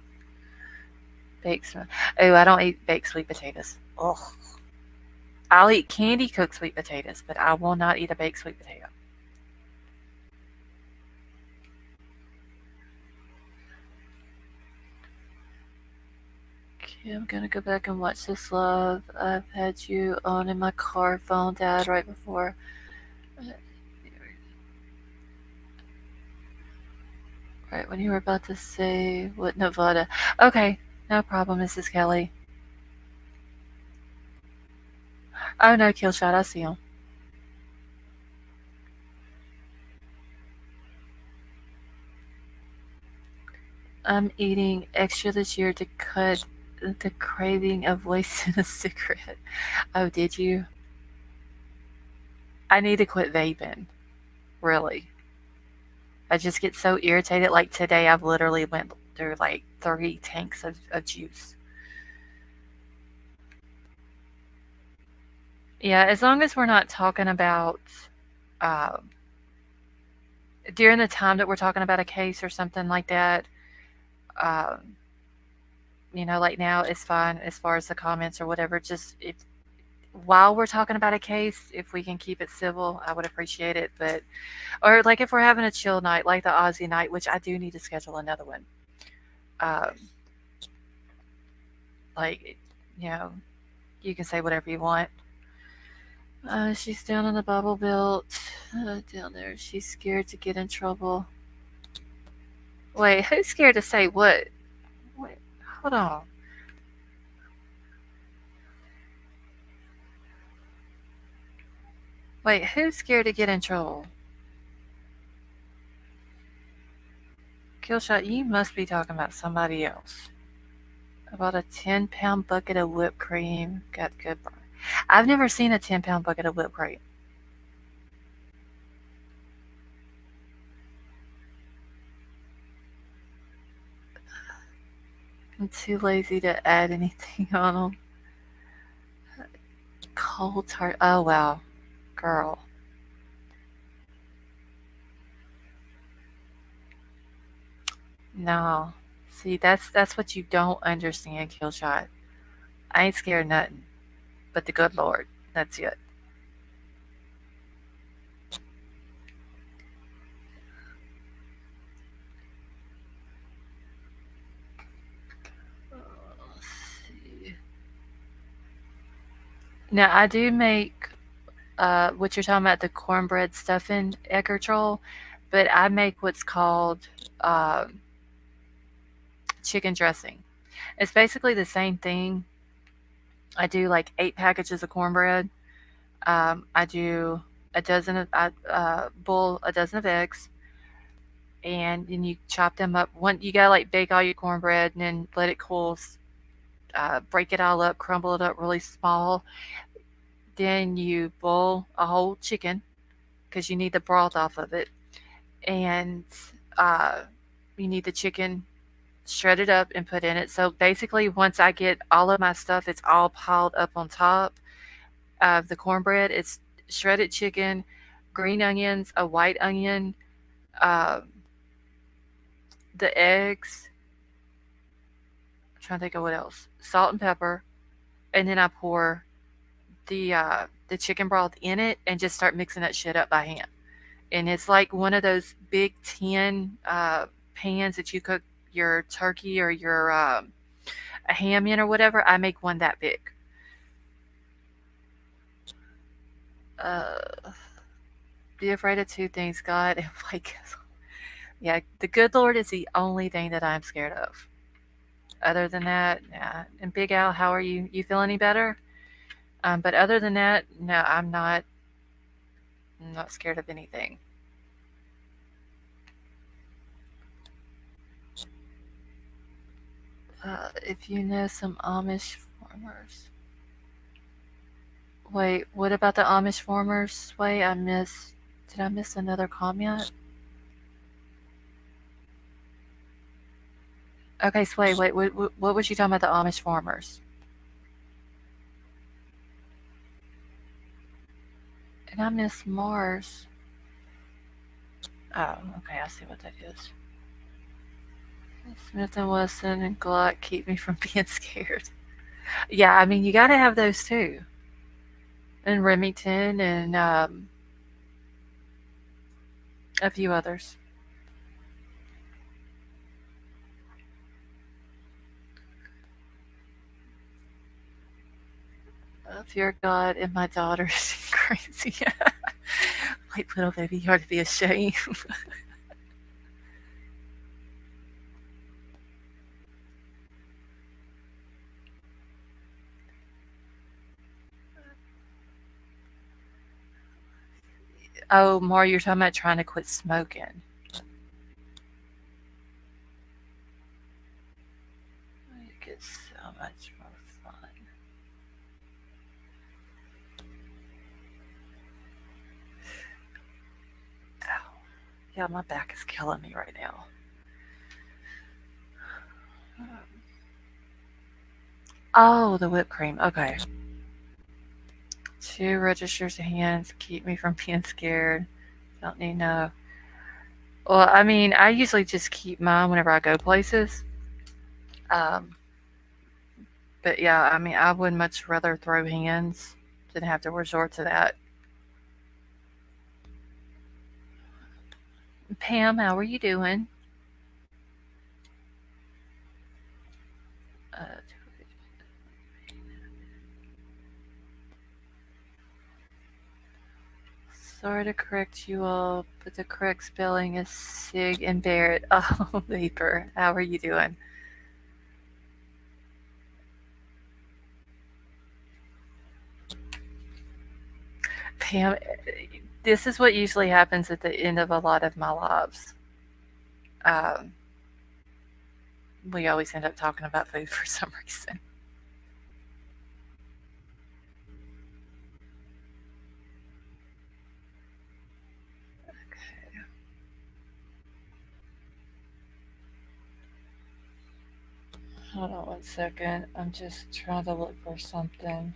[SPEAKER 1] Baked. Oh, I don't eat baked sweet potatoes. Ugh. I'll eat candy cooked sweet potatoes, but I will not eat a baked sweet potato. Okay, I'm gonna go back and watch this love. I've had you on in my car. Phone died right before. Right when you were about to say what Nevada. Okay, no problem, Mrs. Kelly. Oh no, kill shot. I see him. I'm eating extra this year to cut the craving of wasting a cigarette. Oh, did you? I need to quit vaping. Really. I just get so irritated. Like today, I've literally went through like 3 tanks of juice. Yeah, as long as we're not talking about um, during the time that we're talking about a case or something like that, um, like now it's fine as far as the comments or whatever. Just if while we're talking about a case, if we can keep it civil, I would appreciate it. But or like if we're having a chill night, like the Aussie night, which I do need to schedule another one. Um, like you know, you can say whatever you want. She's down on the Bible Belt. Down there, she's scared to get in trouble. Wait, who's scared to say what? Wait, hold on. Wait, who's scared to get in trouble? Killshot, you must be talking about somebody else. About a 10-pound bucket of whipped cream. Got good. I've never seen a 10-pound bucket of whipped cream. I'm too lazy to add anything on them. Cold tart. Oh, wow. Girl. No. See, that's what you don't understand, Killshot. I ain't scared of nothing but the good Lord. That's it. Let's see. Now I do make what you're talking about, the cornbread stuffing egg roll, but I make what's called uh, chicken dressing. It's basically the same thing. I do like 8 packages of cornbread. I do a dozen of I boil a dozen of eggs, and then you chop them up. One, you gotta like bake all your cornbread and then let it cool. Break it all up, crumble it up really small. Then you boil a whole chicken because you need the broth off of it, and uh, you need the chicken shredded up and put in it. So basically, once I get all of my stuff, it's all piled up on top of the cornbread. It's shredded chicken, green onions, a white onion, uh, the eggs. I'm trying to think of what else. Salt and pepper, and then I pour the chicken broth in it and just start mixing that shit up by hand. And it's like one of those big tin pans that you cook your turkey or your a ham in or whatever. I make one that big. Uh, be afraid of two things, God and like, yeah, the good Lord is the only thing that I'm scared of. Other than that, nah. And Big Al, how are you? You feel any better? But other than that, no, I'm not. I'm not scared of anything. If you know some Amish farmers. Wait, what about the Amish farmers? Wait, I missed. Did I miss another comment? Okay, so wait, what was you talking about the Amish farmers? And I miss Mars. Oh, okay, I see what that is. Smith and Wesson and Glock keep me from being scared. Yeah, I mean you got to have those too. And Remington and a few others. Fear God and my daughter's crazy. Like little baby, you ought to be ashamed. Oh, Mar, you're talking about trying to quit smoking. It gets so much more fun. Ow. Yeah, my back is killing me right now. Oh, the whipped cream. Okay. 2 registers of hands keep me from being scared. Don't need no. Well, I mean, I usually just keep mine whenever I go places. Um, but yeah, I mean, I would much rather throw hands than have to resort to that. Pam, how are you doing? Uh, Sorry to correct you all, but the correct spelling is Sig and Barrett. Oh, Vapor, how are you doing? Pam, this is what usually happens at the end of a lot of my lives. Um, we always end up talking about food for some reason. Hold on 1 second. I'm just trying to look for something.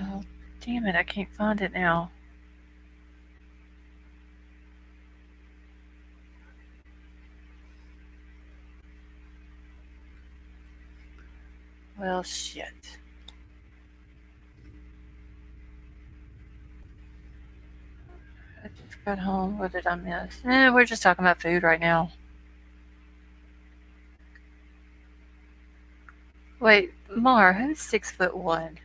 [SPEAKER 1] Oh, damn it, I can't find it now. Well, shit. I just got home. What did I miss? We're just talking about food right now. Wait, Mar, who's 6'1"?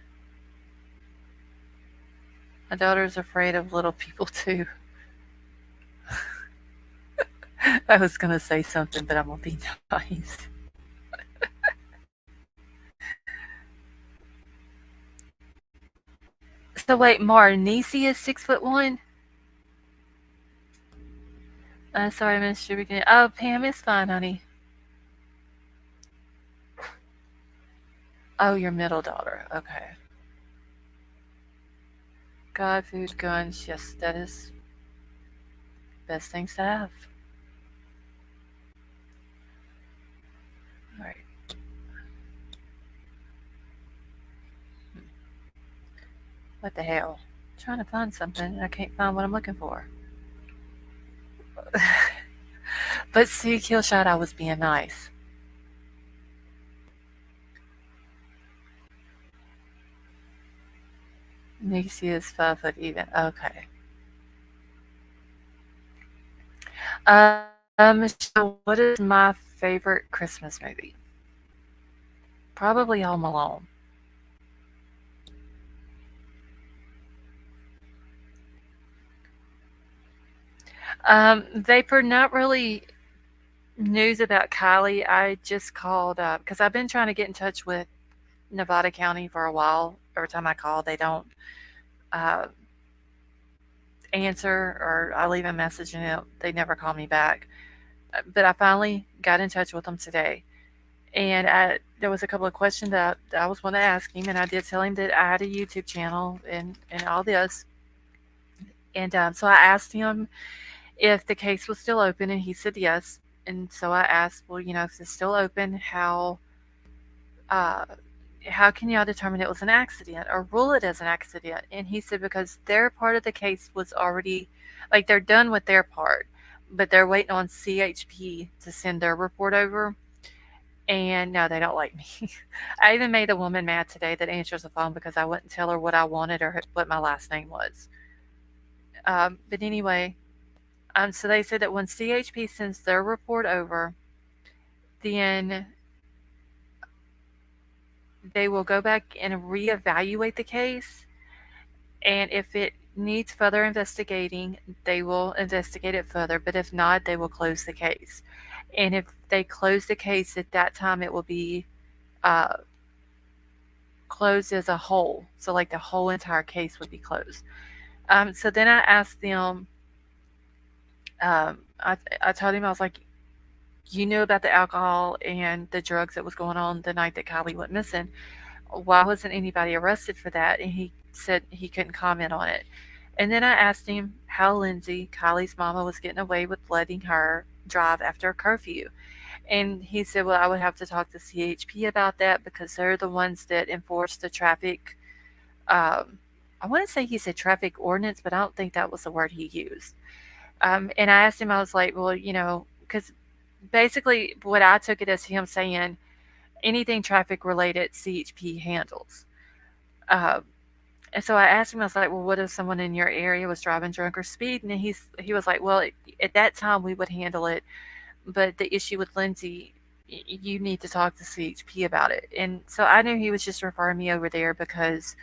[SPEAKER 1] My daughter's afraid of little people too. I was gonna say something, but I'm gonna be nice. So wait, Mar, Nisi is 6'1"? Sorry, I missed your beginning. Oh, Pam is fine, honey. Oh, your middle daughter. Okay. God, food, guns. Yes, that is best things to have. All right. What the hell? I'm trying to find something and I can't find what I'm looking for. But see, Killshot, I was being nice. Nisi is 5 foot even. Okay. So what is my favorite Christmas movie? Probably Home Alone. Vapor, not really news about Kylie. I just called up because I've been trying to get in touch with Nevada County for a while. Every time I call, they don't uh, answer, or I leave a message and they never call me back. But I finally got in touch with them today, and there was a couple of questions that I was going to ask him, and I did tell him that I had a YouTube channel and all this. And so I asked him if the case was still open, and he said yes. And so I asked, well, if it's still open, uh, how can y'all determine it was an accident or rule it as an accident? And he said because their part of the case was already, like, they're done with their part, but they're waiting on CHP to send their report over. And no, they don't like me. I even made a woman mad today that answers the phone because I wouldn't tell her what I wanted or what my last name was. But anyway, so they said that when CHP sends their report over, then they will go back and reevaluate the case. And if it needs further investigating, they will investigate it further. But if not, they will close the case. And if they close the case at that time, it will be uh, closed as a whole. So, like, the whole entire case would be closed. So then I asked them, I told him, I was like, you knew about the alcohol and the drugs that was going on the night that Kylie went missing. Why wasn't anybody arrested for that? And he said he couldn't comment on it. And then I asked him how Lindsay, Kylie's mama, was getting away with letting her drive after a curfew. And he said, well, I would have to talk to CHP about that because they're the ones that enforce the traffic. I want to say he said traffic ordinance, but I don't think that was the word he used. And I asked him, I was like, well, because basically what I took it as him saying anything traffic related, CHP handles. Uh, and so I asked him, I was like, well, what if someone in your area was driving drunk or speeding? And he was like, well, at that time we would handle it, but the issue with Lindsay, you need to talk to CHP about it. And so I knew he was just referring me over there because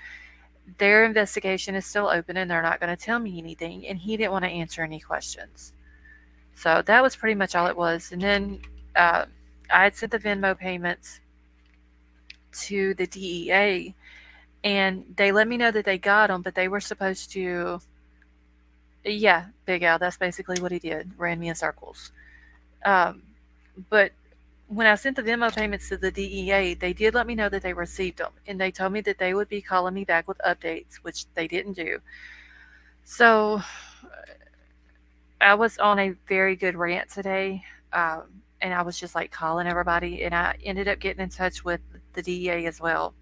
[SPEAKER 1] their investigation is still open and they're not going to tell me anything. And he didn't want to answer any questions. So that was pretty much all it was. And then uh, I had sent the Venmo payments to the DEA, and they let me know that they got them, but they were supposed to. Yeah, Big Al. That's basically what he did. Ran me in circles. Um, but when I sent the Venmo payments to the DEA, they did let me know that they received them, and they told me that they would be calling me back with updates, which they didn't do. So I was on a very good rant today, and I was just like calling everybody, and I ended up getting in touch with the DEA as well.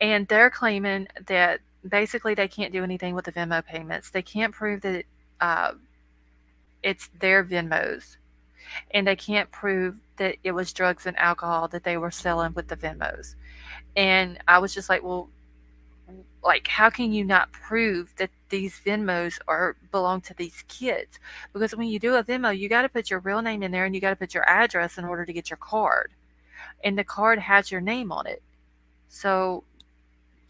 [SPEAKER 1] And they're claiming that basically they can't do anything with the Venmo payments. They can't prove that uh, it's their Venmos, and they can't prove that it was drugs and alcohol that they were selling with the Venmos. And I was just like, well, like, how can you not prove that these Venmos are belong to these kids? Because when you do a Venmo, you got to put your real name in there and you got to put your address in order to get your card. And the card has your name on it. So,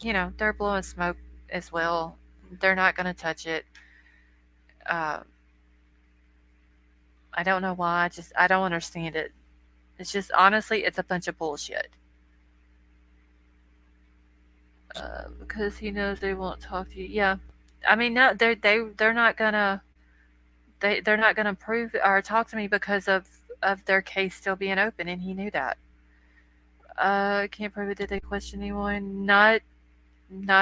[SPEAKER 1] they're blowing smoke as well. They're not going to touch it. Uh, I don't know why. I don't understand it. It's just, honestly, it's a bunch of bullshit. Because he knows they won't talk to you. Yeah, I mean, no, they're not gonna they're not gonna prove or talk to me because of their case still being open, and he knew that. Can't prove it. Did they question anyone? Not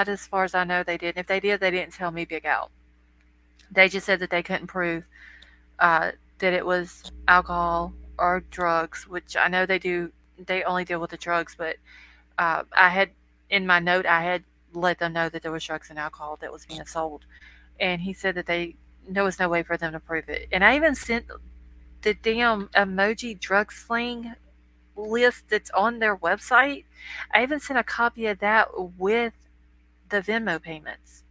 [SPEAKER 1] as far as I know they did. If they did, they didn't tell me Big Al. They just said that they couldn't prove uh, that it was alcohol or drugs, which I know they do. They only deal with the drugs, but I had in my note I had let them know that there was drugs and alcohol that was being sold, and he said that there was no way for them to prove it. And I even sent the damn emoji drug sling list that's on their website. I even sent a copy of that with the Venmo payments,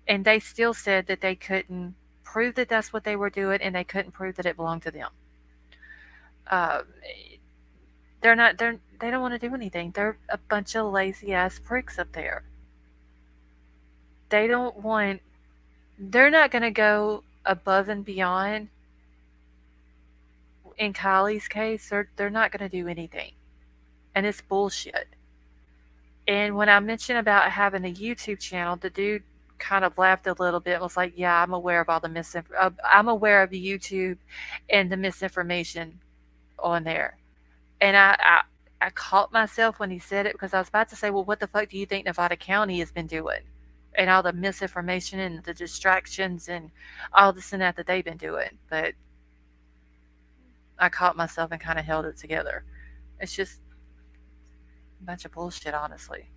[SPEAKER 1] and they still said that they couldn't prove that that's what they were doing, and they couldn't prove that it belonged to them. Uh, they're not. They don't want to do anything. They're a bunch of lazy ass pricks up there. They don't want. They're not going to go above and beyond. In Kylie's case, they're not going to do anything, and it's bullshit. And when I mentioned about having a YouTube channel, the dude kind of laughed a little bit and was like, "Yeah, I'm aware of all the I'm aware of YouTube and the misinformation on there." And I caught myself when he said it because I was about to say, "Well, what the fuck do you think Nevada County has been doing?" And all the misinformation and the distractions and all this and that they've been doing. But I caught myself and kind of held it together. It's just a bunch of bullshit, honestly.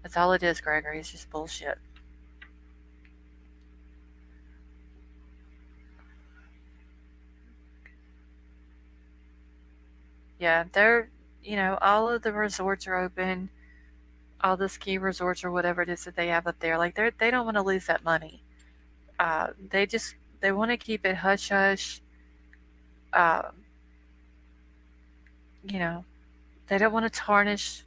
[SPEAKER 1] That's all it is, Gregory. It's just bullshit. Yeah, all of the resorts are open, all the ski resorts or whatever it is that they have up there. Like they don't want to lose that money. They want to keep it hush hush. Uh, you know, they don't want to tarnish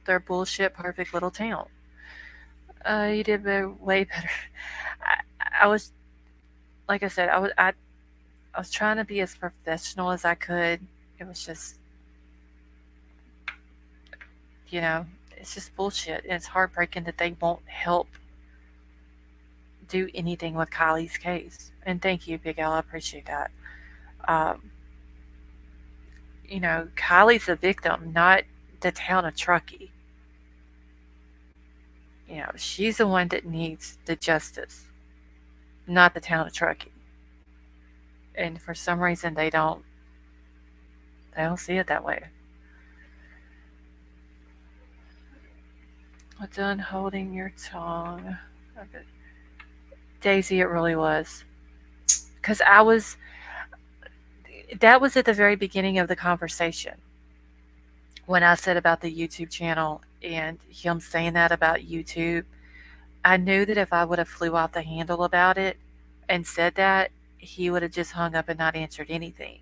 [SPEAKER 1] their bullshit perfect little town. You did way better. I was like I said, I was trying to be as professional as I could. It was just, you know, it's just bullshit. And it's heartbreaking that they won't help do anything with Kylie's case. And thank you, Big L. I appreciate that. Um, Kylie's a victim, not the town of Truckee. She's the one that needs the justice, not the town of Truckee. And for some reason, they don't see it that way. Well done holding your tongue. Okay. Daisy, it really was. Because that was at the very beginning of the conversation when I said about the YouTube channel and him saying that about YouTube. I knew that if I would have flew off the handle about it and said that, he would have just hung up and not answered anything.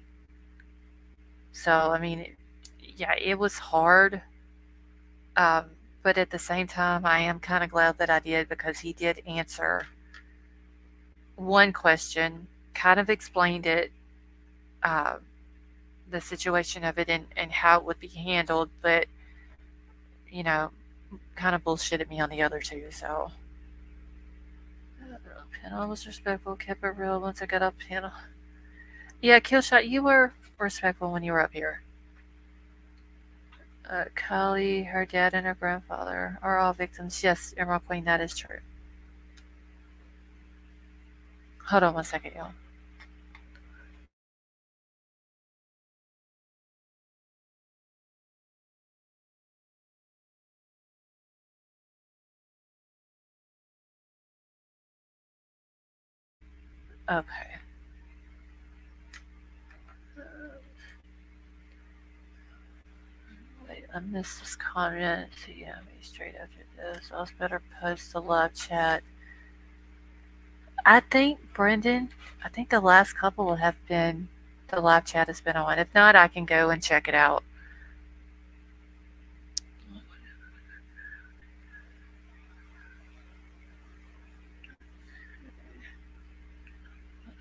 [SPEAKER 1] So, I mean, yeah, it was hard. Um, but at the same time, I am kind of glad that I did because he did answer one question, kind of explained it, uh, the situation of it and how it would be handled, but, you know, kind of bullshitted me on the other two. So, panel was respectful, kept it real once I got up panel. Yeah, Killshot, you were respectful when you were up here. Kali, her dad, and her grandfather are all victims. Yes, Emerald Queen, that is true. Hold on one second, y'all. Okay. Wait, I missed this comment. See, yeah, me straight after this. I was better post the live chat. I think, Brendan, I think the last couple have been, the live chat has been on. If not, I can go and check it out.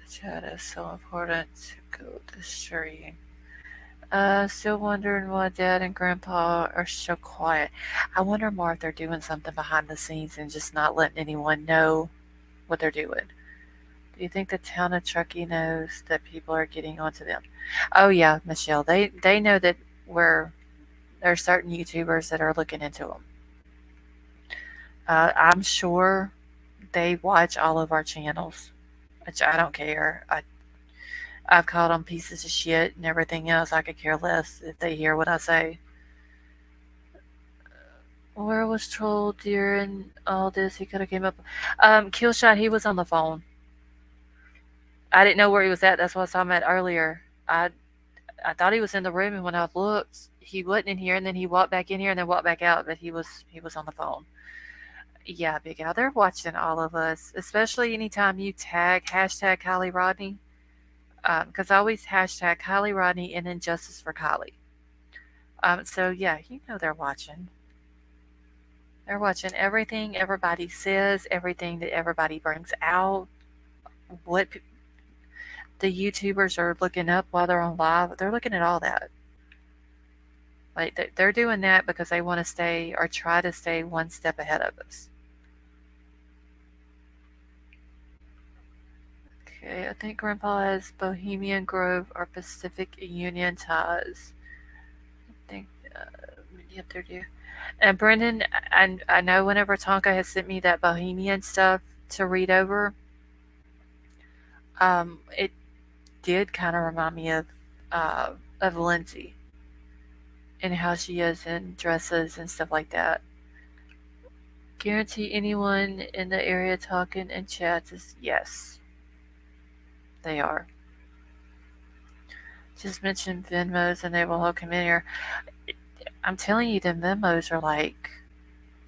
[SPEAKER 1] The chat is so important to go to stream. Still wondering why Dad and Grandpa are so quiet. I wonder more if they're doing something behind the scenes and just not letting anyone know what they're doing. Do you think the town of Truckee knows that people are getting onto them? Oh yeah, Michelle. They know that we're there are certain YouTubers that are looking into them. I'm sure they watch all of our channels, which I don't care. I've called them pieces of shit and everything else. I could care less if they hear what I say. Where was Troll during all this? He could have came up. Killshot. He was on the phone. I didn't know where he was at. That's what I was talking about earlier. I thought he was in the room, and when I looked, he wasn't in here. And then he walked back in here, and then walked back out. But he was on the phone. Yeah, Big Al, they're watching all of us, especially anytime you tag hashtag Kylie Rodney, because I always hashtag Kylie Rodney and then Justice for Kylie. So yeah, you know they're watching. They're watching everything everybody says, everything that everybody brings out, what the YouTubers are looking up while they're on live. They're looking at all that. Like they're doing that because they want to stay or try to stay one step ahead of us. Okay, I think Grandpa has Bohemian Grove or Pacific Union ties. I think, yep, they do. And Brendan, I know whenever Tonka has sent me that Bohemian stuff to read over, it did kind of remind me of Lindsay and how she is in dresses and stuff like that. Guarantee anyone in the area talking in chats is yes, they are. Just mention Venmos and they will all come in here. I'm telling you, the Venmos are like,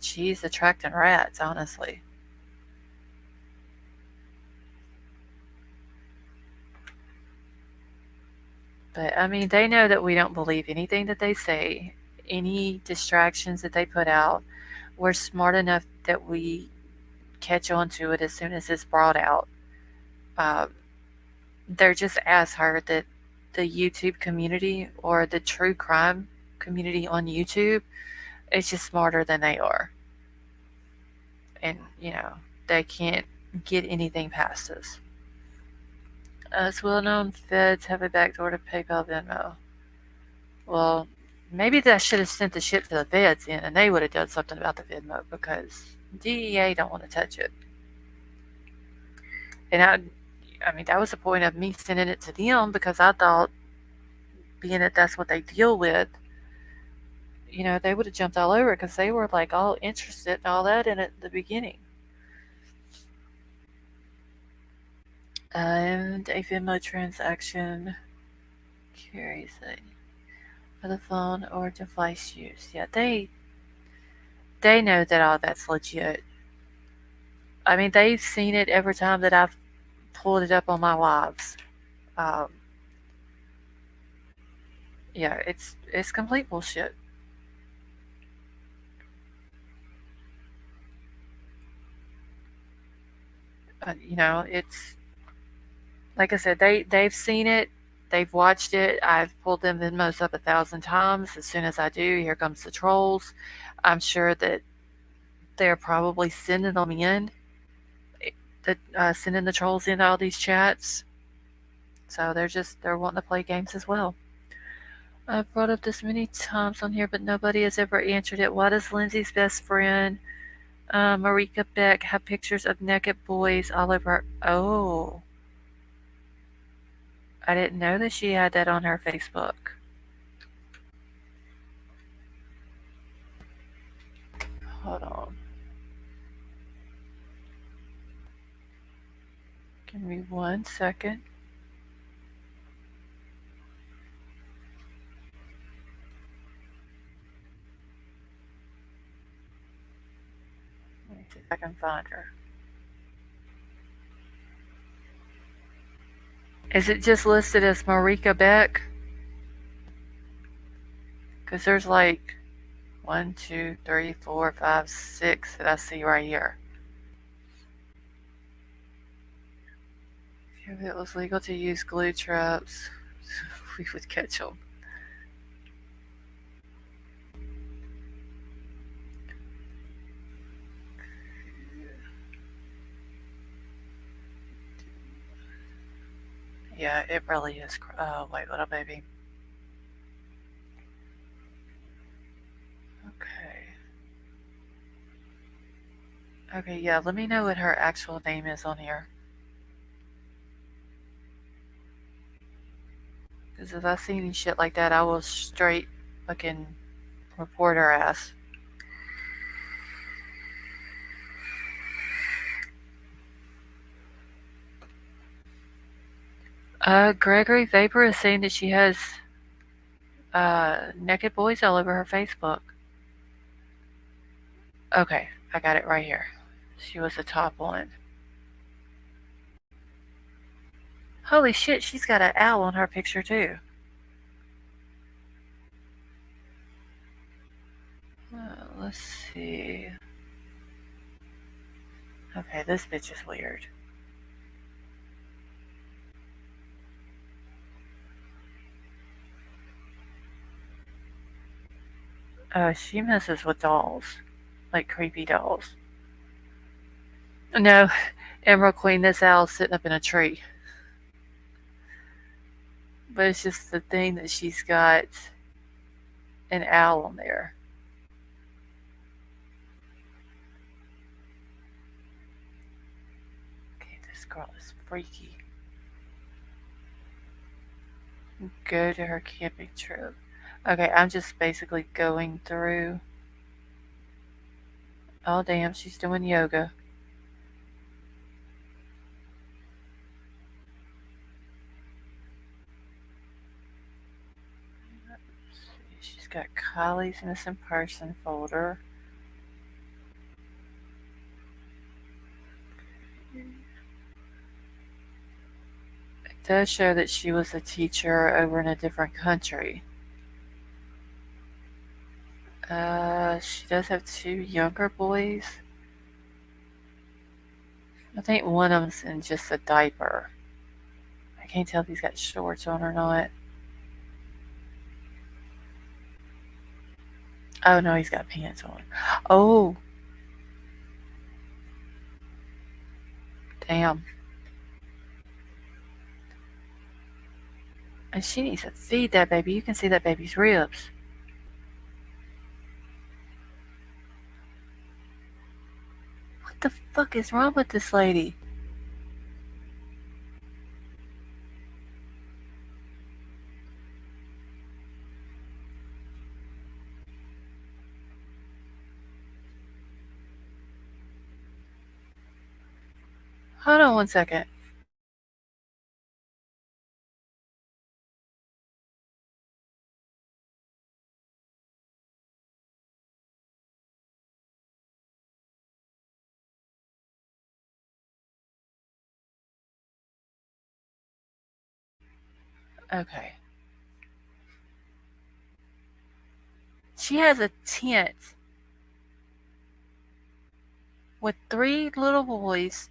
[SPEAKER 1] geez, attracting rats, honestly. But I mean, they know that we don't believe anything that they say, any distractions that they put out. We're smart enough that we catch on to it as soon as it's brought out. Uh, they're just as hard that the YouTube community or the true crime community on YouTube is just smarter than they are. And, they can't get anything past us. It's well known feds have a backdoor to PayPal Venmo. Well, maybe that should have sent the shit to the feds in and they would have done something about the Venmo because DEA don't want to touch it. And I mean, that was the point of me sending it to them because I thought, being that that's what they deal with, they would have jumped all over it because they were like all interested and all that in it at the beginning. And a Venmo transaction carries a the phone or device use. Yeah, they know that all that's legit. I mean, they've seen it every time that I've pulled it up on my lives. Um, yeah, it's complete bullshit. It's like I said, they've seen it, they've watched it. I've pulled them Venmos up 1,000 times. As soon as I do, here comes the trolls. I'm sure that they're probably sending them in, sending the trolls into all these chats. So they're wanting to play games as well. I've brought up this many times on here, but nobody has ever answered it. Why does Lindsay's best friend, Marika Beck, have pictures of naked boys all over? Oh, I didn't know that she had that on her Facebook. Hold on. Give me 1 second. Let me see if I can find her. Is it just listed as Marika Beck? Because there's like one, two, three, four, five, six that I see right here. If it was legal to use glue traps, we would catch them. Yeah, it really is. Oh, wait, little baby. Okay. Okay, yeah, let me know what her actual name is on here. Because if I see any shit like that, I will straight fucking report her ass. Gregory Vapor is saying that she has naked boys all over her Facebook. Okay, I got it right here. She was the top one. Holy shit, she's got an owl on her picture too. Let's see. Okay, this bitch is weird. She messes with dolls. Like creepy dolls. No, Emerald Queen, this owl's sitting up in a tree. But it's just the thing that she's got an owl on there. Okay, this girl is freaky. Go to her camping trip. Okay, I'm just basically going through. Oh, damn, she's doing yoga. She's got Kylie's missing person folder. It does show that she was a teacher over in a different country. She does have two younger boys. I think one of them's in just a diaper. I can't tell if he's got shorts on or not. Oh no, he's got pants on. Oh, damn. And she needs to feed that baby. You can see that baby's ribs. What the fuck is wrong with this lady? Hold on 1 second. Okay. She has a tent with three little boys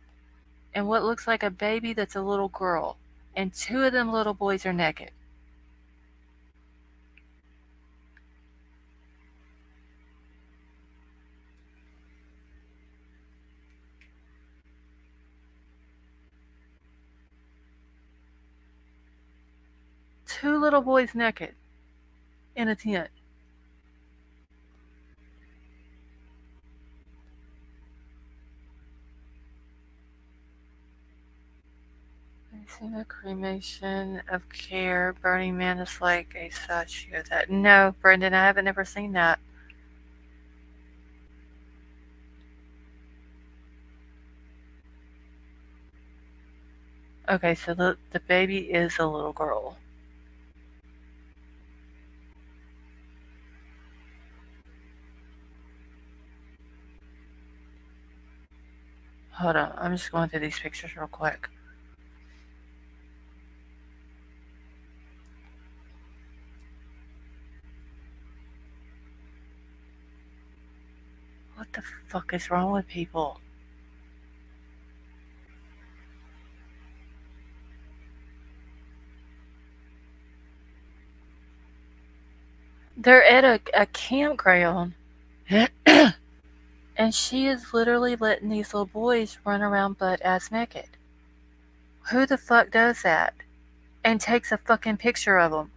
[SPEAKER 1] and what looks like a baby that's a little girl. And two of them little boys are naked. Two little boys naked in a tent. Seen a cremation of care. Burning Man is like a statue of that. No, Brendan, I haven't ever seen that. Okay, so the baby is a little girl. Hold on, I'm just going through these pictures real quick. What the fuck is wrong with people? They're at a campground, and she is literally letting these little boys run around butt ass naked. Who the fuck does that? And takes a fucking picture of them?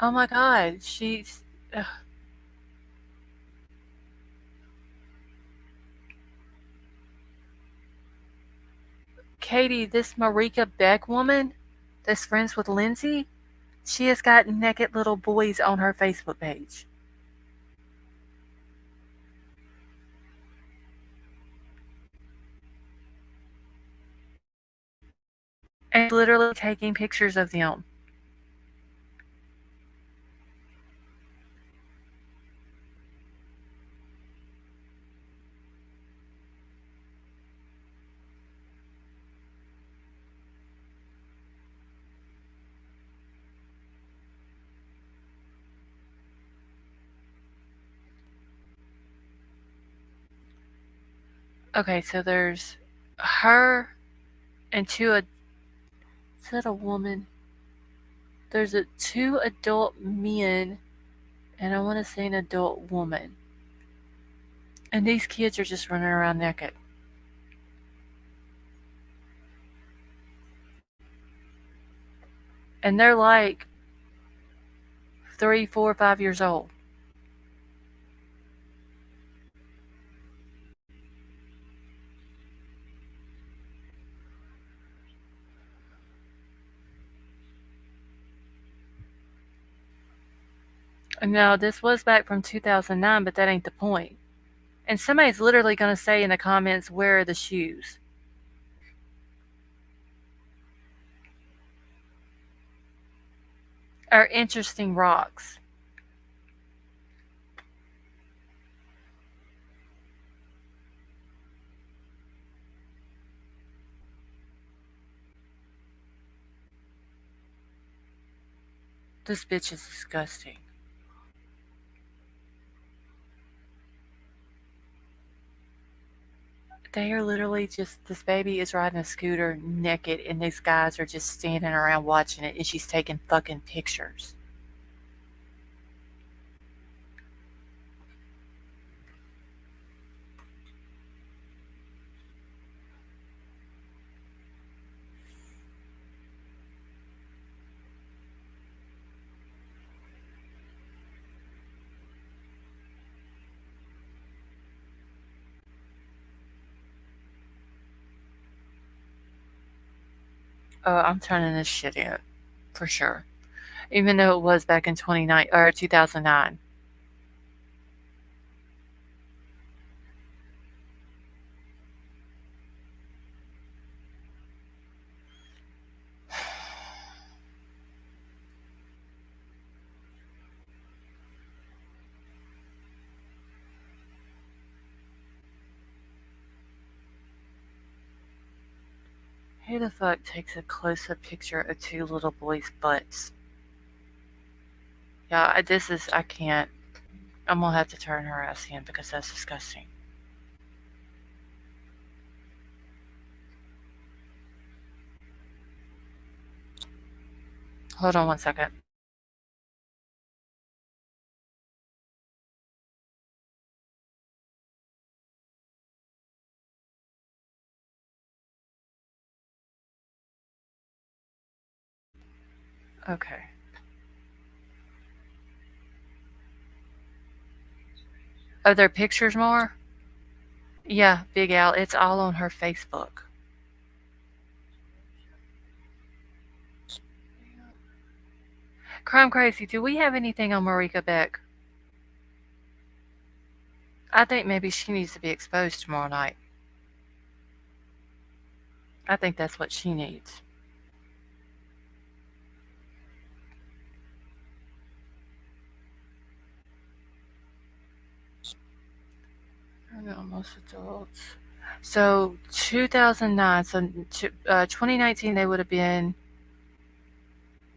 [SPEAKER 1] Oh my god, she's. Ugh. Katie, this Marika Beck woman that's friends with Lindsay, she has got naked little boys on her Facebook page. And literally taking pictures of them. Okay, so there's her and is that a woman? There's two adult men and I want to say an adult woman. And these kids are just running around naked. And they're like 3, 4, 5 years old. Now, this was back from 2009, but that ain't the point. And somebody's literally going to say in the comments, where are the shoes? Are interesting rocks. This bitch is disgusting. They are literally just, this baby is riding a scooter naked, and these guys are just standing around watching it, and she's taking fucking pictures. Oh, I'm turning this shit in, for sure. Even though it was back in 29 or 2009. Who the fuck takes a close-up picture of two little boys' butts? Yeah, this is, I can't. I'm gonna have to turn her ass in because that's disgusting. Hold on one second. Okay. Are there pictures more? Yeah, Big Al. It's all on her Facebook. Crime Crazy, do we have anything on Marika Beck? I think maybe she needs to be exposed tomorrow night. I think that's what she needs. I know most adults. So 2009, so 2019 they would have been,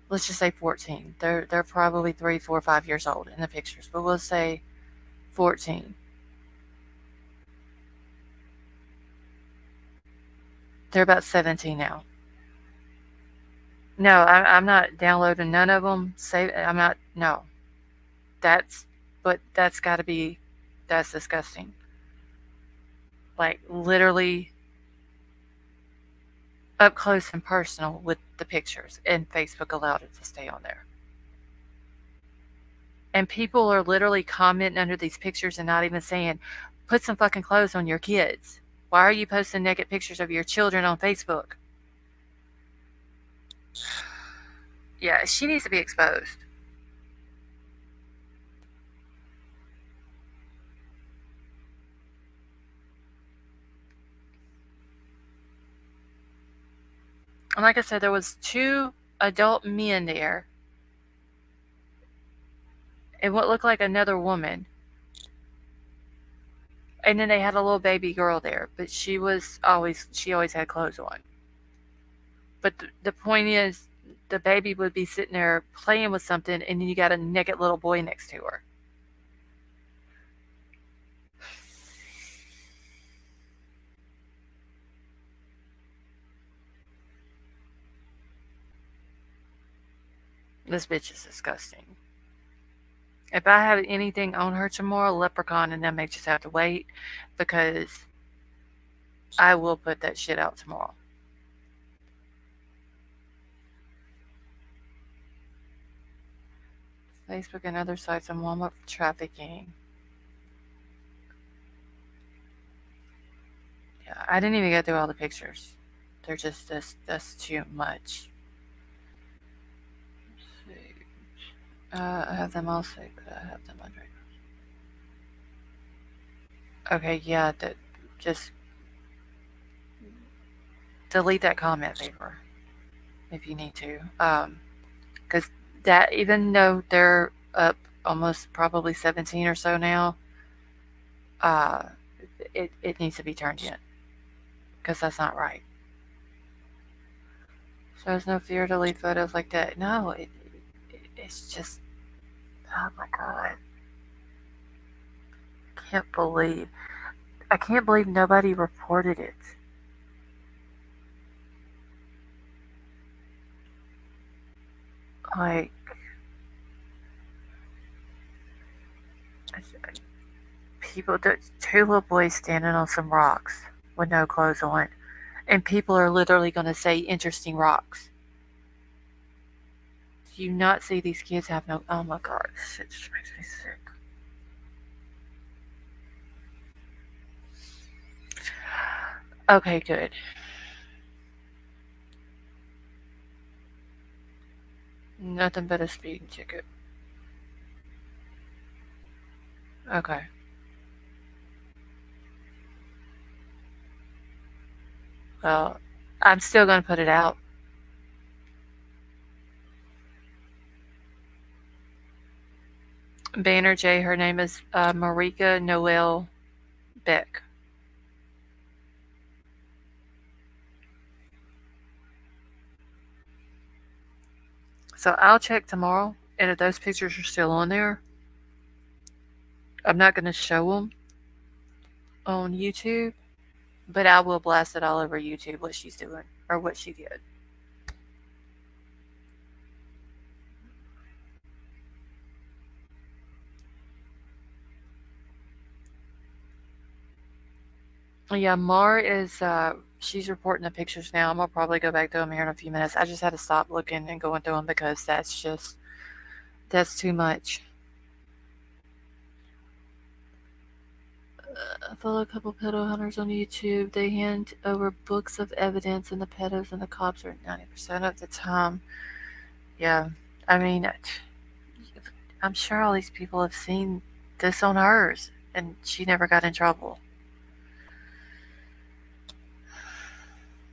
[SPEAKER 1] let's just say 14. They're probably 3, 4, 5 years old in the pictures, but we'll say 14. They're about 17 now. No, I'm not downloading none of them. Save. I'm not. No, that's. But that's got to be. That's disgusting. Like literally up close and personal with the pictures, and Facebook allowed it to stay on there. And people are literally commenting under these pictures and not even saying, "Put some fucking clothes on your kids. Why are you posting naked pictures of your children on Facebook?" Yeah, she needs to be exposed. And like I said, there was 2 adult men there and what looked like another woman. And then they had a little baby girl there, but she always had clothes on. But the point is, the baby would be sitting there playing with something, and then you got a naked little boy next to her. This bitch is disgusting. If I have anything on her tomorrow, Leprechaun and them may just have to wait because I will put that shit out tomorrow. Facebook and other sites on Walmart trafficking. Yeah, I didn't even get through all the pictures. They're just that's too much. Let's see. I have them all saved, but I have them under. Okay, yeah, just delete that comment, Vapor, if you need to. Because that, even though they're up almost probably 17 or so now, uh, it needs to be turned in because that's not right. Shows no fear to delete photos like that. No, it's just, oh my god, can't believe I can't believe nobody reported it. Like, people, there's 2 little boys standing on some rocks with no clothes on, and people are literally going to say interesting rocks. Do you not see these kids have no? Oh my god, this shit just makes me sick. Okay, good. Nothing but a speeding ticket. Okay. Well, I'm still going to put it out. Banner J, her name is Marika Noel Beck. So I'll check tomorrow, and if those pictures are still on there, I'm not going to show them on YouTube, but I will blast it all over YouTube what she's doing or what she did. Yeah, Mar is she's reporting the pictures now. I'm gonna probably go back to them here in a few minutes. I just had to stop looking and going through them because that's too much. I follow a couple pedo hunters on YouTube. They hand over books of evidence, and the pedos and the cops are 90% of the time. Yeah. I mean, I'm sure all these people have seen this on hers, and she never got in trouble.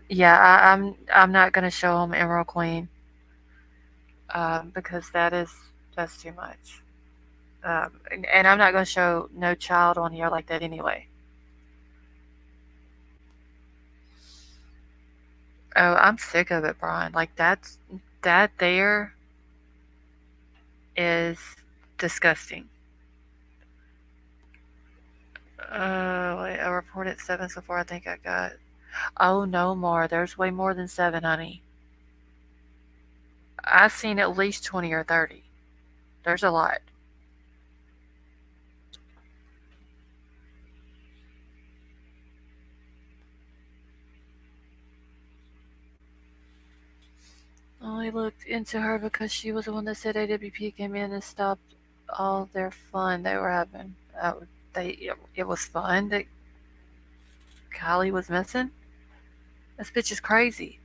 [SPEAKER 1] Yeah, I'm not gonna show them Emerald Queen because that's too much. And I'm not gonna show no child on here like that anyway. Oh, I'm sick of it, Brian. Like that there is disgusting. Wait, I reported seven so far. I think I got. Oh no more. There's way more than seven, honey. I've seen at least 20 or 30. There's a lot. Only looked into her because she was the one that said AWP came in and stopped all their fun they were having. It was fun that Kylie was missing. This bitch is crazy.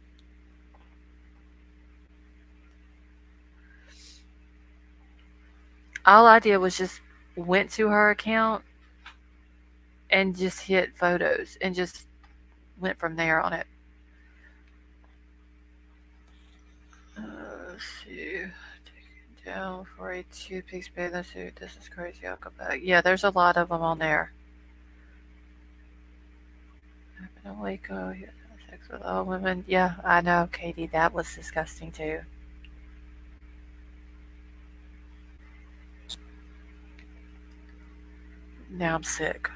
[SPEAKER 1] All I did was just went to her account and just hit photos and just went from there on it. Let's see. Down for a two-piece bathing suit. This is crazy. I'll go back. Yeah, there's a lot of them on there. I've been awake. Oh, yeah. Sex with all women. Yeah, I know, Katie. That was disgusting too. Now I'm sick.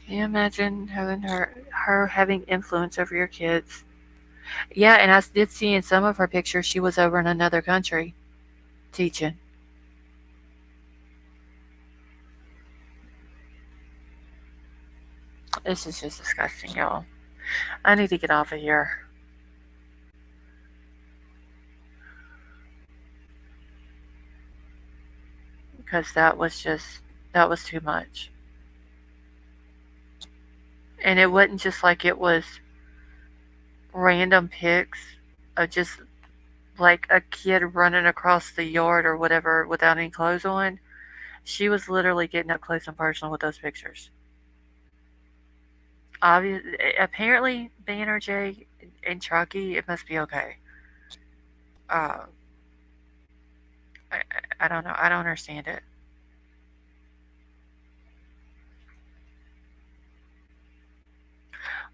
[SPEAKER 1] Can you imagine having her having influence over your kids? Yeah, and I did see in some of her pictures she was over in another country teaching. This is just disgusting, y'all. I need to get off of here because that was too much. And it wasn't just like it was random pics of just like a kid running across the yard or whatever without any clothes on. She was literally getting up close and personal with those pictures. Apparently, Banner J and Chucky, it must be okay. Uh, I don't know. I don't understand it.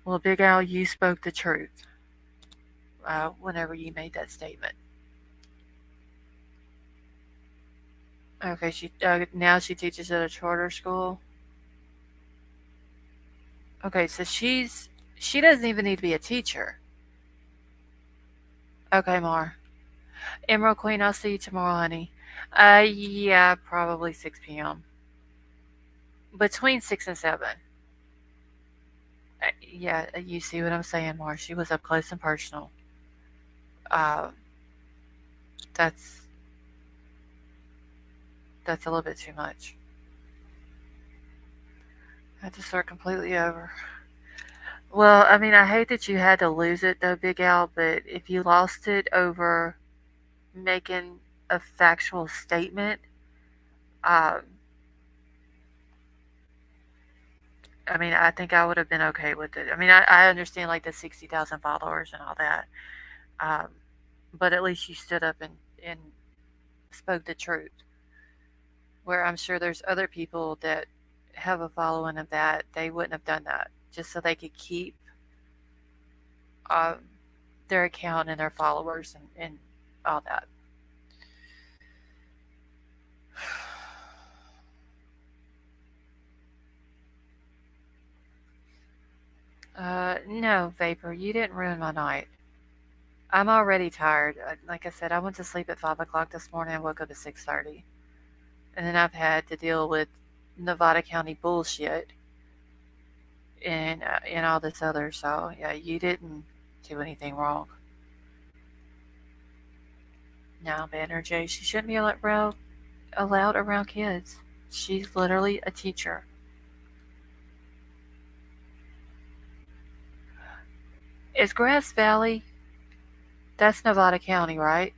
[SPEAKER 1] Well, Big Al, you spoke the truth whenever you made that statement. Okay, she now she teaches at a charter school. Okay, so she doesn't even need to be a teacher. Okay, Mar. Emerald Queen, I'll see you tomorrow, honey. Yeah, probably 6 p.m. Between 6 and 7. Yeah, you see what I'm saying, Mar. She was up close and personal. Uh, that's that's a little bit too much. I just start completely over. Well, I mean, I hate that you had to lose it though, Big Al, but if you lost it over making a factual statement, um, I mean, I think I would have been okay with it. I mean, I understand like the 60,000 followers and all that, um, but at least you stood up and spoke the truth. Where I'm sure there's other people that have a following of that, they wouldn't have done that just so they could keep um, their account and their followers and all that. No, Vapor, you didn't ruin my night. I'm already tired. Like I said, I went to sleep at 5 o'clock this morning and woke up at 6:30, and then I've had to deal with Nevada County bullshit and all this other. So yeah, you didn't. do anything wrong. Now, Banner J, she shouldn't be allowed around kids. She's literally a teacher. Is Grass Valley, that's Nevada County, right?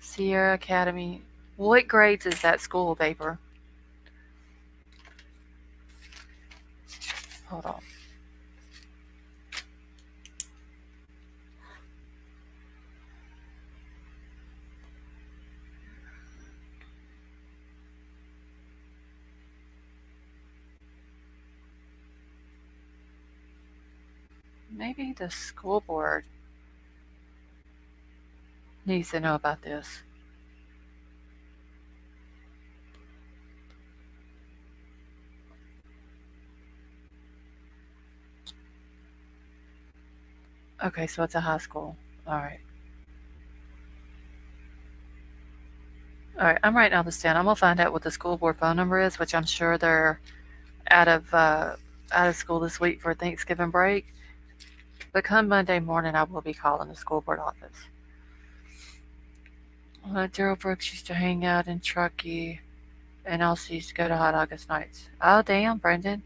[SPEAKER 1] Sierra Academy. What grades is that school, Vapor? Hold on. Maybe the school board needs to know about this. Okay, so it's a high school. All right. All right, I'm writing all this down. I'm gonna find out what the school board phone number is, which I'm sure they're out of uh, out of school this week for Thanksgiving break. But come Monday morning, I will be calling the school board office. Daryl Brooks used to hang out in Truckee, and also used to go to Hot August nights. Oh damn, Brendan.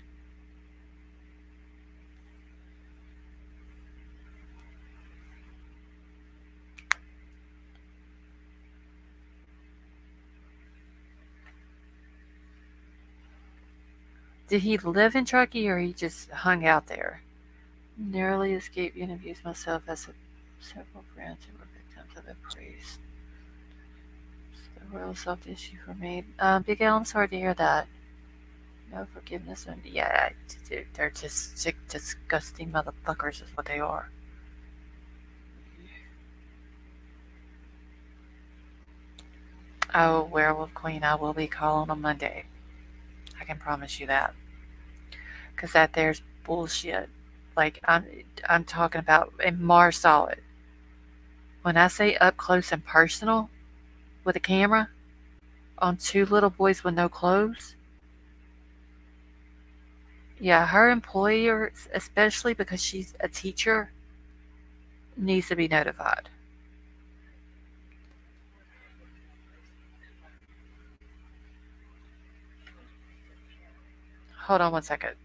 [SPEAKER 1] Did he live in Truckee or he just hung out there? Narrowly escaped interviews myself as several friends who were victims of a priest. It's a real soft issue for me. Big Al, I'm sorry to hear that. No forgiveness. And yeah, they're just sick, disgusting motherfuckers, is what they are. Oh, Werewolf Queen, I will be calling on Monday. I can promise you that. Because that there's bullshit. Like, I'm talking about, and Mars saw it. When I say up close and personal with a camera on two little boys with no clothes, yeah, her employer, especially because she's a teacher, needs to be notified. Hold on one second.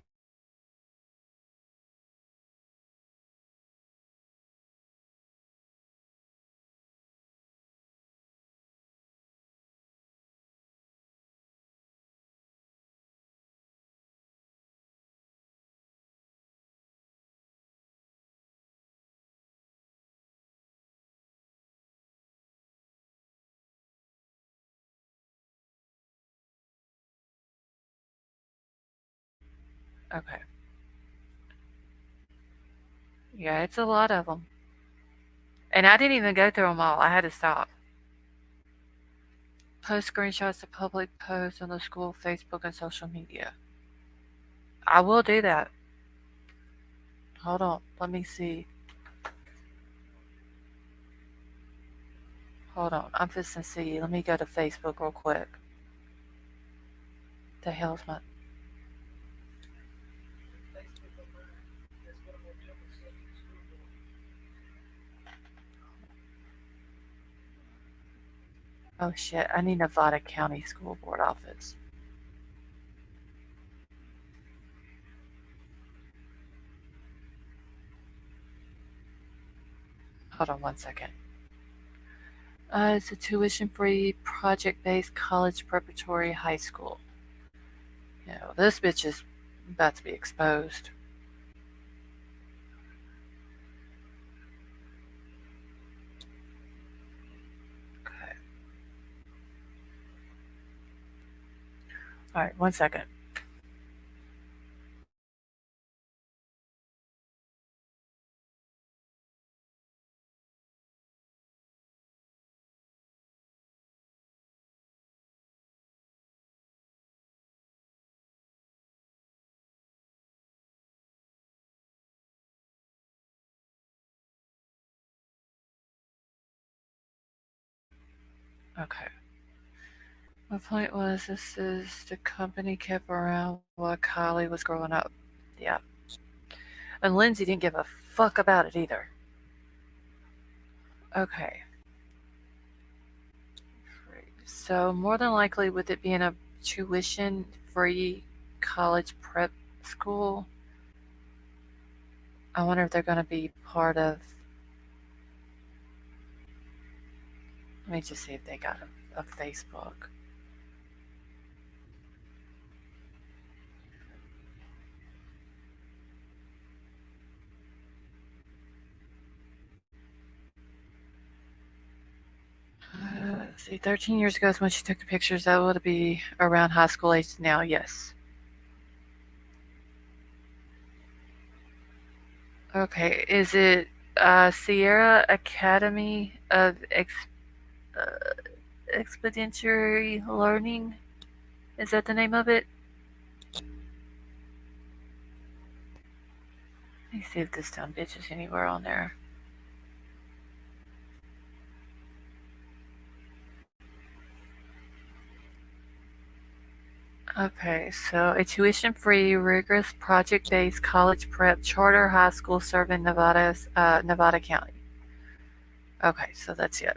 [SPEAKER 1] Okay. Yeah, it's a lot of them. And I didn't even go through them all. I had to stop. Post screenshots to public posts on the school Facebook and social media. I will do that. Hold on. Let me see. Hold on. I'm just to see. Let me go to Facebook real quick. The hell's my. Oh shit. I need Nevada County School Board office. Hold on one second. It's a tuition free, project based college preparatory high school. You know, this bitch is about to be exposed. Okay. Alright, one second. Okay. My point was this is the company kept around while Kylie was growing up. Yeah. And Lindsay didn't give a fuck about it either. Okay. So, more than likely, with it being a tuition free college prep school, I wonder if they're going to be part of. Let me just see if they got a Facebook. Let's see, 13 years ago is when she took the pictures. That would be around high school age now, yes. Okay, is it Sierra Academy of uh, Expeditionary Learning? Is that the name of it? Let me see if this dumb bitch is anywhere on there. Okay, so a tuition-free, rigorous, project-based college prep charter high school serving Nevada County. Okay, so that's it.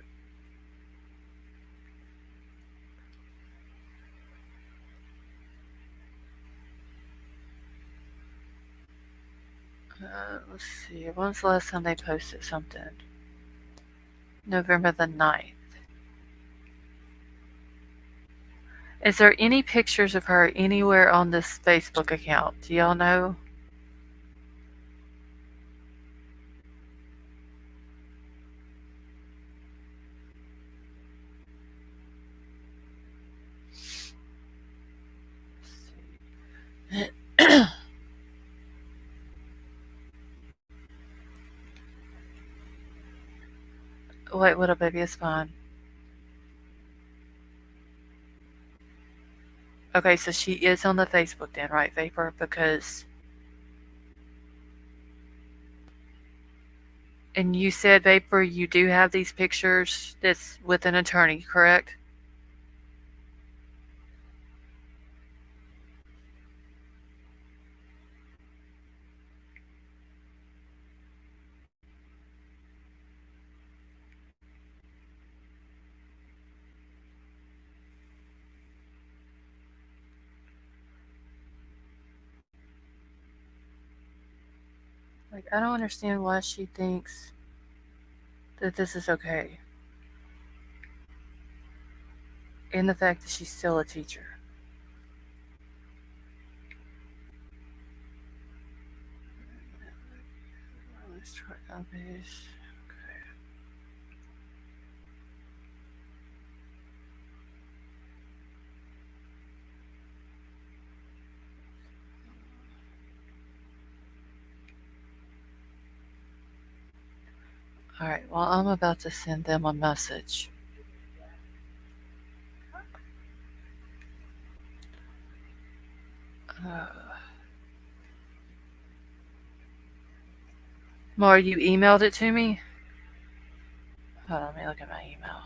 [SPEAKER 1] Let's see. When's the last time they posted something? November the 9th. Is there any pictures of her anywhere on this Facebook account? Do y'all know? Wait, what up, baby? It's fine. Okay, so she is on the Facebook then, right, Vapor? Because. And you said, Vapor, you do have these pictures that's with an attorney, correct? Like, I don't understand why she thinks that this is okay. And the fact that she's still a teacher. Let's try copies. Okay. Alright, well, I'm about to send them a message. Uh, Mar, you emailed it to me? Hold on, let me look at my email.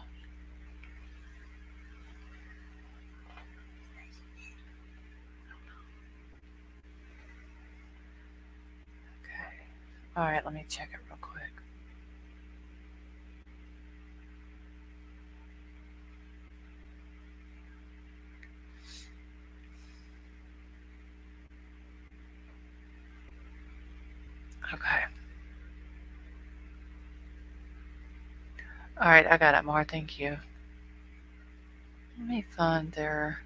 [SPEAKER 1] Okay. Alright, let me check it real quick. Okay. Alright, I got it, Mar. Thank you. Let me find their.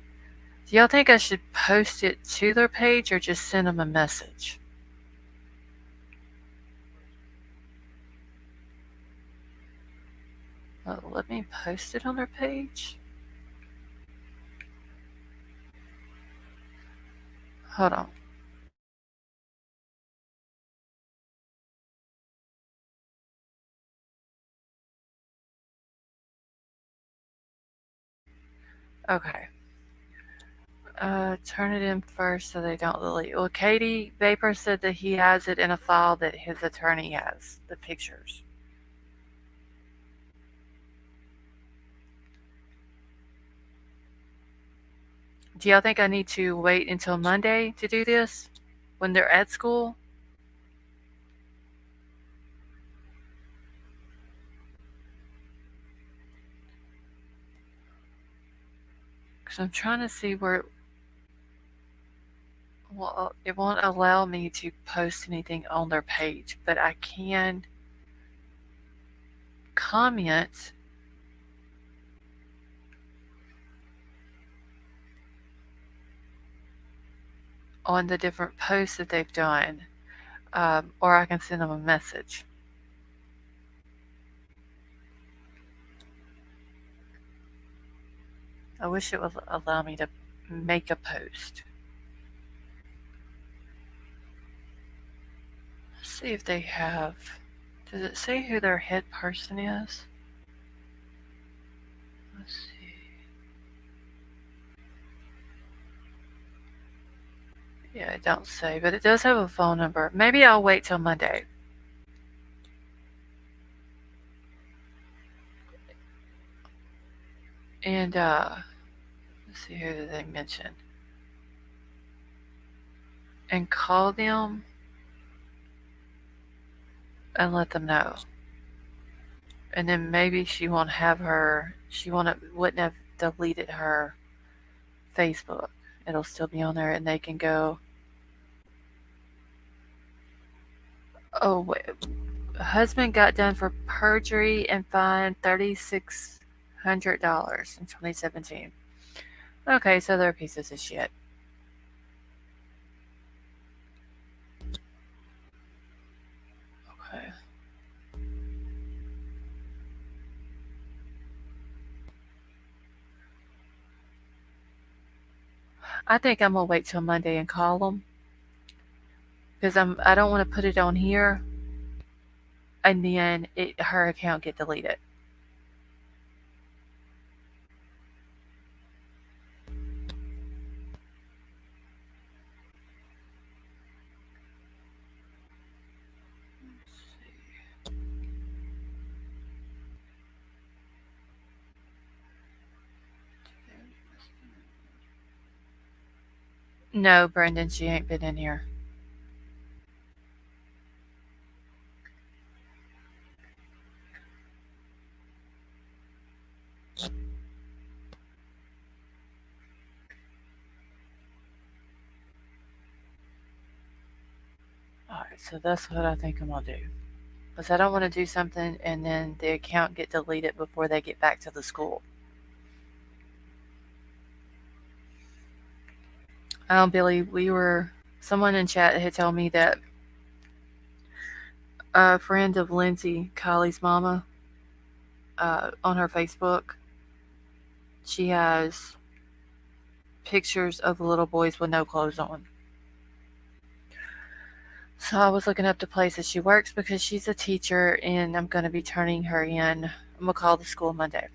[SPEAKER 1] Do y'all think I should post it to their page or just send them a message? Let me post it on their page. Hold on. Okay. Turn it in first so they don't delete. Well, Katie Vapor said that he has it in a file that his attorney has, the pictures. Do y'all think I need to wait until Monday to do this when they're at school? So I'm trying to see where well, it won't allow me to post anything on their page, but I can comment on the different posts that they've done, or I can send them a message. I wish it would allow me to make a post. Let's see if they have. Does it say who their head person is? Let's see. Yeah, it don't say, but it does have a phone number. Maybe I'll wait till Monday. And let's see who did they mention. And call them and let them know. And then maybe she won't have her. She wouldn't have deleted her Facebook. It'll still be on there, and they can go. Oh, wait. Husband got done for perjury and fined $3,600 in 2017. Okay, so they're pieces of shit. Okay. I think I'm gonna wait till Monday and call them because I don't want to put it on here and then her account get deleted. No, Brendan, she ain't been in here. Alright, so that's what I think I'm gonna do. Because I don't want to do something and then the account get deleted before they get back to the school. Billy, someone in chat had told me that a friend of Lindsay, Kylie's mama, on her Facebook, she has pictures of little boys with no clothes on. So I was looking up the places she works because she's a teacher and I'm going to be turning her in. I'm going to call the school Monday.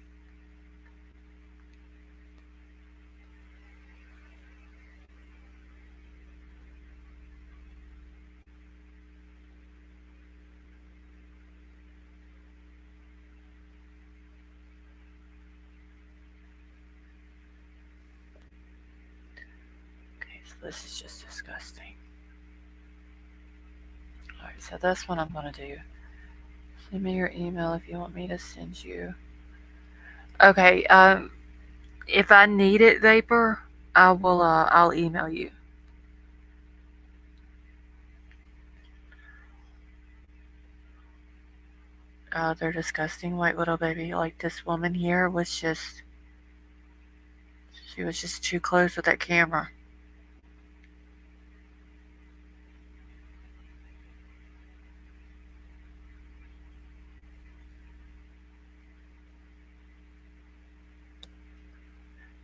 [SPEAKER 1] Okay, so this is just disgusting. Alright, so that's what I'm going to do. Send me your email if you want me to send you. Okay, if I need it, Vapor, I'll email you. They're disgusting, white little baby. Like this woman here she was just too close with that camera.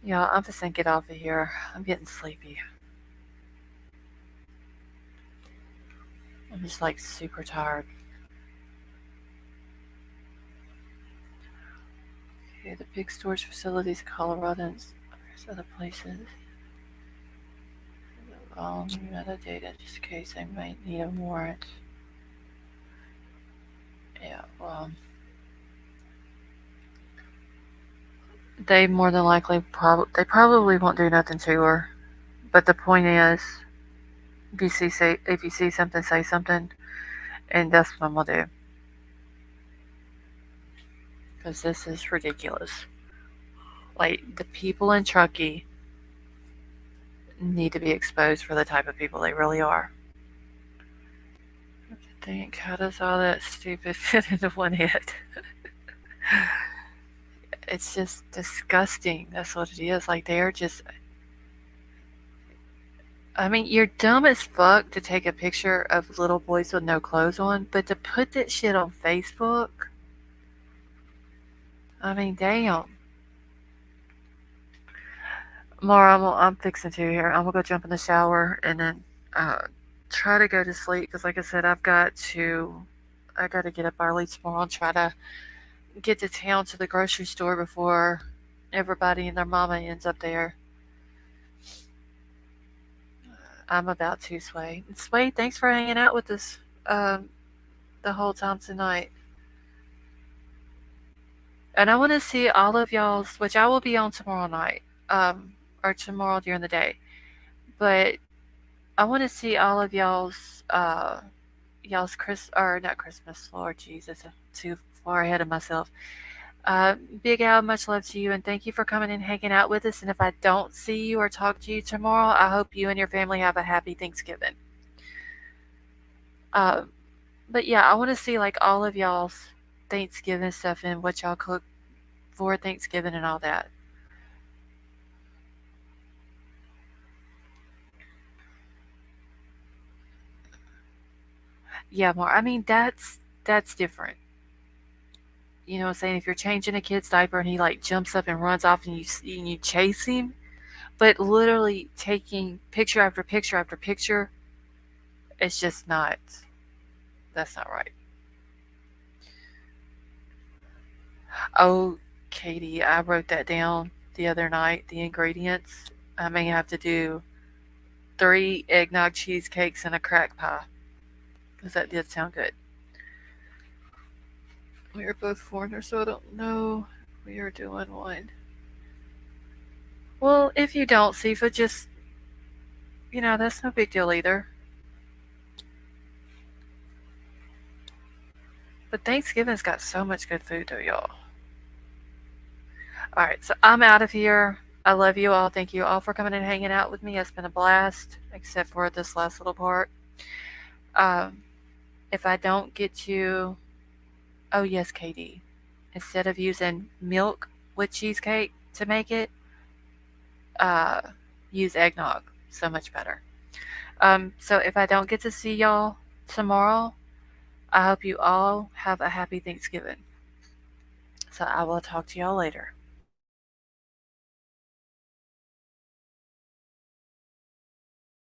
[SPEAKER 1] Yeah, I'm just gonna get off of here. I'm getting sleepy. I'm just like super tired. Okay, the big storage facilities in Colorado and there's other places. Metadata just in case I might need a warrant. Yeah, well, they more than likely they probably won't do nothing to her. But the point is, if you see something, say something, and that's what I'm gonna do. Because this is ridiculous. Like the people in Truckee need to be exposed for the type of people they really are. I think, how does all that stupid fit into one head? It's just disgusting. That's what it is. Like they're just. I mean, you're dumb as fuck to take a picture of little boys with no clothes on, but to put that shit on Facebook, I mean, damn. Laura, I'm fixing to here. I'm gonna go jump in the shower and then uh, try to go to sleep because, like I said, I got to get up early tomorrow and try to get to town to the grocery store before everybody and their mama ends up there. I'm about to, Sway. And Sway, thanks for hanging out with us um, the whole time tonight. And I want to see all of y'all's, which I will be on tomorrow night, or tomorrow during the day. But I want to see all of y'all's or not Christmas, Lord Jesus, I'm too far ahead of myself. Uh, Big Al, much love to you, and thank you for coming and hanging out with us. And if I don't see you or talk to you tomorrow, I hope you and your family have a happy Thanksgiving. Uh, but yeah, I want to see like all of y'all's Thanksgiving stuff and what y'all cook for Thanksgiving and all that. Yeah, more. I mean, that's different. You know what I'm saying? If you're changing a kid's diaper and he like jumps up and runs off and you chase him, but literally taking picture after picture after picture, it's just not. That's not right. Oh, Katie, I wrote that down the other night. The ingredients. I may have to do 3 eggnog cheesecakes and a crack pie because that did sound good. We are both foreigners, so I don't know. We are doing one. Well, if you don't, Sifa, just that's no big deal either. But Thanksgiving's got so much good food though, y'all. All right, so I'm out of here. I love you all. Thank you all for coming and hanging out with me. It's been a blast, except for this last little part. Um, if I don't get you, oh yes, KD. Instead of using milk with cheesecake to make it, uh, use eggnog. So much better. So if I don't get to see y'all tomorrow, I hope you all have a happy Thanksgiving. So I will talk to y'all later.